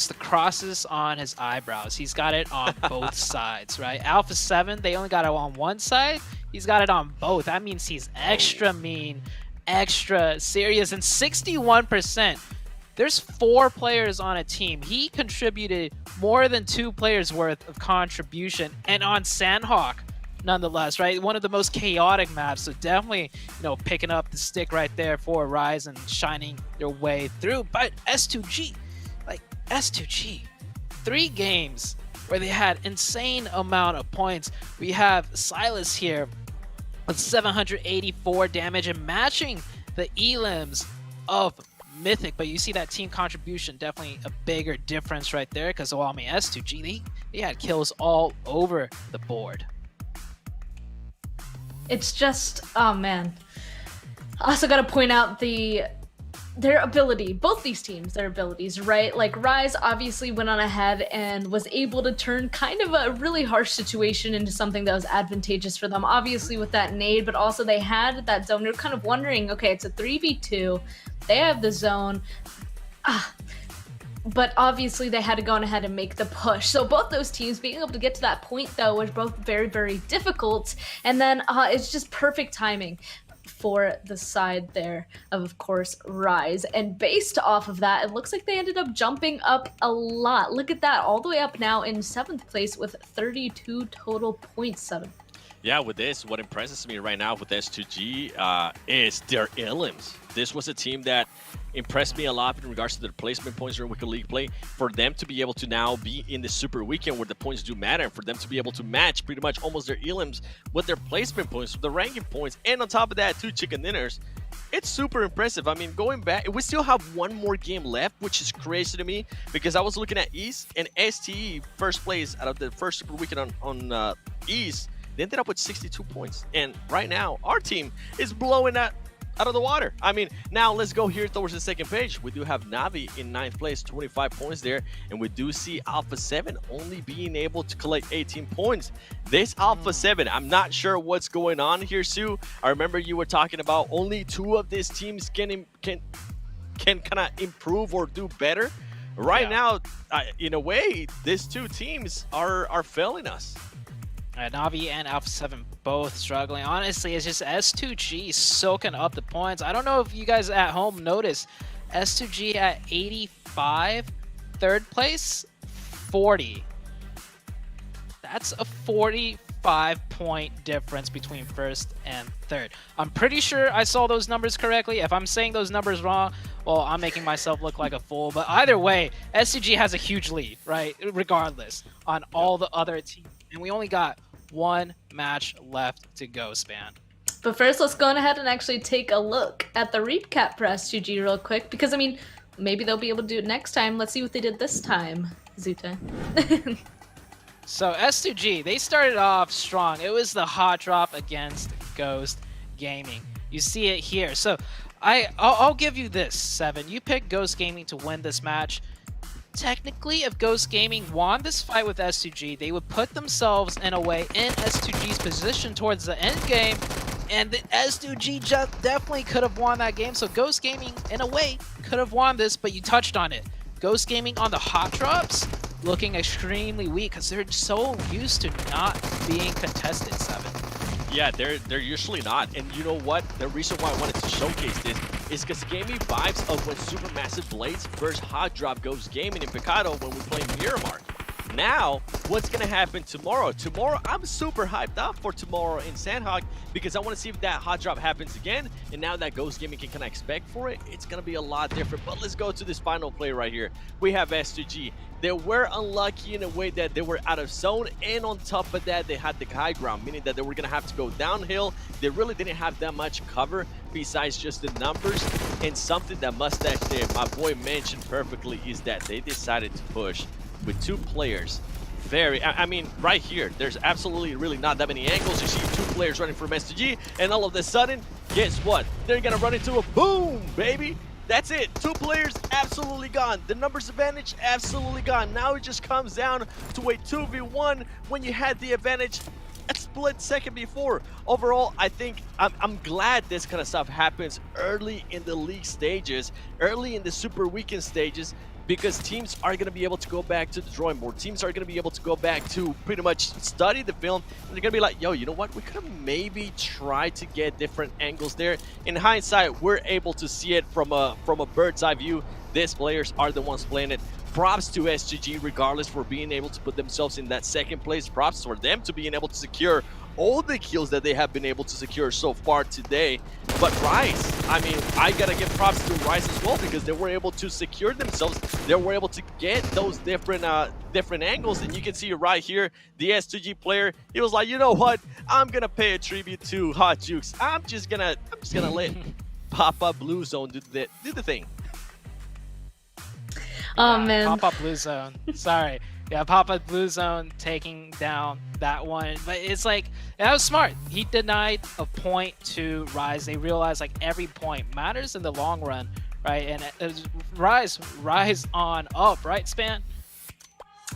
the crosses on his eyebrows. He's got it on both sides, right? Alpha 7, they only got it on one side. He's got it on both. That means he's extra mean, extra serious, and 61%. There's 4 players on a team. He contributed more than 2 players worth of contribution, and on Sanhok, nonetheless, right? One of the most chaotic maps, so definitely, picking up the stick right there for Rise and shining their way through. But S2G, S2G, 3 games where they had insane amount of points. We have Silas here with 784 damage and matching the elims of Mythic, but you see that team contribution, definitely a bigger difference right there because, S2G, they had kills all over the board. It's just, oh man. I also got to point out their ability, both these teams, their abilities, right? Like Rise obviously went on ahead and was able to turn kind of a really harsh situation into something that was advantageous for them, obviously with that nade, but also they had that zone. They're kind of wondering, okay, it's a 3v2, they have the zone, but obviously they had to go on ahead and make the push. So both those teams being able to get to that point though was both very, very difficult, and then it's just perfect timing for the side there of course, Rise. And based off of that, it looks like they ended up jumping up a lot. Look at that, all the way up now in 7th place with 32 total points. 7. Yeah, with this, what impresses me right now with S2G is their elims. This was a team that impressed me a lot in regards to their placement points during Weekend League play. For them to be able to now be in the Super Weekend where the points do matter, and for them to be able to match pretty much almost their elims with their placement points, with the ranking points, and on top of that, 2 chicken dinners, it's super impressive. I mean, going back, we still have one more game left, which is crazy to me because I was looking at East and STE first place out of the first Super Weekend on East. They ended up with 62 points. And right now, our team is blowing that out of the water. I mean, now let's go here towards the second page. We do have Navi in 9th place, 25 points there. And we do see Alpha 7 only being able to collect 18 points. This Alpha 7, I'm not sure what's going on here, Sue. I remember you were talking about only 2 of these teams can kind of improve or do better. Right now, in a way, these 2 teams are failing us. Navi and Alpha 7 both struggling. Honestly, it's just S2G soaking up the points. I don't know if you guys at home noticed. S2G at 85, 3rd place, 40. That's a 45-point difference between 1st and 3rd. I'm pretty sure I saw those numbers correctly. If I'm saying those numbers wrong, well, I'm making myself look like a fool. But either way, S2G has a huge lead, right? Regardless, on all the other teams. And we only got 1 match left to go, Span. But first, let's go ahead and actually take a look at the recap for S2G real quick, because, I mean, maybe they'll be able to do it next time. Let's see what they did this time, Zute. So S2G, they started off strong. It was the hot drop against Ghost Gaming. You see it here. So I'll give you this, Seven. You picked Ghost Gaming to win this match. Technically, if Ghost Gaming won this fight with S2G, they would put themselves in a way in S2G's position towards the end game, and the S2G just definitely could have won that game. So Ghost Gaming, in a way, could have won this, but you touched on it. Ghost Gaming on the hot drops looking extremely weak because they're so used to not being contested, Seven. Yeah, they're usually not. And you know what? The reason why I wanted to showcase this is because it gave me vibes of when Supermassive Blades first hot drop Ghost Gaming in Picado when we play Miramar. Now, what's going to happen tomorrow? Tomorrow, I'm super hyped up for tomorrow in Sanhok because I want to see if that hot drop happens again. And now that Ghost Gaming can kind of expect for it, it's going to be a lot different. But let's go to this final play right here. We have S2G. They were unlucky in a way that they were out of zone, and on top of that, they had the high ground, meaning that they were going to have to go downhill. They really didn't have that much cover besides just the numbers. And something that Mustache there, my boy, mentioned perfectly is that they decided to push with 2 players. I mean, right here, there's absolutely really not that many angles. You see 2 players running from S2G, and all of a sudden, guess what? They're going to run into a boom, baby. That's it. 2 players absolutely gone. The numbers advantage absolutely gone. Now it just comes down to a 2v1 when you had the advantage a split second before. Overall, I think I'm glad this kind of stuff happens early in the league stages, early in the Super Weekend stages, because teams are going to be able to go back to the drawing board. Teams are going to be able to go back to pretty much study the film, and they're going to be like, yo, you know what? We could have maybe tried to get different angles there. In hindsight, we're able to see it from a bird's eye view. These players are the ones playing it. Props to S2G regardless for being able to put themselves in that second place. Props for them to being able to secure all the kills that they have been able to secure so far today. But Rise, I mean, I gotta give props to Rise as well because they were able to secure themselves. They were able to get those different angles, and you can see right here, the S2G player, he was like, you know what? I'm gonna pay a tribute to Hot Jukes. I'm just gonna let Papa Blue Zone do the thing. Oh man. Papa Blue Zone. Sorry. Yeah, Papa Blue Zone taking down that one. But it's like, that was smart. He denied a point to Rise. They realized like every point matters in the long run, right? And it was Rise on up, right, Span?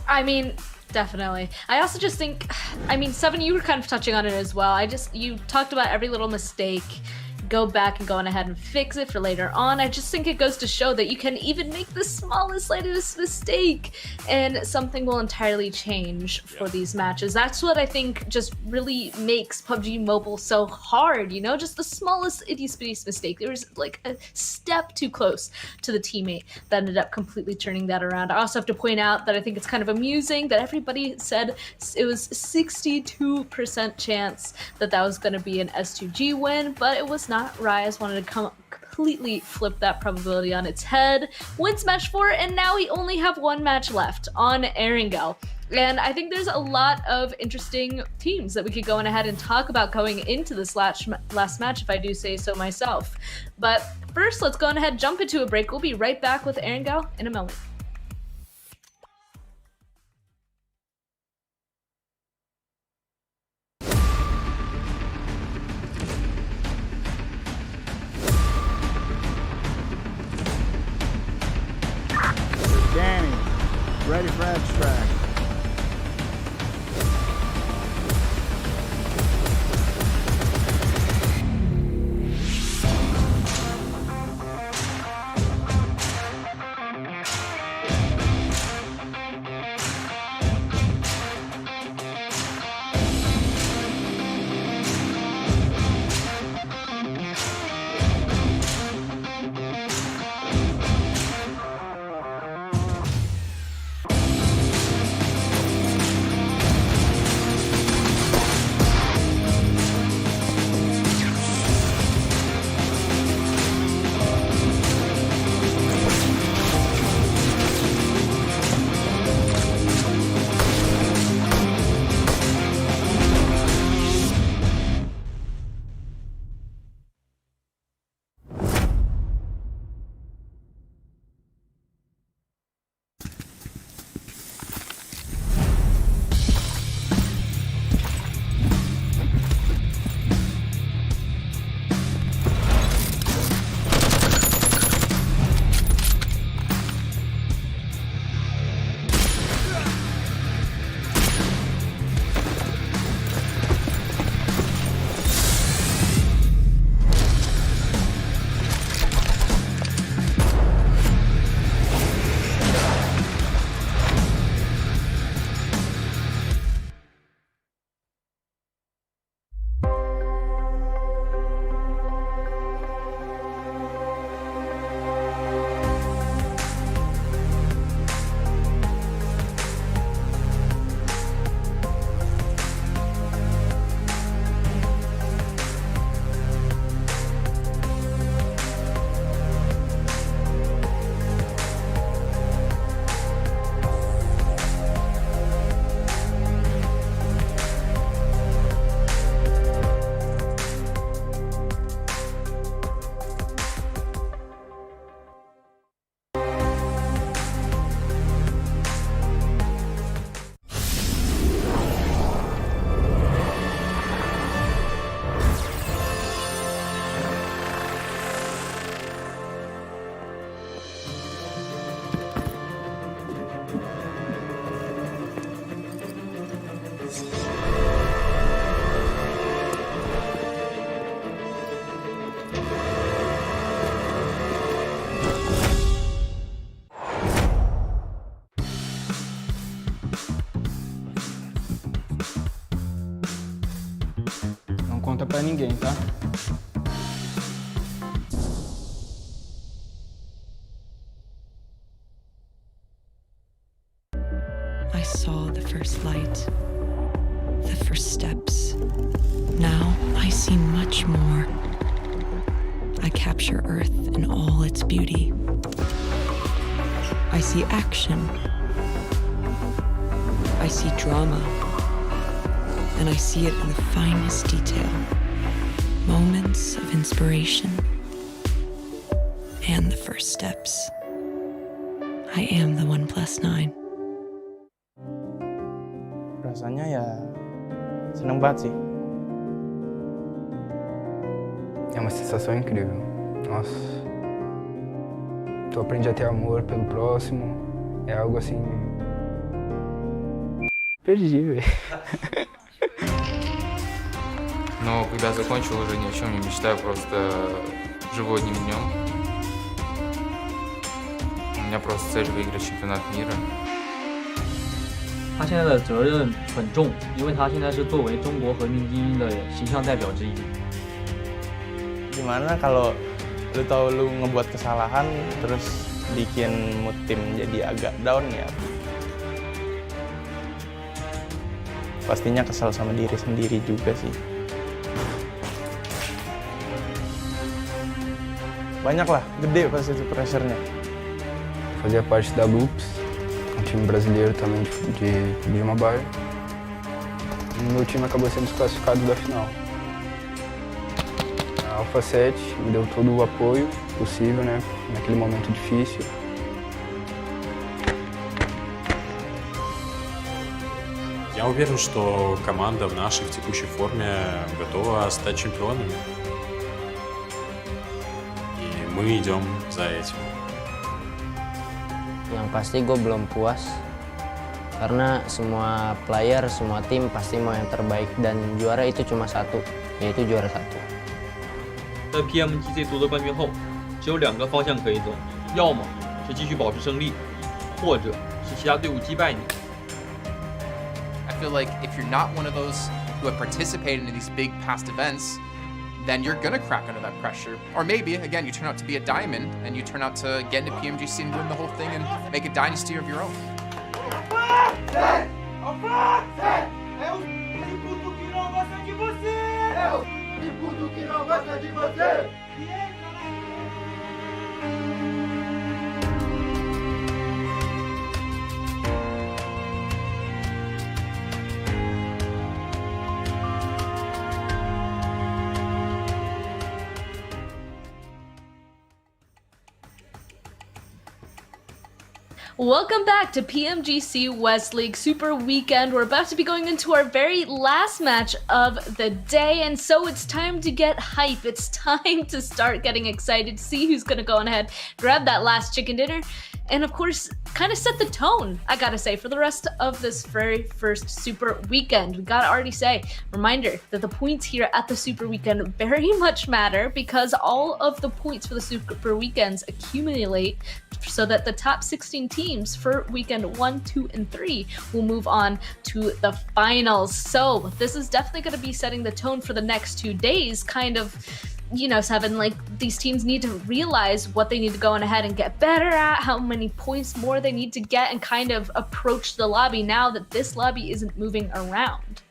I mean, definitely. I also just think, I mean, Seven, you were kind of touching on it as well. You talked about every little mistake go back and go on ahead and fix it for later on. I just think it goes to show that you can even make the smallest, slightest mistake and something will entirely change for these matches. That's what I think just really makes PUBG Mobile so hard, you know? Just the smallest itty-bitty mistake. There was like a step too close to the teammate that ended up completely turning that around. I also have to point out that I think it's kind of amusing that everybody said it was 62% chance that that was going to be an S2G win, but it was not. Rise wanted to completely flip that probability on its head, wins match 4, and now we only have one match left on Erangel. And I think there's a lot of interesting teams that we could go on ahead and talk about going into this last match, if I do say so myself. But first, let's go on ahead and jump into a break. We'll be right back with Erangel in a moment. Danny, ready for abstract. Conta pra ninguém, tá? I saw the first light, the first steps. Now I see much more. I capture Earth in all its beauty. I see action. I see drama. And I see it in the finest detail. Moments of inspiration. And the first steps. I am the 1+9. Rasanya ya seneng banget sih. É uma sensação incrível. Nossa. Tu aprende a ter amor pelo próximo. É algo assim... Perdi, velho. Но когда закончил, уже ни о чем не мечтаю, просто живу одним днем. У меня просто цель выиграть чемпионат мира. 他现在的责任很重，因为他现在是作为中国革命精英的形象代表之一。 Gimana kalau lu tahu lu ngebuat kesalahan terus bikin mood tim jadi agak down ya? Pastinya kesal sama diri sendiri juga sih. Banyak lah, gede pasti itu pressure-nya. Fazia parte da Loops, um time brasileiro também de PUBG Mobile. E meu time acabou sendo desclassificado da final. A Alpha 7 me deu todo o apoio possível, né, naquele momento difícil. Я уверен, что команда в нашей в текущей форме готова стать чемпионами. И мы идем за этим. Yang pasti gue belum puas karena semua player, semua tim pasti mau yang terbaik dan juara itu cuma satu, yaitu juara satu. 在 PMGC 夺得冠军后，只有2个方向可以走，要么是继续保持胜利，或者是其他队伍击败你。 I feel like if you're not one of those who have participated in these big past events, then you're gonna crack under that pressure. Or maybe, again, you turn out to be a diamond and you turn out to get into PMGC and win the whole thing and make a dynasty of your own. Welcome back to PMGC West League Super Weekend. We're about to be going into our very last match of the day, and so it's time to get hype. It's time to start getting excited, see who's gonna go on ahead, grab that last chicken dinner, and of course, kind of set the tone, I gotta say, for the rest of this very first Super Weekend. We gotta already say, reminder that the points here at the Super Weekend very much matter because all of the points for the Super Weekends accumulate so that the top 16 teams for weekend 1, 2, and 3 will move on to the finals. So this is definitely going to be setting the tone for the next 2 days, kind of, you know, Seven, like these teams need to realize what they need to go on ahead and get better at, how many points more they need to get, and kind of approach the lobby now that this lobby isn't moving around.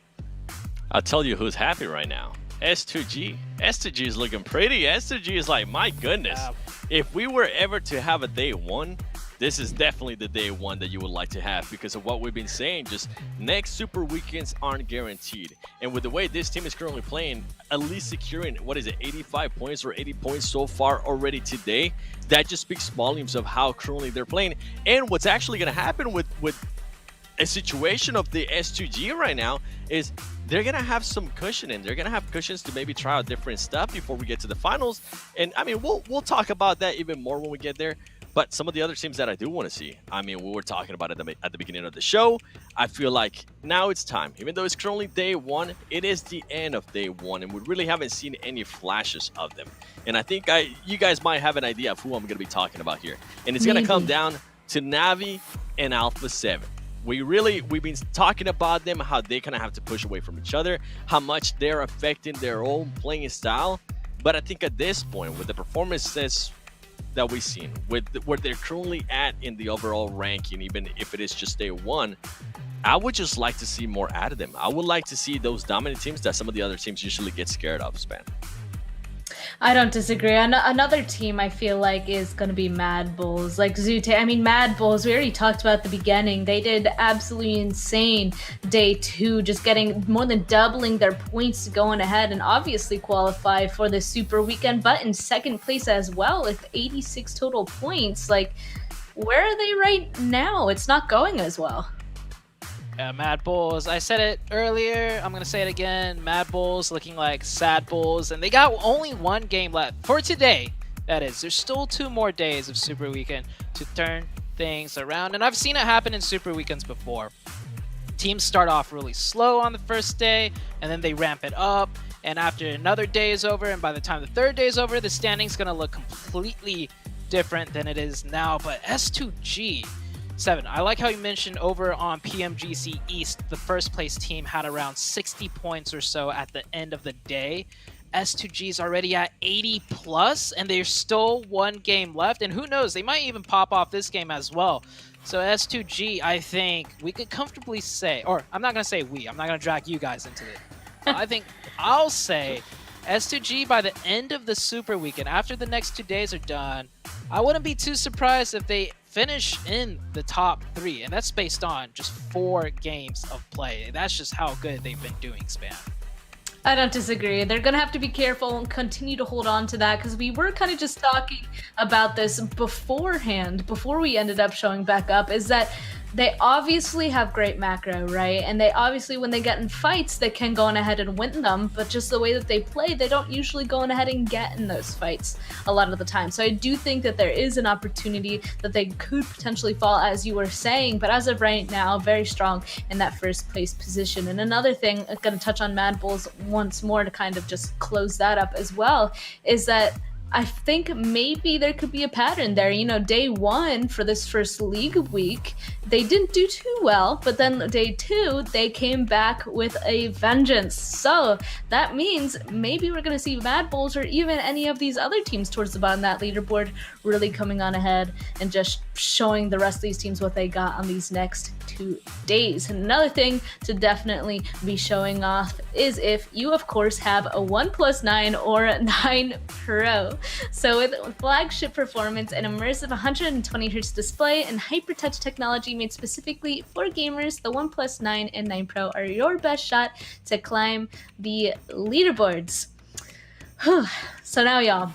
I'll tell you who's happy right now. S2G. S2G is looking pretty. S2G is like, my goodness. If we were ever to have a day one, this is definitely the day one that you would like to have because of what we've been saying. Just next Super Weekends aren't guaranteed. And with the way this team is currently playing, at least securing, what is it, 85 points or 80 points so far already today, that just speaks volumes of how currently they're playing. And what's actually going to happen with a situation of the S2G right now is they're gonna have some cushioning. They're gonna have cushions to maybe try out different stuff before we get to the finals. And I mean, we'll talk about that even more when we get there. But some of the other teams that I do want to see, I mean, we were talking about it at the beginning of the show. I feel like now it's time. Even though it's currently day one, it is the end of day one, and we really haven't seen any flashes of them. And I think you guys might have an idea of who I'm gonna be talking about here. And it's gonna come down to Navi and Alpha 7. We've been talking about them, how they kind of have to push away from each other, how much they're affecting their own playing style. But I think at this point, with the performances that we've seen, with where they're currently at in the overall ranking, even if it is just day one, I would just like to see more out of them. I would like to see those dominant teams that some of the other teams usually get scared of, Span. I don't disagree. Another team I feel like is going to be Mad Bulls. Like Zute, I mean, Mad Bulls, we already talked about at the beginning. They did absolutely insane day two, just getting more than doubling their points to go on ahead and obviously qualify for the Super Weekend, but in second place as well with 86 total points. Like, where are they right now? It's not going as well. Yeah, Mad Bulls. I said it earlier. I'm going to say it again. Mad Bulls looking like sad Bulls. And they got only one game left for today. That is. There's still 2 more days of Super Weekend to turn things around. And I've seen it happen in Super Weekends before. Teams start off really slow on the first day, and then they ramp it up. and after another day is over, and by the time the third day is over, the standing's gonna look completely different than it is now. But S2G, 7, I like how you mentioned over on PMGC East, the first place team had around 60 points or so at the end of the day. S2G is already at 80 plus, and there's still one game left, and who knows, they might even pop off this game as well. So S2G, I think we could comfortably say, or I'm not going to say we, I'm not going to drag you guys into it. I think I'll say S2G by the end of the Super Weekend, after the next 2 days are done, I wouldn't be too surprised if they finish in the top 3, and that's based on just 4 games of play. That's just how good they've been doing, Span. I don't disagree. They're going to have to be careful and continue to hold on to that, because we were kind of just talking about this beforehand, before we ended up showing back up, is that they obviously have great macro, right? And they obviously, when they get in fights, they can go on ahead and win them, but just the way that they play, they don't usually go on ahead and get in those fights a lot of the time. So I do think that there is an opportunity that they could potentially fall, as you were saying, but as of right now, very strong in that first place position. And another thing, I'm going to touch on Mad Bulls once more to kind of just close that up as well, is that I think maybe there could be a pattern there. You know, day 1 for this first league week, they didn't do too well, but then day 2, they came back with a vengeance. So that means maybe we're going to see Mad Bulls or even any of these other teams towards the bottom of that leaderboard really coming on ahead and just showing the rest of these teams what they got on these next 2 days. And another thing to definitely be showing off is if you, of course, have a OnePlus 9 or 9 Pro. So with flagship performance, an immersive 120Hz display, and HyperTouch technology made specifically for gamers, the OnePlus 9 and 9 Pro are your best shot to climb the leaderboards. So now, y'all,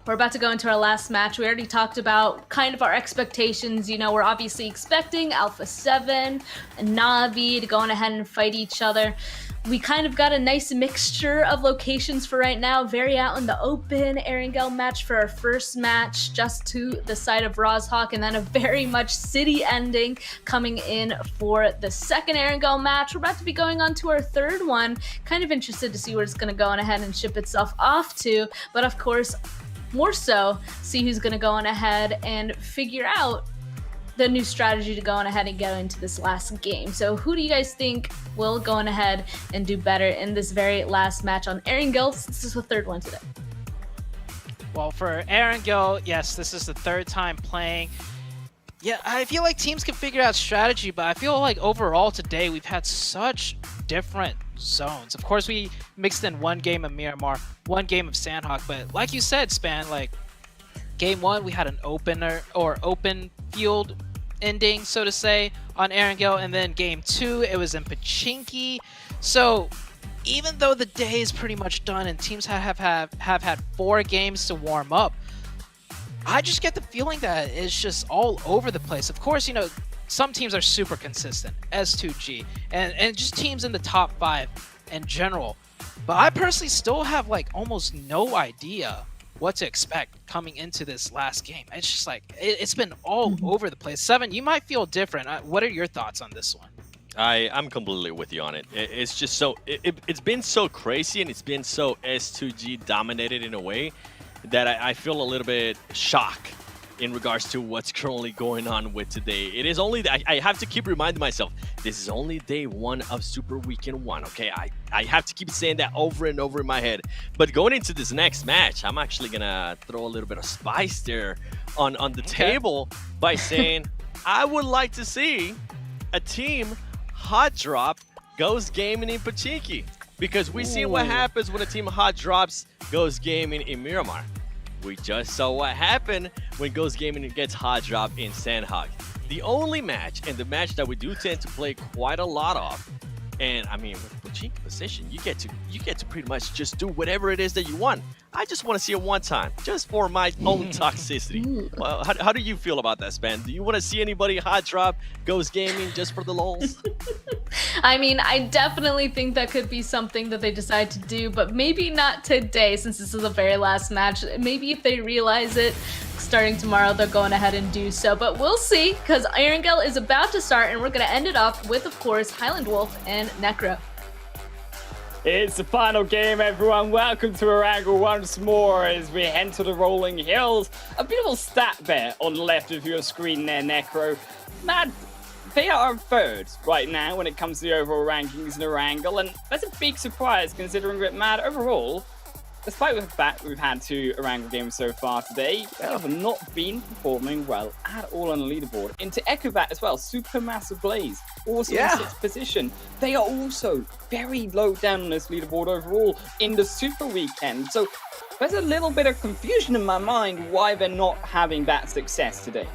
we're about to go into our last match. We already talked about kind of our expectations. You know, we're obviously expecting Alpha 7 and Navi to go on ahead and fight each other. We kind of got a nice mixture of locations for right now. Very out in the open Erangel match for our first match, just to the side of Rozhawk, and then a very much city ending coming in for the second Erangel match. We're about to be going on to our third one. Kind of interested to see where it's going to go on ahead and ship itself off to, but of course, more so, see who's going to go on ahead and figure out the new strategy to go on ahead and get into this last game. So who do you guys think will go on ahead and do better in this very last match on Erangel? This is the third one today. Well, for Erangel, yes, this is the third time playing. Yeah, I feel like teams can figure out strategy, but I feel like overall today we've had such different zones. Of course, we mixed in 1 game of Miramar, 1 game of Sanhok, but like you said, Span, like game 1 we had an opener or open field ending, so to say, on Erangel, and then game 2 it was in Pachinki. So even though the day is pretty much done and teams have had 4 games to warm up, I just get the feeling that it's just all over the place. Of course, you know, some teams are super consistent, S2G, and just teams in the top 5 in general. But I personally still have like almost no idea what to expect coming into this last game. It's just like, it's been all over the place. 7, you might feel different. What are your thoughts on this one? I'm completely with you on it. It's just so, it's been so crazy, and it's been so S2G dominated in a way that I feel a little bit shocked in regards to what's currently going on with today. It is only, I have to keep reminding myself, this is only day 1 of Super Weekend 1, okay? I have to keep saying that over and over in my head. But going into this next match, I'm actually gonna throw a little bit of spice there on the table by saying, I would like to see a team hot drop Ghost Gaming in Pachinki. Because we see what happens when a team hot drops Ghost Gaming in Miramar. We just saw what happened when Ghost Gaming gets hot drop in Sanhok. The only match, and the match that we do tend to play quite a lot of, and I mean with Pachinki position, you get to pretty much just do whatever it is that you want. I just want to see it one time, just for my own toxicity. Well, how do you feel about that, Span? Do you want to see anybody hot drop Ghost Gaming just for the lols? I mean, I definitely think that could be something that they decide to do, but maybe not today, since this is the very last match. Maybe if they realize it starting tomorrow, they're going ahead and do so. But we'll see, because Erangel is about to start, and we're going to end it off with, of course, Highland Wolf and Necro. It's the final game, everyone. Welcome to Erangel once more as we head to the rolling hills. A beautiful stat there on the left of your screen there, Necro. Mad, they are third right now when it comes to the overall rankings in Erangel, and that's a big surprise considering that Mad overall, despite the fact we've had 2 Erangel games so far today, they have not been performing well at all on the leaderboard. And to echo that as well, Supermassive Blaze, also in 6th position. They are also very low down on this leaderboard overall in the Super Weekend. So there's a little bit of confusion in my mind why they're not having that success today.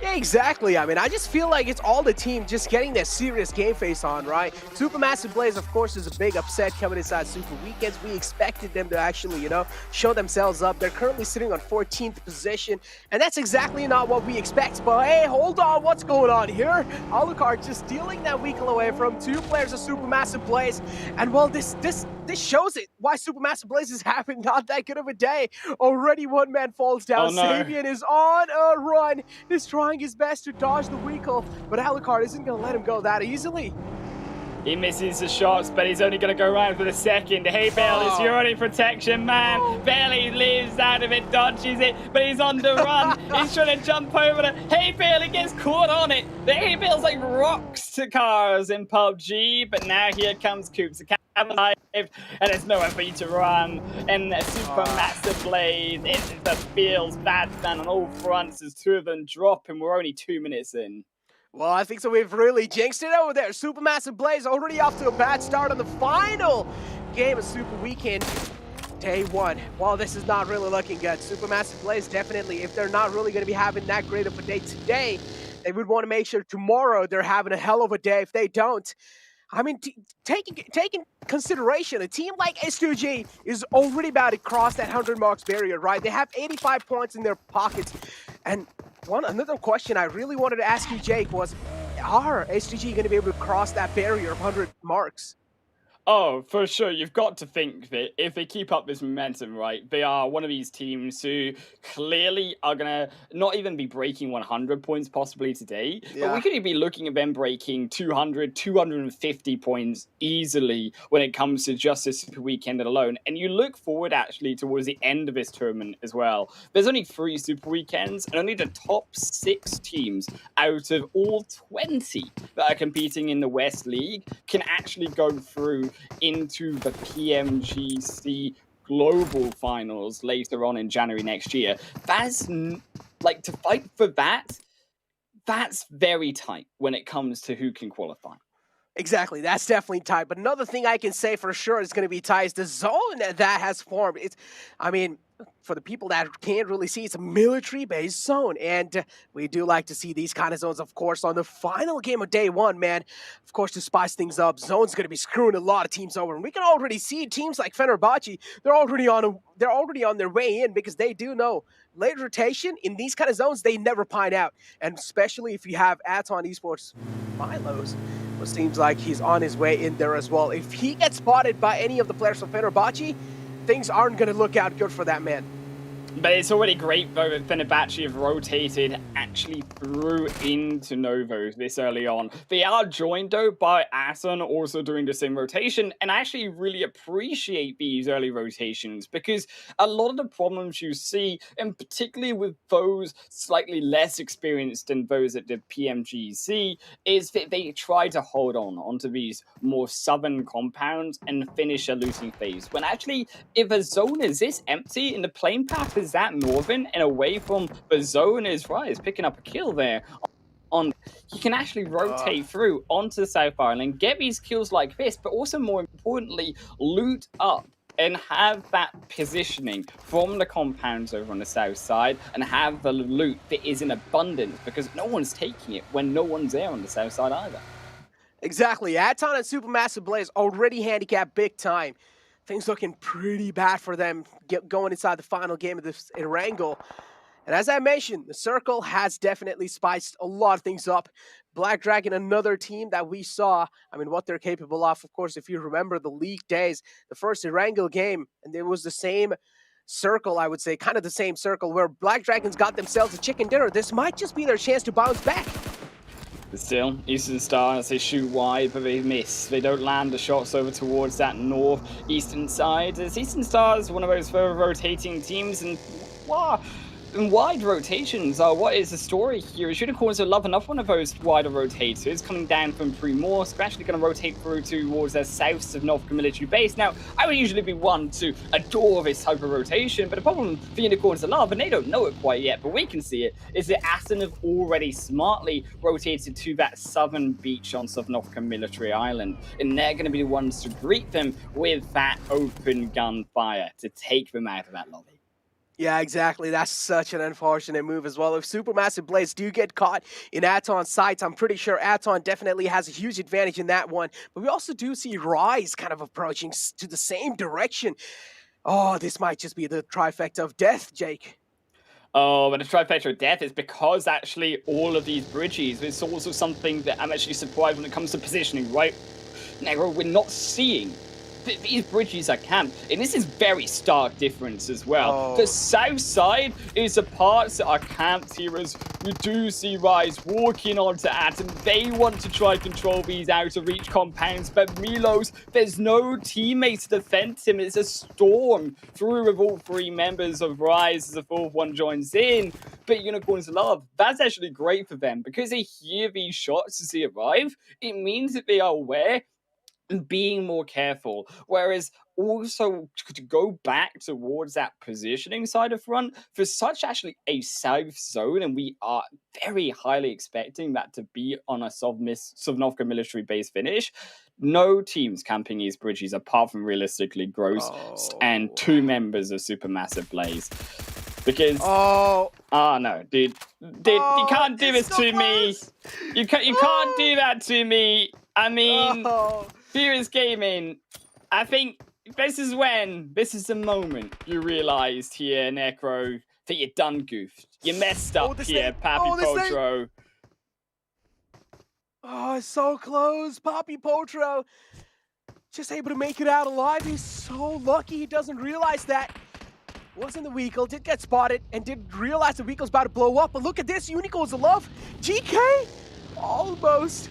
Yeah, exactly. I mean, I just feel like it's all the team just getting their serious game face on, right? Supermassive Blaze, of course, is a big upset coming inside Super Weekends. We expected them to actually, you know, show themselves up. They're currently sitting on 14th position, and that's exactly not what we expect. But hey, hold on, what's going on here? Alucard just stealing that vehicle away from 2 players of Supermassive Blaze, and well, this shows it why Supermassive Blaze is having not that good of a day. Already 1 man falls down. Oh, no. Sabian is on a run. He's trying his best to dodge the vehicle, but Alucard isn't going to let him go that easily. He misses the shots, but he's only going to go around for the second. Hey, Bailey's you're in protection, man. Bailey lives out of it, dodges it, but he's on the run. He's trying to jump over the Hey Bailey gets caught on it. The Hey Bail's like rocks to cars in PUBG, but now here comes Coops. Alive, and there's nowhere for you to run. And a Supermassive Blaze, it feels bad stand on all fronts as 2 of them drop, and we're only 2 minutes in. Well, I think so. We've really jinxed it over there. Supermassive Blaze already off to a bad start on the final game of Super Weekend. Day 1. Well, this is not really looking good. Supermassive Blaze definitely, if they're not really going to be having that great of a day today, they would want to make sure tomorrow they're having a hell of a day. If they don't, I mean, taking consideration, a team like S2G is already about to cross that 100 marks barrier, right? They have 85 points in their pockets. And another question I really wanted to ask you, Jake, was, are S2G going to be able to cross that barrier of 100 marks? Oh, for sure. You've got to think that if they keep up this momentum, right, they are one of these teams who clearly are going to not even be breaking 100 points possibly today, but we could be looking at them breaking 200, 250 points easily when it comes to just this Super Weekend alone. And you look forward actually towards the end of this tournament as well. There's only 3 Super Weekends, and only the top 6 teams out of all 20 that are competing in the West League can actually go through into the PMGC Global Finals later on in January next year. That's, like, to fight for that, that's very tight when it comes to who can qualify. Exactly, that's definitely tight. But another thing I can say for sure is going to be tight is the zone that has formed. It's, I mean, for the people that can't really see, it's a military-based zone, and we do like to see these kind of zones, of course, on the final game of day 1, man. Of course, to spice things up, zone's going to be screwing a lot of teams over, and we can already see teams like Fenerbahce, they're already on their way in because they do know late rotation in these kind of zones, they never pine out, and especially if you have Aton Esports Milo's. It seems like he's on his way in there as well. If he gets spotted by any of the players from Fenerbahce, things aren't going to look out good for that man. But it's already great, though, that Fenerbahce have rotated actually through into Novos this early on. They are joined, though, by Aton also doing the same rotation, and I actually really appreciate these early rotations because a lot of the problems you see, and particularly with those slightly less experienced than those at the PMGC, is that they try to hold on onto these more southern compounds and finish a losing phase. When actually, if a zone is this empty and the plane path is that northern and away from the zone is right, is picking up a kill there. You can actually rotate through onto the South Island, get these kills like this, but also more importantly, loot up and have that positioning from the compounds over on the south side and have the loot that is in abundance because no one's taking it when no one's there on the south side either. Exactly. Aton and Supermassive Blaze already handicapped big time. Things looking pretty bad for them going inside the final game of this Erangel. And as I mentioned, the Circle has definitely spiced a lot of things up. Black Dragon, another team that we saw, I mean, what they're capable of. Of course, if you remember the league days, the first Erangel game, and it was the same circle, I would say, kind of the same circle, where Black Dragons got themselves a chicken dinner. This might just be their chance to bounce back. But still, Eastern Stars, they shoot wide, but they miss. They don't land the shots over towards that north-eastern side. As Eastern Stars, one of those further rotating teams, and wow, and wide rotations are what is the story here. Unicorns are love enough one of those wider rotators coming down from Primorsk, actually going to rotate through towards their south of North military base. Now, I would usually be one to adore this type of rotation, but the problem for Unicorns are love, and they don't know it quite yet, but we can see it, is that Aston have already smartly rotated to that southern beach on Sanhok military island, and they're going to be the ones to greet them with that open gunfire to take them out of that lobby. Yeah, exactly. That's such an unfortunate move as well. If Supermassive Blades do get caught in Aton's sights, I'm pretty sure Aton definitely has a huge advantage in that one. But we also do see Rise kind of approaching to the same direction. Oh, this might just be the trifecta of death, Jake. Oh, but the trifecta of death is because actually all of these bridges, it's also something that I'm actually surprised when it comes to positioning, right? Negro, we're not seeing these bridges are camped, and this is very stark difference as well. The south side is the parts that are camped here, as we do see Rise walking onto Atom. They want to try control these out of reach compounds, but Milos, there's no teammates to defend him. It's a storm through with all three members of Rise as the fourth one joins in. But Unicorns love, that's actually great for them because they hear these shots as they arrive. It means that they are aware and being more careful, whereas also to go back towards that positioning side of front for such actually a south zone, and we are very highly expecting that to be on a Sovnovka military base finish. No teams camping these bridges apart from realistically Gross and two members of Supermassive Blaze. Because no, dude, you can't do this to me. You can't do that to me. I mean, Furious Gaming, I think this is the moment you realised here, Necro, that you done goofed. You messed up here, Papi Potro. Oh, it's so close. Papi Potro just able to make it out alive. He's so lucky he doesn't realize that. Wasn't the Weakle, did get spotted, and did realize the Weakle's about to blow up. But look at this, Unicorns love. GK almost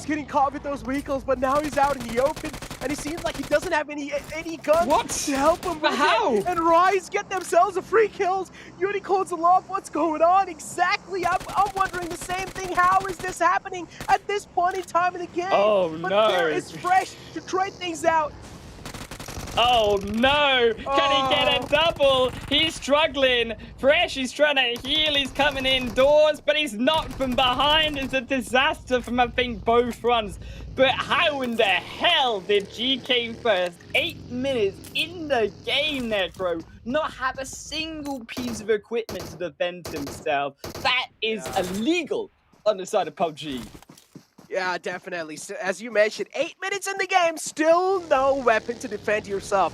getting caught with those Weakles, but now he's out in the open, and it seems like he doesn't have any guns to help him with it. And Rise get themselves a free kills. Unicorns love, what's going on exactly? I'm wondering the same thing. How is this happening at this point in time in the game? But there is Fresh to trade things out. Oh no! Can he get a double? He's struggling. Fresh is trying to heal. He's coming indoors, but he's knocked from behind. It's a disaster from, I think, both fronts. But how in the hell did GK first 8 minutes in the game, Necro, not have a single piece of equipment to defend himself? That is illegal on the side of PUBG. Yeah, definitely. As you mentioned, 8 minutes in the game, still no weapon to defend yourself.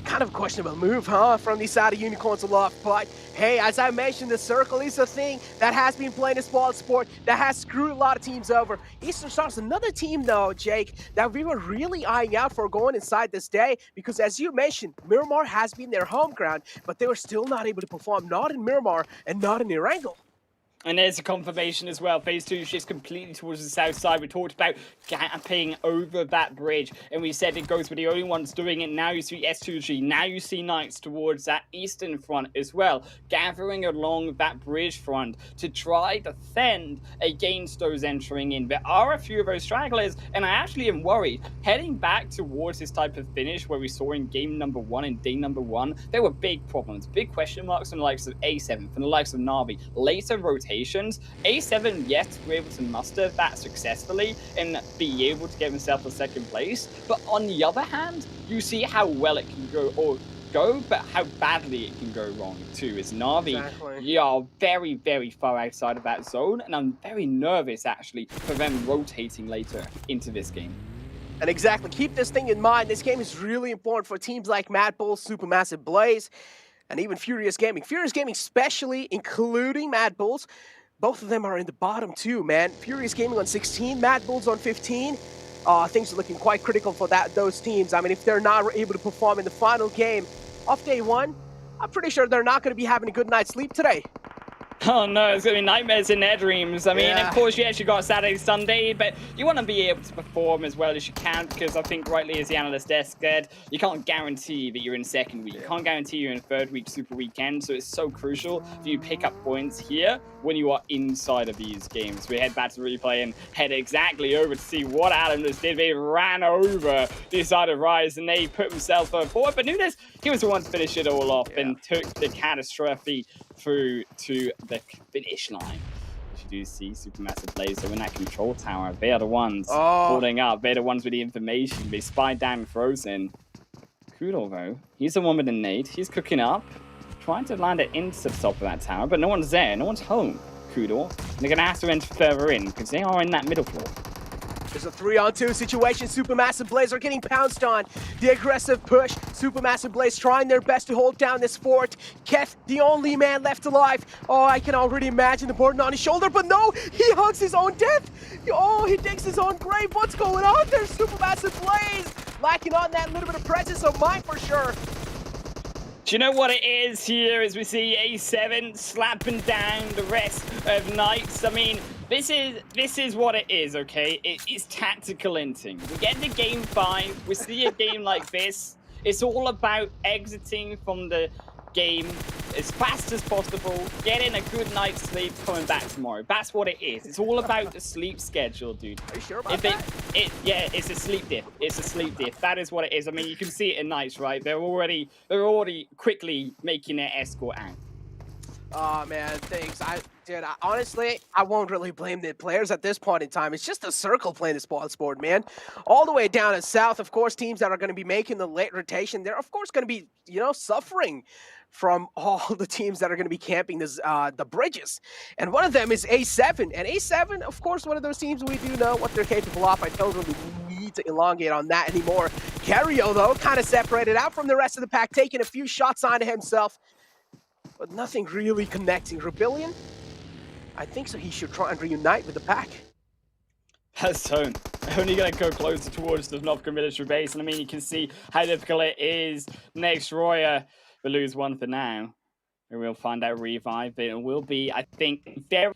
Kind of a questionable move, huh, from the side of Unicorns Aloft. But hey, as I mentioned, the circle is a thing that has been playing a small sport that has screwed a lot of teams over. Eastern Stars, another team though, Jake, that we were really eyeing out for going inside this day, because as you mentioned, Miramar has been their home ground, but they were still not able to perform, not in Miramar and not in Erangel. And there's a confirmation as well. Phase 2 shifts completely towards the south side. We talked about camping over that bridge, and we said it goes with the only ones doing it. Now you see S2G. Now you see Knights towards that eastern front as well, gathering along that bridge front to try to defend against those entering in. There are a few of those stragglers, and I actually am worried. Heading back towards this type of finish where we saw in game number 1 and day number 1, there were big problems, big question marks from the likes of A7, from the likes of Navi. Later rotations. A7, yes, were able to muster that successfully and be able to get himself a second place. But on the other hand, you see how well it can go, but how badly it can go wrong too. As Navi, you are very, very far outside of that zone, and I'm very nervous actually for them rotating later into this game. And exactly, keep this thing in mind. This game is really important for teams like Mad Bull, Supermassive Blaze, and even Furious Gaming. Furious Gaming especially, including Mad Bulls. Both of them are in the bottom two, man. Furious Gaming on 16, Mad Bulls on 15. Things are looking quite critical for those teams. I mean, if they're not able to perform in the final game of day 1, I'm pretty sure they're not going to be having a good night's sleep today. Oh no, it's gonna be nightmares in their dreams. I mean, Yeah. of course, yes, you got Saturday, Sunday, but you want to be able to perform as well as you can, because I think rightly as the analyst desk said, you can't guarantee that you're in second week. You can't guarantee you're in third week super weekend, so it's so crucial for you to pick up points here when you are inside of these games. We head back to the replay and head exactly over to see what Adam just did. They ran over the side of Rise and they put themselves forward, but Nunes, he was the one to finish it all off and took the catastrophe through to the finish line. As you do see, Supermassive Blazer in that control tower. They are the ones holding up. They're the ones with the information. They spy down Frozen. Kudo, though, he's the one with the nade. He's cooking up, trying to land it into the top of that tower, but no one's there. No one's home. Kudo. And they're going to have to enter further in because they are in that middle floor. There's a 3-on-2 situation. Supermassive Blaze are getting pounced on. The aggressive push. Supermassive Blaze trying their best to hold down this fort. Keth, the only man left alive. Oh, I can already imagine the burden on his shoulder, but no, he hugs his own death. Oh, he digs his own grave. What's going on there, Supermassive Blaze? Lacking on that little bit of presence of mind for sure. Do you know what it is here as we see A7 slapping down the rest of Knights? I mean, this is what it is, okay? It is tactical inting. We get to game 5, we see a game like this. It's all about exiting from the game as fast as possible, getting a good night's sleep, coming back tomorrow. That's what it is. It's all about the sleep schedule, dude. Are you sure about that? Yeah, it's a sleep diff. It's a sleep diff. That is what it is. I mean, you can see it in Knights, right? They're already quickly making their escort out. Oh man, thanks. Honestly, I won't really blame the players at this point in time. It's just a circle playing the sport, man. All the way down in south, of course, teams that are going to be making the late rotation, they're of course going to be, suffering from all the teams that are going to be camping the bridges. And one of them is A7. And A7, of course, one of those teams we do know what they're capable of. I don't really need to elongate on that anymore. Cario, though, kind of separated out from the rest of the pack, taking a few shots onto himself, but nothing really connecting. Rebellion, I think so he should try and reunite with the pack. That's Tone. Only going to go closer towards the Novka military base. And I mean, you can see how difficult it is. Next, Roya will lose one for now. And we'll find out revive. It will be, I think, very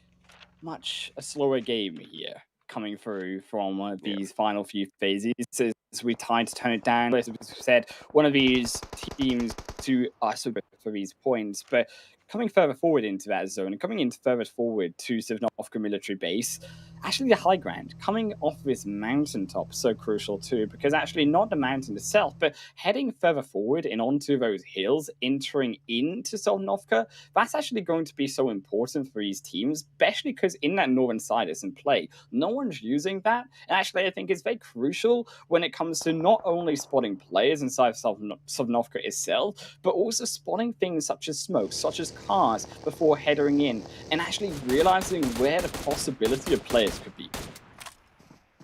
much a slower game here coming through from these final few phases. As we tried to tone it down, as we said, one of these teams to super for these points, but coming further forward into that zone and coming into further forward to Sivnovka military base, actually the high ground, coming off this mountaintop, so crucial too, because actually not the mountain itself, but heading further forward and onto those hills, entering into Sivnovka, that's actually going to be so important for these teams, especially because in that northern side is in play. No one's using that, and actually I think it's very crucial when it comes to not only spotting players inside Sivnovka itself, but also spotting things such as smoke, such as cars before heading in, and actually realizing where the possibility of players could be.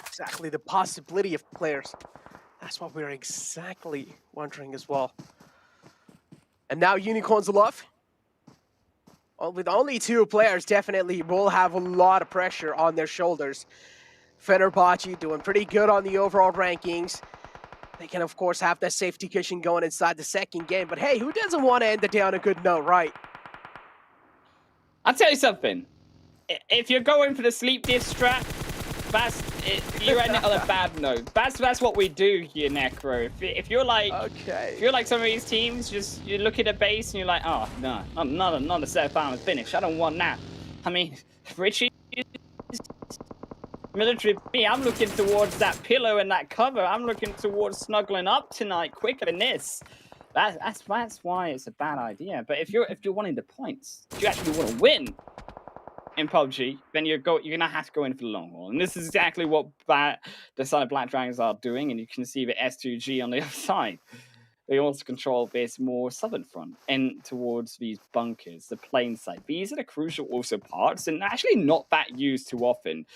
Exactly, the possibility of players. That's what we're exactly wondering as well. And now Unicorns Love, with only 2 players, definitely will have a lot of pressure on their shoulders. Fenerbahce doing pretty good on the overall rankings. They can, of course, have that safety cushion going inside the second game. But hey, who doesn't want to end the day on a good note, right? I'll tell you something. If you're going for the sleep diff strat, you're ending on a bad note. That's what we do here, Necro. If you're like, if you're like some of these teams, you look at a base and you're like, oh no, not a set final finish. I don't want that. I mean, Richie, military. Me, I'm looking towards that pillow and that cover. I'm looking towards snuggling up tonight quicker than this. That's why it's a bad idea. But if you're wanting the points, if you actually want to win in PUBG, then you're gonna have to go in for the long haul. And this is exactly what the Son of Black Dragons are doing. And you can see the S2G on the other side. They also control this more southern front and towards these bunkers, the plain side. These are the crucial also parts, and actually not that used too often.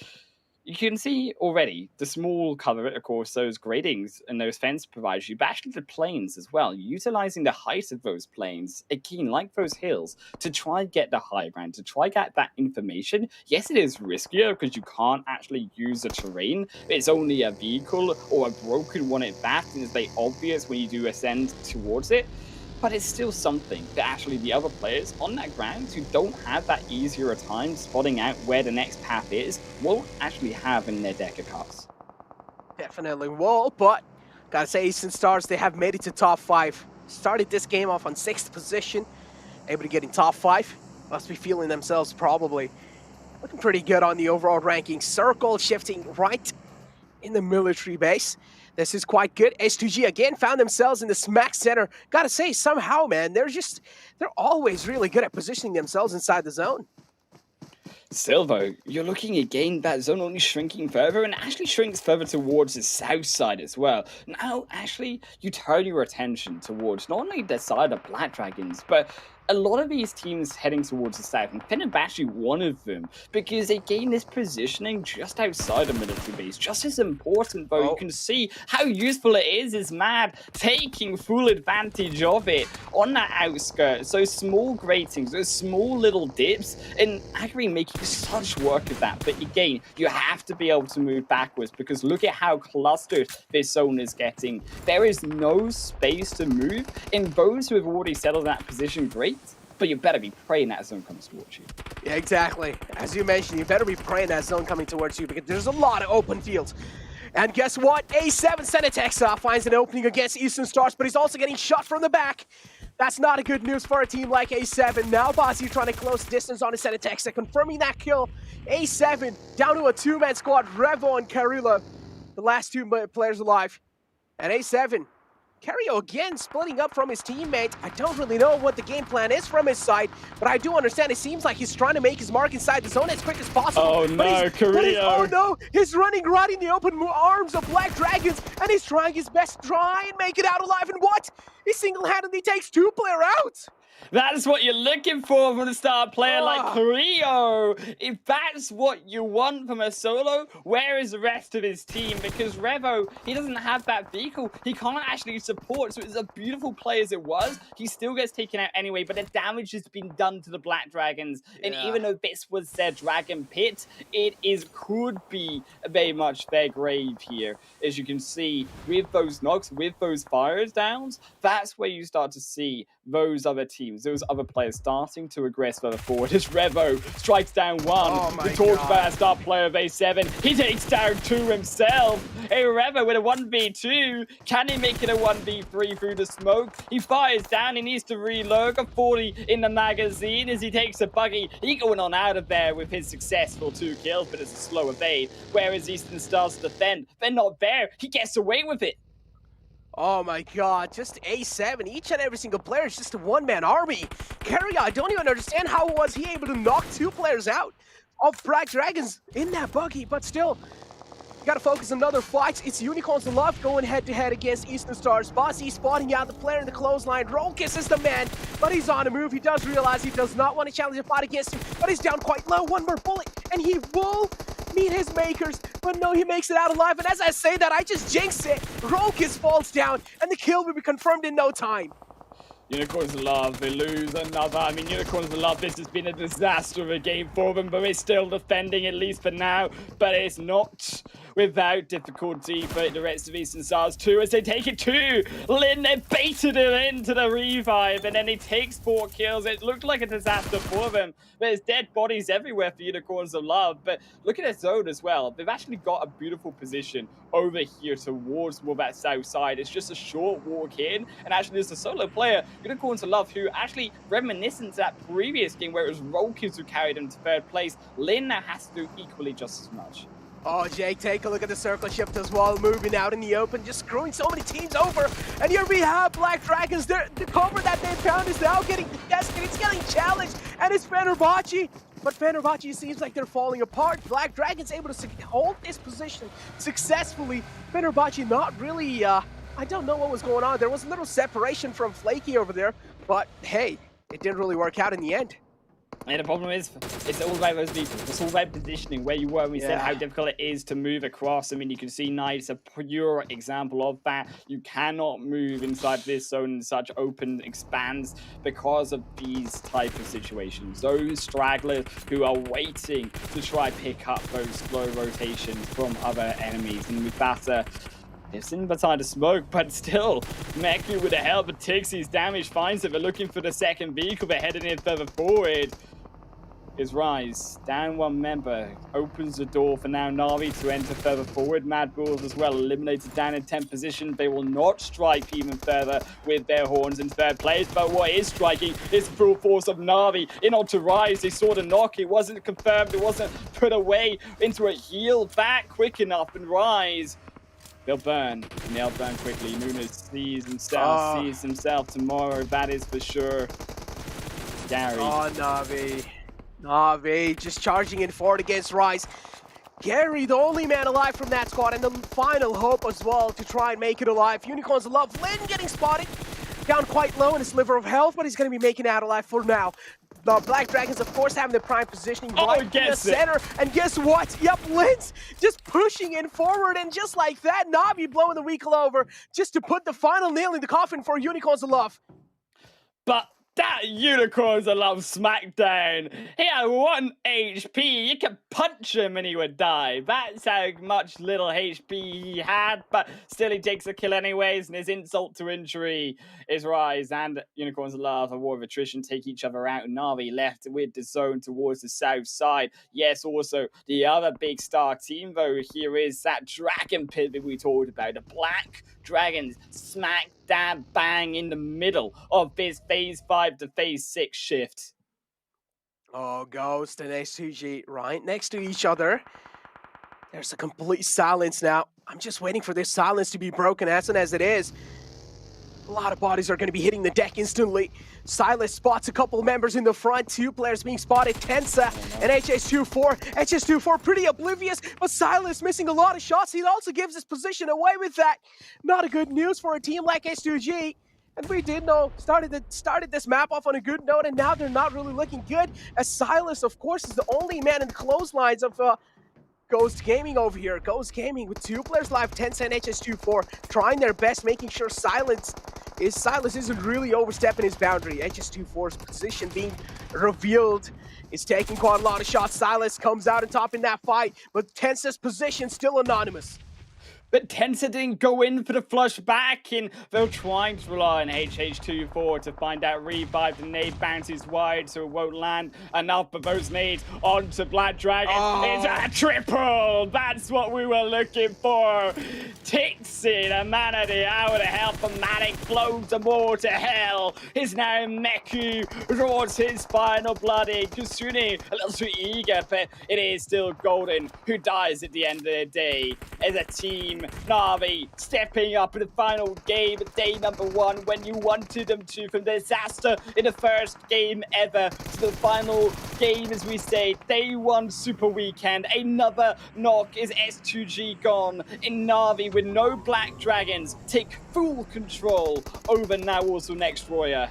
You can see already the small cover, of course, those gradings and those fence provides you, but actually the plains as well, utilizing the height of those plains, again, like those hills, to try get the high ground, to try get that information. Yes, it is riskier because you can't actually use the terrain. It's only a vehicle or a broken one at that, and it's very obvious when you do ascend towards it. but it's still something that actually the other players on that ground who don't have that easier a time spotting out where the next path is won't actually have in their deck of cards. Definitely won't, but gotta say, Eastern Stars, they have made it to top 5. Started this game off on 6th position, able to get in top 5. Must be feeling themselves probably looking pretty good on the overall ranking. Circle shifting right in the military base. This is quite good. S2G again found themselves in the smack center. Gotta say, somehow, man, they're always really good at positioning themselves inside the zone. Still, though, you're looking again, that zone only shrinking further, and actually shrinks further towards the south side as well. Now, actually, you turn your attention towards not only the side of Black Dragons, but a lot of these teams heading towards the south, and Fenerbahce one of them, because they gain this positioning just outside the military base. Just as important, though, you can see how useful it is Mad taking full advantage of it on that outskirts. Those small gratings, those small little dips, and actually making such work of that. But again, you have to be able to move backwards, because look at how clustered this zone is getting. There is no space to move, and those who have already settled that position, great. But you better be praying that zone comes towards you. Yeah, exactly. As you mentioned, you better be praying that zone coming towards you, because there's a lot of open fields. And guess what? A7 Senatex finds an opening against Eastern Stars, but he's also getting shot from the back. That's not a good news for a team like A7. Now Basi trying to close distance on his Senatex, confirming that kill. A7 down to a 2-man squad. Revo and Karila, the last 2 players alive. And A7, Cario again splitting up from his teammate. I don't really know what the game plan is from his side, but I do understand it seems like he's trying to make his mark inside the zone as quick as possible. Oh no, Cario! Oh no, he's running right in the open arms of Black Dragons, and he's trying his best to try and make it out alive, and what? He single-handedly takes 2 players out! That's what you're looking for from a star player like Rio. If that's what you want from a solo, where is the rest of his team? Because Revo, he doesn't have that vehicle. He can't actually support, so it's a beautiful play as it was. He still gets taken out anyway, but the damage has been done to the Black Dragons. And even though this was their Dragon Pit, could be very much their grave here. As you can see, with those knocks, with those fires downs, that's where you start to see those other teams, those other players starting to aggress further forward. As Revo strikes down 1. We talked about that star player of A7. He takes down 2 himself. Hey, Revo with a 1v2. Can he make it a 1v3 through the smoke? He fires down. He needs to reload. Got 40 in the magazine as he takes a buggy. He going on out of there with his successful 2 kills, but it's a slow evade. Whereas Eastern Stars defend. They're not there. He gets away with it. Oh my god, just A7. Each and every single player is just a 1-man army. Carrier, I don't even understand how was he able to knock 2 players out of Black Dragons in that buggy, but still, you gotta focus on other fights. It's Unicorns of Love going head-to-head against Eastern Stars. Bossy spotting out the player in the clothesline. Rolkis is the man, but he's on a move. He does realize he does not want to challenge a fight against him, but he's down quite low. 1 more bullet, and he will meet his makers, but no, he makes it out alive. And as I say that, I just jinx it. Rolkis falls down, and the kill will be confirmed in no time. Unicorns of Love, they lose another. I mean, Unicorns of Love, this has been a disaster of a game for them, but they're still defending, at least for now. But it's not without difficulty for the rest of Eastern Stars too, as they take it to Lin. They baited him into the revive, and then he takes 4 kills. It looked like a disaster for them. There's dead bodies everywhere for Unicorns of Love, but look at their zone as well. They've actually got a beautiful position over here towards more that south side. It's just a short walk in, and actually there's a solo player, Unicorns of Love, who actually reminiscent to that previous game where it was Rolkis who carried him to 3rd place. Lin now has to do equally just as much. Oh, Jake, take a look at the circle shift as well, moving out in the open, just screwing so many teams over. And here we have Black Dragons. The cover that they found is now getting contested. It's getting challenged, and it's Fenerbahce. But Fenerbahce seems like they're falling apart. Black Dragons able to hold this position successfully. Fenerbahce not really, I don't know what was going on. There was a little separation from Flaky over there, but hey, it didn't really work out in the end. And the problem is, it's all about those people. It's all about positioning, where you were. We said how difficult it is to move across. I mean, you can see Knight's a pure example of that. You cannot move inside this zone in such open expanse because of these type of situations. Those stragglers who are waiting to try pick up those slow rotations from other enemies. And Mufasa, It's in beside the smoke, but still, Meku with the help of Tixie's damage finds it. They're looking for the second vehicle. They're heading in further forward. Is Rise down one member, opens the door for now Na'Vi to enter further forward. Mad Bulls as well, eliminated down in 10th position. They will not strike even further with their horns in third place, but what is striking is the full force of Na'Vi in onto Rise. They saw the knock, it wasn't confirmed, it wasn't put away into a heal back quick enough, and Rise, they'll burn, and they'll burn quickly. Nunes sees himself tomorrow, that is for sure. Gary. Oh, Na'Vi just charging in forward against Rise. Gary, the only man alive from that squad, and the final hope as well to try and make it alive. Unicorns love Lynn getting spotted. Down quite low in his sliver of health, but he's going to be making it out alive for now. The Black Dragons, of course, having the prime positioning right in the center. And guess what? Yep, Lynn's just pushing in forward, and just like that, Na'Vi blowing the vehicle over just to put the final nail in the coffin for Unicorns love. But that Unicorns love Smackdown. He had 1 HP. You could punch him and he would die. That's how much little HP he had, but still he takes a kill anyways, and his insult to injury is Rise. And Unicorns love a war of attrition, take each other out. Na'Vi left with the zone towards the south side. Yes, also the other big star team though here is that Dragon Pit that we talked about. The Black Dragons smack dab bang in the middle of this phase 5 to phase 6 shift. Oh, Ghost and S2G right next to each other. There's a complete silence now. I'm just waiting for this silence to be broken as soon as it is. A lot of bodies are going to be hitting the deck instantly. Silas spots a couple of members in the front. 2 players being spotted, Tensa and HS24. HS24 pretty oblivious, but Silas missing a lot of shots. He also gives his position away with that. Not a good news for a team like S2G. And we did know, started this map off on a good note, and now they're not really looking good, as Silas, of course, is the only man in the clotheslines of Ghost Gaming over here. Ghost Gaming with 2 players live, Tensa and HS24, trying their best, making sure Silas isn't really overstepping his boundary. HS24's position being revealed. Is taking quite a lot of shots. Silas comes out on top in that fight, but Tensa's position still anonymous. But Tensa didn't go in for the flush back, and they're trying to rely on HH24 to find out revive. The nade bounces wide, so it won't land enough of those nades onto Black Dragon. It's a triple! That's what we were looking for. Tixie, the man of the hour to help Matic blows them all to hell. Is now Meku, draws his final bloody. Kusuni, a little too eager, but it is still Golden who dies at the end of the day. As a team, Na'Vi stepping up in the final game, day number 1, when you wanted them to, from disaster in the first game ever to the final game, as we say, day 1 super weekend. Another knock is S2G gone, in Na'Vi with no Black Dragons take full control over now also Next Roya.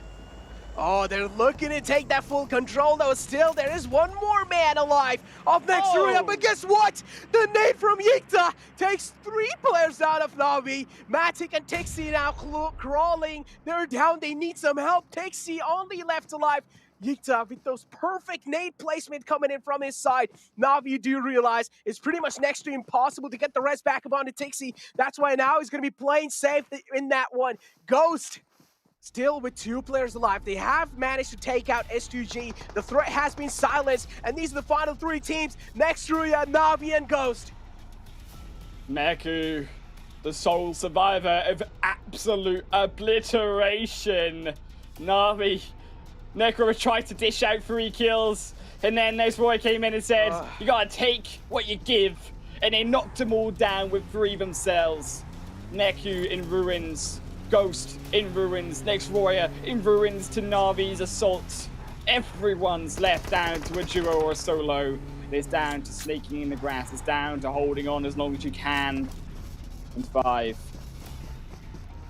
Oh, they're looking to take that full control, though. Still, there is one more man alive of Next Roya, but guess what? The nade from Yikta takes 3 players out of Na'Vi. Matic and Tixie now crawling. They're down, they need some help. Tixie only left alive. Yikta with those perfect nade placement coming in from his side. Na'Vi, you do realize it's pretty much next to impossible to get the rest back up onto Tixie. That's why now he's going to be playing safe in that one. Ghost, still with 2 players alive. They have managed to take out S2G. The threat has been silenced, and these are the final 3 teams. Next Roya, Na'Vi, and Ghost. Meku, the sole survivor of absolute obliteration. Na'Vi, Necro tried to dish out 3 kills, and then Next Roya came in and said, you gotta take what you give, and they knocked them all down with 3 themselves. Meku in ruins. Ghost in ruins, Next Roya in ruins to Na'Vi's assault. Everyone's left down to a duo or a solo. It's down to sneaking in the grass. It's down to holding on as long as you can. And 5.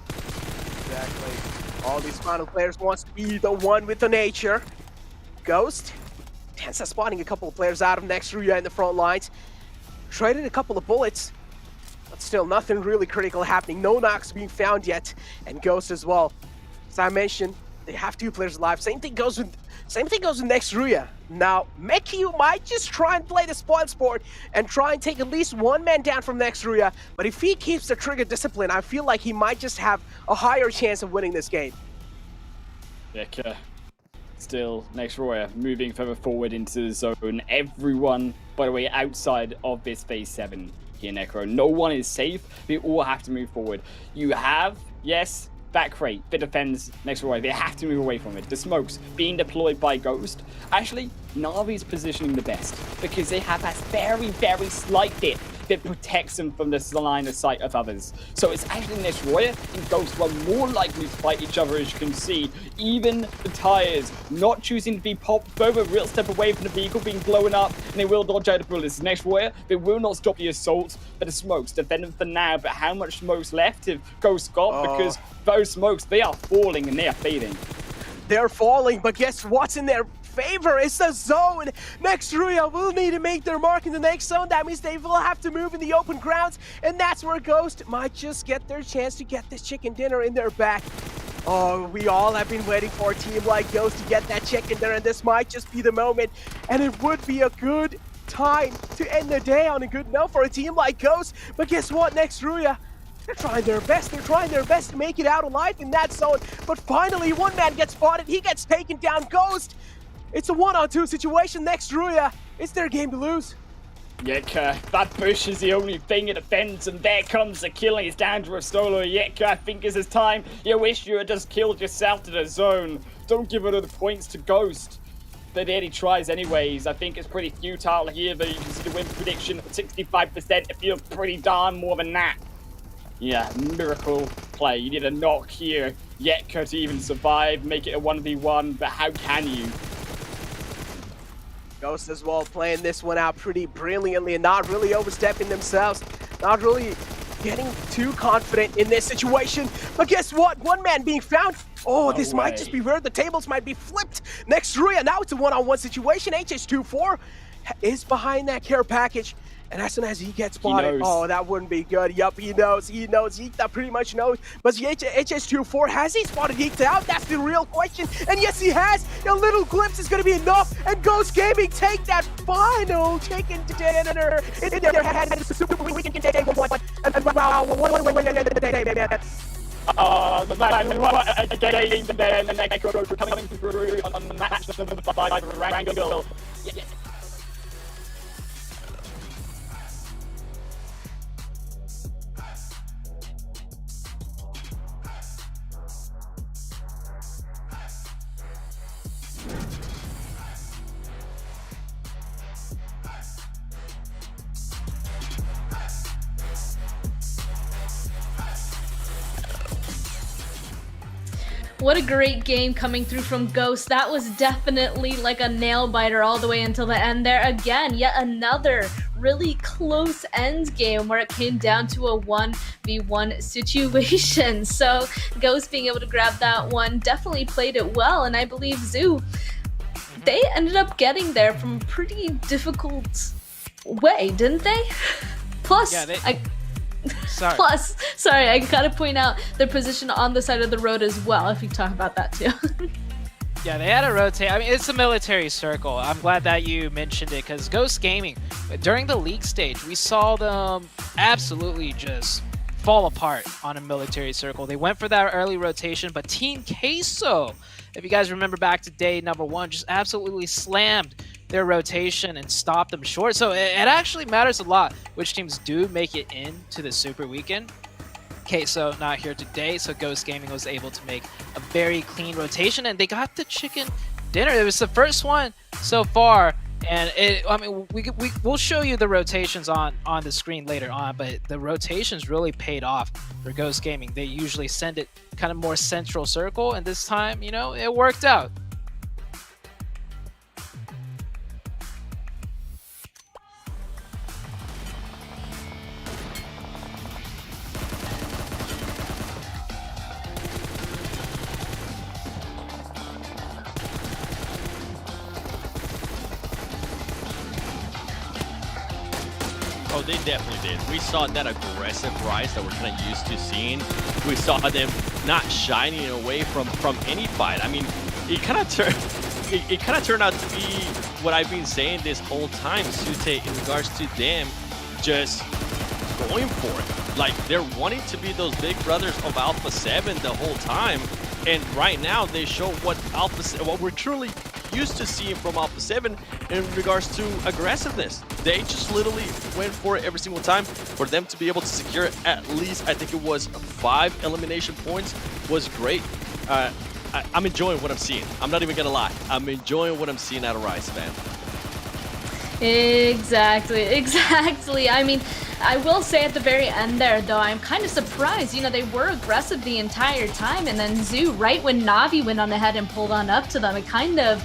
Exactly. All these final players wants to be the one with the nature. Ghost, Tensa spotting a couple of players out of Next Roya in the front lines. Traded a couple of bullets. But still, nothing really critical happening. No knocks being found yet. And Ghost as well. As I mentioned, they have 2 players alive. Same thing goes with Same thing goes with next Ruya. Now, Mekyu might just try and play the spoil sport and try and take at least one man down from next Ruya, but if he keeps the trigger discipline, I feel like he might just have a higher chance of winning this game. Yeah, still, next Ruya moving further forward into the zone. Everyone, by the way, outside of this phase 7 here, Necro. No one is safe. We all have to move forward. You have, yes, that crate that defends next Ruya. They have to move away from it. The smokes being deployed by Ghost. Actually, Na'Vi's positioning the best because they have that very, very slight bit that protects them from the line of sight of others. So it's actually next Ruya and Ghost who are more likely to fight each other, as you can see. Even the tires not choosing to be popped further, real step away from the vehicle being blown up, and they will dodge out the bullets. Next Ruya, they will not stop the assault, but the smokes defend them for now. But how much smokes left have Ghost got? Because those smokes, they are falling and they are fading. They're falling, but guess what's in their favor? It's the zone. Next Ruya will need to make their mark in the next zone. That means they will have to move in the open grounds, and that's where Ghost might just get their chance to get this chicken dinner in their back. Oh, we all have been waiting for a team like Ghost to get that chicken dinner, and this might just be the moment. And it would be a good time to end the day on a good note for a team like Ghost. But guess what? Next Ruya, they're trying their best. They're trying their best to make it out alive in that zone. But finally, one man gets spotted. He gets taken down. Ghost, it's a 1-on-2 situation. Next Ruya, it's their game to lose. Yetka, that bush is the only thing it defends, and there comes the killing. It's down to Rostolo. Yetka, I think is his time. You wish you had just killed yourself to the zone. Don't give it other points to Ghost. But there he tries anyways. I think it's pretty futile here, though. You can see the win prediction at 65%. It feels pretty darn more than that. Yeah, miracle play. You need a knock here. Yetka to even survive, make it a 1v1, but how can you? Ghost as well playing this one out pretty brilliantly and not really overstepping themselves. Not really getting too confident in this situation. But guess what? One man being found. Oh, this might just be weird. The tables might be flipped. Next Ruya, now it's a 1-on-1 situation. HS24 is behind that care package. And as soon as he gets spotted, oh, that wouldn't be good. Yup, he knows. Yeekta pretty much knows. But HS24, has he spotted Yeekta out? That's the real question. And yes, he has. A little glimpse is going to be enough. And Ghost Gaming take that final chicken dinner in their head. It's a super weekend day. And wow, coming through on match number 5, Erangel. What a great game coming through from Ghost. That was definitely like a nail biter all the way until the end there. Again, yet another really close end game where it came down to a 1v1 situation. So Ghost being able to grab that one definitely played it well, and I believe Zoo, they ended up getting there from a pretty difficult way, didn't they? Plus, yeah, sorry, I gotta point out their position on the side of the road as well, if you talk about that too. Yeah, they had to rotate. I mean, it's a military circle. I'm glad that you mentioned it, because Ghost Gaming, during the league stage, we saw them absolutely just fall apart on a military circle. They went for that early rotation, but Team Queso, if you guys remember back to day number 1, just absolutely slammed their rotation and stopped them short. So it actually matters a lot which teams do make it into the Super Weekend. Queso not here today, so Ghost Gaming was able to make a very clean rotation, and they got the chicken dinner. It was the first one so far, and we'll show you the rotations on the screen later on, but the rotations really paid off for Ghost Gaming. They usually send it kind of more central circle, and this time, it worked out. Oh, they definitely did. We saw that aggressive rise that we're kind of used to seeing. We saw them not shining away from any fight. I mean, it kind of turned it kind of turned out to be what I've been saying this whole time, Sute, in regards to them just going for it. Like, they're wanting to be those big brothers of Alpha 7 the whole time, and right now they show what we're truly used to seeing from Alpha 7 in regards to aggressiveness. They just literally went for it every single time. For them to be able to secure at least, I think it was 5 elimination points, was great. I'm enjoying what I'm seeing. I'm not even gonna lie. I'm enjoying what I'm seeing out of Rise, man. Exactly. I mean, I will say at the very end there, though, I'm kind of surprised. You know, they were aggressive the entire time, and then Zoo, right when Na'Vi went on ahead and pulled on up to them, it kind of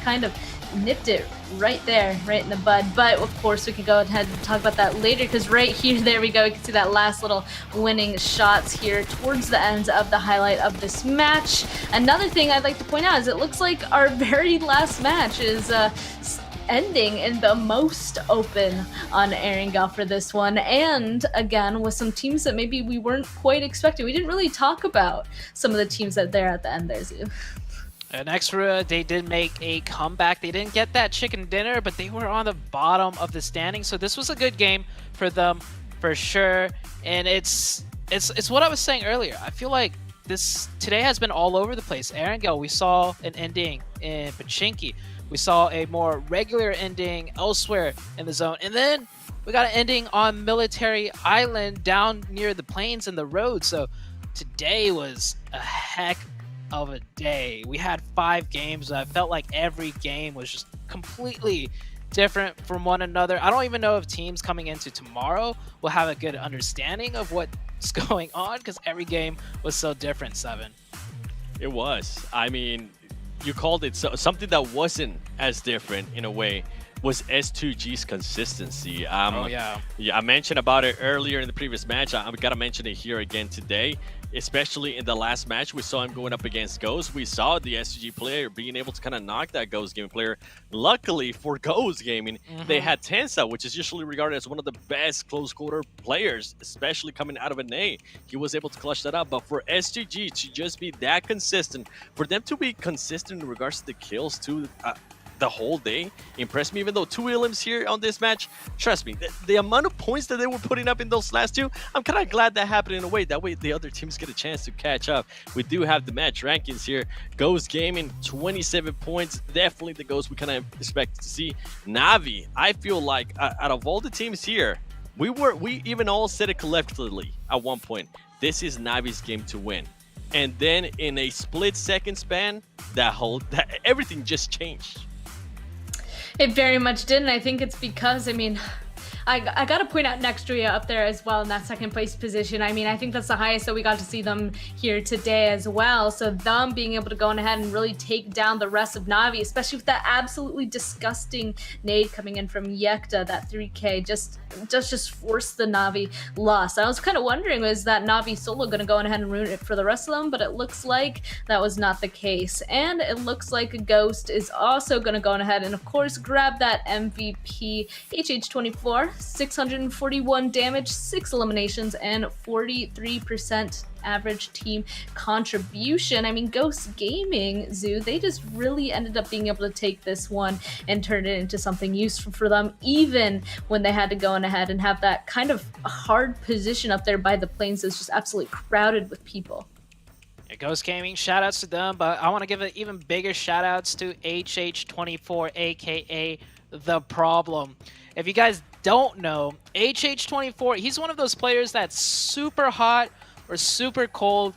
nipped it right there, right in the bud. But of course, we can go ahead and talk about that later, because right here, there we go. We can see that last little winning shots here towards the end of the highlight of this match. Another thing I'd like to point out is it looks like our very last match is ending in the most open on Erangel for this one, and again with some teams that maybe we weren't quite expecting. We didn't really talk about some of the teams that are there at the end there, Zoo. Nextra, they did make a comeback. They didn't get that chicken dinner, but they were on the bottom of the standing, so this was a good game for them for sure. And it's what I was saying earlier. I feel like this today has been all over the place. Erangel, we saw an ending in Pachinki. We saw a more regular ending elsewhere in the zone. And then we got an ending on Military Island down near the plains and the road. So today was a heck of a day. We had 5 games. I felt like every game was just completely different from one another. I don't even know if teams coming into tomorrow will have a good understanding of what's going on, because every game was so different, Seven. It was. I mean, you called it something that wasn't as different in a way was S2G's consistency. Yeah, I mentioned about it earlier in the previous match. I've got to mention it here again today, especially in the last match. We saw him going up against Ghost. We saw the S2G player being able to kind of knock that Ghost Gaming player. Luckily for Ghost Gaming, they had Tensa, which is usually regarded as one of the best close quarter players, especially coming out of an A. He was able to clutch that up. But for S2G to just be that consistent, for them to be consistent in regards to the kills too, the whole day impressed me. Even though 2 elims here on this match, trust me, the amount of points that they were putting up in those last 2, I'm kind of glad that happened in a way. That way the other teams get a chance to catch up. We do have the match rankings here. Ghost Gaming 27 points, definitely the Ghost we kind of expect to see. Na'Vi, I feel like out of all the teams here, we even all said it collectively at one point, this is Na'Vi's game to win. And then in a split-second span, everything just changed. It very much did, and I think it's because, I mean, I got to point out Nextria up there as well in that second place position. I mean, I think that's the highest that we got to see them here today as well. So them being able to go on ahead and really take down the rest of Na'Vi, especially with that absolutely disgusting nade coming in from Yekta, that 3K, just forced the Na'Vi loss. I was kind of wondering, was that Na'Vi solo going to go on ahead and ruin it for the rest of them? But it looks like that was not the case. And it looks like Ghost is also going to go on ahead and, of course, grab that MVP. HH24, 641 damage, 6 eliminations, and 43% average team contribution. I mean, Ghost Gaming, Zoo, they just really ended up being able to take this one and turn it into something useful for them, even when they had to go on ahead and have that kind of hard position up there by the plains that's just absolutely crowded with people. Yeah, Ghost Gaming, shout outs to them, but I want to give it even bigger shout outs to HH24, aka The Problem. If you guys don't know, HH24, he's one of those players that's super hot or super cold.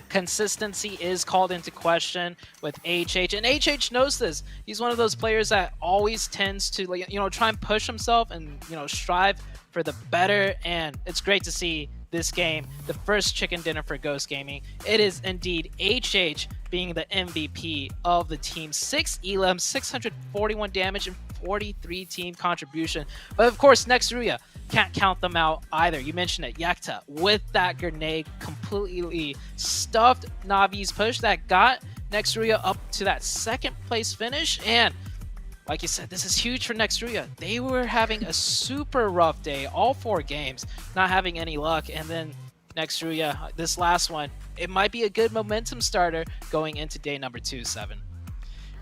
Consistency is called into question with HH, and HH knows this. He's one of those players that always tends to, like, try and push himself and, strive for the better. And it's great to see this game, the first chicken dinner for Ghost Gaming. It is indeed HH being the MVP of the team. 6 elims, 641 damage, and 43 team contribution. But of course, Nextria, can't count them out either. You mentioned it, Yekta with that grenade completely stuffed Na'Vi's push that got Nextria up to that second place finish. And like you said, this is huge for Nextria. They were having a super rough day, all 4 games, not having any luck. And then Nextria, this last one, it might be a good momentum starter going into day number 2, 7.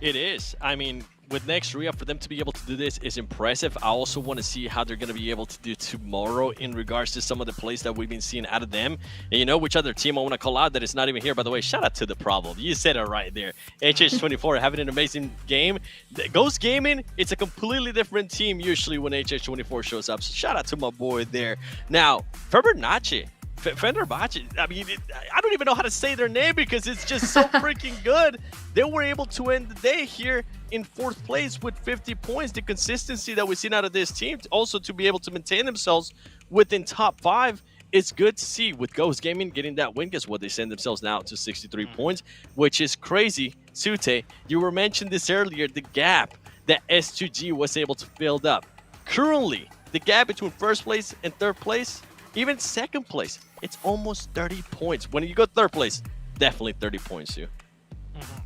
It is. I mean, with next re-up, for them to be able to do this is impressive. I also want to see how they're going to be able to do tomorrow in regards to some of the plays that we've been seeing out of them. And you know which other team I want to call out that is not even here, by the way? Shout out to The Problem. You said it right there. HH24 having an amazing game. Ghost Gaming, it's a completely different team usually when HH24 shows up. So shout out to my boy there. Now, Fenerbahce. Fenerbahce, I mean, I don't even know how to say their name because it's just so freaking good. They were able to end the day here in 4th place with 50 points. The consistency that we've seen out of this team, also to be able to maintain themselves within top 5, it's good to see with Ghost Gaming getting that win. Guess what? They send themselves now to 63 points, which is crazy. Sute, you were mentioned this earlier, the gap that S2G was able to build up. Currently, the gap between 1st place and 3rd place, even 2nd place, it's almost 30 points. When you go 3rd place, definitely 30 points, too.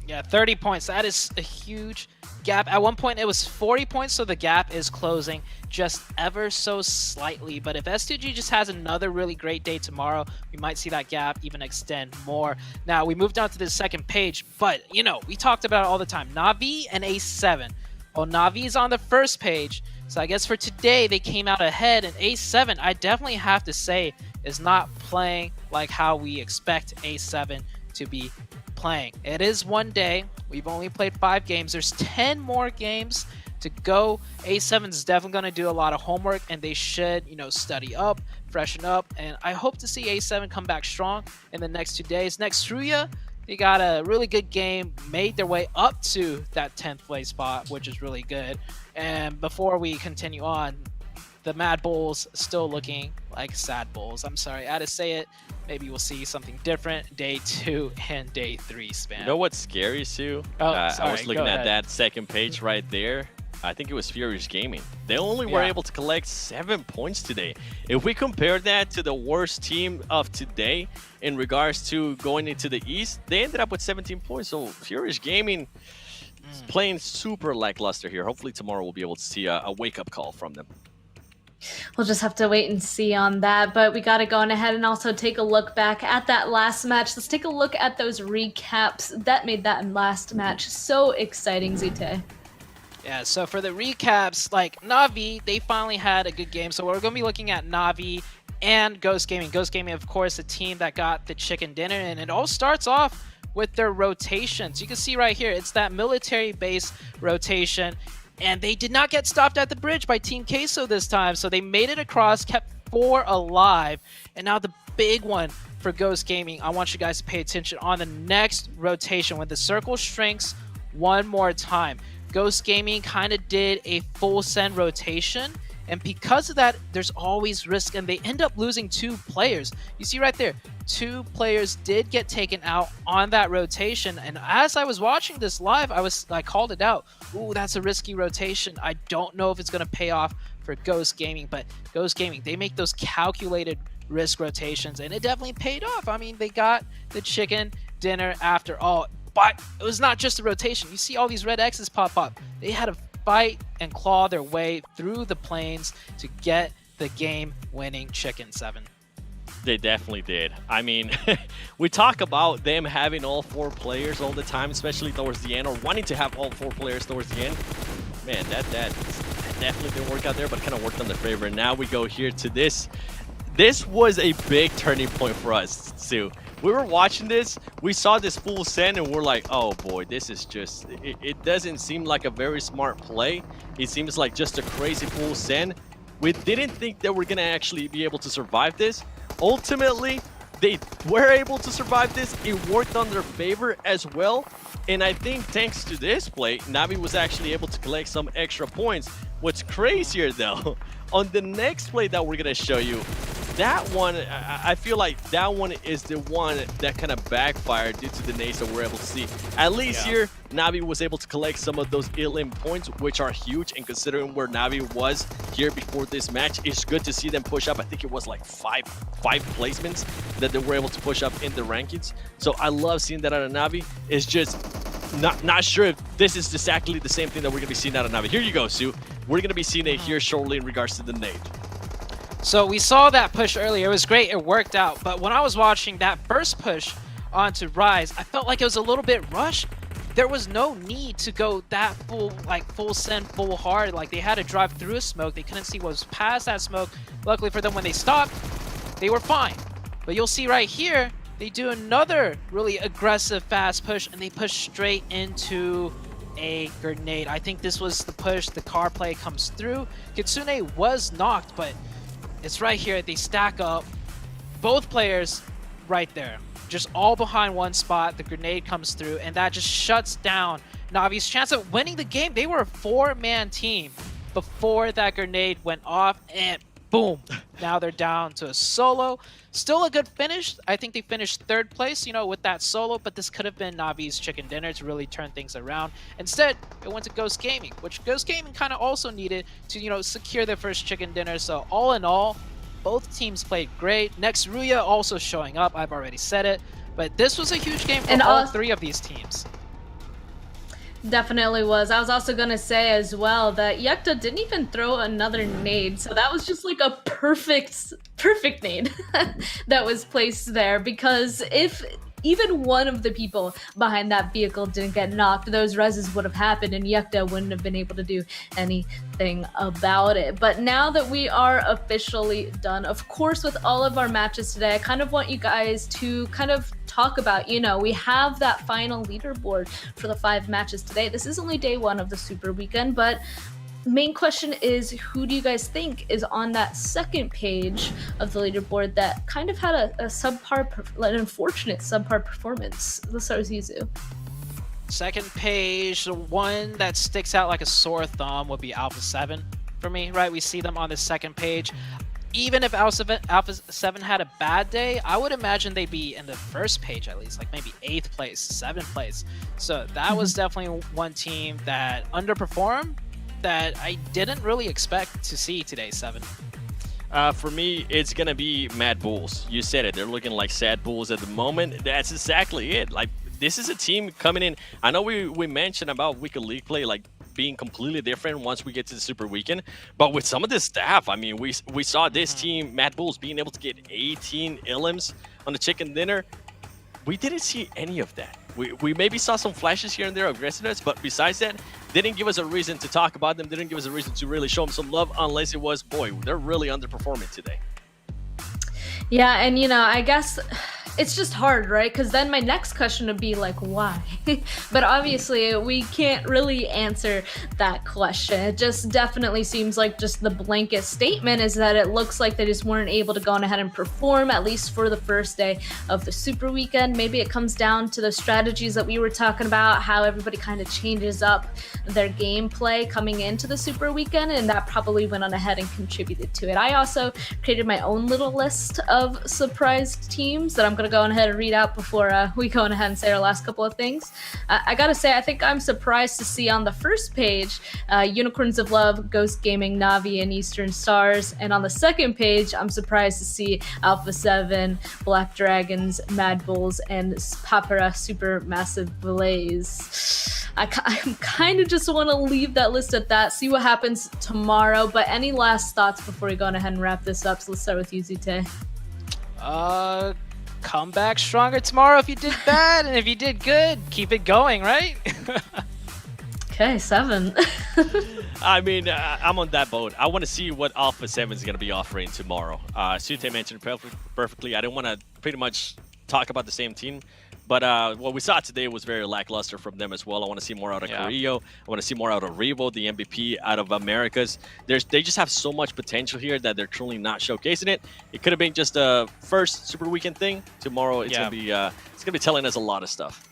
Yeah, 30 points. That is a huge gap. At one point, it was 40 points, so the gap is closing just ever so slightly. But if S2G just has another really great day tomorrow, we might see that gap even extend more. Now, we moved on to the 2nd page, but, you know, we talked about it all the time. Na'Vi and A7. Well, Na'Vi is on the 1st page, so I guess for today, they came out ahead, and A7, I definitely have to say, is not playing like how we expect A7 to be playing. It is one day. We've only played 5 games. There's 10 more games to go. A7 is definitely going to do a lot of homework, and they should, you know, study up, freshen up, and I hope to see A7 come back strong in the next 2 days. Next, Sruya, they got a really good game, made their way up to that 10th place spot, which is really good. And before we continue on, the Mad Bulls still looking like sad bulls. I'm sorry, I had to say it. Maybe we'll see something different day 2 and day 3 Spam. You know what's scary, Sue? Sorry, I was looking go at ahead. that 2nd page right there. I think it was Furious Gaming. They only were able to collect 7 points today. If we compare that to the worst team of today in regards to going into the East, they ended up with 17 points. So Furious Gaming is playing super lackluster here. Hopefully tomorrow we'll be able to see a wake-up call from them. We'll just have to wait and see on that, but we got to go on ahead and also take a look back at that last match. Let's take a look at those recaps that made that last match so exciting, Zite. Yeah, so for the recaps, like Na'Vi, they finally had a good game. So we're going to be looking at Na'Vi and Ghost Gaming. Ghost Gaming, of course, the team that got the chicken dinner, and it all starts off with their rotations. You can see right here, it's that military base rotation. And they did not get stopped at the bridge by Team Queso this time. So they made it across, kept 4 alive. And now the big one for Ghost Gaming, I want you guys to pay attention on the next rotation when the circle shrinks one more time. Ghost Gaming kind of did a full send rotation. And because of that, there's always risk. And they end up losing 2 players. You see right there, 2 players did get taken out on that rotation. And as I was watching this live, I called it out. Ooh, that's a risky rotation. I don't know if it's going to pay off for Ghost Gaming. But Ghost Gaming, they make those calculated risk rotations. And it definitely paid off. I mean, they got the chicken dinner after all. But it was not just a rotation. You see all these red X's pop up. They had to fight and claw their way through the plains to get the game-winning chicken 7. They definitely did. I mean, we talk about them having all 4 players all the time, especially towards the end, or wanting to have all 4 players towards the end. Man, that definitely didn't work out there, but kind of worked on their favor. And now we go here to this. This was a big turning point for us, Sue. We were watching this, we saw this full send, and we're like, oh boy, this is just, it doesn't seem like a very smart play. It seems like just a crazy full send. We didn't think that we're gonna actually be able to survive this. Ultimately, they were able to survive this. It worked on their favor as well. And I think thanks to this play, Na'Vi was actually able to collect some extra points. What's crazier though, on the next play that we're gonna show you, that one, I feel like that one is the one that kind of backfired due to the nades that we're able to see. At least here, Na'Vi was able to collect some of those elim points, which are huge. And considering where Na'Vi was here before this match, it's good to see them push up. I think it was like five placements that they were able to push up in the rankings. So I love seeing that out of Na'Vi. It's just not sure if this is exactly the same thing that we're going to be seeing out of Na'Vi. Here you go, Sue. We're going to be seeing it here shortly in regards to the nade. So we saw that push earlier. It was great. It worked out. But when I was watching that first push onto Rise, I felt like it was a little bit rushed. there was no need to go that full send, full hard. Like, they had to drive through a smoke. They couldn't see what was past that smoke. Luckily for them, when they stopped, they were fine. But you'll see right here, they do another really aggressive fast push, and they push straight into a grenade. I think this was the push. The car play comes through. Kitsune was knocked, but it's right here. They stack up. Both players right there. Just all behind one spot. The grenade comes through, and that just shuts down Navi's chance of winning the game. They were a 4-man team before that grenade went off, and boom. Now they're down to a solo. Still a good finish. I think they finished 3rd place, you know, with that solo, but this could have been Navi's chicken dinner to really turn things around. Instead, it went to Ghost Gaming, which Ghost Gaming kind of also needed to, you know, secure their first chicken dinner. So all in all, both teams played great. Next, Ruya also showing up. I've already said it, but this was a huge game for all 3 of these teams. Definitely was. I was also going to say as well that Yekta didn't even throw another nade. So that was just like a perfect nade that was placed there, because if even one of the people behind that vehicle didn't get knocked, those reses would have happened and Yekta wouldn't have been able to do anything about it. But now that we are officially done, of course, with all of our matches today, I kind of want you guys to kind of talk about, you know, we have that final leaderboard for the 5 matches today. This is only day 1 of the Super Weekend, but main question is, who do you guys think is on that second page of the leaderboard that kind of had an unfortunate subpar performance? Let's start with Yuzu. Second page, the one that sticks out like a sore thumb would be Alpha 7 for me, right? We see them on the second page. Even if Alpha 7 had a bad day, I would imagine they'd be in the first page at least, like maybe 8th place, 7th place. So that was definitely one team that underperformed, that I didn't really expect to see today, 7. For me, it's going to be Mad Bulls. You said it. They're looking like sad bulls at the moment. That's exactly it. Like, this is a team coming in. I know we mentioned about Weekend League play, like, being completely different once we get to the Super Weekend. But with some of this staff, I mean, we saw this team, Mad Bulls, being able to get 18 Ilims on the chicken dinner. We didn't see any of that. We maybe saw some flashes here and there of aggressiveness, but besides that, didn't give us a reason to talk about them, didn't give us a reason to really show them some love, unless it was, boy, they're really underperforming today. Yeah, and you know, I guess it's just hard, right? Because then my next question would be like, why? But obviously, we can't really answer that question. It just definitely seems like just the blanket statement is that it looks like they just weren't able to go on ahead and perform, at least for the first day of the Super Weekend. Maybe it comes down to the strategies that we were talking about, how everybody kind of changes up their gameplay coming into the Super Weekend, and that probably went on ahead and contributed to it. I also created my own little list of surprised teams that I'm going to go on ahead and read out before we go on ahead and say our last couple of things. I gotta say, I think I'm surprised to see on the first page Unicorns of Love, Ghost Gaming, Navi, and Eastern Stars, and on the second page I'm surprised to see Alpha 7, Black Dragons, Mad Bulls, and Papara Supermassive Blaze. I kind of just want to leave that list at that, see what happens tomorrow. But any last thoughts before we go on ahead and wrap this up? So let's start with you, Zute. Come back stronger tomorrow if you did bad, and if you did good, keep it going, right? Okay, 7. I mean, I'm on that boat. I want to see what Alpha 7 is going to be offering tomorrow. Sute mentioned perfectly. I didn't want to pretty much talk about the same team, but what we saw today was very lackluster from them as well. I want to see more out of Carrillo. I want to see more out of Revo, the MVP out of Americas. They just have so much potential here that they're truly not showcasing it. It could have been just a first Super Weekend thing. Tomorrow it's gonna be telling us a lot of stuff.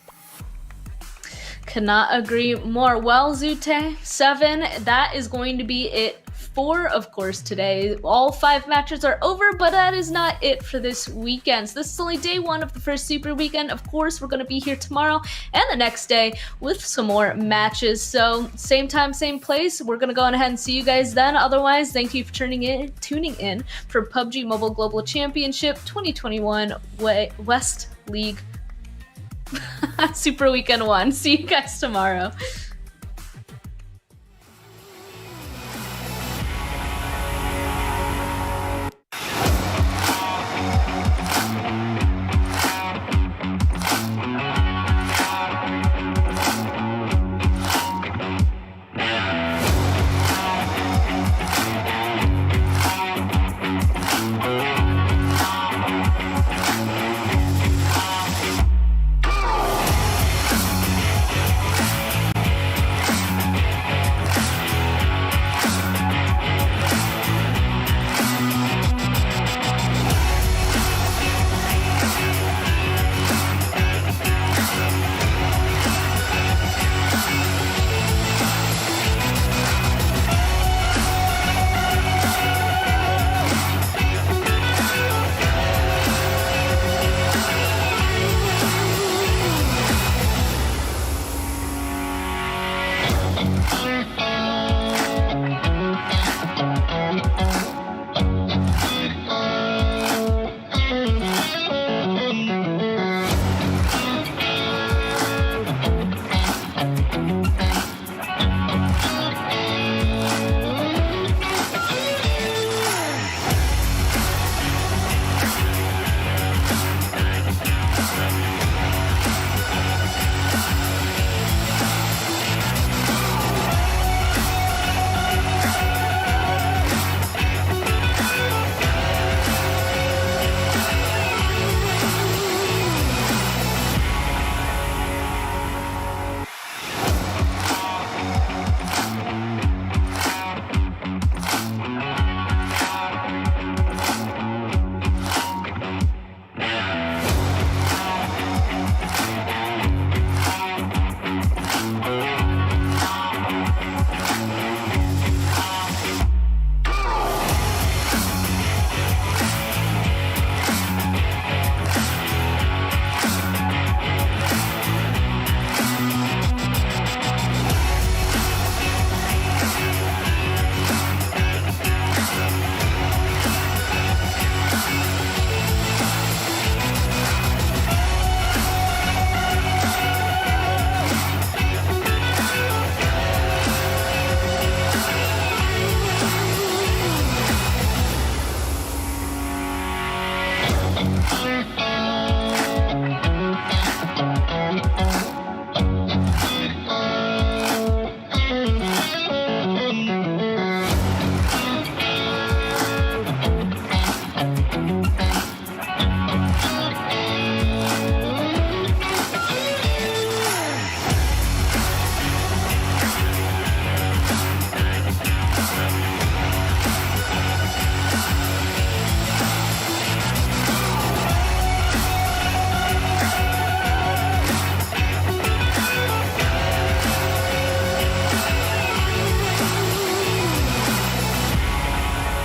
Cannot agree more. Well, Zute, 7, that is going to be it for, of course, today. All 5 matches are over, but that is not it for this weekend. So this is only day 1 of the first Super Weekend. Of course, we're going to be here tomorrow and the next day with some more matches. So same time, same place. We're going to go on ahead and see you guys then. Otherwise, thank you for tuning in for PUBG Mobile Global Championship 2021 West League Super Weekend 1. See you guys tomorrow. Bye.